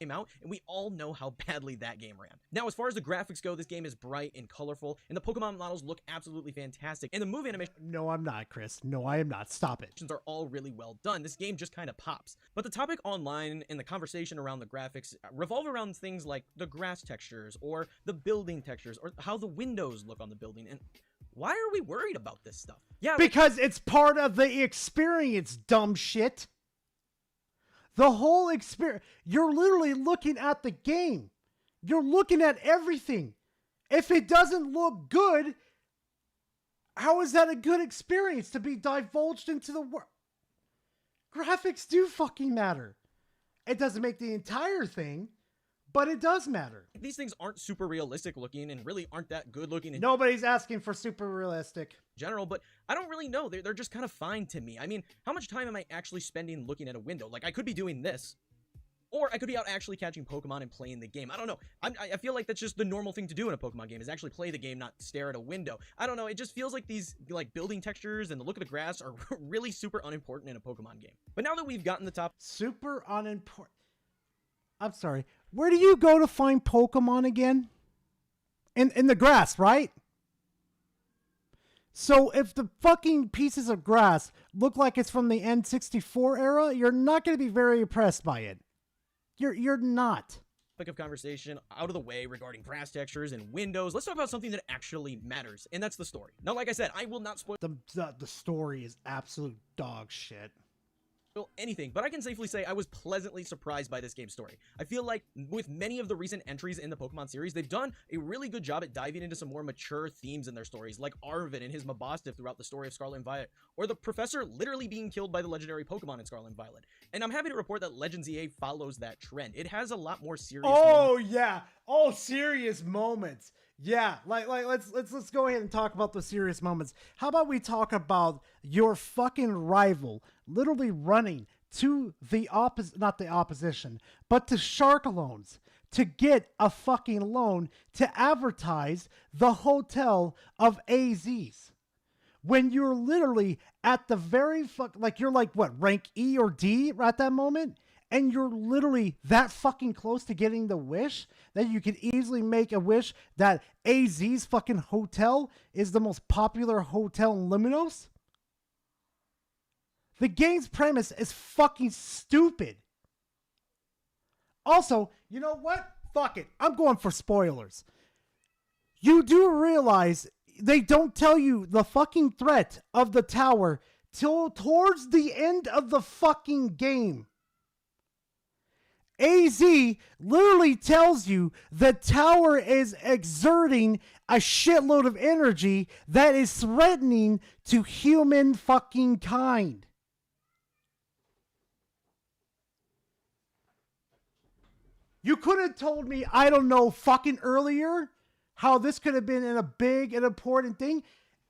Came out, and we all know how badly that game ran. Now, as far as the graphics go, this game is bright and colorful, and the Pokemon models look absolutely fantastic. And the move animation— No, I'm not, Chris. No, I am not. Stop it. —are all really well done. This game just kind of pops. But the topic online and the conversation around the graphics revolve around things like the grass textures, or the building textures, or how the windows look on the building. And why are we worried about this stuff? Yeah, because it's part of the experience, dumb shit. The whole experience. You're literally looking at the game. You're looking at everything. If it doesn't look good, how is that a good experience to be divulged into the world? Graphics do fucking matter. It doesn't make the entire thing, but it does matter. These things aren't super realistic looking and really aren't that good looking. Nobody's asking for super realistic. General, but I don't really know. They're just kind of fine to me. I mean, how much time am I actually spending looking at a window? Like, I could be doing this, or I could be out actually catching Pokemon and playing the game. I don't know. I feel like that's just the normal thing to do in a Pokemon game, is actually play the game, not stare at a window. I don't know. It just feels like these like building textures and the look of the grass are really super unimportant in a Pokemon game. But now that we've gotten the top— Super unimportant. I'm sorry. Where do you go to find Pokemon again? In the grass, right? So if the fucking pieces of grass look like it's from the N64 era, you're not going to be very impressed by it. You're not. Of conversation out of the way regarding grass textures and windows. Let's talk about something that actually matters, and that's the story. Now, like I said, I will not spoil the story is absolute dog shit. Anything, but I can safely say I was pleasantly surprised by this game's story. I feel like with many of the recent entries in the Pokemon series, they've done a really good job at diving into some more mature themes in their stories, like Arven and his Mabosstiff throughout the story of Scarlet and Violet, or the professor literally being killed by the legendary Pokemon in Scarlet and Violet. And I'm happy to report that Legends EA follows that trend. It has a lot more serious moments. Yeah. Oh, serious moments. Yeah, like let's go ahead and talk about the serious moments. How about we talk about your fucking rival literally running to the not the opposition, but to Shark Loans to get a fucking loan to advertise the hotel of AZ's. When you're literally at the very you're like what, rank E or D at that moment? And you're literally that fucking close to getting the wish that you could easily make a wish that AZ's fucking hotel is the most popular hotel in Luminos? The game's premise is fucking stupid. Also, you know what? Fuck it. I'm going for spoilers. You do realize they don't tell you the fucking threat of the tower till towards the end of the fucking game. AZ literally tells you the tower is exerting a shitload of energy that is threatening to human fucking kind. You could have told me, I don't know, fucking earlier, how this could have been a big and important thing.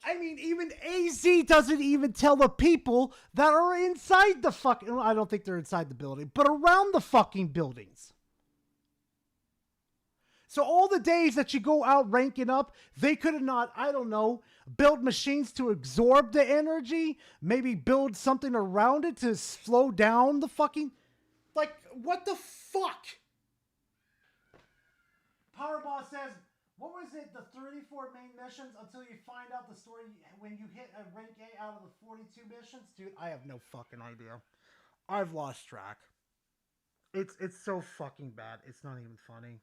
I mean, even AZ doesn't even tell the people that are inside the fucking... I don't think they're inside the building, but around the fucking buildings. So all the days that you go out ranking up, they could have not, I don't know, build machines to absorb the energy, maybe build something around it to slow down the fucking, like, what the fuck? Powerball says, what was it, the 34 main missions until you find out the story when you hit a rank A out of the 42 missions? Dude, I have no fucking idea. I've lost track. It's so fucking bad. It's not even funny.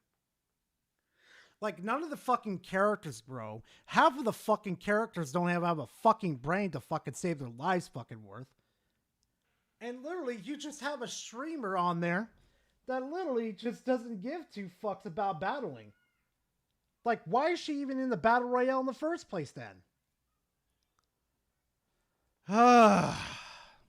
Like, none of the fucking characters, bro. Half of the fucking characters don't have a fucking brain to fucking save their lives fucking worth. And literally, you just have a streamer on there that literally just doesn't give two fucks about battling. Like, why is she even in the Battle Royale in the first place then?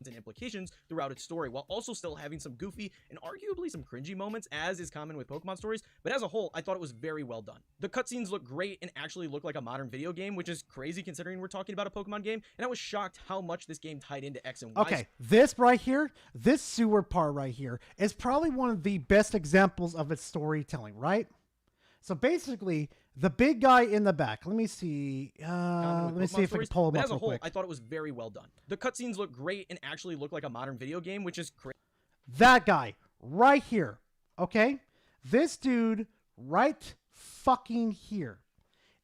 And implications throughout its story, while also still having some goofy and arguably some cringy moments, as is common with Pokemon stories. But as a whole, I thought it was very well done. The cutscenes look great and actually look like a modern video game, which is crazy considering we're talking about a Pokemon game. And I was shocked how much this game tied into X and Y. Okay, this right here, this sewer part right here, is probably one of the best examples of its storytelling, right? So basically, the big guy in the back. Let me see. Let me see if I can pull him but up as a real whole, quick. I thought it was very well done. The cutscenes look great and actually look like a modern video game, which is crazy. That guy right here. Okay, this dude right fucking here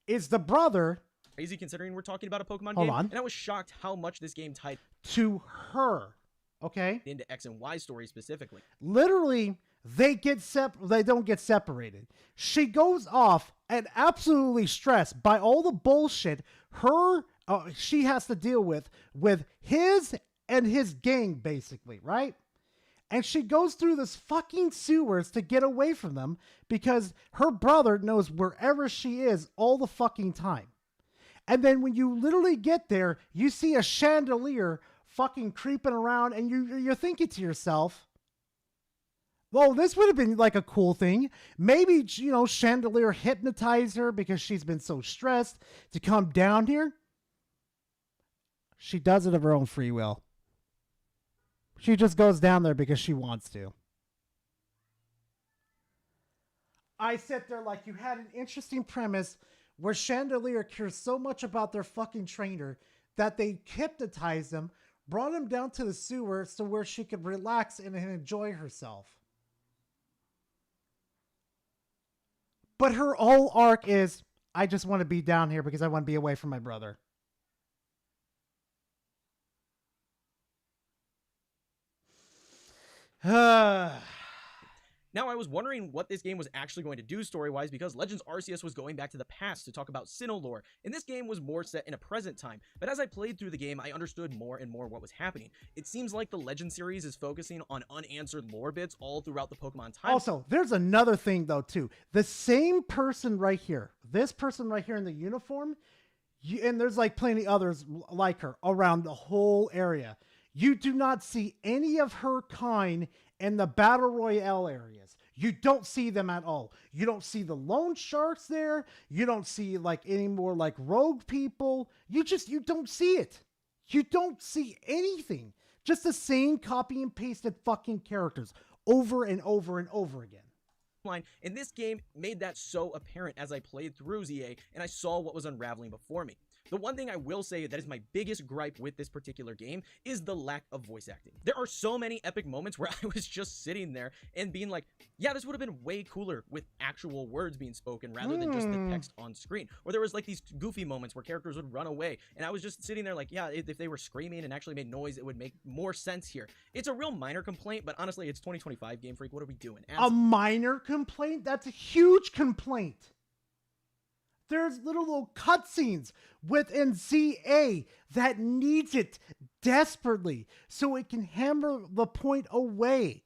is the brother. Crazy considering we're talking about a Pokemon Hold game. on. And I was shocked how much this game tied to her. Okay, into X and Y story specifically. Literally, they don't get separated. She goes off and absolutely stressed by all the bullshit she has to deal with his and his gang, basically, right? And she goes through this fucking sewers to get away from them because her brother knows wherever she is all the fucking time. And then when you literally get there, you see a chandelier fucking creeping around, and you're thinking to yourself, well, this would have been like a cool thing. Maybe, chandelier hypnotized her because she's been so stressed to come down here. She does it of her own free will. She just goes down there because she wants to. I sit there like you had an interesting premise where Chandelier cares so much about their fucking trainer that they hypnotized him, brought him down to the sewer so where she could relax and enjoy herself. But her whole arc is, I just want to be down here because I want to be away from my brother. Now, I was wondering what this game was actually going to do story-wise because Legends Arceus was going back to the past to talk about Sinnoh lore, and this game was more set in a present time. But as I played through the game, I understood more and more what was happening. It seems like the Legend series is focusing on unanswered lore bits all throughout the Pokemon time. Also, there's another thing, though, too. The same person right here, this person right here in the uniform, and there's like plenty others like her around the whole area. You do not see any of her kind in the Battle Royale areas. You don't see them at all. You don't see the loan sharks there. You don't see like any more like rogue people. You don't see it. You don't see anything. Just the same copy and pasted fucking characters over and over and over again. And this game made that so apparent as I played through ZA and I saw what was unraveling before me. The one thing I will say that is my biggest gripe with this particular game is the lack of voice acting. There are so many epic moments where I was just sitting there and being like, yeah, this would have been way cooler with actual words being spoken rather than just the text on screen. Or there was like these goofy moments where characters would run away and I was just sitting there like, yeah, if they were screaming and actually made noise, it would make more sense here. It's a real minor complaint, but honestly, it's 2025, Game Freak. What are we doing? A minor complaint? That's a huge complaint. There's little cutscenes within ZA that needs it desperately so it can hammer the point away.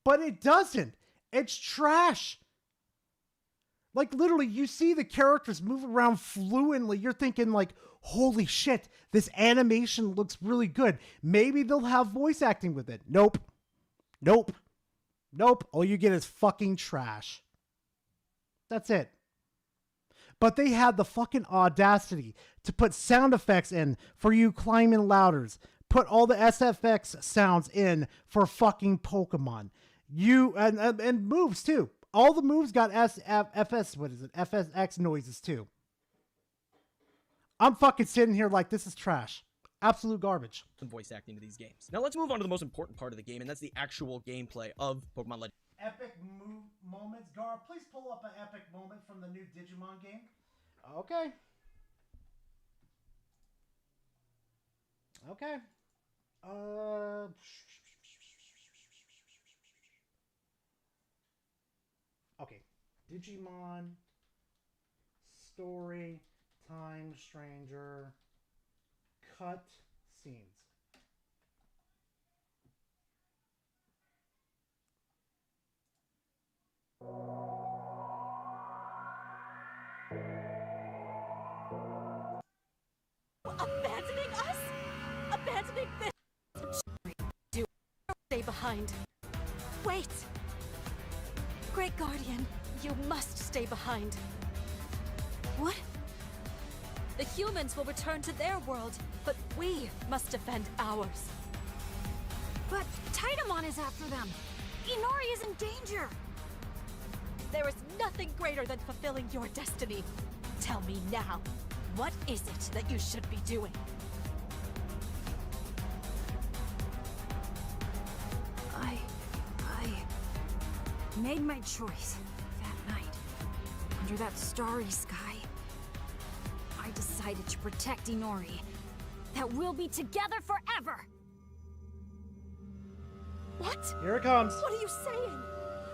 But it doesn't. It's trash. Like literally, you see the characters move around fluently. You're thinking like, holy shit, this animation looks really good. Maybe they'll have voice acting with it. Nope. Nope. Nope. All you get is fucking trash. That's it. But they had the fucking audacity to put sound effects in for you climbing ladders. Put all the SFX sounds in for fucking Pokemon. And moves too. all the moves got FS, what is it? FSX noises too. I'm fucking sitting here like this is trash. Absolute garbage. Some voice acting to these games. Now let's move on to the most important part of the game, and that's the actual gameplay of Pokemon Legends. Epic moments. Gar, please pull up an epic moment from the new Digimon game. Okay. Okay. Okay. Digimon story time stranger cut scenes. Abandoning us? Abandoning this? Do stay behind. Wait! Great Guardian, you must stay behind. What? The humans will return to their world, but we must defend ours. But Titamon is after them. Inori is in danger. There is nothing greater than fulfilling your destiny. Tell me now, what is it that you should be doing? I made my choice that night. Under that starry sky, I decided to protect Inori. That we'll be together forever. What? Here it comes. What are you saying?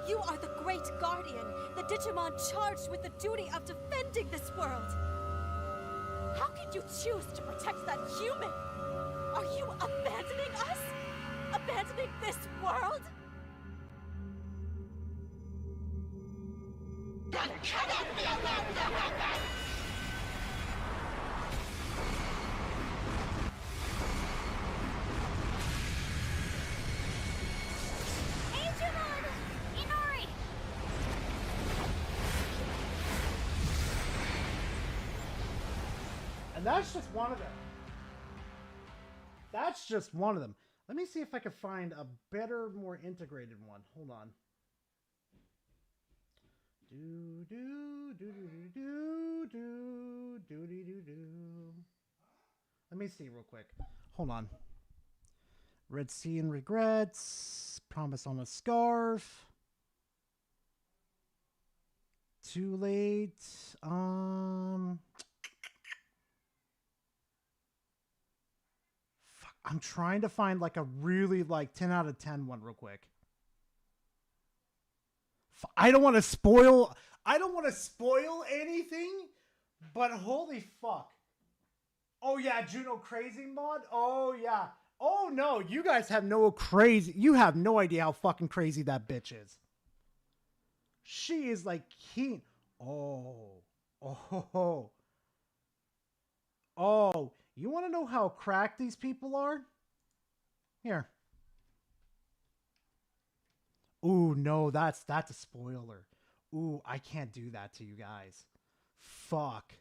You are the Great Guardian, the Digimon charged with the duty of defending this world. How can you choose to protect that human? Are you abandoning us? Abandoning this world? Angemon! Inori! And that's just one of them. That's just one of them. Let me see if I can find a better, more integrated one. Hold on. Do do do do do do do do do. Let me see real quick. Hold on. Red Sea and Regrets. Promise on a Scarf. Too late. Fuck. I'm trying to find like a really like 10 out of 10 one real quick. I don't want to spoil anything, but holy fuck. Oh yeah, Juno Crazy mod? Oh yeah. Oh no, you guys have you have no idea how fucking crazy that bitch is. She is like keen. Oh, you want to know how cracked these people are? Here. Ooh, no, that's a spoiler. Ooh, I can't do that to you guys. Fuck.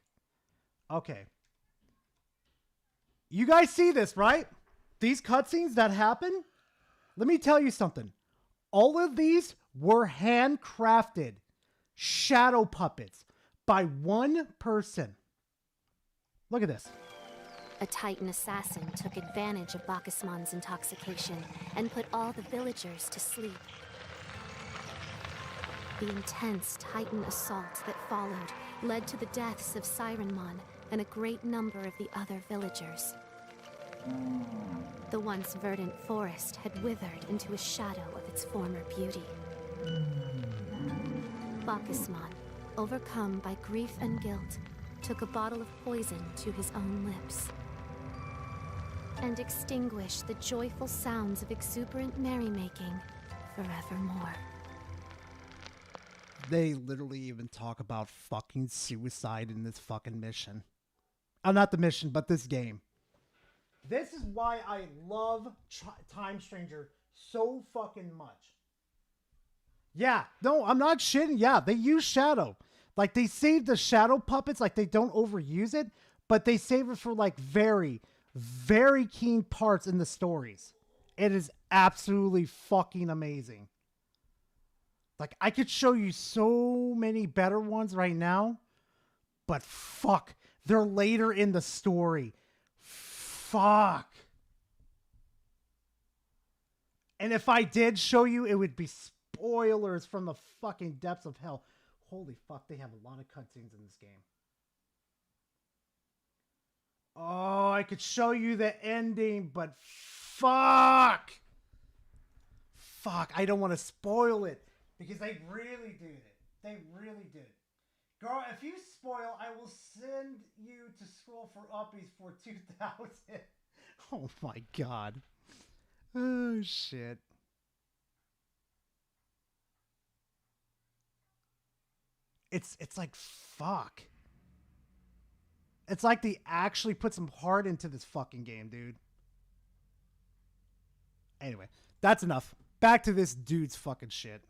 Okay. You guys see this, right? These cutscenes that happen? Let me tell you something. All of these were handcrafted shadow puppets by one person. Look at this. A Titan assassin took advantage of Bacchusmon's intoxication and put all the villagers to sleep. The intense Titan assault that followed led to the deaths of Sirenmon and a great number of the other villagers. The once verdant forest had withered into a shadow of its former beauty. Bacchusmon, overcome by grief and guilt, took a bottle of poison to his own lips and extinguished the joyful sounds of exuberant merrymaking forevermore. They literally even talk about fucking suicide in this fucking mission. Not the mission, but this game. This is why I love Time Stranger so fucking much. Yeah, no, I'm not shitting. Yeah, they use shadow. Like, they save the shadow puppets, like, they don't overuse it, but they save it for, like, very, very keen parts in the stories. It is absolutely fucking amazing. Like, I could show you so many better ones right now, but fuck, they're later in the story. Fuck. And if I did show you, it would be spoilers from the fucking depths of hell. Holy fuck, they have a lot of cutscenes in this game. Oh, I could show you the ending, but fuck. Fuck, I don't want to spoil it because they really did it. They really did it. Girl, if you spoil, I will send you to Scroll for Uppies for 2,000. Oh my god. Oh shit. It's like fuck. It's like they actually put some heart into this fucking game, dude. Anyway, that's enough. Back to this dude's fucking shit.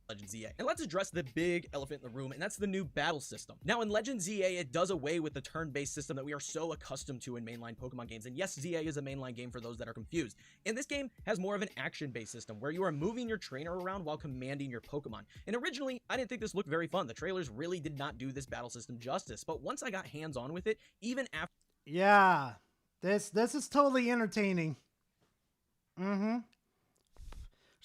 Legends EA. And let's address the big elephant in the room, and that's the new battle system. Now, in Legends EA, it does away with the turn-based system that we are so accustomed to in mainline Pokemon games. And yes, ZA is a mainline game for those that are confused. And this game has more of an action-based system where you are moving your trainer around while commanding your Pokemon. And originally, I didn't think this looked very fun. The trailers really did not do this battle system justice. But once I got hands-on with it, even after... Yeah, this is totally entertaining. Mm-hmm.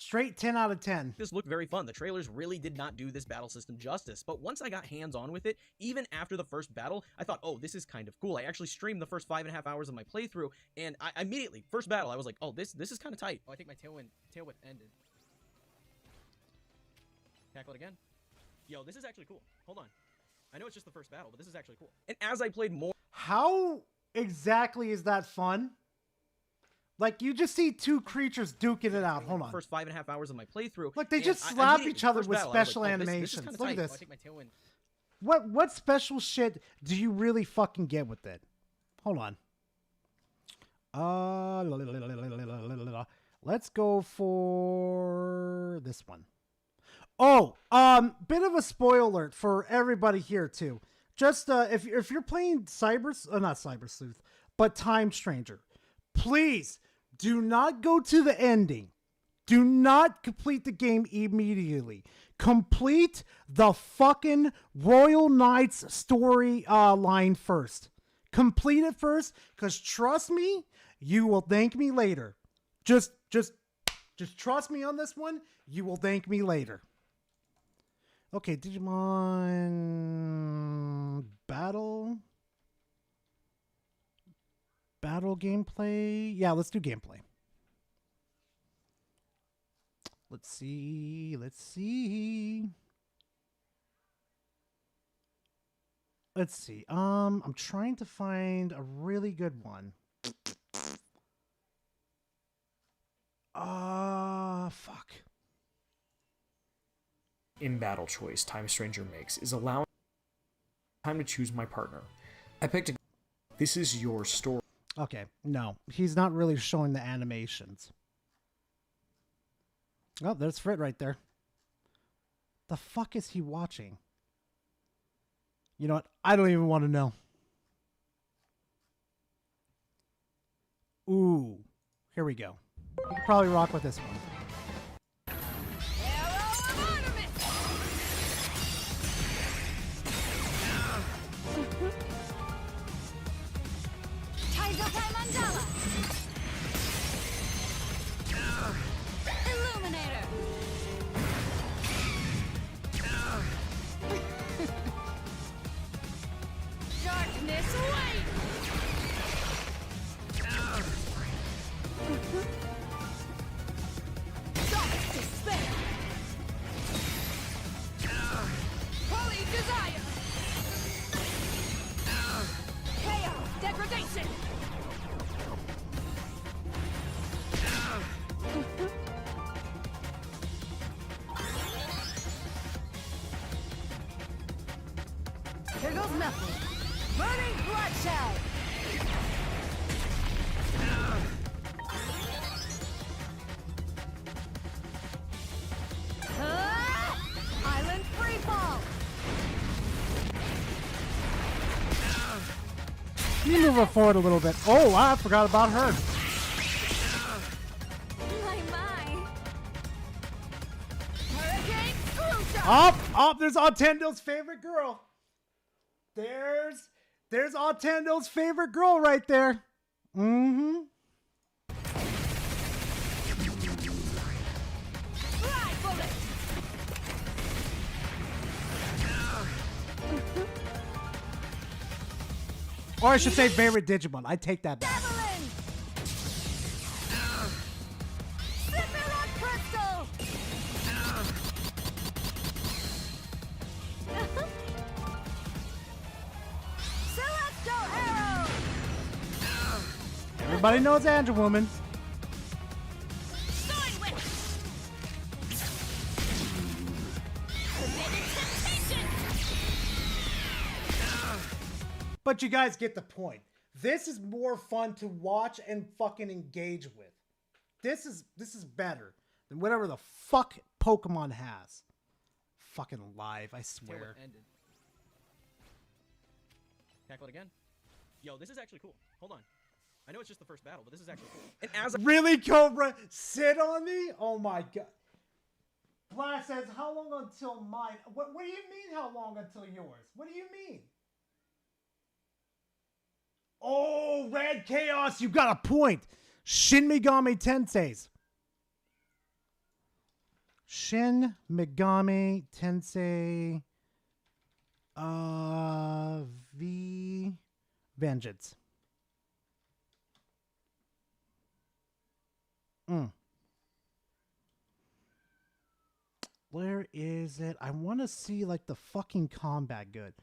Straight 10 out of 10. This looked very fun. The trailers really did not do this battle system justice, but once I got hands-on with it, even after the first battle, I thought, oh, this is kind of cool. I actually streamed the first 5.5 hours of my playthrough, and I immediately, first battle, I was like, oh, this is kind of tight. Oh, I think my tail whip ended. Tackle it again. Yo, this is actually cool. Hold on. I know it's just the first battle, but this is actually cool. And as I played more... How exactly is that fun? Like, you just see two creatures duking it out. Hold on. First 5.5 hours of my playthrough. Look, they just slap each other with special animations. Look at this. I take my tail and... What special shit do you really fucking get with it? Hold on. Let's go for this one. Oh, bit of a spoiler alert for everybody here too. Just if you're playing not Cyber Sleuth, but Time Stranger, please do not go to the ending. Do not complete the game immediately. Complete the fucking Royal Knights story line first. Complete it first, because trust me, you will thank me later. Just trust me on this one. You will thank me later. Okay, Digimon Battle gameplay. Yeah, let's do gameplay. Let's see. I'm trying to find a really good one. Fuck. In battle choice Time Stranger makes is allowing time to choose my partner. I picked this is your story. Okay, no, he's not really showing the animations. Oh, there's Frit right there. The fuck is he watching? You know what? I don't even want to know. Ooh, here we go. You can probably rock with this one. Illuminator! Darkness, wait! Dark despair! Holy desire! Chaos, degradation! Here goes nothing. Burning bloodshed. Island freefall. Can you move her forward a little bit? Oh, I forgot about her. My. Oh, there's Autendo's favorite girl. There's Autendo's favorite girl right there. Mm-hmm. Or I should say favorite Digimon. I take that back. Everybody knows Angel Woman. But you guys get the point. This is more fun to watch and fucking engage with. This is better than whatever the fuck Pokemon has. Fucking live, I swear. Tackle it again. Yo, this is actually cool. Hold on. I know it's just the first battle, but this is actually cool. And as Really, Cobra? Sit on me? Oh my god. Blast says, how long until mine? What do you mean, how long until yours? What do you mean? Oh, Red Chaos, you got a point. Shin Megami Tensei's. Shin Megami Tensei V Vengeance. Where is it? I want to see like the fucking combat good.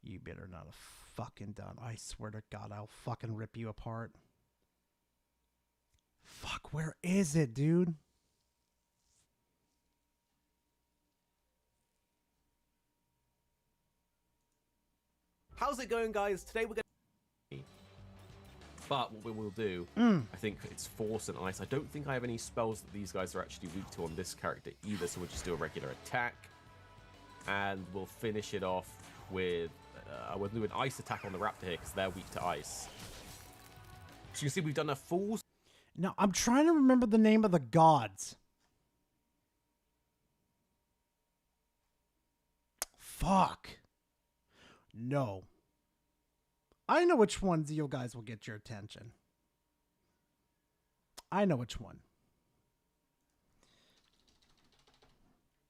You better not have fucking done. I swear to God, I'll fucking rip you apart. Fuck, where is it, dude? How's it going, guys? Today we're going to... But what we will do, I think it's Force and Ice. I don't think I have any spells that these guys are actually weak to on this character either, so we'll just do a regular attack. And we'll finish it off with... we'll do an Ice attack on the Raptor here, because they're weak to Ice. So you can see we've done a full... Now, I'm trying to remember the name of the gods. Fuck. No. I know which ones you guys will get your attention. I know which one.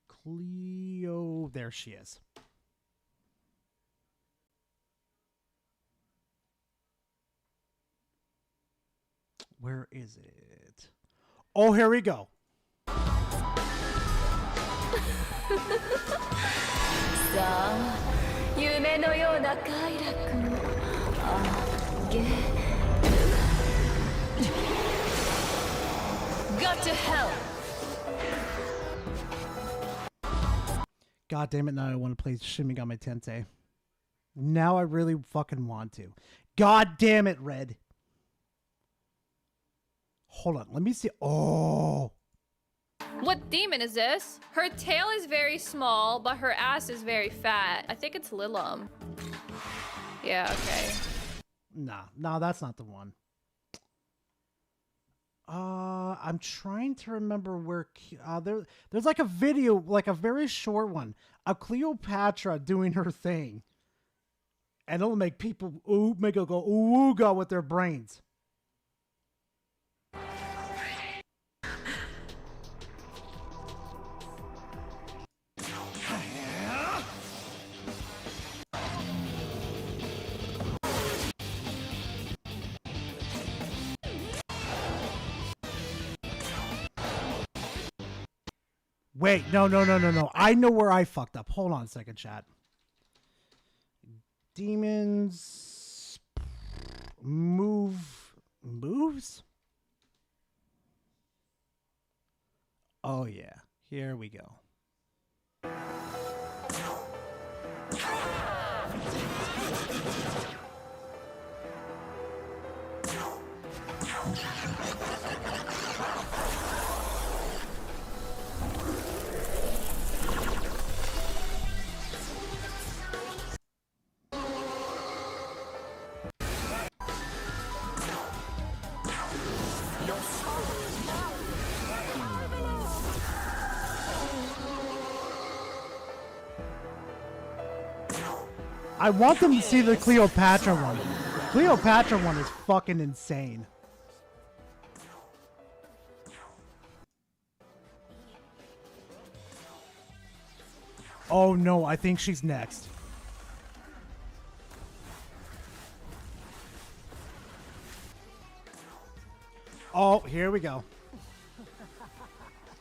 Cleo. There she is. Where is it? Oh, here we go. Got to hell. God damn it, now I want to play Shin Megami Tensei. Now I really fucking want to. God damn it, Red. Hold on, let me see. Oh. What demon is this? Her tail is very small, but her ass is very fat. I think it's Lilam. Yeah, okay. Nah, that's not the one. I'm trying to remember where there's like a video, like a very short one of Cleopatra doing her thing, and it'll make people make it go ooga with their brains. Wait, no. I know where I fucked up. Hold on a second, chat. Demons moves? Oh yeah. Here we go. I want them to see the Cleopatra one. Cleopatra one is fucking insane. Oh no, I think she's next. Oh, here we go.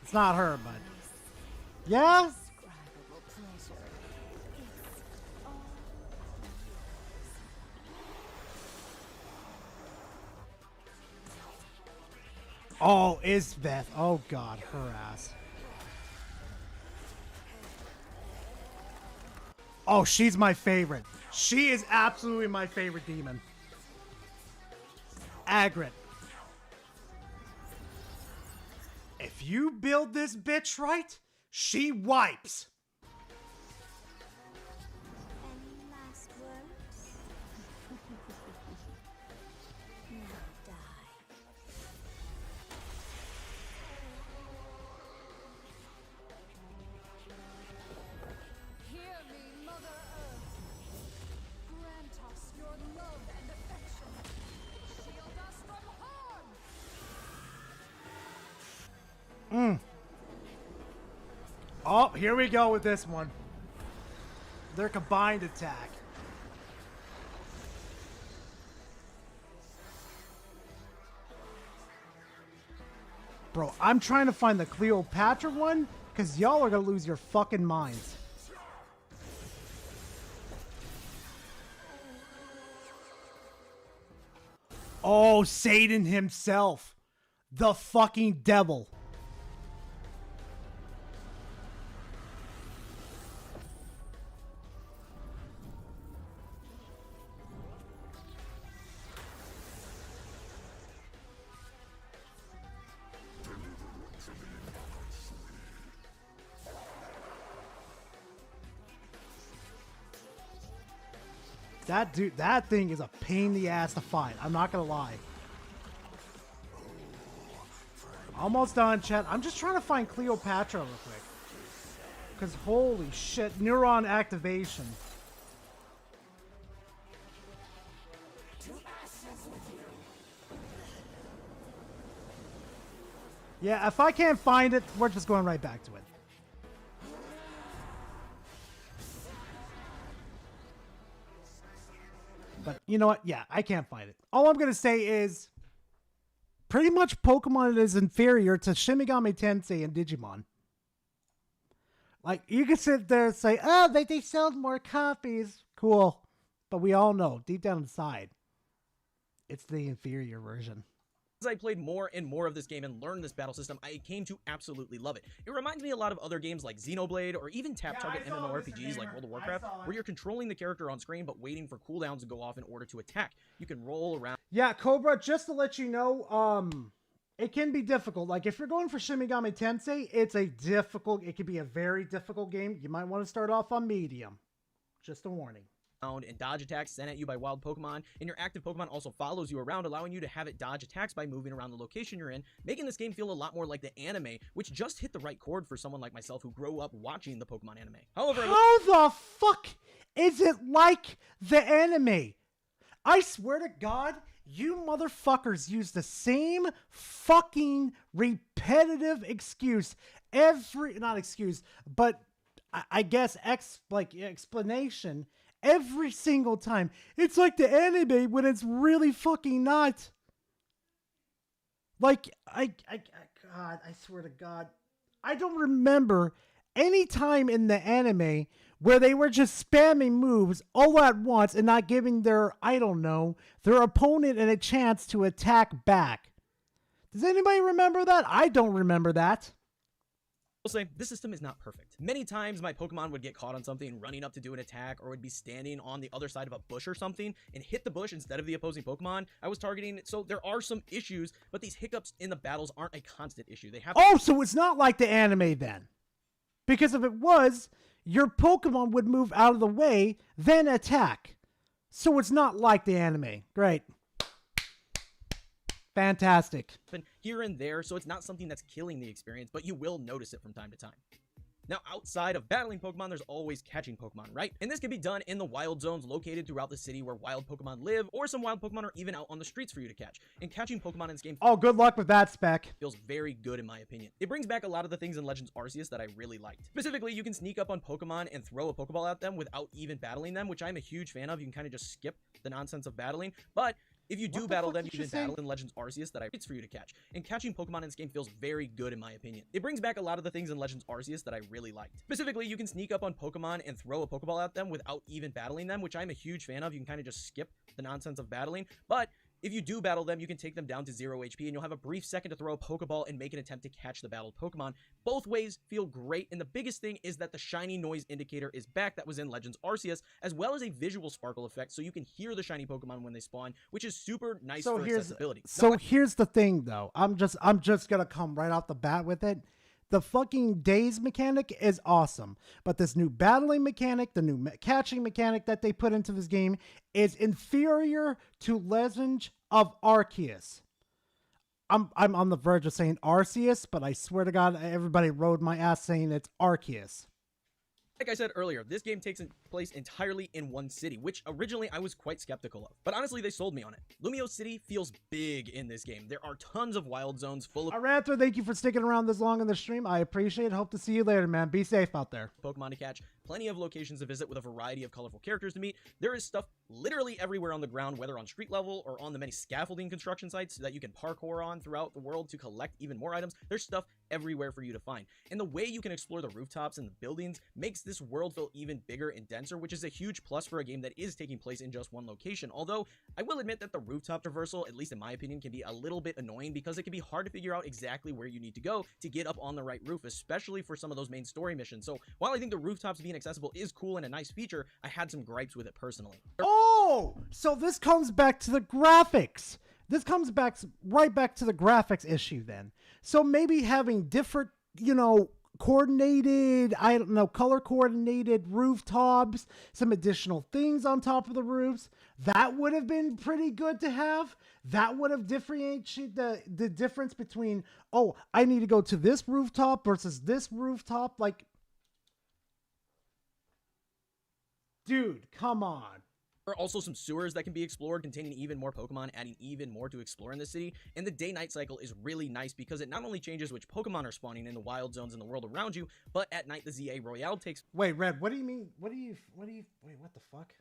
It's not her, but... Yeah? Oh, Isbeth. Oh god, her ass. Oh, she's my favorite. She is absolutely my favorite demon. Agrit. If you build this bitch right, she wipes. Any last words? Now die. Hear me, Mother Earth. Grant us your love and affection. Shield us from harm. Oh, here we go with this one. Their combined attack. Bro, I'm trying to find the Cleopatra one because y'all are going to lose your fucking minds. Oh, Satan himself. The fucking devil. That dude, that thing is a pain in the ass to fight. I'm not gonna lie. Almost done, chat. I'm just trying to find Cleopatra real quick. Because holy shit, neuron activation. Yeah, if I can't find it, we're just going right back to it. But you know what? Yeah, I can't find it. All I'm going to say is pretty much Pokemon is inferior to Shin Megami Tensei and Digimon. Like, you can sit there and say, oh, they sold more copies. Cool. But we all know, deep down inside, it's the inferior version. As I played more and more of this game and learned this battle system, I came to absolutely love it. It reminds me a lot of other games like Xenoblade or even tap-target MMORPGs like World of Warcraft, where you're controlling the character on screen but waiting for cooldowns to go off in order to attack. You can roll around. Yeah, Cobra, just to let you know, it can be difficult. Like, if you're going for Shin Megami Tensei, it can be a very difficult game. You might want to start off on medium. Just a warning. And dodge attacks sent at you by wild Pokemon, and your active Pokemon also follows you around, allowing you to have it dodge attacks by moving around the location you're in, making this game feel a lot more like the anime, which just hit the right chord for someone like myself who grew up watching the Pokemon anime. However, how the fuck is it like the anime? I swear to God, you motherfuckers use the same fucking repetitive excuse not excuse, but I guess explanation every single time. It's like the anime when it's really fucking not. Like, God, I swear to God, I don't remember any time in the anime where they were just spamming moves all at once and not giving their opponent a chance to attack back. Does anybody remember that? I don't remember that. I'll say, this system is not perfect. Many times my Pokemon would get caught on something running up to do an attack, or would be standing on the other side of a bush or something and hit the bush instead of the opposing Pokemon I was targeting. So there are some issues, but these hiccups in the battles aren't a constant issue. They have. Oh, so it's not like the anime then. Because if it was, your Pokemon would move out of the way, then attack. So it's not like the anime. Great. Fantastic. Here and there, so it's not something that's killing the experience, but you will notice it from time to time. Now, outside of battling Pokemon, there's always catching Pokemon, right? And this can be done in the wild zones located throughout the city where wild Pokemon live, or some wild Pokemon are even out on the streets for you to catch. And catching Pokemon in this game Oh, good luck with that, Spec. feels very good in my opinion. It brings back a lot of the things in Legends Arceus that I really liked. Specifically, you can sneak up on Pokemon and throw a Pokeball at them without even battling them, which I'm a huge fan of. You can kind of just skip the nonsense of battling, but if you do battle them, you can battle in Legends Arceus that it's for you to catch. And catching Pokemon in this game feels very good in my opinion. It brings back a lot of the things in Legends Arceus that I really liked. Specifically, you can sneak up on Pokemon and throw a Pokeball at them without even battling them, which I'm a huge fan of. You can kind of just skip the nonsense of battling, but if you do battle them, you can take them down to 0 HP, and you'll have a brief second to throw a Pokeball and make an attempt to catch the battled Pokemon. Both ways feel great, and the biggest thing is that the shiny noise indicator is back that was in Legends Arceus, as well as a visual sparkle effect, so you can hear the shiny Pokemon when they spawn, which is super nice for accessibility. Here's the thing, though. I'm just gonna come right off the bat with it. The fucking daze mechanic is awesome, but this new battling mechanic, the new catching mechanic that they put into this game is inferior to Legend of Arceus. I'm on the verge of saying Arceus, but I swear to God, everybody rode my ass saying it's Arceus. Like I said earlier, this game takes place entirely in one city, which originally I was quite skeptical of. But honestly, they sold me on it. Lumio City feels big in this game. There are tons of wild zones full of Aranthra, thank you for sticking around this long in the stream. I appreciate it. Hope to see you later, man. Be safe out there. Pokemon to catch, plenty of locations to visit with a variety of colorful characters to meet. There is stuff literally everywhere on the ground, whether on street level or on the many scaffolding construction sites that you can parkour on throughout the world to collect even more items. There's stuff everywhere for you to find. And the way you can explore the rooftops and the buildings makes this world feel even bigger and denser, which is a huge plus for a game that is taking place in just one location. Although, I will admit that the rooftop traversal, at least in my opinion, can be a little bit annoying because it can be hard to figure out exactly where you need to go to get up on the right roof, especially for some of those main story missions. So, while I think the rooftops being accessible is cool and a nice feature, I had some gripes with it personally. Oh, so this comes back to the graphics. This comes back right back to the graphics issue then. So maybe having different, coordinated, color coordinated rooftops, some additional things on top of the roofs, that would have been pretty good to have. That would have differentiated the difference between, oh, I need to go to this rooftop versus this rooftop. Like, dude, come on. There are also some sewers that can be explored, containing even more Pokemon, adding even more to explore in the city. And the day-night cycle is really nice because it not only changes which Pokemon are spawning in the wild zones in the world around you, but at night the ZA Royale takes. Wait, Red, what do you mean? Wait, what the fuck?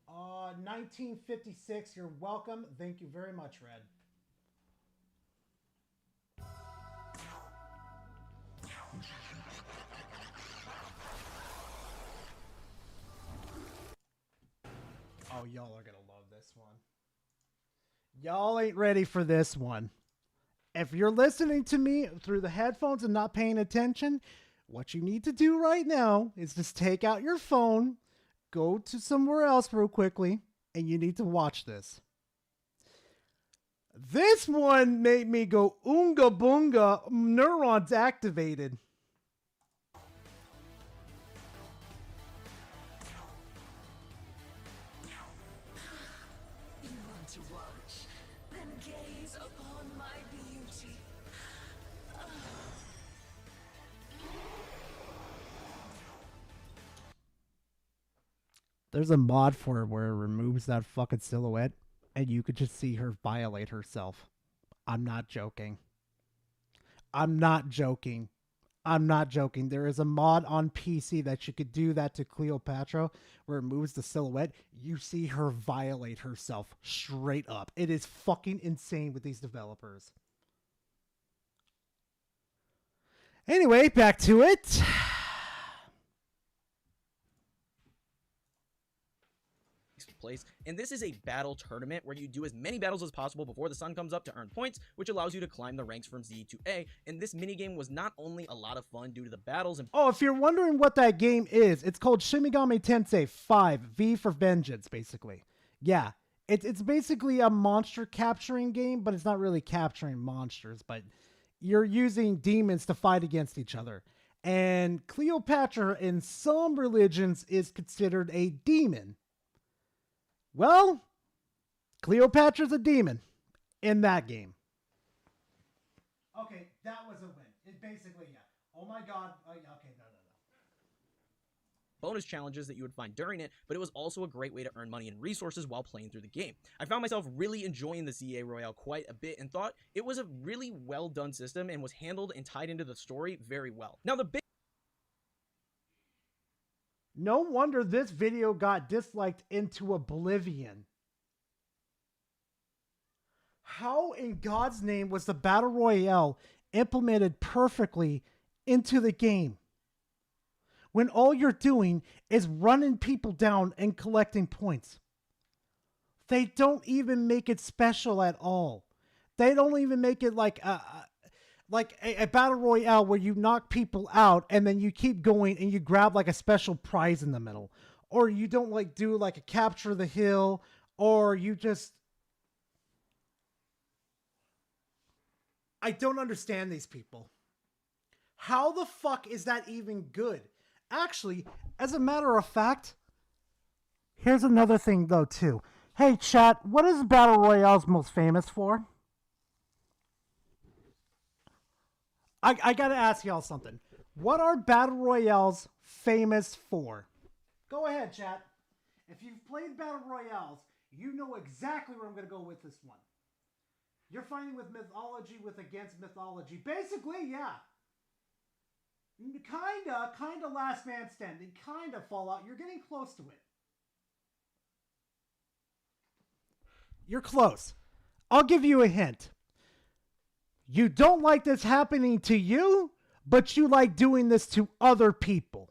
1956, you're welcome. Thank you very much, Red. Oh, y'all are gonna love this one. Y'all ain't ready for this one. If you're listening to me through the headphones and not paying attention, what you need to do right now is just take out your phone, go to somewhere else real quickly, and you need to watch this. This one made me go oonga boonga, neurons activated. There's a mod for it where it removes that fucking silhouette and you could just see her violate herself. I'm not joking. I'm not joking. I'm not joking. There is a mod on PC that you could do that to Cleopatra where it moves the silhouette. You see her violate herself straight up. It is fucking insane with these developers. Anyway, back to it. Place. And this is a battle tournament where you do as many battles as possible before the sun comes up to earn points, which allows you to climb the ranks from Z to A. And this minigame was not only a lot of fun due to the battles and if you're wondering what that game is, it's called Shin Megami Tensei 5 V for Vengeance, basically. Yeah, it's basically a monster capturing game, but it's not really capturing monsters, but you're using demons to fight against each other. And Cleopatra in some religions is considered a demon. Well, Cleopatra's a demon in that game. Okay, that was a win. It basically, yeah. Oh my god. Okay, no. Bonus challenges that you would find during it, but it was also a great way to earn money and resources while playing through the game. I found myself really enjoying the ZA Royale quite a bit and thought it was a really well done system and was handled and tied into the story very well. Now the big No wonder this video got disliked into oblivion. How in God's name was the Battle Royale implemented perfectly into the game when all you're doing is running people down and collecting points? They don't even make it special at all. They don't even make it like a Battle Royale where you knock people out and then you keep going and you grab like a special prize in the middle. Or you don't like do like a capture the hill, or you just... I don't understand these people. How the fuck is that even good? Actually, as a matter of fact, here's another thing though too. Hey chat, what is Battle Royale's most famous for? I gotta ask y'all something. What are Battle Royales famous for? Go ahead, chat. If you've played Battle Royales, you know exactly where I'm gonna go with this one. You're fighting with mythology against mythology. Basically, yeah. Kinda Last Man Standing, kinda Fallout. You're getting close to it. You're close. I'll give you a hint. You don't like this happening to you, but you like doing this to other people.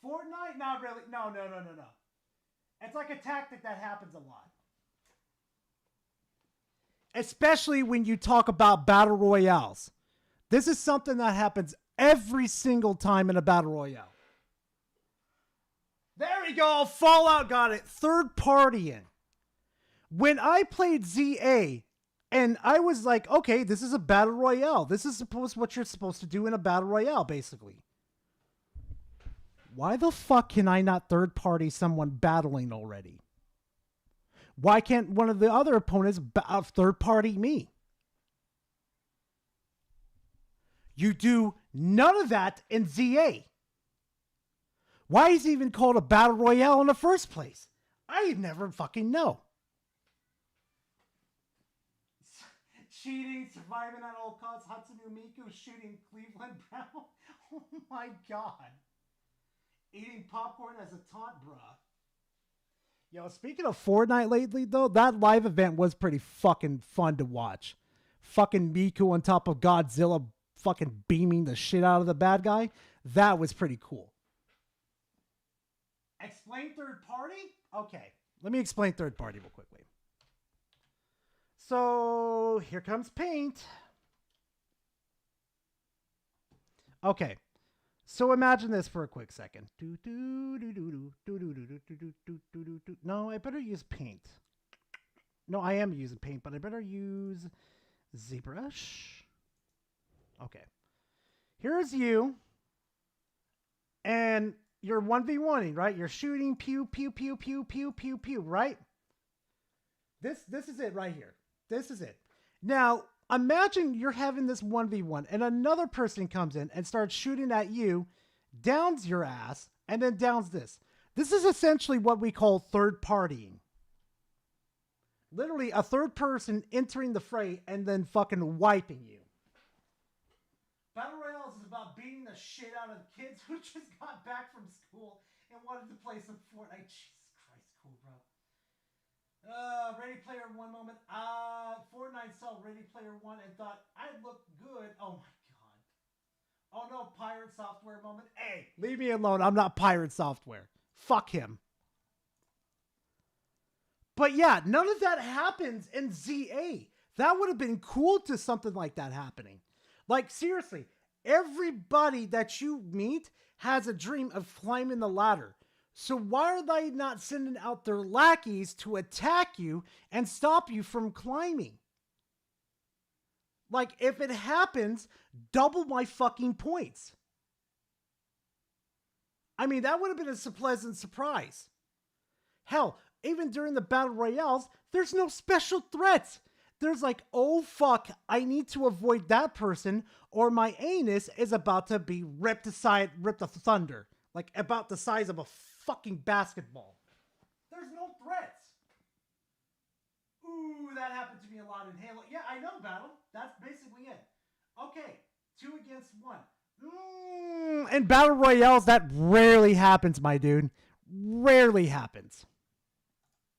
Fortnite? Not really. No. It's like a tactic that happens a lot. Especially when you talk about Battle Royales. This is something that happens every single time in a Battle Royale. There we go. Fallout got it. Third partying. When I played ZA, and I was like, okay, this is a Battle Royale. This is what you're supposed to do in a Battle Royale, basically. Why the fuck can I not third party someone battling already? Why can't one of the other opponents third party me? You do none of that in ZA. Why is it even called a Battle Royale in the first place? I never fucking know. Cheating, surviving at all costs, Hatsune Miku shooting Cleveland Brown. Oh my god. Eating popcorn as a taunt, bruh. Yo, speaking of Fortnite lately, though, that live event was pretty fucking fun to watch. Fucking Miku on top of Godzilla fucking beaming the shit out of the bad guy. That was pretty cool. Explain third party? Okay, let me explain third party real quickly. So, here comes paint. Okay. So imagine this for a quick second. No, I better use paint. No, I am using paint, but I better use ZBrush. Okay. Here's you. And you're 1v1ing, right? You're shooting pew, pew, pew, pew, pew, pew, pew, right? This is it right here. This is it. Now, imagine you're having this 1v1 and another person comes in and starts shooting at you, downs your ass, and then downs this. This is essentially what we call third partying. Literally a third person entering the fray and then fucking wiping you. Battle Royale is about beating the shit out of kids who just got back from school and wanted to play some Fortnite. Jesus Christ, cool, bro. Ready Player One moment. Fortnite saw Ready Player One and thought, I'd look good. Oh my god. Oh no, Pirate Software moment. Hey, leave me alone. I'm not Pirate Software. Fuck him. But yeah, none of that happens in ZA. That would have been cool to something like that happening. Like, seriously, everybody that you meet has a dream of climbing the ladder. So why are they not sending out their lackeys to attack you and stop you from climbing? Like, if it happens, double my fucking points. I mean, that would have been a pleasant surprise. Hell, even during the Battle Royales, there's no special threats. there's like, oh fuck, I need to avoid that person, or my anus is about to be ripped asunder, like about the size of a fucking basketball. There's no threats. Ooh, that happened to me a lot in Halo. Yeah, I know, Battle. That's basically it. Okay, 2 against 1. In Battle Royales, that rarely happens, my dude. Rarely happens.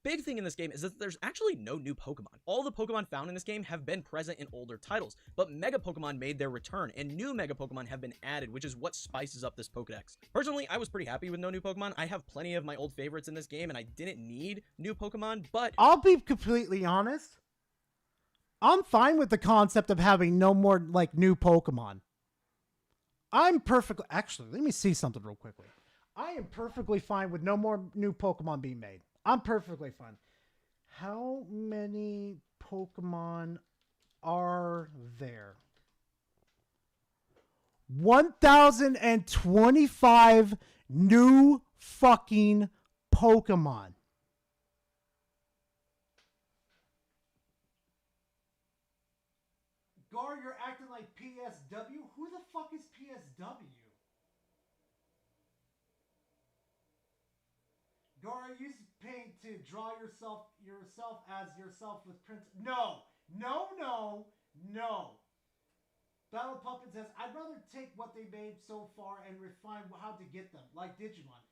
Big thing in this game is that there's actually no new Pokemon. All the Pokemon found in this game have been present in older titles, but Mega Pokemon made their return, and new Mega Pokemon have been added, which is what spices up this Pokedex. Personally, I was pretty happy with no new Pokemon. I have plenty of my old favorites in this game, and I didn't need new Pokemon, but... I'll be completely honest. I'm fine with the concept of having no more, like, new Pokemon. I'm perfectly... Actually, let me see something real quickly. I am perfectly fine with no more new Pokemon being made. I'm perfectly fine. How many Pokemon are there? 1,025 new fucking Pokemon. Gar, you're acting like PSW? Who the fuck is PSW? Gar, use paint to draw yourself as yourself with Prince. No. Battle Puppet says, I'd rather take what they made so far and refine how to get them, like Digimon.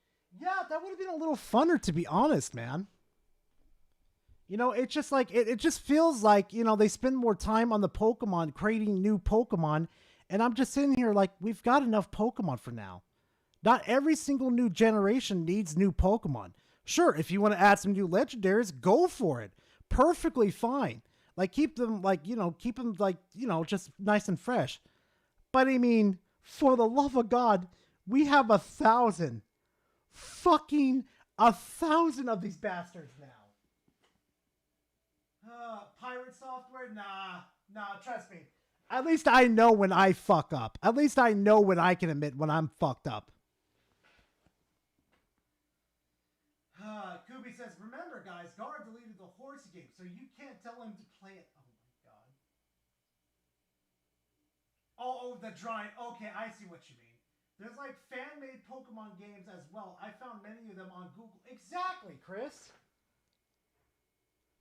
Yeah, that would have been a little funner, to be honest, man. You know, it's just like, it just feels like, you know, they spend more time on the Pokemon, creating new Pokemon, and I'm just sitting here like, we've got enough Pokemon for now. Not every single new generation needs new Pokemon. Sure, if you want to add some new legendaries, go for it. Perfectly fine. Like, keep them, just nice and fresh. But I mean, for the love of God, we have 1,000. Fucking 1,000 of these bastards now. Pirate software? Nah, trust me. At least I know when I fuck up. At least I know when I can admit when I'm fucked up. Kubi says, remember guys, Gar deleted the horse game, so you can't tell him to play it. Oh my god. Oh, the drawing. Okay, I see what you mean. There's like fan-made Pokemon games as well. I found many of them on Google. Exactly, Chris.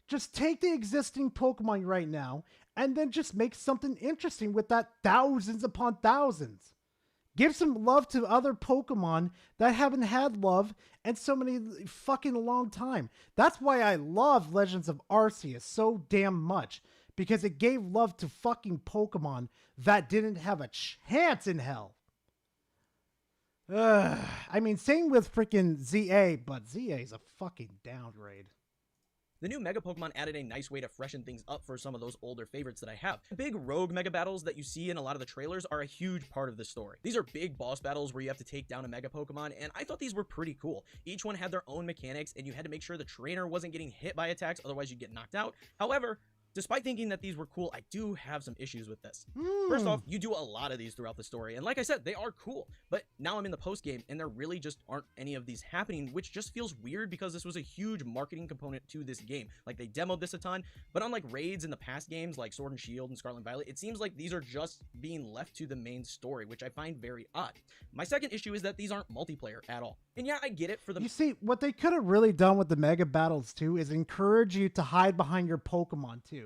Just take the existing Pokemon right now, and then just make something interesting with that thousands upon thousands. Give some love to other Pokemon that haven't had love in so many fucking long time. That's why I love Legends of Arceus so damn much. Because it gave love to fucking Pokemon that didn't have a chance in hell. I mean, same with freaking ZA, but ZA is a fucking downgrade. The new Mega Pokemon added a nice way to freshen things up for some of those older favorites that I have. The big rogue Mega battles that you see in a lot of the trailers are a huge part of the story. These are big boss battles where you have to take down a Mega Pokemon, and I thought these were pretty cool. Each one had their own mechanics, and you had to make sure the trainer wasn't getting hit by attacks, otherwise you'd get knocked out. However, despite thinking that these were cool, I do have some issues with this. First off, you do a lot of these throughout the story, and like I said, they are cool. But now I'm in the post-game, and there really just aren't any of these happening, which just feels weird because this was a huge marketing component to this game. Like, they demoed this a ton, but unlike raids in the past games like Sword and Shield and Scarlet and Violet, it seems like these are just being left to the main story, which I find very odd. My second issue is that these aren't multiplayer at all. And yeah, I get it for the... You see, what they could have really done with the Mega Battles too is encourage you to hide behind your Pokemon too.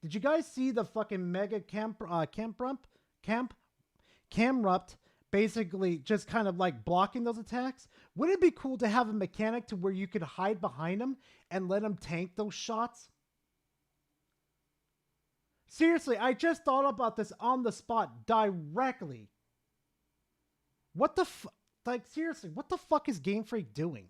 Did you guys see the fucking Mega Camprupt basically just kind of like blocking those attacks? Wouldn't it be cool to have a mechanic to where you could hide behind them and let them tank those shots? Seriously, I just thought about this on the spot directly. What the seriously, what the fuck is Game Freak doing?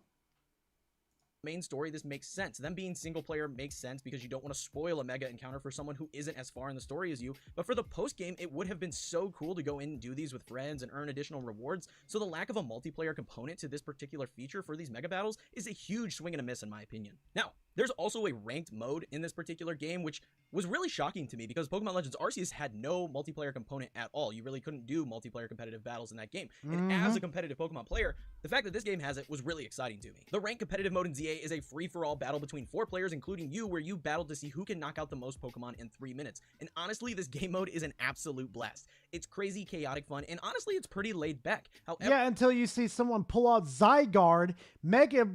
Main story, this makes sense. Them being single player makes sense because you don't want to spoil a mega encounter for someone who isn't as far in the story as you. But for the post game, it would have been so cool to go in and do these with friends and earn additional rewards. So the lack of a multiplayer component to this particular feature for these mega battles is a huge swing and a miss in my opinion. Now, There's also a ranked mode in this particular game, which was really shocking to me because Pokemon Legends Arceus had no multiplayer component at all. You really couldn't do multiplayer competitive battles in that game. And as a competitive Pokemon player, the fact that this game has it was really exciting to me. The ranked competitive mode in ZA is a free-for-all battle between 4 players, including you, where you battle to see who can knock out the most Pokemon in 3 minutes. And honestly, this game mode is an absolute blast. It's crazy, chaotic fun, and honestly, it's pretty laid back. However, Yeah, until you see someone pull out Zygarde, Mega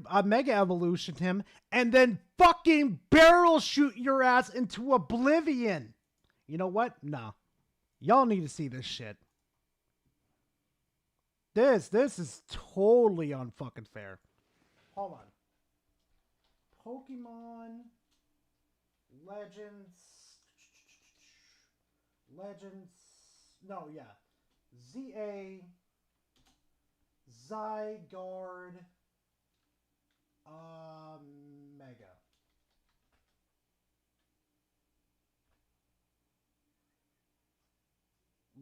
Evolution him, and then fucking barrel shoot your ass into oblivion. You know what? Nah. Y'all need to see this shit. This is totally unfucking fair. Hold on. Pokemon Legends. No, yeah. ZA Zygarde Mega.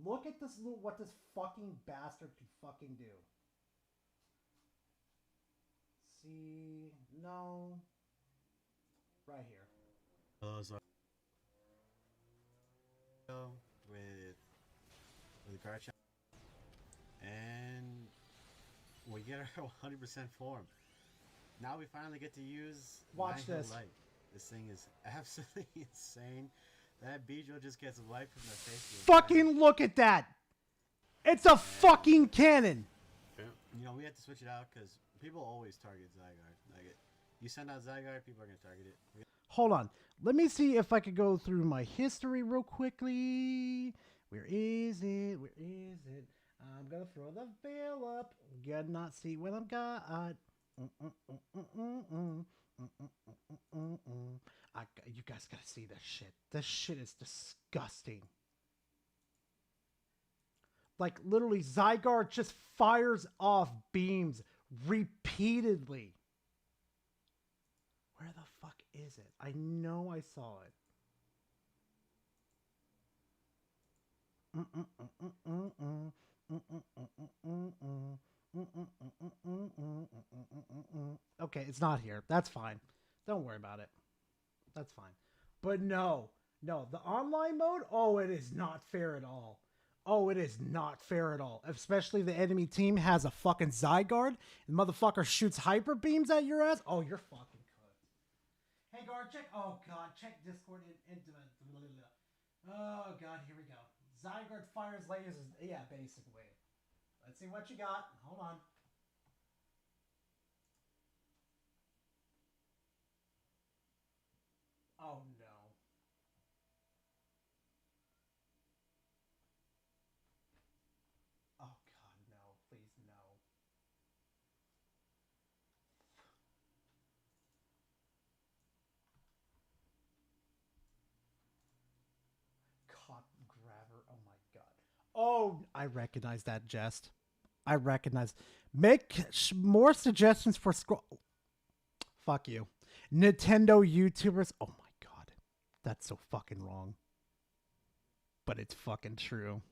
Look at this what this fucking bastard can fucking do. See, no. Right here. With Garchomp, and we get our 100% form. Now we finally get to use Watch Nihil this. Light. This thing is absolutely insane. That Beedrill just gets wiped from the face. Fucking look at that! It's a fucking cannon! You know, we had to switch it out because people always target Zygarde. Like, you send out Zygarde, people are going to target it. Hold on. Let me see if I could go through my history real quickly. Where is it? Where is it? I'm gonna throw the veil up. Gotta not see what I've got. You guys gotta see this shit. This shit is disgusting. Like, literally, Zygarde just fires off beams repeatedly. Where the fuck is it? I know I saw it. Okay, it's not here. That's fine. Don't worry about it. That's fine. But no, the online mode, oh, it is not fair at all. Oh, it is not fair at all. Especially the enemy team has a fucking Zygarde, and the motherfucker shoots hyper beams at your ass. Oh, you're fucking cooked. Hey, guard, check. Oh, God, check Discord. Oh, God, here we go. Zygarde fires lasers. Yeah, basically. Let's see what you got. Hold on. Oh, no. Oh, God, no. Please, no. Caught grabber. Oh, my God. Oh, I recognize that jest. I recognize. Make more suggestions for scroll. Fuck you. Nintendo YouTubers. Oh, my God. That's so fucking wrong. But it's fucking true.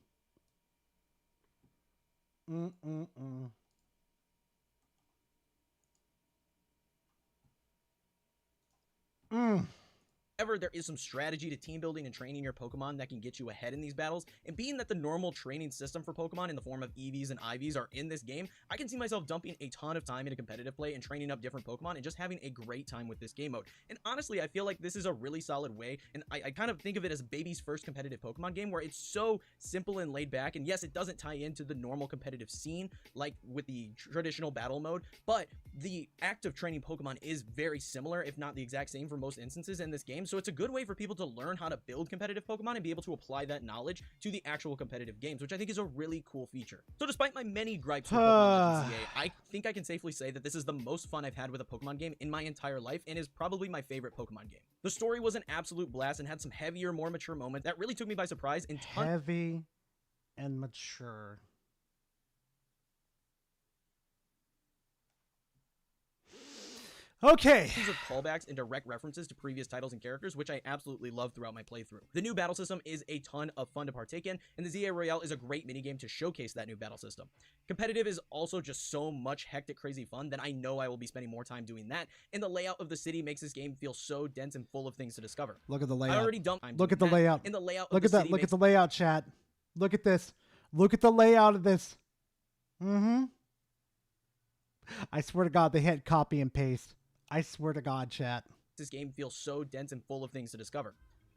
However, there is some strategy to team building and training your Pokemon that can get you ahead in these battles, and being that the normal training system for Pokemon in the form of EVs and IVs are in this game, I can see myself dumping a ton of time into competitive play and training up different Pokemon and just having a great time with this game mode. And honestly, I feel like this is a really solid way, and I kind of think of it as baby's first competitive Pokemon game where it's so simple and laid back, and yes, it doesn't tie into the normal competitive scene like with the traditional battle mode, but the act of training Pokemon is very similar, if not the exact same for most instances in this game, so it's a good way for people to learn how to build competitive Pokemon and be able to apply that knowledge to the actual competitive games, which I think is a really cool feature. So despite my many gripes with Pokemon Legends ZA, I think I can safely say that this is the most fun I've had with a Pokemon game in my entire life and is probably my favorite Pokemon game. The story was an absolute blast and had some heavier, more mature moments that really took me by surprise and Heavy and mature. Okay. Of callbacks and direct references to previous titles and characters, which I absolutely love throughout my playthrough. The new battle system is a ton of fun to partake in, and the ZA Royale is a great minigame to showcase that new battle system. Competitive is also just so much hectic, crazy fun that I know I will be spending more time doing that, and the layout of the city makes this game feel so dense and full of things to discover. Look at the I layout. already dumped time Look at the doing that, layout. and the layout Look of at the that. city Look makes at the layout, chat. Look at this. Look at the layout of this. Mm-hmm. I swear to God, they hit copy and paste. I swear to God, chat. this game feels so dense and full of things to discover.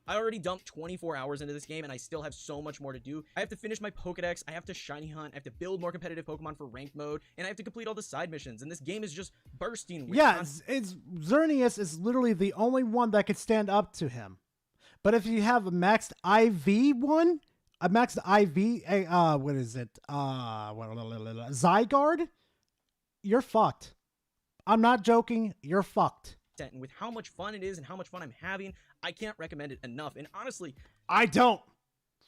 I already dumped 24 hours into this game, and I still have so much more to do. I have to finish my Pokedex, I have to shiny hunt, I have to build more competitive Pokemon for ranked mode, and I have to complete all the side missions, and this game is just bursting with Yeah, Xerneas is literally the only one that could stand up to him. But if you have a maxed IV one, a maxed IV, what is it? Zygarde, you're fucked. I'm not joking, you're fucked. And with how much fun it is and how much fun I'm having, I can't recommend it enough. And honestly, I don't.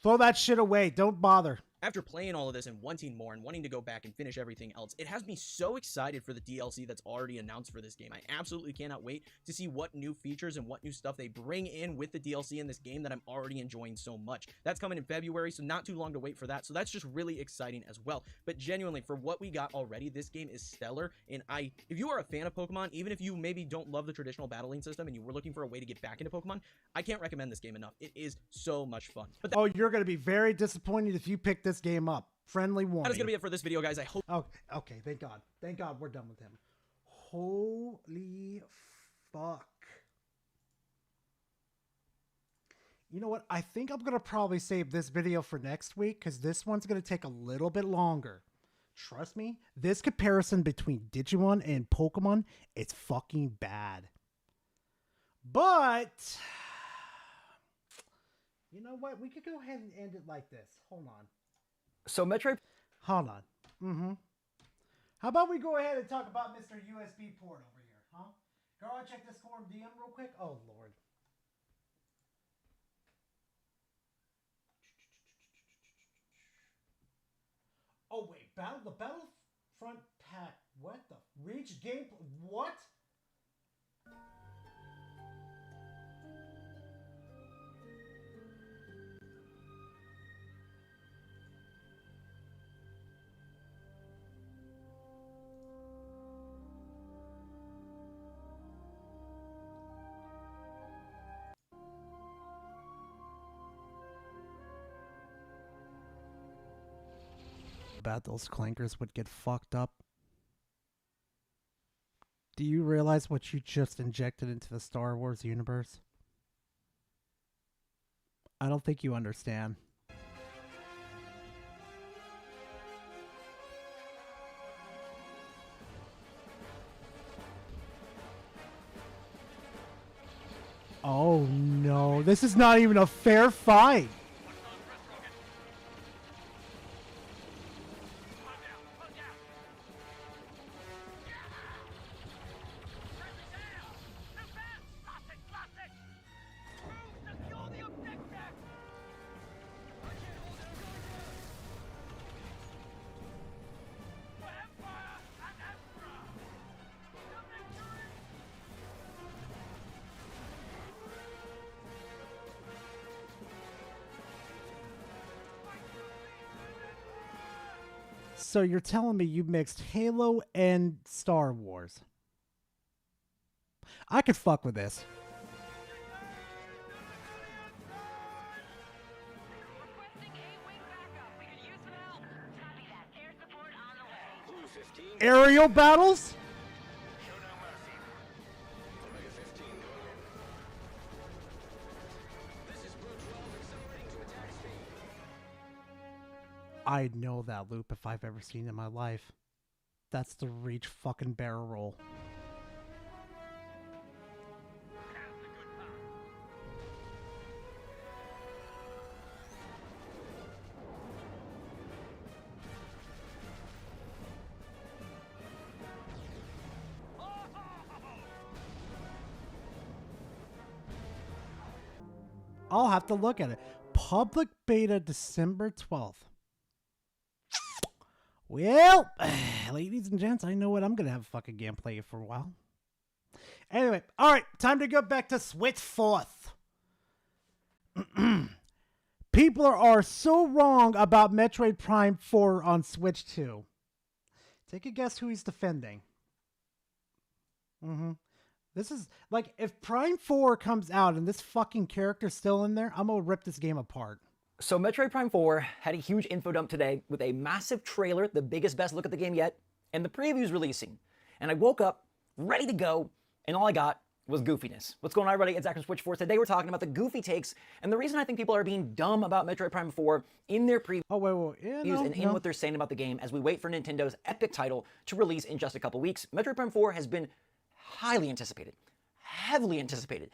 Throw that shit away. Don't bother. after playing all of this and wanting more and wanting to go back and finish everything else, it has me so excited for the DLC that's already announced for this game. I absolutely cannot wait to see what new features and what new stuff they bring in with the DLC in this game that I'm already enjoying so much. That's coming in February, so not too long to wait for that. So that's just really exciting as well. But genuinely, for what we got already, this game is stellar. And if you are a fan of Pokemon, even if you maybe don't love the traditional battling system and you were looking for a way to get back into Pokemon, I can't recommend this game enough. It is so much fun. But Oh, you're going to be very disappointed if you pick this game up. Friendly warning. that is going to be it for this video, guys. I hope. Oh, okay. Thank God. Thank God we're done with him. Holy fuck. You know what? I think I'm going to probably save this video for next week because this one's going to take a little bit longer. Trust me, this comparison between Digimon and Pokemon, it's fucking bad. But, you know what? We could go ahead and end it like this. Hold on. So Metroid... Hold on. Mm-hmm. How about we go ahead and talk about Mr. USB port over here, huh? Go on, check this forum DM real quick. Oh, Lord. Oh, wait. The Battlefront pack. What the? Reach game... What? About those clankers would get fucked up. Do you realize what you just injected into the Star Wars universe? I don't think you understand. Oh no, this is not even a fair fight. So you're telling me you mixed Halo and Star Wars? I could fuck with this. Aerial battles? I know that loop if I've ever seen it in my life. That's the Reach fucking barrel roll. I'll have to look at it. Public beta December 12th. Well, ladies and gents, I know what I'm going to have fucking gameplay for a while. Anyway, all right, time to go back to Switch 4th. People are so wrong about Metroid Prime 4 on Switch 2. Take a guess who he's defending. This is, like, if Prime 4 comes out and this fucking character's still in there, I'm gonna rip this game apart. So Metroid Prime 4 had a huge info dump today with a massive trailer, the biggest, best look at the game yet, and the previews releasing. And I woke up ready to go, and all I got was goofiness. What's going on, everybody? It's Zach from Switch Force. Today we're talking about the goofy takes, and the reason I think people are being dumb about Metroid Prime 4 in their previews and in what they're saying about the game as we wait for Nintendo's epic title to release in just a couple weeks. Metroid Prime 4 has been highly anticipated, heavily anticipated.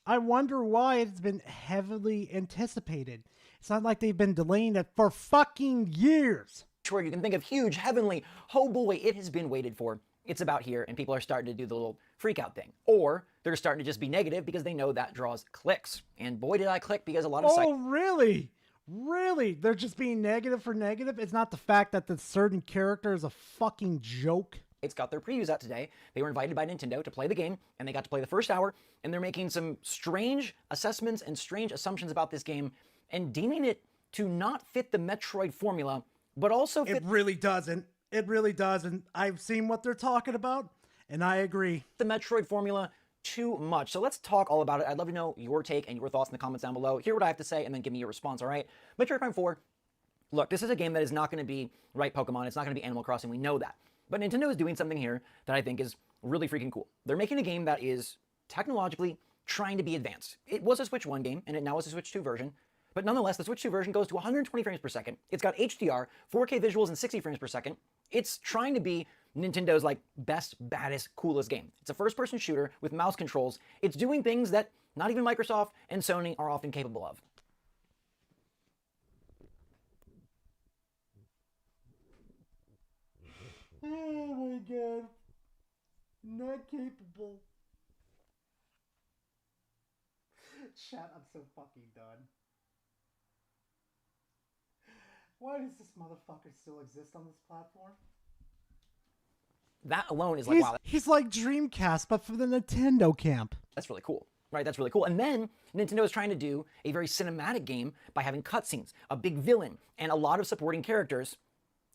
I wonder why it's been heavily anticipated. It's not like they've been delaying it for fucking years. Sure, you can think of huge, heavenly, oh boy, it has been waited for. It's about here, and people are starting to do the little freak out thing. Or they're starting to just be negative because they know that draws clicks. And boy, did I click, because a lot of sites... Oh, really? Really? They're just being negative for negative? It's not the fact that the certain character is a fucking joke? It's got their previews out today. They were invited by Nintendo to play the game, and they got to play the first hour, and they're making some strange assessments and strange assumptions about this game, and deeming it to not fit the Metroid formula, but also fit... It really doesn't. It really doesn't. I've seen what they're talking about, and I agree. The Metroid formula too much. So let's talk all about it. I'd love to know your take and your thoughts in the comments down below. Hear what I have to say, and then give me your response, all right? Metroid Prime 4, look, this is a game that is not going to be right Pokemon. It's not going to be Animal Crossing. We know that. But Nintendo is doing something here that I think is really freaking cool. They're making a game that is technologically trying to be advanced. It was a Switch 1 game, and it now is a Switch 2 version. But nonetheless, the Switch 2 version goes to 120 frames per second. It's got HDR, 4K visuals, and 60 frames per second. It's trying to be Nintendo's, like, best, baddest, coolest game. It's a first-person shooter with mouse controls. It's doing things that not even Microsoft and Sony are often capable of. Oh my god. Not capable. Chat, I'm so fucking done. Why does this motherfucker still exist on this platform? That alone is like, wow. He's like Dreamcast, but for the Nintendo camp. That's really cool. Right, that's really cool. And then Nintendo is trying to do a very cinematic game by having cutscenes, a big villain, and a lot of supporting characters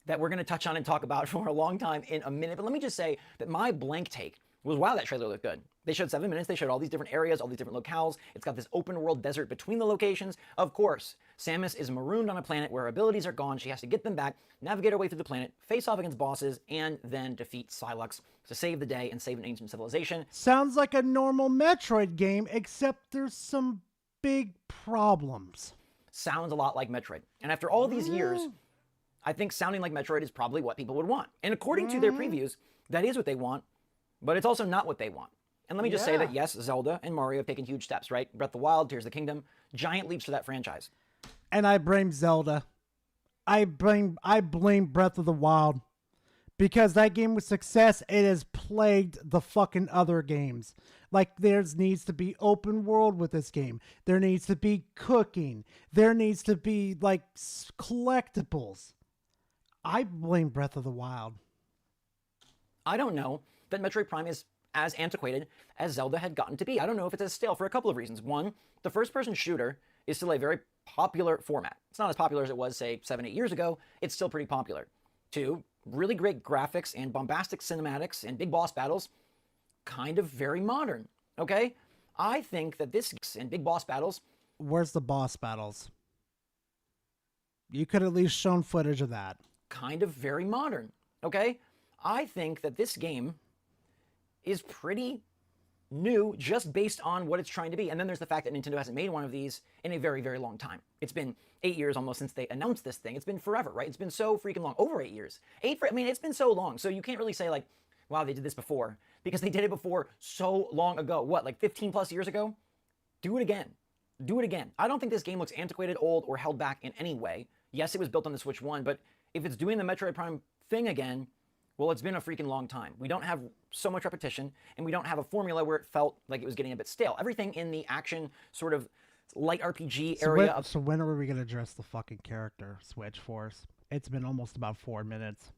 that we're going to touch on and talk about for a long time in a minute. But let me just say that my blank take was, wow, that trailer looked good. They showed 7 minutes. They showed all these different areas, all these different locales. It's got this open world desert between the locations. Of course, Samus is marooned on a planet where her abilities are gone. She has to get them back, navigate her way through the planet, face off against bosses, and then defeat Psylocke to save the day and save an ancient civilization. Sounds like a normal Metroid game, except there's some big problems. Sounds a lot like Metroid. And after all these years, I think sounding like Metroid is probably what people would want. And according to their previews, that is what they want, but it's also not what they want. And let me just say that, yes, Zelda and Mario have taken huge steps, right? Breath of the Wild, Tears of the Kingdom, giant leaps for that franchise. And I blame Zelda. I blame Breath of the Wild. Because that game was success, it has plagued the fucking other games. Like, there needs to be open world with this game. There needs to be cooking. There needs to be, like, collectibles. I blame Breath of the Wild. I don't know that Metroid Prime is as antiquated as Zelda had gotten to be. I don't know if it's as stale for a couple of reasons. One, the first-person shooter is still a very popular format. It's not as popular as it was, say, 7-8 years ago. It's still pretty popular. Two, really great graphics and bombastic cinematics and big boss battles, kind of very modern, okay? I think that this and big boss battles... Where's the boss battles? You could at least shown footage of that. Kind of very modern, okay? I think that this game is pretty new just based on what it's trying to be. And then there's the fact that Nintendo hasn't made one of these in a very, very long time. It's been 8 years almost since they announced this thing. It's been forever, right? It's been so freaking long. Over 8 years. I mean, it's been so long. So you can't really say like, wow, they did this before. Because they did it before so long ago. What, like 15 plus years ago? Do it again. Do it again. I don't think this game looks antiquated, old, or held back in any way. Yes, it was built on the Switch 1, but if it's doing the Metroid Prime thing again, well, it's been a freaking long time. We don't have so much repetition, and we don't have a formula where it felt like it was getting a bit stale. Everything in the action, sort of light RPG area. So when are we going to address the fucking character, Switch Force? It's been almost about 4 minutes.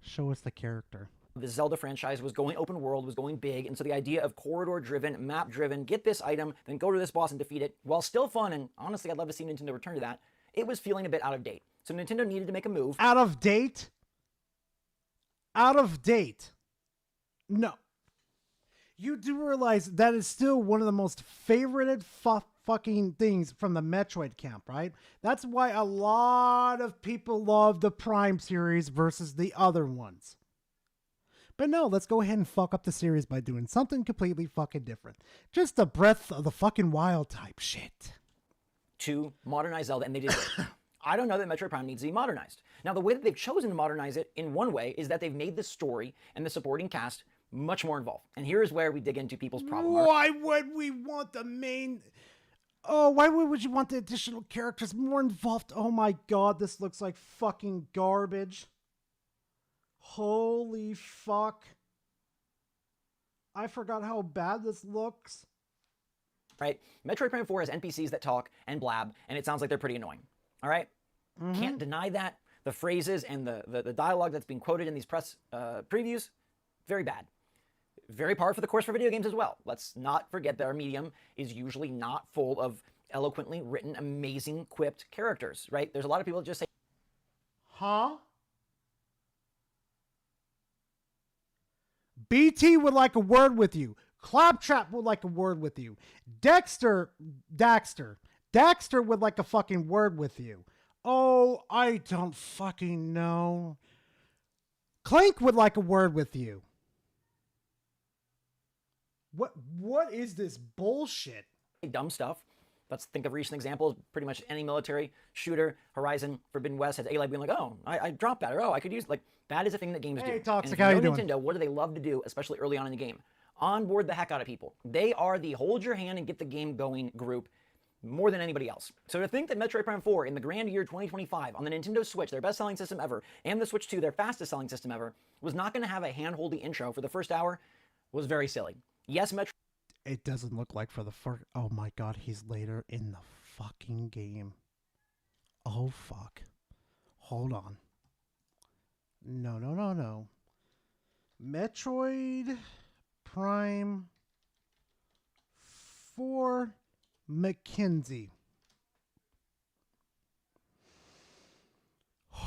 Show us the character. the Zelda franchise was going open world, was going big, and so the idea of corridor-driven, map-driven, get this item, then go to this boss and defeat it, while still fun, and honestly, I'd love to see Nintendo return to that, it was feeling a bit out of date. So Nintendo needed to make a move. Out of date? Out of date. No. You do realize that is still one of the most favorited fucking things from the Metroid camp, right? That's why a lot of people love the Prime series versus the other ones. But no, let's go ahead and fuck up the series by doing something completely fucking different. Just the Breath of the fucking Wild type shit. To modernize Zelda, and they did it. I don't know that Metroid Prime needs to be modernized. Now, the way that they've chosen to modernize it in one way is that they've made the story and the supporting cast much more involved. And here's where we dig into people's problem. Why would we want the main... Oh, why would you want the additional characters more involved? Oh my god, this looks like fucking garbage. Holy fuck. I forgot how bad this looks. Right? Metroid Prime 4 has NPCs that talk and blab, and it sounds like they're pretty annoying. All right? Can't deny that. The phrases and the dialogue that's being quoted in these press previews, very bad. Very par for the course for video games as well. Let's not forget that our medium is usually not full of eloquently written, amazing, quipped characters, right? There's a lot of people that just say, huh? BT would like a word with you. Claptrap would like a word with you. Daxter would like a fucking word with you. Oh, I don't fucking know. Clank would like a word with you. What is this bullshit? Dumb stuff. Let's think of recent examples. Pretty much any military shooter, Horizon, Forbidden West, has Aloy being like, oh, I dropped that, or oh, I could use, like, that is a thing that games do. Hey, Toxic, and how if you know doing? Nintendo, what do they love to do, especially early on in the game? Onboard the heck out of people. They are the hold your hand and get the game going group more than anybody else. So to think that Metroid Prime 4 in the grand year 2025 on the Nintendo Switch, their best-selling system ever, and the Switch 2, their fastest-selling system ever, was not going to have a hand-holdy intro for the first hour was very silly. Yes, Metroid... It doesn't look like for the first... Oh my god, he's later in the fucking game. Oh fuck. Hold on. No. Metroid Prime 4 Mackenzie.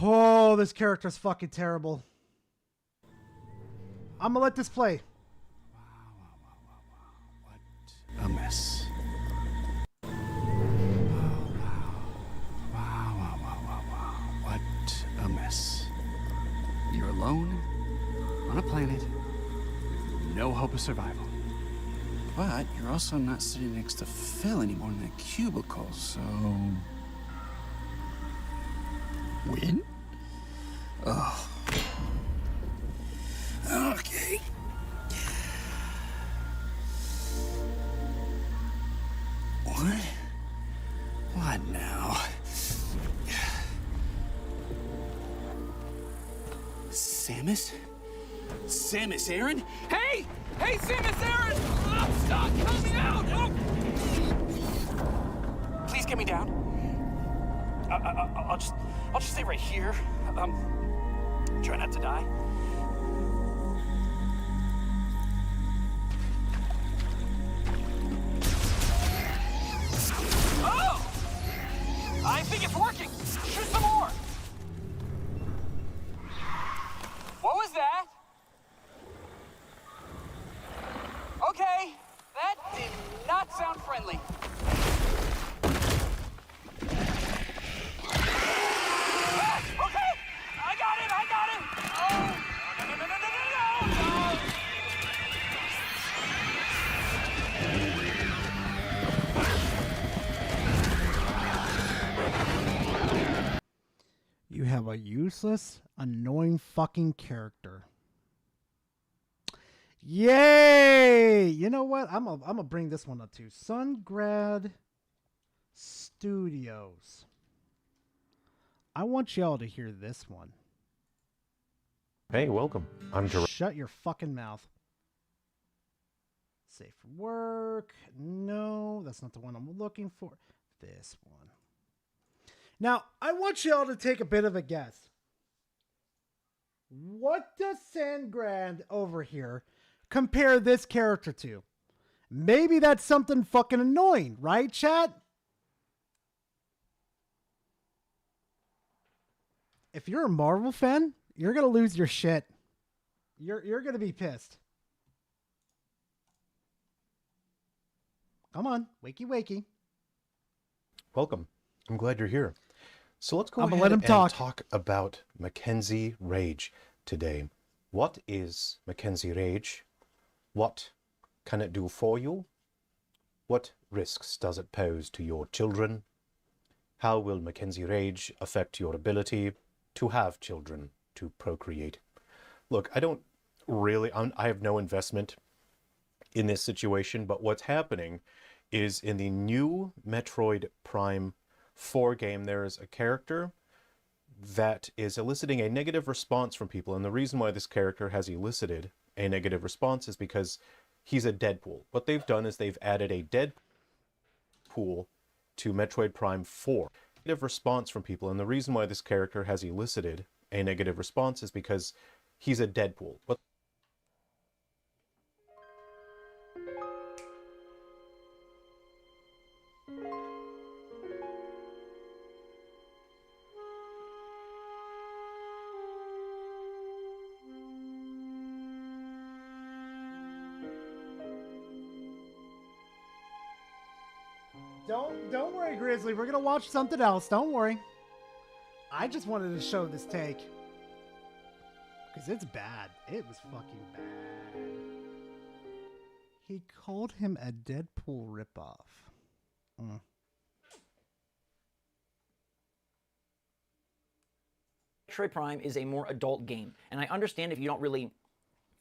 Oh, this character's fucking terrible. I'm gonna let this play. A mess. Wow. What a mess. You're alone on a planet with no hope of survival. But you're also not sitting next to Phil anymore in a cubicle, so... Win? Oh. Okay. What? What now? Samus? Samus Aran? Hey! Hey, Samus Aran! I'm stuck! Help me out! Oh! Please get me down. I'll just stay right here. Try not to die. Oh! I think it's working! Shoot some more! What was that? Okay, that did not sound friendly. Ah, okay, I got it! Oh, no. You have a useless, annoying fucking character. Yay! You know what? I'm gonna bring this one up too. Sungrad Studios. I want y'all to hear this one. Hey, welcome. I'm Ter- Shut your fucking mouth. Safe for work. No, that's not the one I'm looking for. This one. Now, I want y'all to take a bit of a guess. What does Sandgrand over here compare this character to? Maybe that's something fucking annoying, right, chat? If you're a Marvel fan, you're gonna lose your shit. You're gonna be pissed. Come on, wakey wakey. Welcome. I'm glad you're here. So let's go I'm gonna ahead let him and talk. talk about Mackenzie Rage today. What is Mackenzie Rage? What can it do for you? What risks does it pose to your children? How will Mackenzie Rage affect your ability to have children, to procreate? Look, I have no investment in this situation, but what's happening is in the new Metroid Prime 4 game, there is a character that is eliciting a negative response from people. And the reason why this character has elicited a negative response is because he's a Deadpool. What they've done is they've added a Deadpool to Metroid Prime 4. Negative response from people. And the reason why this character has elicited a negative response is because he's a Deadpool. What Don't worry, Grizzly. We're gonna watch something else. Don't worry. I just wanted to show this take. Because it's bad. It was fucking bad. He called him a Deadpool ripoff. Metroid Prime is a more adult game, and I understand if you don't really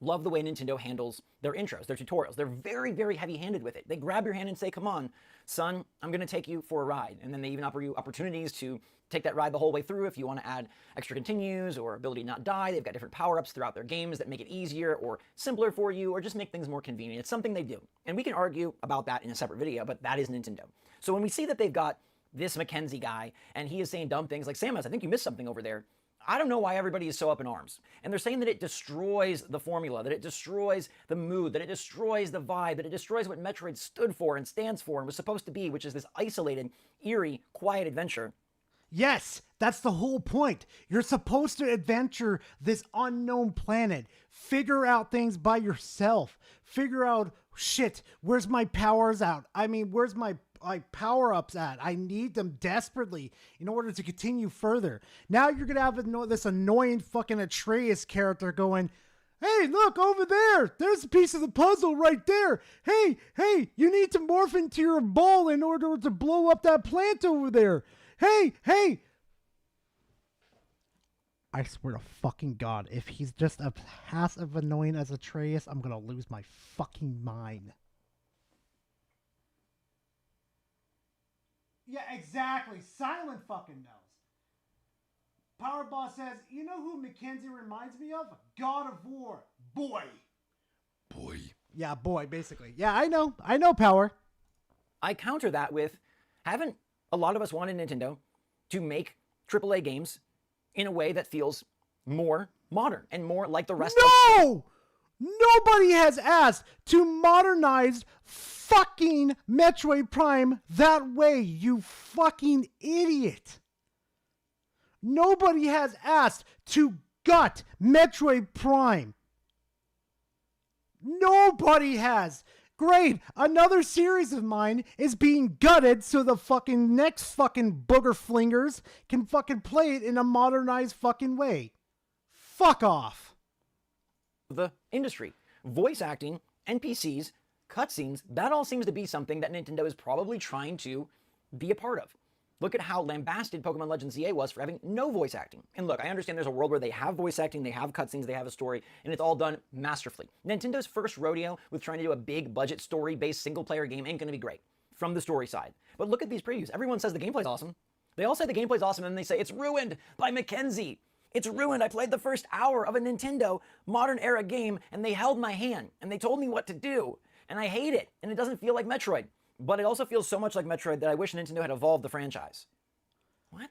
love the way Nintendo handles their intros, their tutorials. They're very, very heavy-handed with it. They grab your hand and say, come on, son, I'm going to take you for a ride. And then they even offer you opportunities to take that ride the whole way through if you want to add extra continues or ability to not die. They've got different power-ups throughout their games that make it easier or simpler for you or just make things more convenient. It's something they do. And we can argue about that in a separate video, but that is Nintendo. So when we see that they've got this Mackenzie guy and he is saying dumb things like, Samus, I think you missed something over there. I don't know why everybody is so up in arms. And they're saying that it destroys the formula, that it destroys the mood, that it destroys the vibe, that it destroys what Metroid stood for and stands for and was supposed to be, which is this isolated, eerie, quiet adventure. Yes, that's the whole point. You're supposed to adventure this unknown planet. Figure out things by yourself. Figure out, shit, where's my powers out? I mean, where's my power-ups at? I need them desperately in order to continue further. Now you're going to have this annoying fucking Atreus character going, hey, look, over there. There's a piece of the puzzle right there. Hey, you need to morph into your ball in order to blow up that plant over there. Hey. I swear to fucking God, if he's just as passive annoying as Atreus, I'm going to lose my fucking mind. Yeah, exactly. Silent fucking knows. Power Boss says, you know who Mackenzie reminds me of? God of War. Boy. Yeah, boy, basically. Yeah, I know, Power. I counter that with, haven't a lot of us wanted Nintendo to make AAA games in a way that feels more modern and more like the rest No! Nobody has asked to modernize fucking Metroid Prime that way, you fucking idiot. Nobody has asked to gut Metroid Prime. Nobody has. Great, another series of mine is being gutted so the fucking next fucking booger flingers can fucking play it in a modernized fucking way. Fuck off. the industry. Voice acting, NPCs, cutscenes, that all seems to be something that Nintendo is probably trying to be a part of. Look at how lambasted Pokemon Legends ZA was for having no voice acting. And look, I understand there's a world where they have voice acting, they have cutscenes, they have a story, and it's all done masterfully. Nintendo's first rodeo with trying to do a big budget story-based single-player game ain't gonna be great from the story side. But look at these previews. Everyone says the gameplay's awesome. They all say the gameplay's awesome, and then they say it's ruined by Mackenzie. It's ruined. I played the first hour of a Nintendo modern era game, and they held my hand, and they told me what to do, and I hate it, and it doesn't feel like Metroid. But it also feels so much like Metroid that I wish Nintendo had evolved the franchise. What?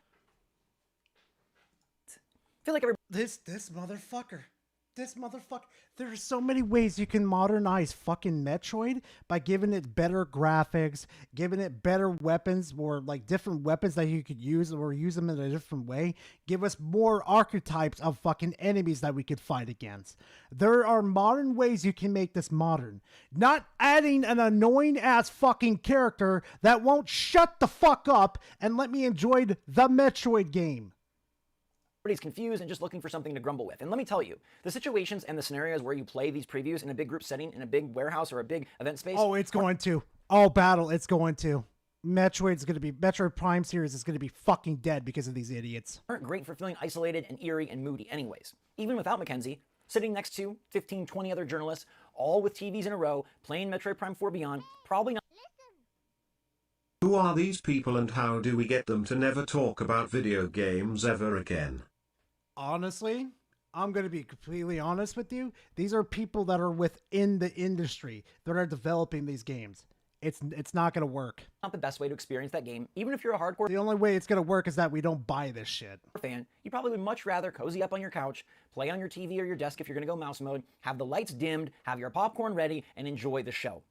feel like every This motherfucker. This motherfucker. There are so many ways you can modernize fucking Metroid by giving it better graphics, giving it better weapons, or like different weapons that you could use or use them in a different way. Give us more archetypes of fucking enemies that we could fight against. There are modern ways you can make this modern. Not adding an annoying ass fucking character that won't shut the fuck up and let me enjoy the Metroid game. everybody's confused and just looking for something to grumble with. And let me tell you, the situations and the scenarios where you play these previews in a big group setting, in a big warehouse or a big event space. Oh, it's going to. Oh, battle, it's going to. Metroid Prime series is going to be fucking dead because of these idiots. Aren't great for feeling isolated and eerie and moody anyways. Even without Mackenzie, sitting next to 15, 20 other journalists, all with TVs in a row, playing Metroid Prime 4 Beyond, probably not. Who are these people and how do we get them to never talk about video games ever again? Honestly, I'm going to be completely honest with you. These are people that are within the industry that are developing these games. It's not going to work. Not the best way to experience that game, even if you're a hardcore. The only way it's going to work is that we don't buy this shit. Fan, you probably would much rather cozy up on your couch, play on your TV or your desk if you're going to go mouse mode, have the lights dimmed, have your popcorn ready, and enjoy the show.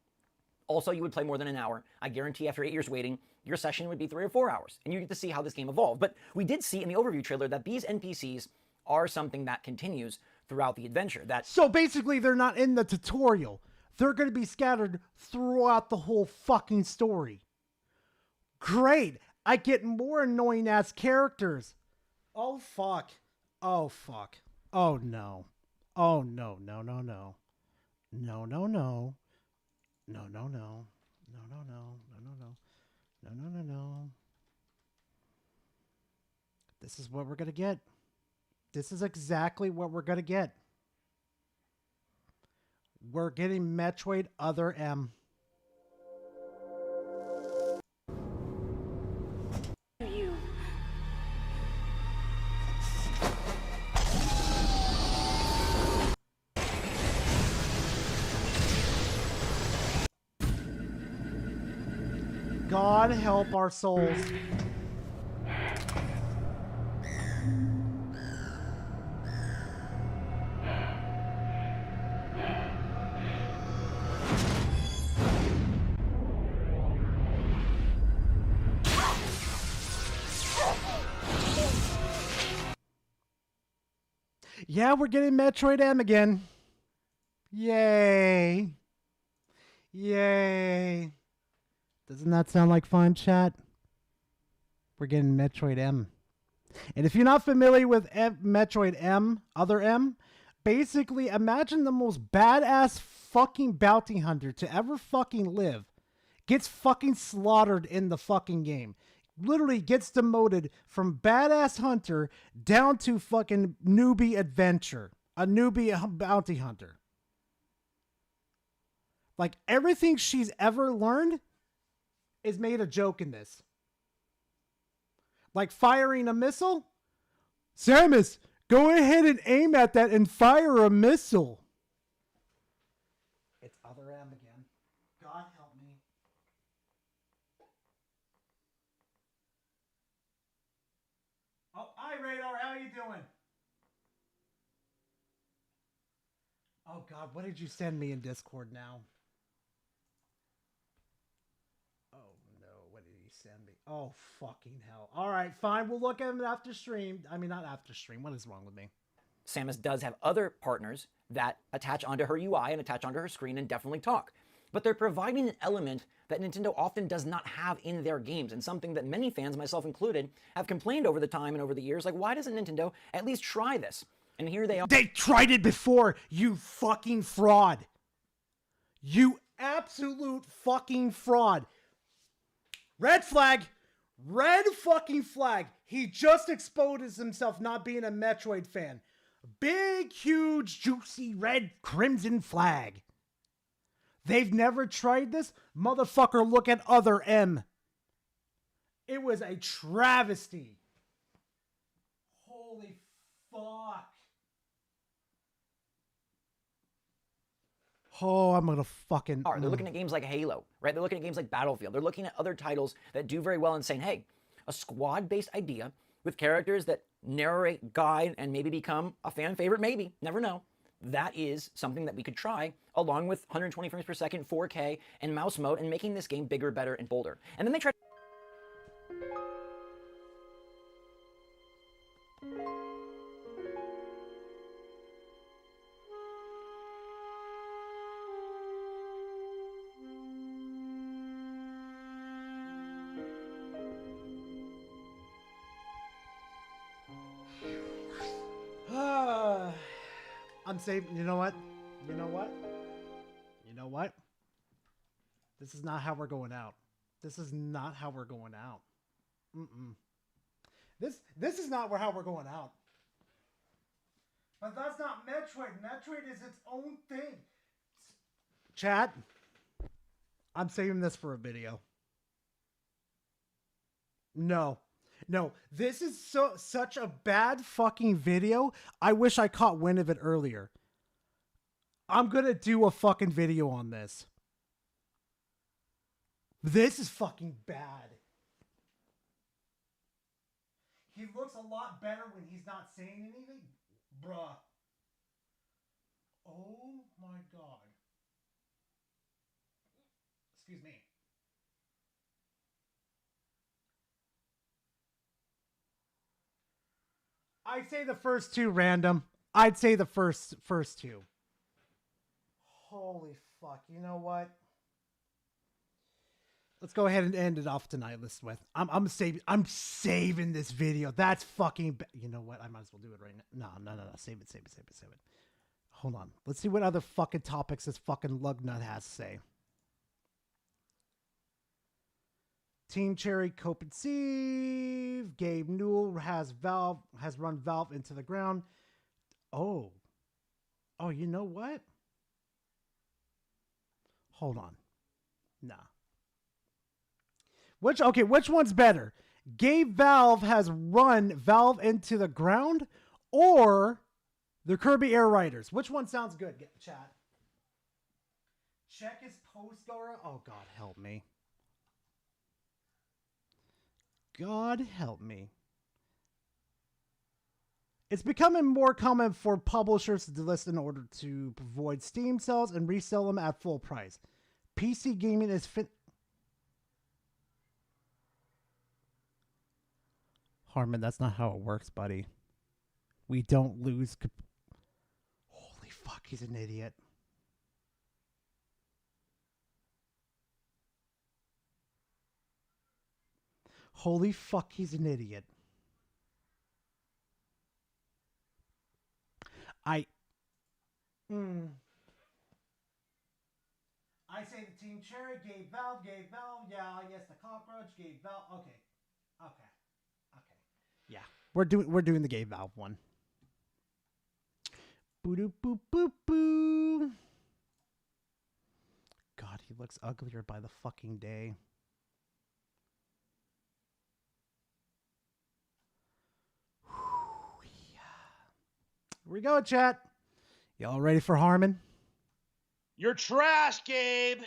Also, you would play more than an hour. I guarantee after 8 years waiting, your session would be 3 or 4 hours, and you get to see how this game evolved. But we did see in the overview trailer that these NPCs are something that continues throughout the adventure. So basically, they're not in the tutorial. They're going to be scattered throughout the whole fucking story. Great. I get more annoying ass characters. Oh, fuck. Oh, fuck. Oh, no. Oh, no, no, no, no. No, no, no. No, no, no. No, no, no. No, no, no. No, no, no, no. This is what we're going to get. This is exactly what we're going to get. We're getting Metroid Other M. You. God help our souls. Yeah, we're getting Metroid M again. Yay. Yay. Doesn't that sound like fun, chat? We're getting Metroid M. And if you're not familiar with Metroid M, Other M, basically imagine the most badass fucking bounty hunter to ever fucking live gets fucking slaughtered in the fucking game. Literally gets demoted from badass hunter down to fucking newbie adventure. A newbie bounty hunter. Like everything she's ever learned is made a joke in this. Like firing a missile? Samus, go ahead and aim at that and fire a missile. It's Other M again. God help me. Oh, hi Radar, how you doing? Oh God, what did you send me in Discord now? Oh no, what did he send me? Oh fucking hell. Alright, fine, we'll look at him after stream. I mean, not after stream, what is wrong with me? Samus does have other partners that attach onto her UI and attach onto her screen and definitely talk. But they're providing an element that Nintendo often does not have in their games, and something that many fans, myself included, have complained over the time and over the years, like, why doesn't Nintendo at least try this? And here they are. They tried it before, you fucking fraud. You absolute fucking fraud. Red flag. Red fucking flag. He just exposed himself not being a Metroid fan. Big, huge, juicy, red, crimson flag. They've never tried this? Motherfucker, look at Other M. It was a travesty. Holy fuck. Oh, I'm gonna fucking... They're looking at games like Halo, right? They're looking at games like Battlefield. They're looking at other titles that do very well and saying, hey, a squad-based idea with characters that narrate, guide, and maybe become a fan favorite, maybe, never know. That is something that we could try, along with 120 frames per second, 4K, and mouse mode, and making this game bigger, better, and bolder. And then they tried. I'm saving. You know what? You know what? You know what? This is not how we're going out. This is not how we're going out. This is not how we're going out. But that's not Metroid. Metroid is its own thing. Chat. I'm saving this for a video. No. No, this is such a bad fucking video. I wish I caught wind of it earlier. I'm gonna do a fucking video on this. This is fucking bad. He looks a lot better when he's not saying anything. Bruh. Oh my god. Excuse me. I'd say the first two random. I'd say the first two. Holy fuck. You know what? Let's go ahead and end it off tonight. Listen with. I'm saving this video. That's fucking you know what? I might as well do it right now. No. Save it. Hold on. Let's see what other fucking topics this fucking lugnut has to say. Team Cherry Cope and Sieve. Gabe Newell has run Valve into the ground. Oh, you know what? Hold on. Nah. Which one's better? Gabe Valve has run Valve into the ground, or the Kirby Air Riders? Which one sounds good? Chat. Check his post, Dora. Oh God, help me. God help me. It's becoming more common for publishers to delist in order to avoid Steam sales and resell them at full price. PC gaming is Harmon, that's not how it works, buddy. We don't lose. Holy fuck, he's an idiot. Holy fuck, he's an idiot. I say the Team Cherry, Gabe Valve, yeah, yes, the cockroach, Gabe Valve, okay. Yeah, we're doing the Gabe Valve one. Boo doo boo boo boo. God, he looks uglier by the fucking day. Here we go, chat. Y'all ready for Harmon? You're trash, Gabe.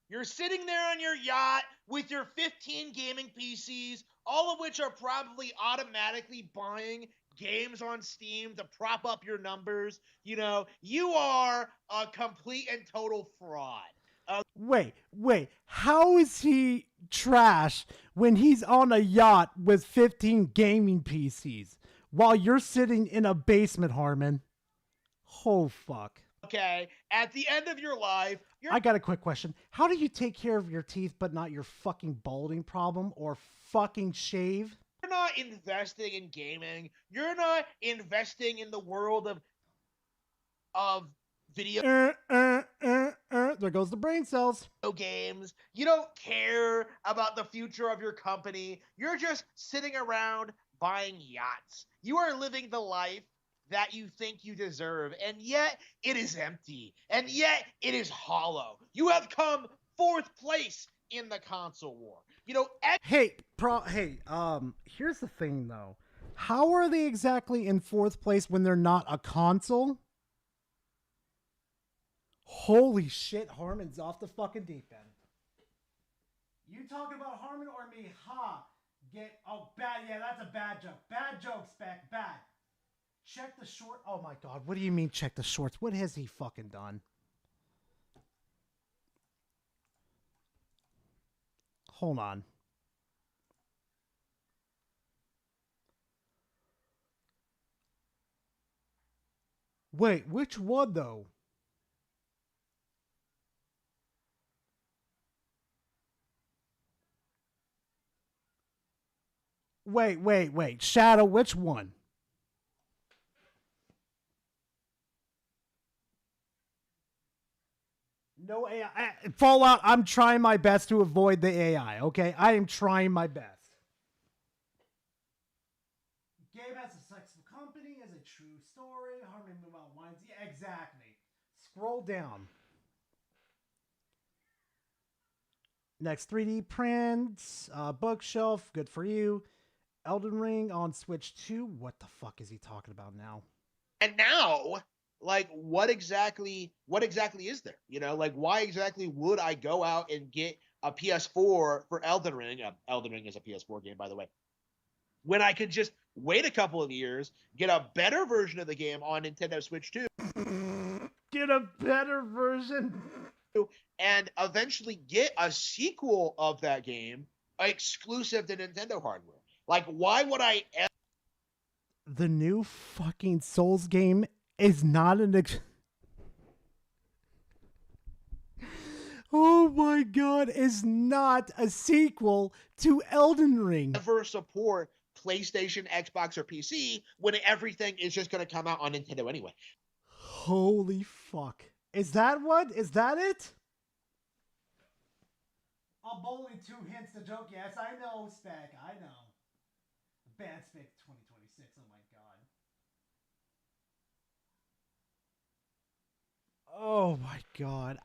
You're sitting there on your yacht with your 15 gaming PCs, all of which are probably automatically buying games on Steam to prop up your numbers. You know, you are a complete and total fraud. Wait. How is he trash when he's on a yacht with 15 gaming PCs while you're sitting in a basement, Harmon? Oh, fuck. Okay, at the end of your life, I got a quick question. How do you take care of your teeth but not your fucking balding problem or fucking shave? You're not investing in gaming. You're not investing in the world of video There goes the brain cells. Games. You don't care about the future of your company. You're just sitting around buying yachts. You are living the life that you think you deserve, and yet it is empty, and yet it is hollow. You have come fourth place in the console war. You know, here's the thing though. How are they exactly in fourth place when they're not a console? Holy shit, Harmon's off the fucking deep end. You talking about Harmon or me? Ha! Bad. Yeah, that's a bad joke. Bad joke, Spec. Bad. Check the short. Oh my God. What do you mean check the shorts? What has he fucking done? Hold on. Wait, which one though? Wait. Shadow, which one? No AI. Fallout, I'm trying my best to avoid the AI, okay? I am trying my best. Game has a successful company, has a true story, Harmony Move Out Wines. Yeah, exactly. Scroll down. Next 3D prints, bookshelf, good for you. Elden Ring on Switch 2. What the fuck is he talking about now? And now, like, what exactly is there? You know, like, why exactly would I go out and get a PS4 for Elden Ring? Elden Ring is a PS4 game, by the way. When I could just wait a couple of years, get a better version of the game on Nintendo Switch 2. Get a better version. And eventually get a sequel of that game exclusive to Nintendo hardware. Like, why would I ever... The new fucking Souls game is not an oh my God, is not a sequel to Elden Ring. Ever support PlayStation, Xbox, or PC when everything is just going to come out on Nintendo anyway. Holy fuck. Is that what? Is that it? I'm only 2 hints to joke. Yes, I know, Spec. I know. Bad Spec 2026. Oh my God. Oh my God.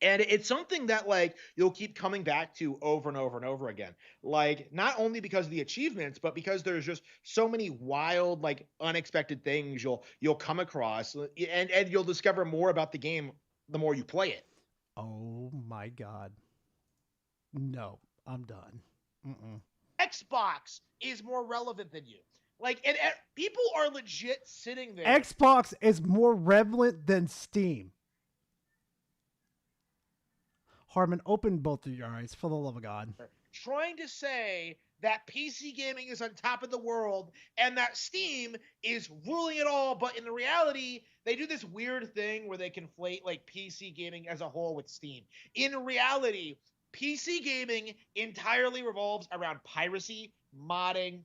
And it's something that, like, you'll keep coming back to over and over and over again. Like, not only because of the achievements, but because there's just so many wild, like, unexpected things you'll come across, and you'll discover more about the game the more you play it. Oh my God. No, I'm done. Xbox is more relevant than you. Like, and people are legit sitting there. Xbox is more relevant than Steam. Harmon, open both of your eyes, for the love of God. Trying to say that PC gaming is on top of the world and that Steam is ruling it all, but in reality, they do this weird thing where they conflate, like, PC gaming as a whole with Steam. In reality, PC gaming entirely revolves around piracy, modding,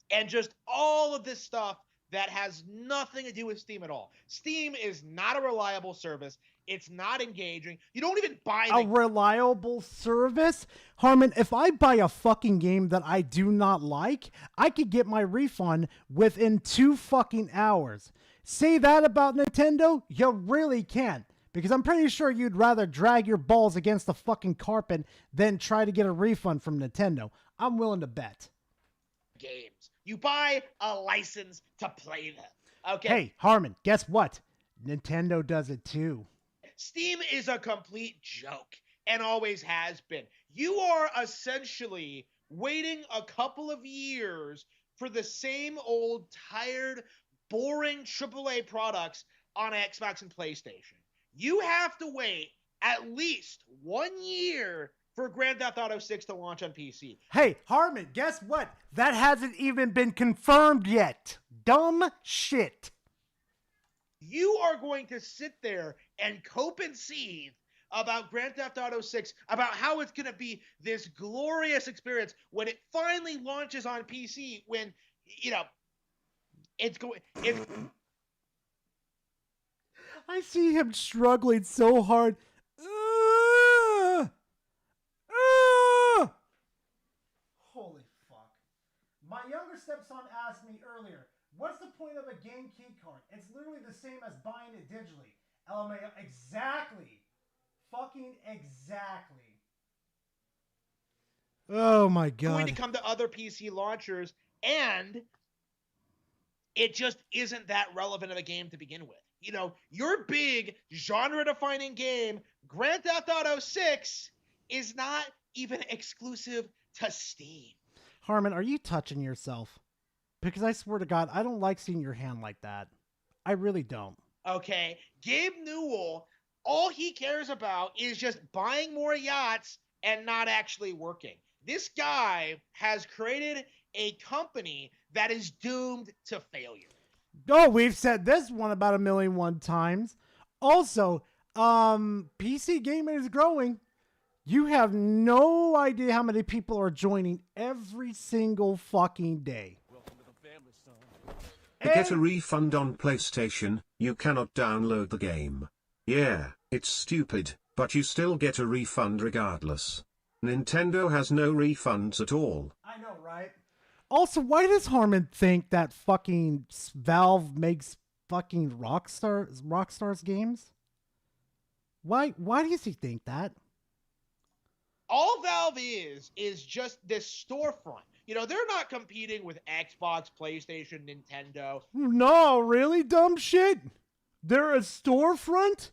and just all of this stuff that has nothing to do with Steam at all. Steam is not a reliable service. It's not engaging. You don't even buy a reliable service? Harmon, if I buy a fucking game that I do not like, I could get my refund within 2 fucking hours. Say that about Nintendo? You really can't. Because I'm pretty sure you'd rather drag your balls against the fucking carpet than try to get a refund from Nintendo. I'm willing to bet. Games. You buy a license to play them. Okay. Hey, Harmon, guess what? Nintendo does it too. Steam is a complete joke and always has been. You are essentially waiting a couple of years for the same old, tired, boring AAA products on Xbox and PlayStation. You have to wait at least 1 year for Grand Theft Auto 6 to launch on PC. Hey, Harmon, guess what? That hasn't even been confirmed yet. Dumb shit. You are going to sit there and cope and seethe about Grand Theft Auto 6, about how it's going to be this glorious experience when it finally launches on PC, when, you know, it's going... I see him struggling so hard. Holy fuck. My younger stepson asked me earlier, what's the point of a game key card? It's literally the same as buying it digitally. LMAO. Exactly. Fucking exactly. Oh my God. Going to come to other PC launchers, and it just isn't that relevant of a game to begin with. you know, your big genre-defining game, Grand Theft Auto 6, is not even exclusive to Steam. Harmon, are you touching yourself? Because I swear to God, I don't like seeing your hand like that. I really don't. Okay, Gabe Newell, all he cares about is just buying more yachts and not actually working. This guy has created a company that is doomed to failure. Oh, we've said this one about 1,000,001 times. Also, PC gaming is growing. You have no idea how many people are joining every single fucking day. To get a refund on PlayStation, you cannot download the game. Yeah, it's stupid, but you still get a refund regardless. Nintendo has no refunds at all. I know, right? Also, why does Harmon think that fucking Valve makes fucking Rockstar's games? Why does he think that? All Valve is just this storefront. You know, they're not competing with Xbox, PlayStation, Nintendo. No, really? Dumb shit? They're a storefront?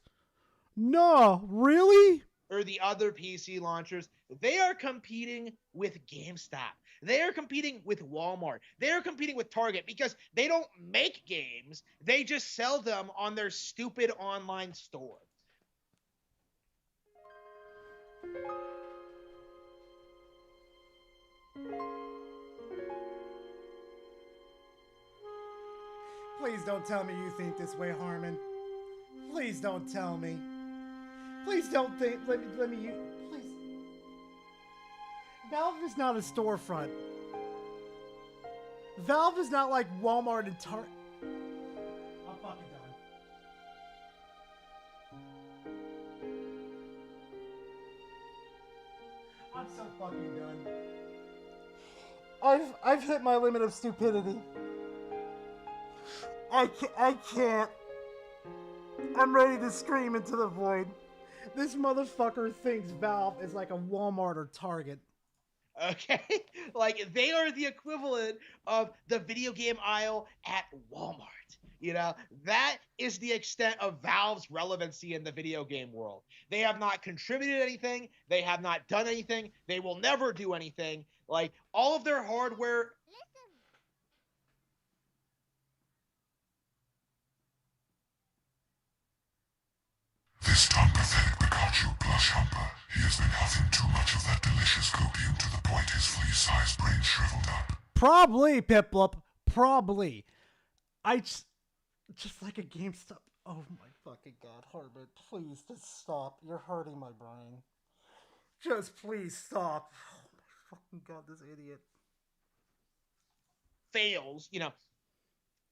No, really? Or the other PC launchers. They are competing with GameStop. They are competing with Walmart. They are competing with Target because they don't make games. They just sell them on their stupid online store. Please don't tell me you think this way, Harmon. Please don't tell me. Please don't think. Let me. Please. Valve is not a storefront. Valve is not like Walmart and Target. I'm fucking done. I'm so fucking done. I've hit my limit of stupidity. I can't. I'm ready to scream into the void. This motherfucker thinks Valve is like a Walmart or Target. Okay? Like, they are the equivalent of the video game aisle at Walmart. You know, that is the extent of Valve's relevancy in the video game world. They have not contributed anything. They have not done anything. They will never do anything. Like, all of their hardware... This unpathetic Pikachu blush humper. He has been huffing too much of that delicious copium to the point his flea-sized brain shriveled up. Probably, Piplup. Probably. I just like a GameStop. Oh my fucking God, Harmon. Please, just stop. You're hurting my brain. Just please stop. Oh my fucking God, this idiot. Fails, you know.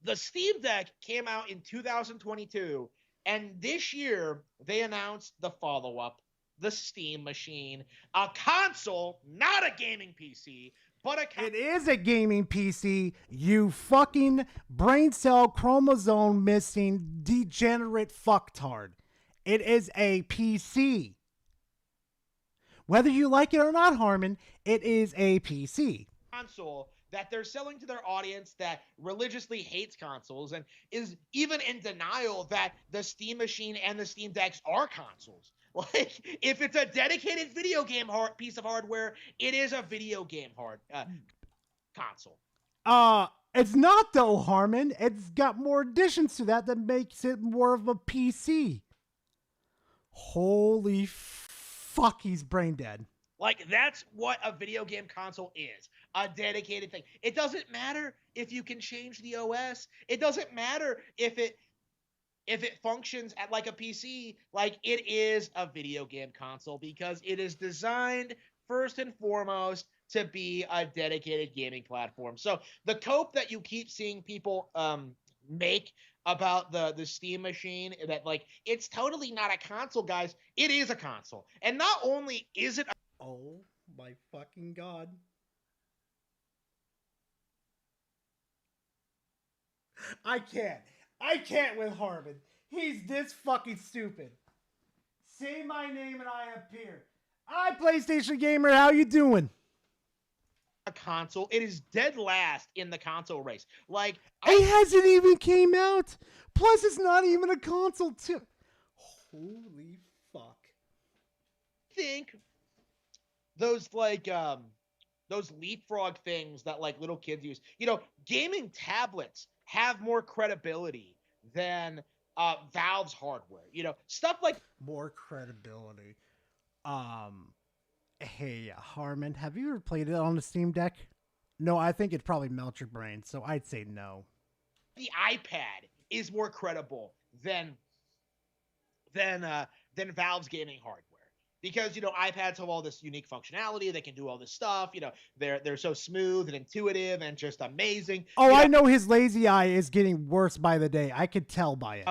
The Steam Deck came out in 2022, and this year they announced the follow-up, the Steam Machine, a console, not a gaming PC, but a... It is a gaming PC, you fucking brain cell chromosome missing degenerate fucktard. It is a PC. Whether you like it or not, Harmon, it is a PC. Console that they're selling to their audience that religiously hates consoles and is even in denial that the Steam Machine and the Steam Decks are consoles. Like, if it's a dedicated video game piece of hardware, it is a video game console. It's not though, Harmon. It's got more additions to that makes it more of a PC. Holy fuck, he's brain dead. Like, that's what a video game console is. A dedicated thing. It doesn't matter if you can change the OS. It doesn't matter if it functions at like a PC. Like, it is a video game console because it is designed first and foremost to be a dedicated gaming platform. So the cope that you keep seeing people make about the Steam Machine, that like, it's totally not a console, guys. It is a console. And not only is it oh my fucking God. I can't with Harmon. He's this fucking stupid. Say my name and I appear. Hi, PlayStation Gamer. How you doing? a console. It is dead last in the console race. Like, It hasn't even came out. Plus, it's not even a console too. Holy fuck. I think those those leapfrog things that like little kids use, gaming tablets have more credibility than Valve's hardware. Stuff like more credibility. Hey, Harmon, have you ever played it on the Steam Deck? No, I think it'd probably melt your brain, so I'd say no. the iPad is more credible than Valve's gaming hardware. Because, iPads have all this unique functionality. They can do all this stuff. They're so smooth and intuitive and just amazing. Oh, I know his lazy eye is getting worse by the day. I could tell by it.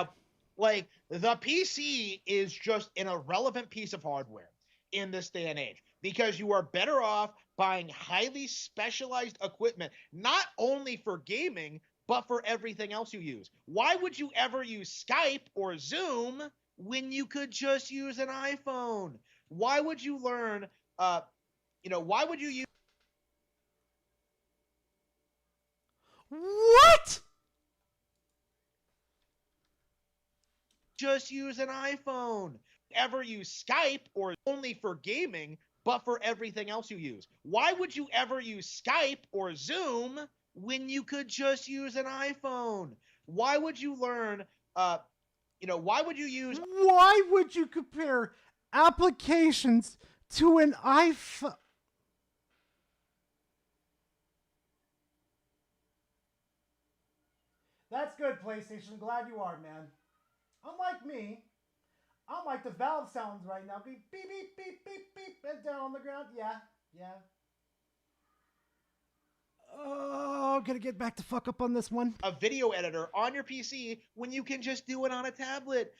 Like, the PC is just an irrelevant piece of hardware in this day and age because you are better off buying highly specialized equipment, not only for gaming, but for everything else you use. Why would you ever use Skype or Zoom when you could just use an iPhone? Why would you learn, why would you use... What? Just use an iPhone. Ever use Skype or only for gaming, but for everything else you use? Why would you ever use Skype or Zoom when you could just use an iPhone? Why would you learn, why would you use... Why would you compare applications to an iPhone? That's good, PlayStation. Glad you are, man. Unlike me, I like the Valve sounds right now. Beep, beep, beep, beep, beep, beep, and down on the ground. Yeah. Oh, gotta get back to fuck up on this one. A video editor on your PC when you can just do it on a tablet.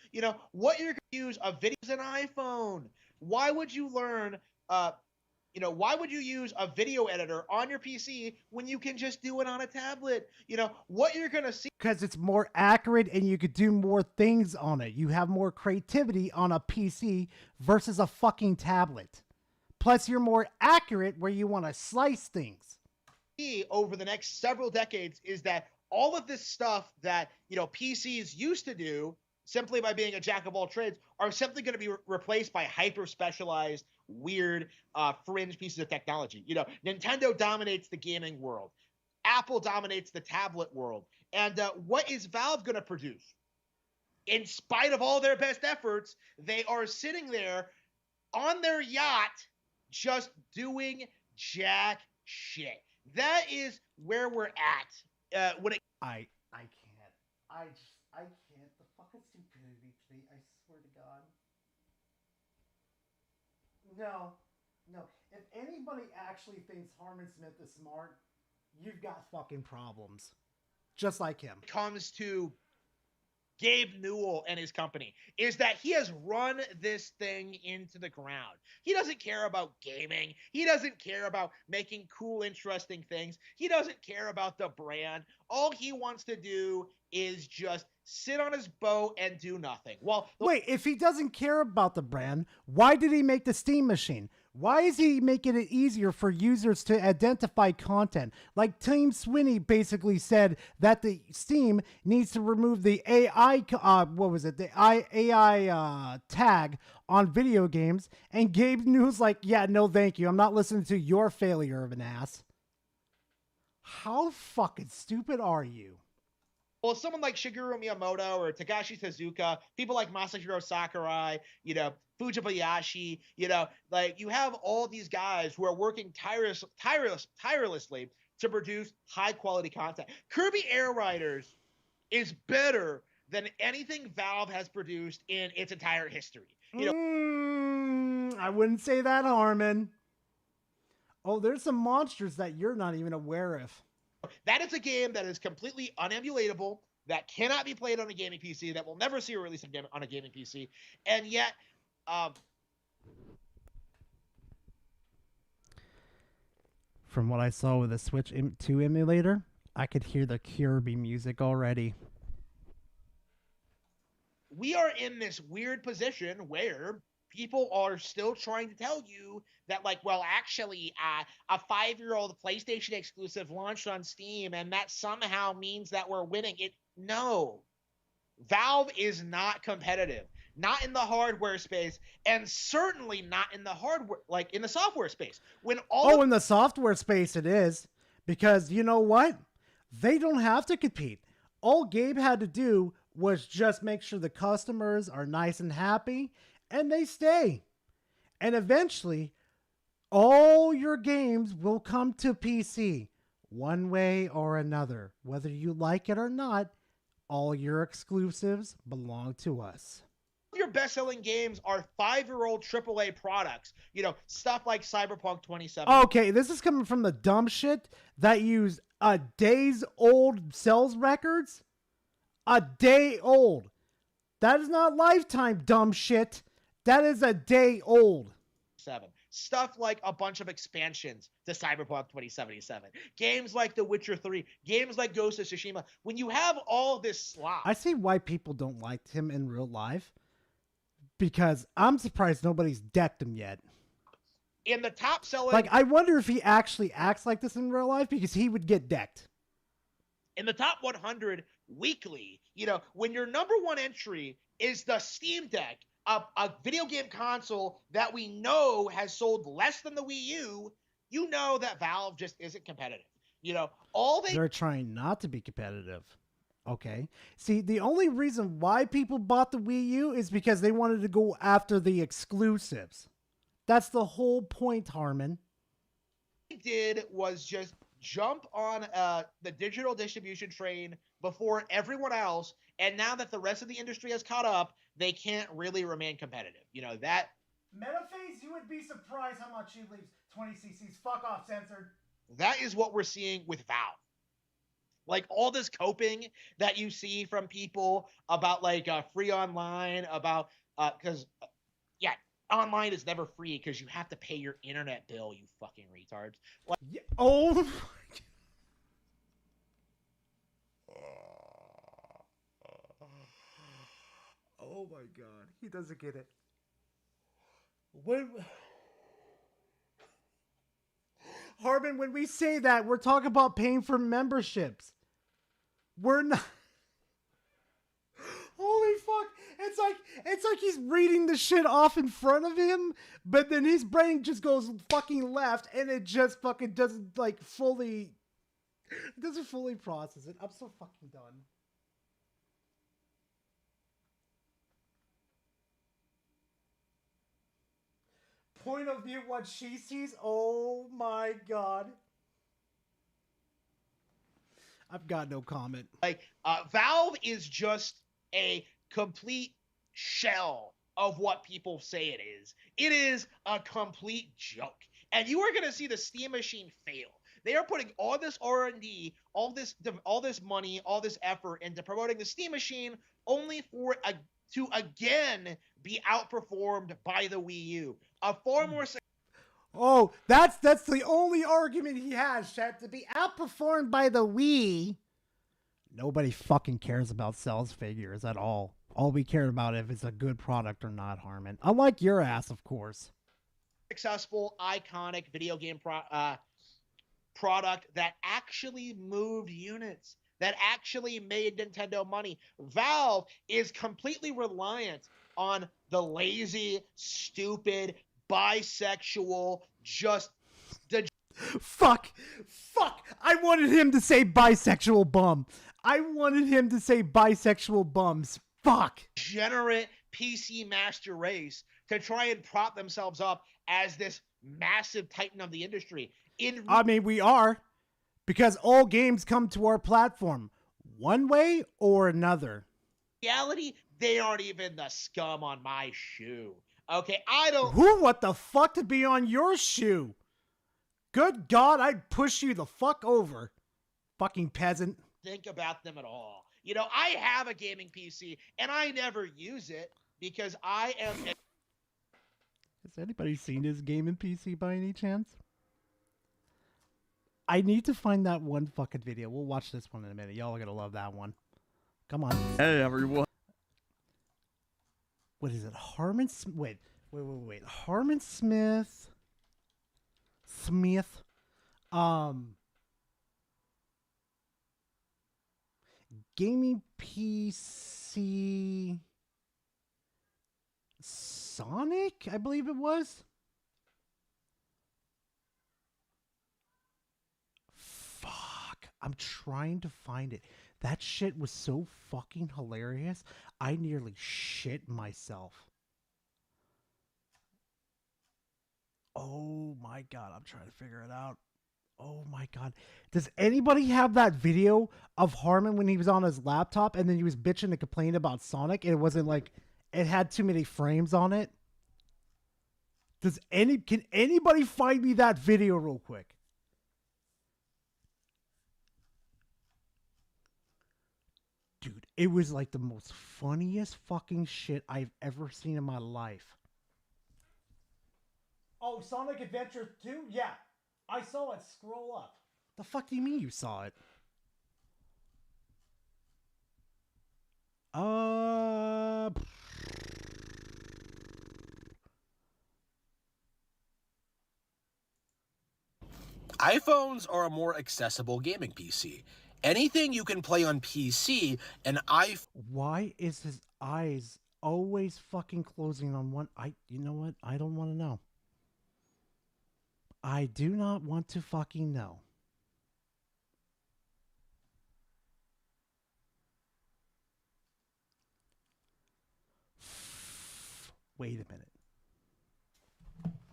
What you're going to use a video is an iPhone. Why would you learn, why would you use a video editor on your PC when you can just do it on a tablet? What you're going to see. Because it's more accurate and you could do more things on it. You have more creativity on a PC versus a fucking tablet. Plus, you're more accurate where you want to slice things. Over the next several decades is that all of this stuff that PCs used to do simply by being a jack of all trades are simply going to be replaced by hyper specialized weird fringe pieces of technology. Nintendo dominates the gaming world, Apple dominates the tablet world, and what is Valve going to produce? In spite of all their best efforts, they are sitting there on their yacht just doing jack shit. That is where we're at. When it I can't. I can't. The fucking stupidity today, I swear to God. No. If anybody actually thinks Harmon Smith is smart, you've got fucking problems. Just like him. Comes to Gabe Newell and his company is that he has run this thing into the ground. He doesn't care about gaming. He doesn't care about making cool, interesting things. He doesn't care about the brand. All he wants to do is just sit on his boat and do nothing. Well, wait, if he doesn't care about the brand, why did he make the Steam machine? Why is he making it easier for users to identify content? Like Tim Sweeney basically said that the Steam needs to remove the AI, AI tag on video games. And Gabe Newell's like, yeah, no, thank you. I'm not listening to your failure of an ass. How fucking stupid are you? Well, someone like Shigeru Miyamoto or Takashi Tezuka, people like Masahiro Sakurai, Fujibayashi, you have all these guys who are working tirelessly to produce high quality content. Kirby Air Riders is better than anything Valve has produced in its entire history. I wouldn't say that, Harmon. Oh, there's some monsters that you're not even aware of. That is a game that is completely unemulatable, that cannot be played on a gaming PC, that will never see a release on a gaming PC, and yet, from what I saw with the Switch 2 emulator, I could hear the Kirby music already. We are in this weird position where people are still trying to tell you that, like, well, actually, a 5-year-old PlayStation exclusive launched on Steam, and that somehow means that we're winning. No. Valve is not competitive. Not in the hardware space, and certainly not in the hardware, like in the software space. When all in the software space it is, because you know what? They don't have to compete. All Gabe had to do was just make sure the customers are nice and happy, and they stay. And eventually, all your games will come to PC, one way or another. Whether you like it or not, all your exclusives belong to us. your best-selling games are 5-year-old AAA products. You know, stuff like Cyberpunk 2077. Okay, this is coming from the dumb shit that use a day's old sales records. A day old. That is not lifetime dumb shit. That is a day old. Stuff like a bunch of expansions to Cyberpunk 2077. Games like The Witcher 3. Games like Ghost of Tsushima. When you have all this slop. I see why people don't like him in real life. Because I'm surprised nobody's decked him yet. In the top selling. Like, I wonder if he actually acts like this in real life, because he would get decked. In the top 100 weekly, you know, when your number one entry is the Steam Deck, a video game console that we know has sold less than the Wii U, you know that Valve just isn't competitive. You know, They're trying not to be competitive. Okay. See, the only reason why people bought the Wii U is because they wanted to go after the exclusives. That's the whole point, Harmon. What they did was just jump on the digital distribution train before everyone else, and now that the rest of the industry has caught up, they can't really remain competitive. You know, that... Metaphase, you would be surprised how much he leaves. 20 cc's. Fuck off, censored. That is what we're seeing with Valve. Like, all this coping that you see from people about, like, free online, about... Because, yeah, online is never free because you have to pay your internet bill, you fucking retards. Like, yeah, oh... Oh my god, he doesn't get it. Harbin, when we say that, we're talking about paying for memberships. We're not. Holy fuck! It's like he's reading the shit off in front of him, but then his brain just goes fucking left, and it just fucking doesn't like fully process it. I'm so fucking done. Point of view, what she sees. Oh my god. I've got no comment. Like, Valve is just a complete shell of what people say it is. It is a complete joke. And you are going to see the Steam machine fail. They are putting all this R&D, all this money, all this effort into promoting the Steam machine only for to again be outperformed by the Wii U. A far more... Oh, that's the only argument he has, chat, to be outperformed by the Wii. Nobody fucking cares about sales figures at all. All we care about if it's a good product or not, Harmon. Unlike your ass, of course. Successful, iconic video game product that actually moved units, that actually made Nintendo money. Valve is completely reliant on the lazy, stupid, bisexual, just the... Fuck! I wanted him to say bisexual bum. I wanted him to say bisexual bums. Fuck! Degenerate PC master race to try and prop themselves up as this massive titan of the industry. I mean, we are. Because all games come to our platform. One way or another. Reality, they aren't even the scum on my shoe. Okay, I don't... Who what the fuck to be on your shoe? Good God, I'd push you the fuck over. Fucking peasant. Think about them at all. You know, I have a gaming PC, and I never use it because I am... Has anybody seen his gaming PC by any chance? I need to find that one fucking video. We'll watch this one in a minute. Y'all are gonna love that one. Come on. Hey, everyone. What is it? Harmon? Wait. Wait. Harmon Smith. Gaming PC. Sonic, I believe it was. Fuck. I'm trying to find it. That shit was so fucking hilarious. I nearly shit myself. Oh my god, I'm trying to figure it out. Oh my god. Does anybody have that video of Harmon when he was on his laptop and then he was bitching and complaining about Sonic and it wasn't like it had too many frames on it? Can anybody find me that video real quick? Dude, it was like the most funniest fucking shit I've ever seen in my life. Oh, Sonic Adventure 2? Yeah. I saw it. Scroll up. The fuck do you mean you saw it? iPhones are a more accessible gaming PC. Anything you can play on PC, an iPhone. Why is his eyes always fucking closing on one? You know what? I don't want to know. I do not want to fucking know. Wait a minute.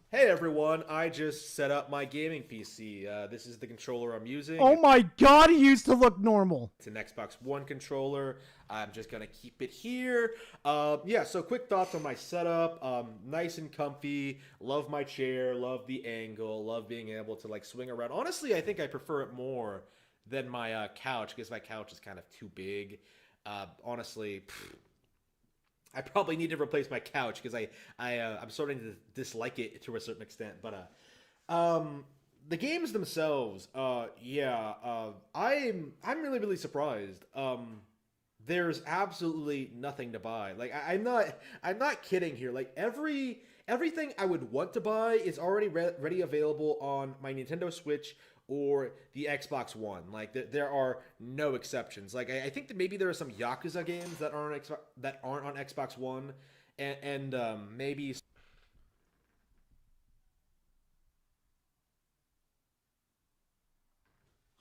Hey everyone, I just set up my gaming PC. This is the controller I'm using. Oh my god, he used to look normal. It's an Xbox One controller. I'm just gonna keep it here. Yeah, so quick thoughts on my setup. Nice and comfy. Love my chair, love the angle, love being able to like swing around. Honestly, I think I prefer it more than my couch because my couch is kind of too big. Honestly, I probably need to replace my couch because I'm starting to dislike it to a certain extent. But the games themselves, I'm really surprised. There's absolutely nothing to buy. Like I'm not kidding here. Like everything I would want to buy is already ready available on my Nintendo Switch or the Xbox One. Like there are no exceptions. Like I think that maybe there are some Yakuza games that aren't on Xbox One, and maybe.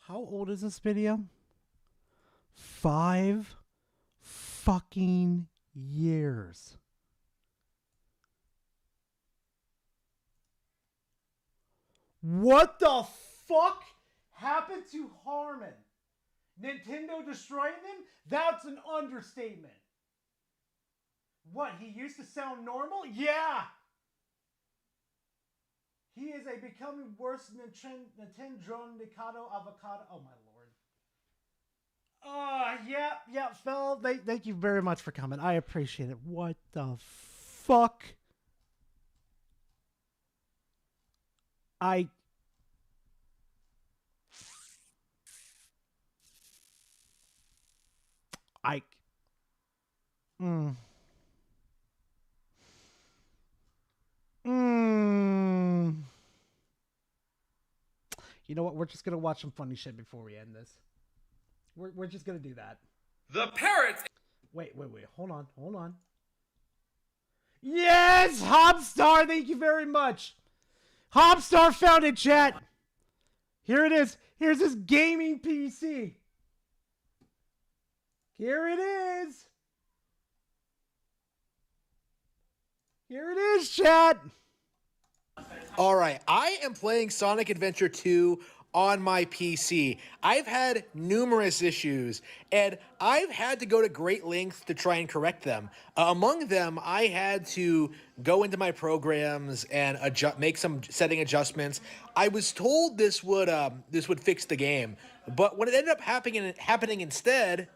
How old is this video? 5 fucking years. What the fuck happened to Harmon? Nintendo destroying him? That's an understatement. What, he used to sound normal? Yeah! He is a becoming worse Nintendo Nikado Avocado. Oh my lord. Yeah, Phil. Thank you very much for coming. I appreciate it. What the fuck? You know what? We're just gonna watch some funny shit before we end this. We're just gonna do that. The parrots. Wait. Hold on. Yes, Hopstar. Thank you very much. Hopstar found it, chat. Here it is. Here's his gaming PC. Here it is. Here it is, chat. All right, I am playing Sonic Adventure 2 on my PC. I've had numerous issues, and I've had to go to great lengths to try and correct them. Among them, I had to go into my programs and make some setting adjustments. I was told this would fix the game, but what ended up happening instead.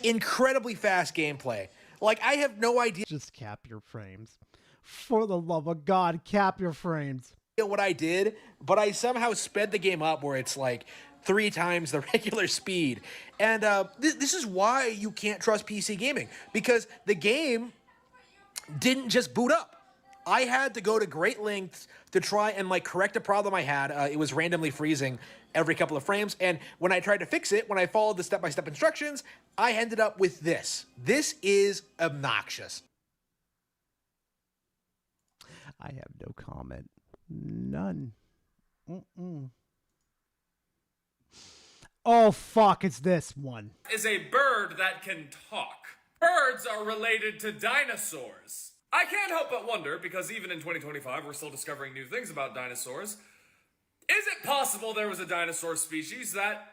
Incredibly fast gameplay. Like, I have no idea. Just cap your frames. For the love of God, cap your frames. What I did, but I somehow sped the game up where it's like 3 times the regular speed. And this is why you can't trust PC gaming, because the game didn't just boot up. I had to go to great lengths to try and like correct a problem I had. It was randomly freezing every couple of frames. And when I tried to fix it, when I followed the step-by-step instructions, I ended up with this. This is obnoxious. I have no comment. None. Mm-mm. Oh, fuck, it's this one. Is a bird that can talk. Birds are related to dinosaurs. I can't help but wonder, because even in 2025, we're still discovering new things about dinosaurs. Is it possible there was a dinosaur species that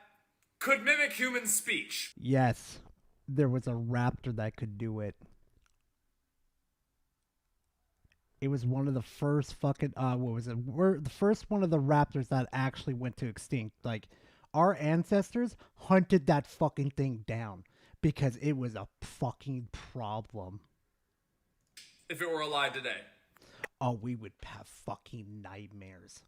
could mimic human speech? Yes, there was a raptor that could do it. It was one of the first fucking, what was it? We're the first one of the raptors that actually went to extinct. Like, our ancestors hunted that fucking thing down because it was a fucking problem. If it were alive today. Oh, we would have fucking nightmares.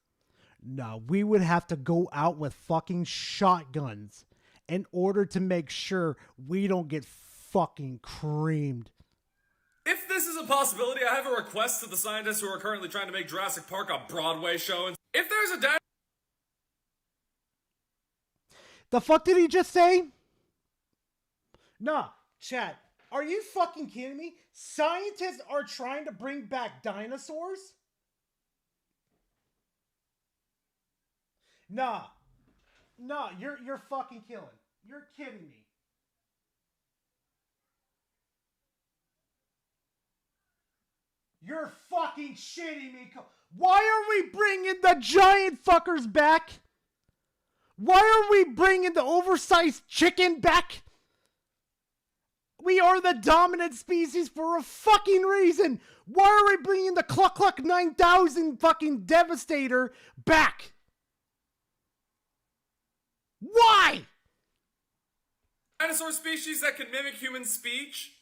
No, we would have to go out with fucking shotguns in order to make sure we don't get fucking creamed. If this is a possibility, I have a request to the scientists who are currently trying to make Jurassic Park a Broadway show. If there's a The fuck did he just say? Nah, chat. Are you fucking kidding me? Scientists are trying to bring back dinosaurs? Nah. Nah, you're fucking killing. You're kidding me. You're fucking shitting me. Why are we bringing the giant fuckers back? Why are we bringing the oversized chicken back? We are the dominant species for a fucking reason. Why are we bringing the Cluck Cluck 9000 fucking Devastator back? Why? dinosaur species that can mimic human speech?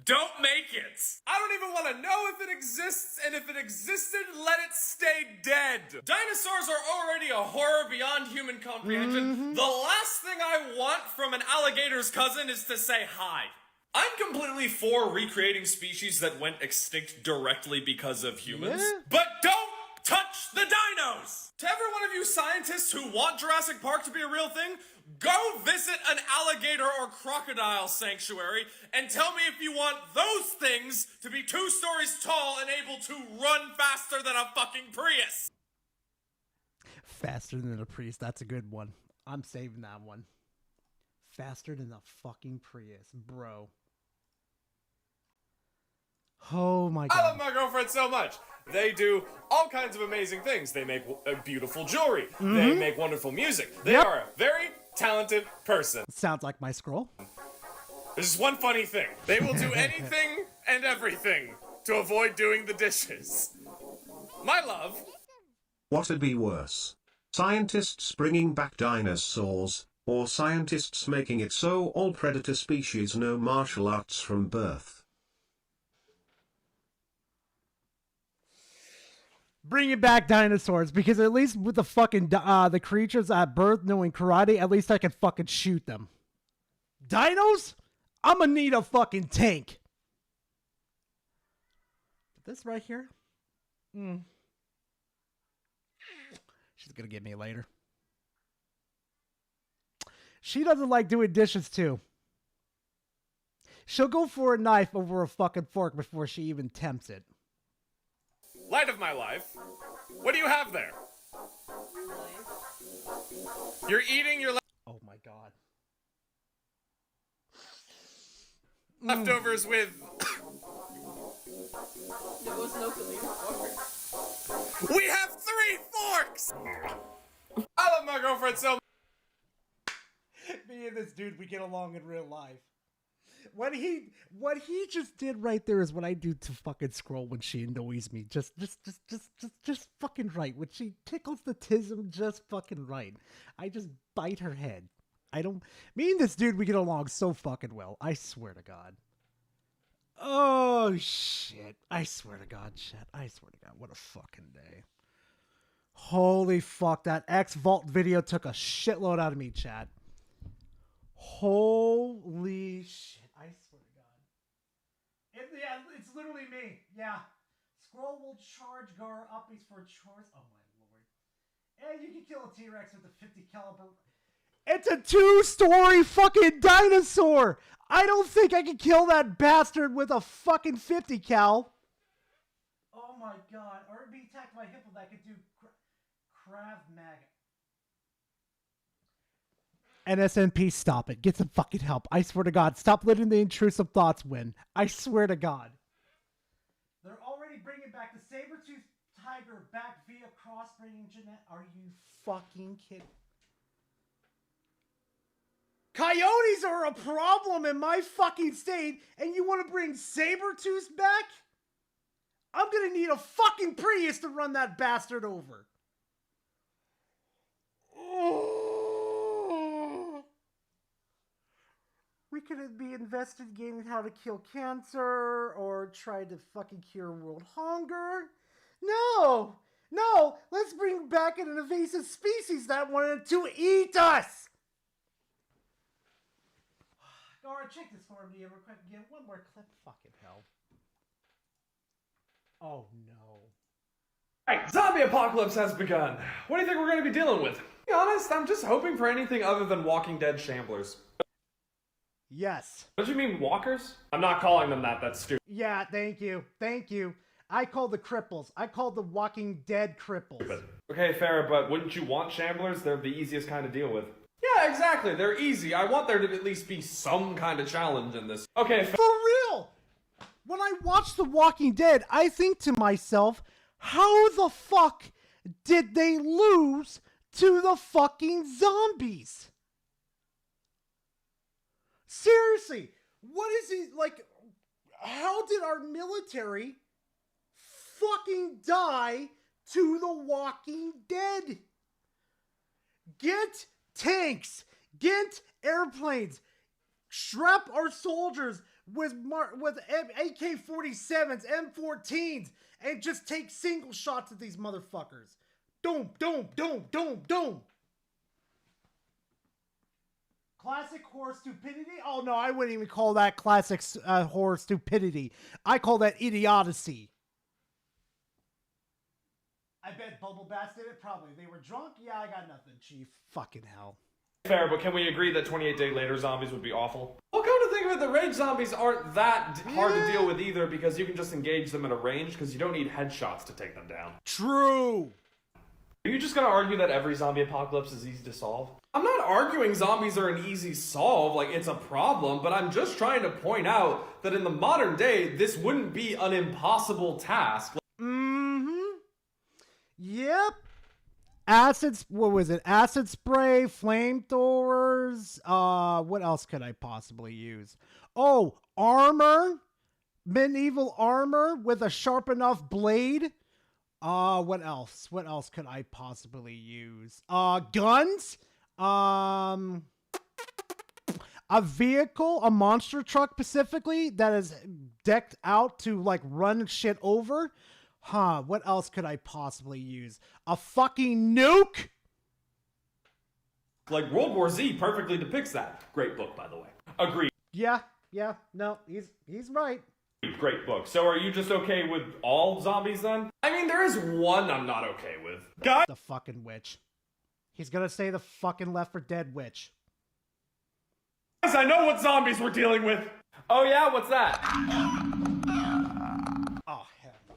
Don't make it! I don't even want to know if it exists, and if it existed, let it stay dead! Dinosaurs are already a horror beyond human comprehension. The last thing I want from an alligator's cousin is to say hi. I'm completely for recreating species that went extinct directly because of humans, but don't touch the dinos! To every one of you scientists who want Jurassic Park to be a real thing, go visit an alligator or crocodile sanctuary and tell me if you want those things to be 2 stories tall and able to run faster than a fucking Prius. Faster than a Prius, that's a good one. I'm saving that one. Faster than a fucking Prius, bro. Oh my god. I love my girlfriend so much. They do all kinds of amazing things. They make beautiful jewelry. They make wonderful music. They are a very talented person. Sounds like my scroll. There's just one funny thing. They will do anything and everything to avoid doing the dishes. My love. What'd be worse? Scientists bringing back dinosaurs, or scientists making it so all predator species know martial arts from birth? Bringing back dinosaurs, because at least with the fucking the creatures at birth knowing karate, at least I can fucking shoot them. Dinos? I'm gonna need a fucking tank. This right here? She's gonna get me later. She doesn't like doing dishes too. She'll go for a knife over a fucking fork before she even tempts it. Light of my life. What do you have there? You're eating your oh my god. Leftovers with we have 3 forks! I love my girlfriend so much. Me and this dude, we get along in real life. What he just did right there is what I do to fucking scroll when she annoys me. Just fucking right. When she tickles the tism just fucking right. I just bite her head. Me and this dude, we get along so fucking well. I swear to God. Oh, shit. I swear to God, shit. I swear to God. What a fucking day. Holy fuck, that X Vault video took a shitload out of me, Chad. Holy shit, I swear to God. Yeah, it's literally me. Yeah. Scroll will charge Gar uppies for chores. Oh my lord. And you can kill a T-Rex with a 50 caliber. It's a 2-story fucking dinosaur! I don't think I can kill that bastard with a fucking 50 cal. Oh my god. Or it'd be attacked by a hippo that could do Krav Maga. NSNP, stop it. Get some fucking help. I swear to God. Stop letting the intrusive thoughts win. I swear to God. They're already bringing back the saber-toothed tiger back via crossbreeding genetic. Are you fucking kidding? Coyotes are a problem in my fucking state, and you want to bring saber-tooths back? I'm gonna need a fucking Prius to run that bastard over. We could be investigating how to kill cancer or try to fucking cure world hunger. No! No! Let's bring back an invasive species that wanted to eat us! Alright, check this for me real quick. Get one more clip. Fucking hell. Oh no. Right, zombie apocalypse has begun. What do you think we're going to be dealing with? To be honest, I'm just hoping for anything other than Walking Dead shamblers. Yes. Don't you mean walkers? I'm not calling them that, that's stupid. Yeah, thank you. Thank you. I call the cripples. I call the Walking Dead cripples. Okay, fair, but wouldn't you want shamblers? They're the easiest kind to deal with. Yeah, exactly. They're easy. I want there to at least be some kind of challenge in this. Okay, for real! When I watch The Walking Dead, I think to myself, how the fuck did they lose to the fucking zombies? Seriously, what is it like? How did our military fucking die to the Walking Dead? Get tanks, get airplanes, strap our soldiers with AK-47s, M14s, and just take single shots at these motherfuckers. Doom, doom, doom, doom, doom. Classic horror stupidity? Oh no, I wouldn't even call that classic horror stupidity. I call that idiocy. I bet Bubble Bass did it, probably. They were drunk? Yeah, I got nothing, Chief. Fucking hell. Fair, but can we agree that 28 Day Later zombies would be awful? Well, come to think of it, the rage zombies aren't that hard to deal with either because you can just engage them at a range because you don't need headshots to take them down. True! Are you just gonna argue that every zombie apocalypse is easy to solve? I'm not arguing zombies are an easy solve, like it's a problem, but I'm just trying to point out that in the modern day, this wouldn't be an impossible task. Yep. What was it? Acid spray, flamethrowers. What else could I possibly use? Oh, armor. Medieval armor with a sharp enough blade. What else? What else could I possibly use? Guns. A vehicle, a monster truck specifically that is decked out to like run shit over. What else could I possibly use? A fucking nuke? Like World War Z perfectly depicts that. Great book, by the way. Agreed. Yeah, no, he's right. Great book. So are you just okay with all zombies then? I mean, there is one I'm not okay with. Guys! The fucking witch. He's gonna say the fucking Left 4 Dead witch. Guys, I know what zombies we're dealing with. Oh yeah, what's that? Oh, hell no.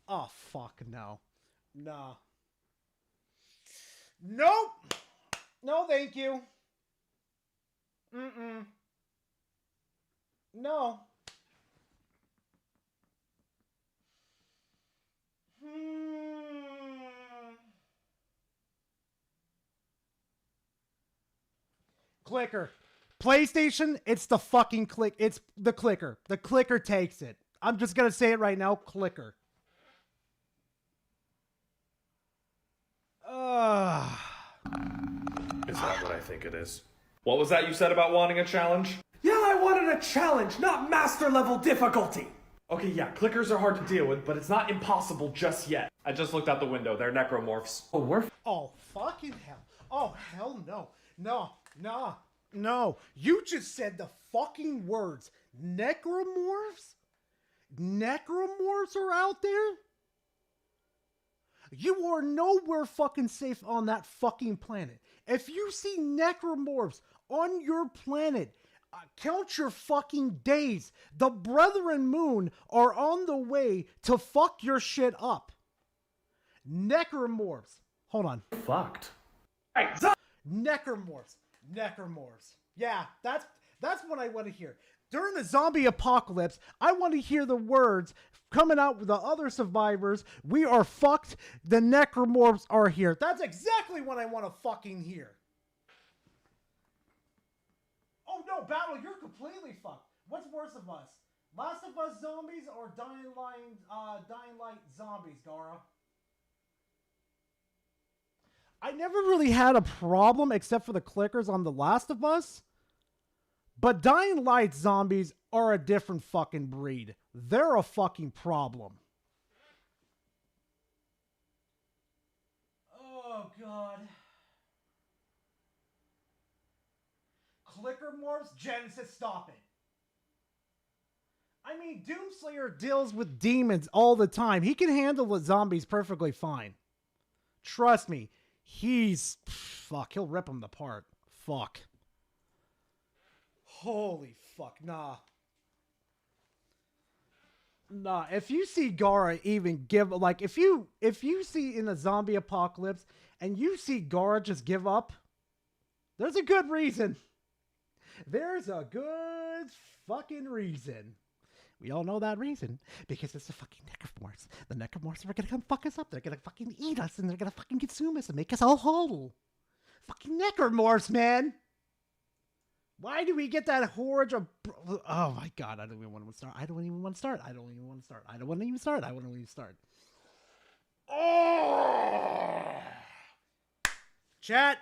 Oh, fuck no. Nah. Nope. No, thank you. No. Clicker. PlayStation, it's the fucking click. It's the clicker. The clicker takes it. I'm just gonna say it right now. Clicker. It's not what I think it is. What was that you said about wanting a challenge? Yeah, I wanted a challenge, not master level difficulty. Okay, yeah, clickers are hard to deal with, but it's not impossible just yet. I just looked out the window. They're necromorphs. Oh, we're... Oh, fucking hell. Oh, hell no. No. You just said the fucking words. Necromorphs? Necromorphs are out there? You are nowhere fucking safe on that fucking planet. If you see necromorphs on your planet, count your fucking days. The Brethren Moon are on the way to fuck your shit up. Necromorphs. Hold on. Fucked. Necromorphs. Yeah, that's what I want to hear. During the zombie apocalypse, I want to hear the words coming out with the other survivors. We are fucked. The necromorphs are here. That's exactly what I want to fucking hear. Oh no, Battle, you're completely fucked. What's worse of us? Last of Us zombies or Dying Light zombies, Gara? I never really had a problem except for the clickers on The Last of Us. But Dying Light zombies are a different fucking breed. They're a fucking problem. Oh, God. Clicker morphs? Genesis, stop it. I mean, Doomslayer deals with demons all the time. He can handle the zombies perfectly fine. Trust me. Fuck, he'll rip them apart. Fuck. Holy fuck, nah. Nah, if you see Gara even give, like, if you see in a zombie apocalypse and you see Gara just give up, there's a good reason. There's a good fucking reason. We all know that reason. Because it's the fucking necromorphs. The necromorphs are gonna come fuck us up. They're gonna fucking eat us and they're gonna fucking consume us and make us all whole. Fucking necromorphs, man. Why do we get that horde of... Oh my god, I don't even want to start. I don't even want to start. Oh! Chat,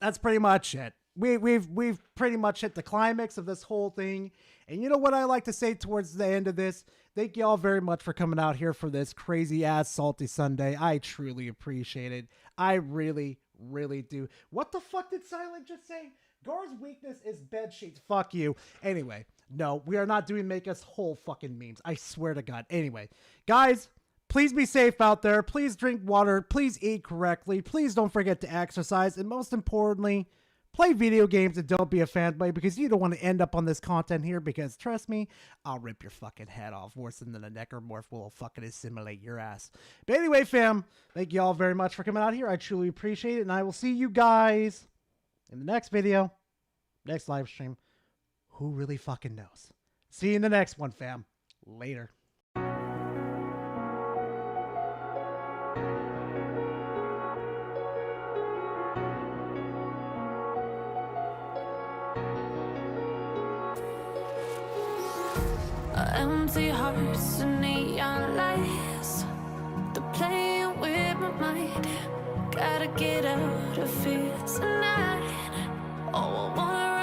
that's pretty much it. We've pretty much hit the climax of this whole thing. And you know what I like to say towards the end of this? Thank you all very much for coming out here for this crazy ass Salty Sunday. I truly appreciate it. I really, really do. What the fuck did Silent just say? Gar's weakness is bed sheets. Fuck you. Anyway, no, we are not doing make us whole fucking memes. I swear to God. Anyway, guys, please be safe out there. Please drink water. Please eat correctly. Please don't forget to exercise. And most importantly, play video games and don't be a fanboy because you don't want to end up on this content here because, trust me, I'll rip your fucking head off worse than the necromorph will fucking assimilate your ass. But anyway, fam, thank you all very much for coming out here. I truly appreciate it. And I will see you guys in the next video, next live stream. Who really fucking knows? See you in the next one, fam. Later. Empty hearts and neon lights. They're playing with my mind. Gotta get out of here tonight. Oh, I wanna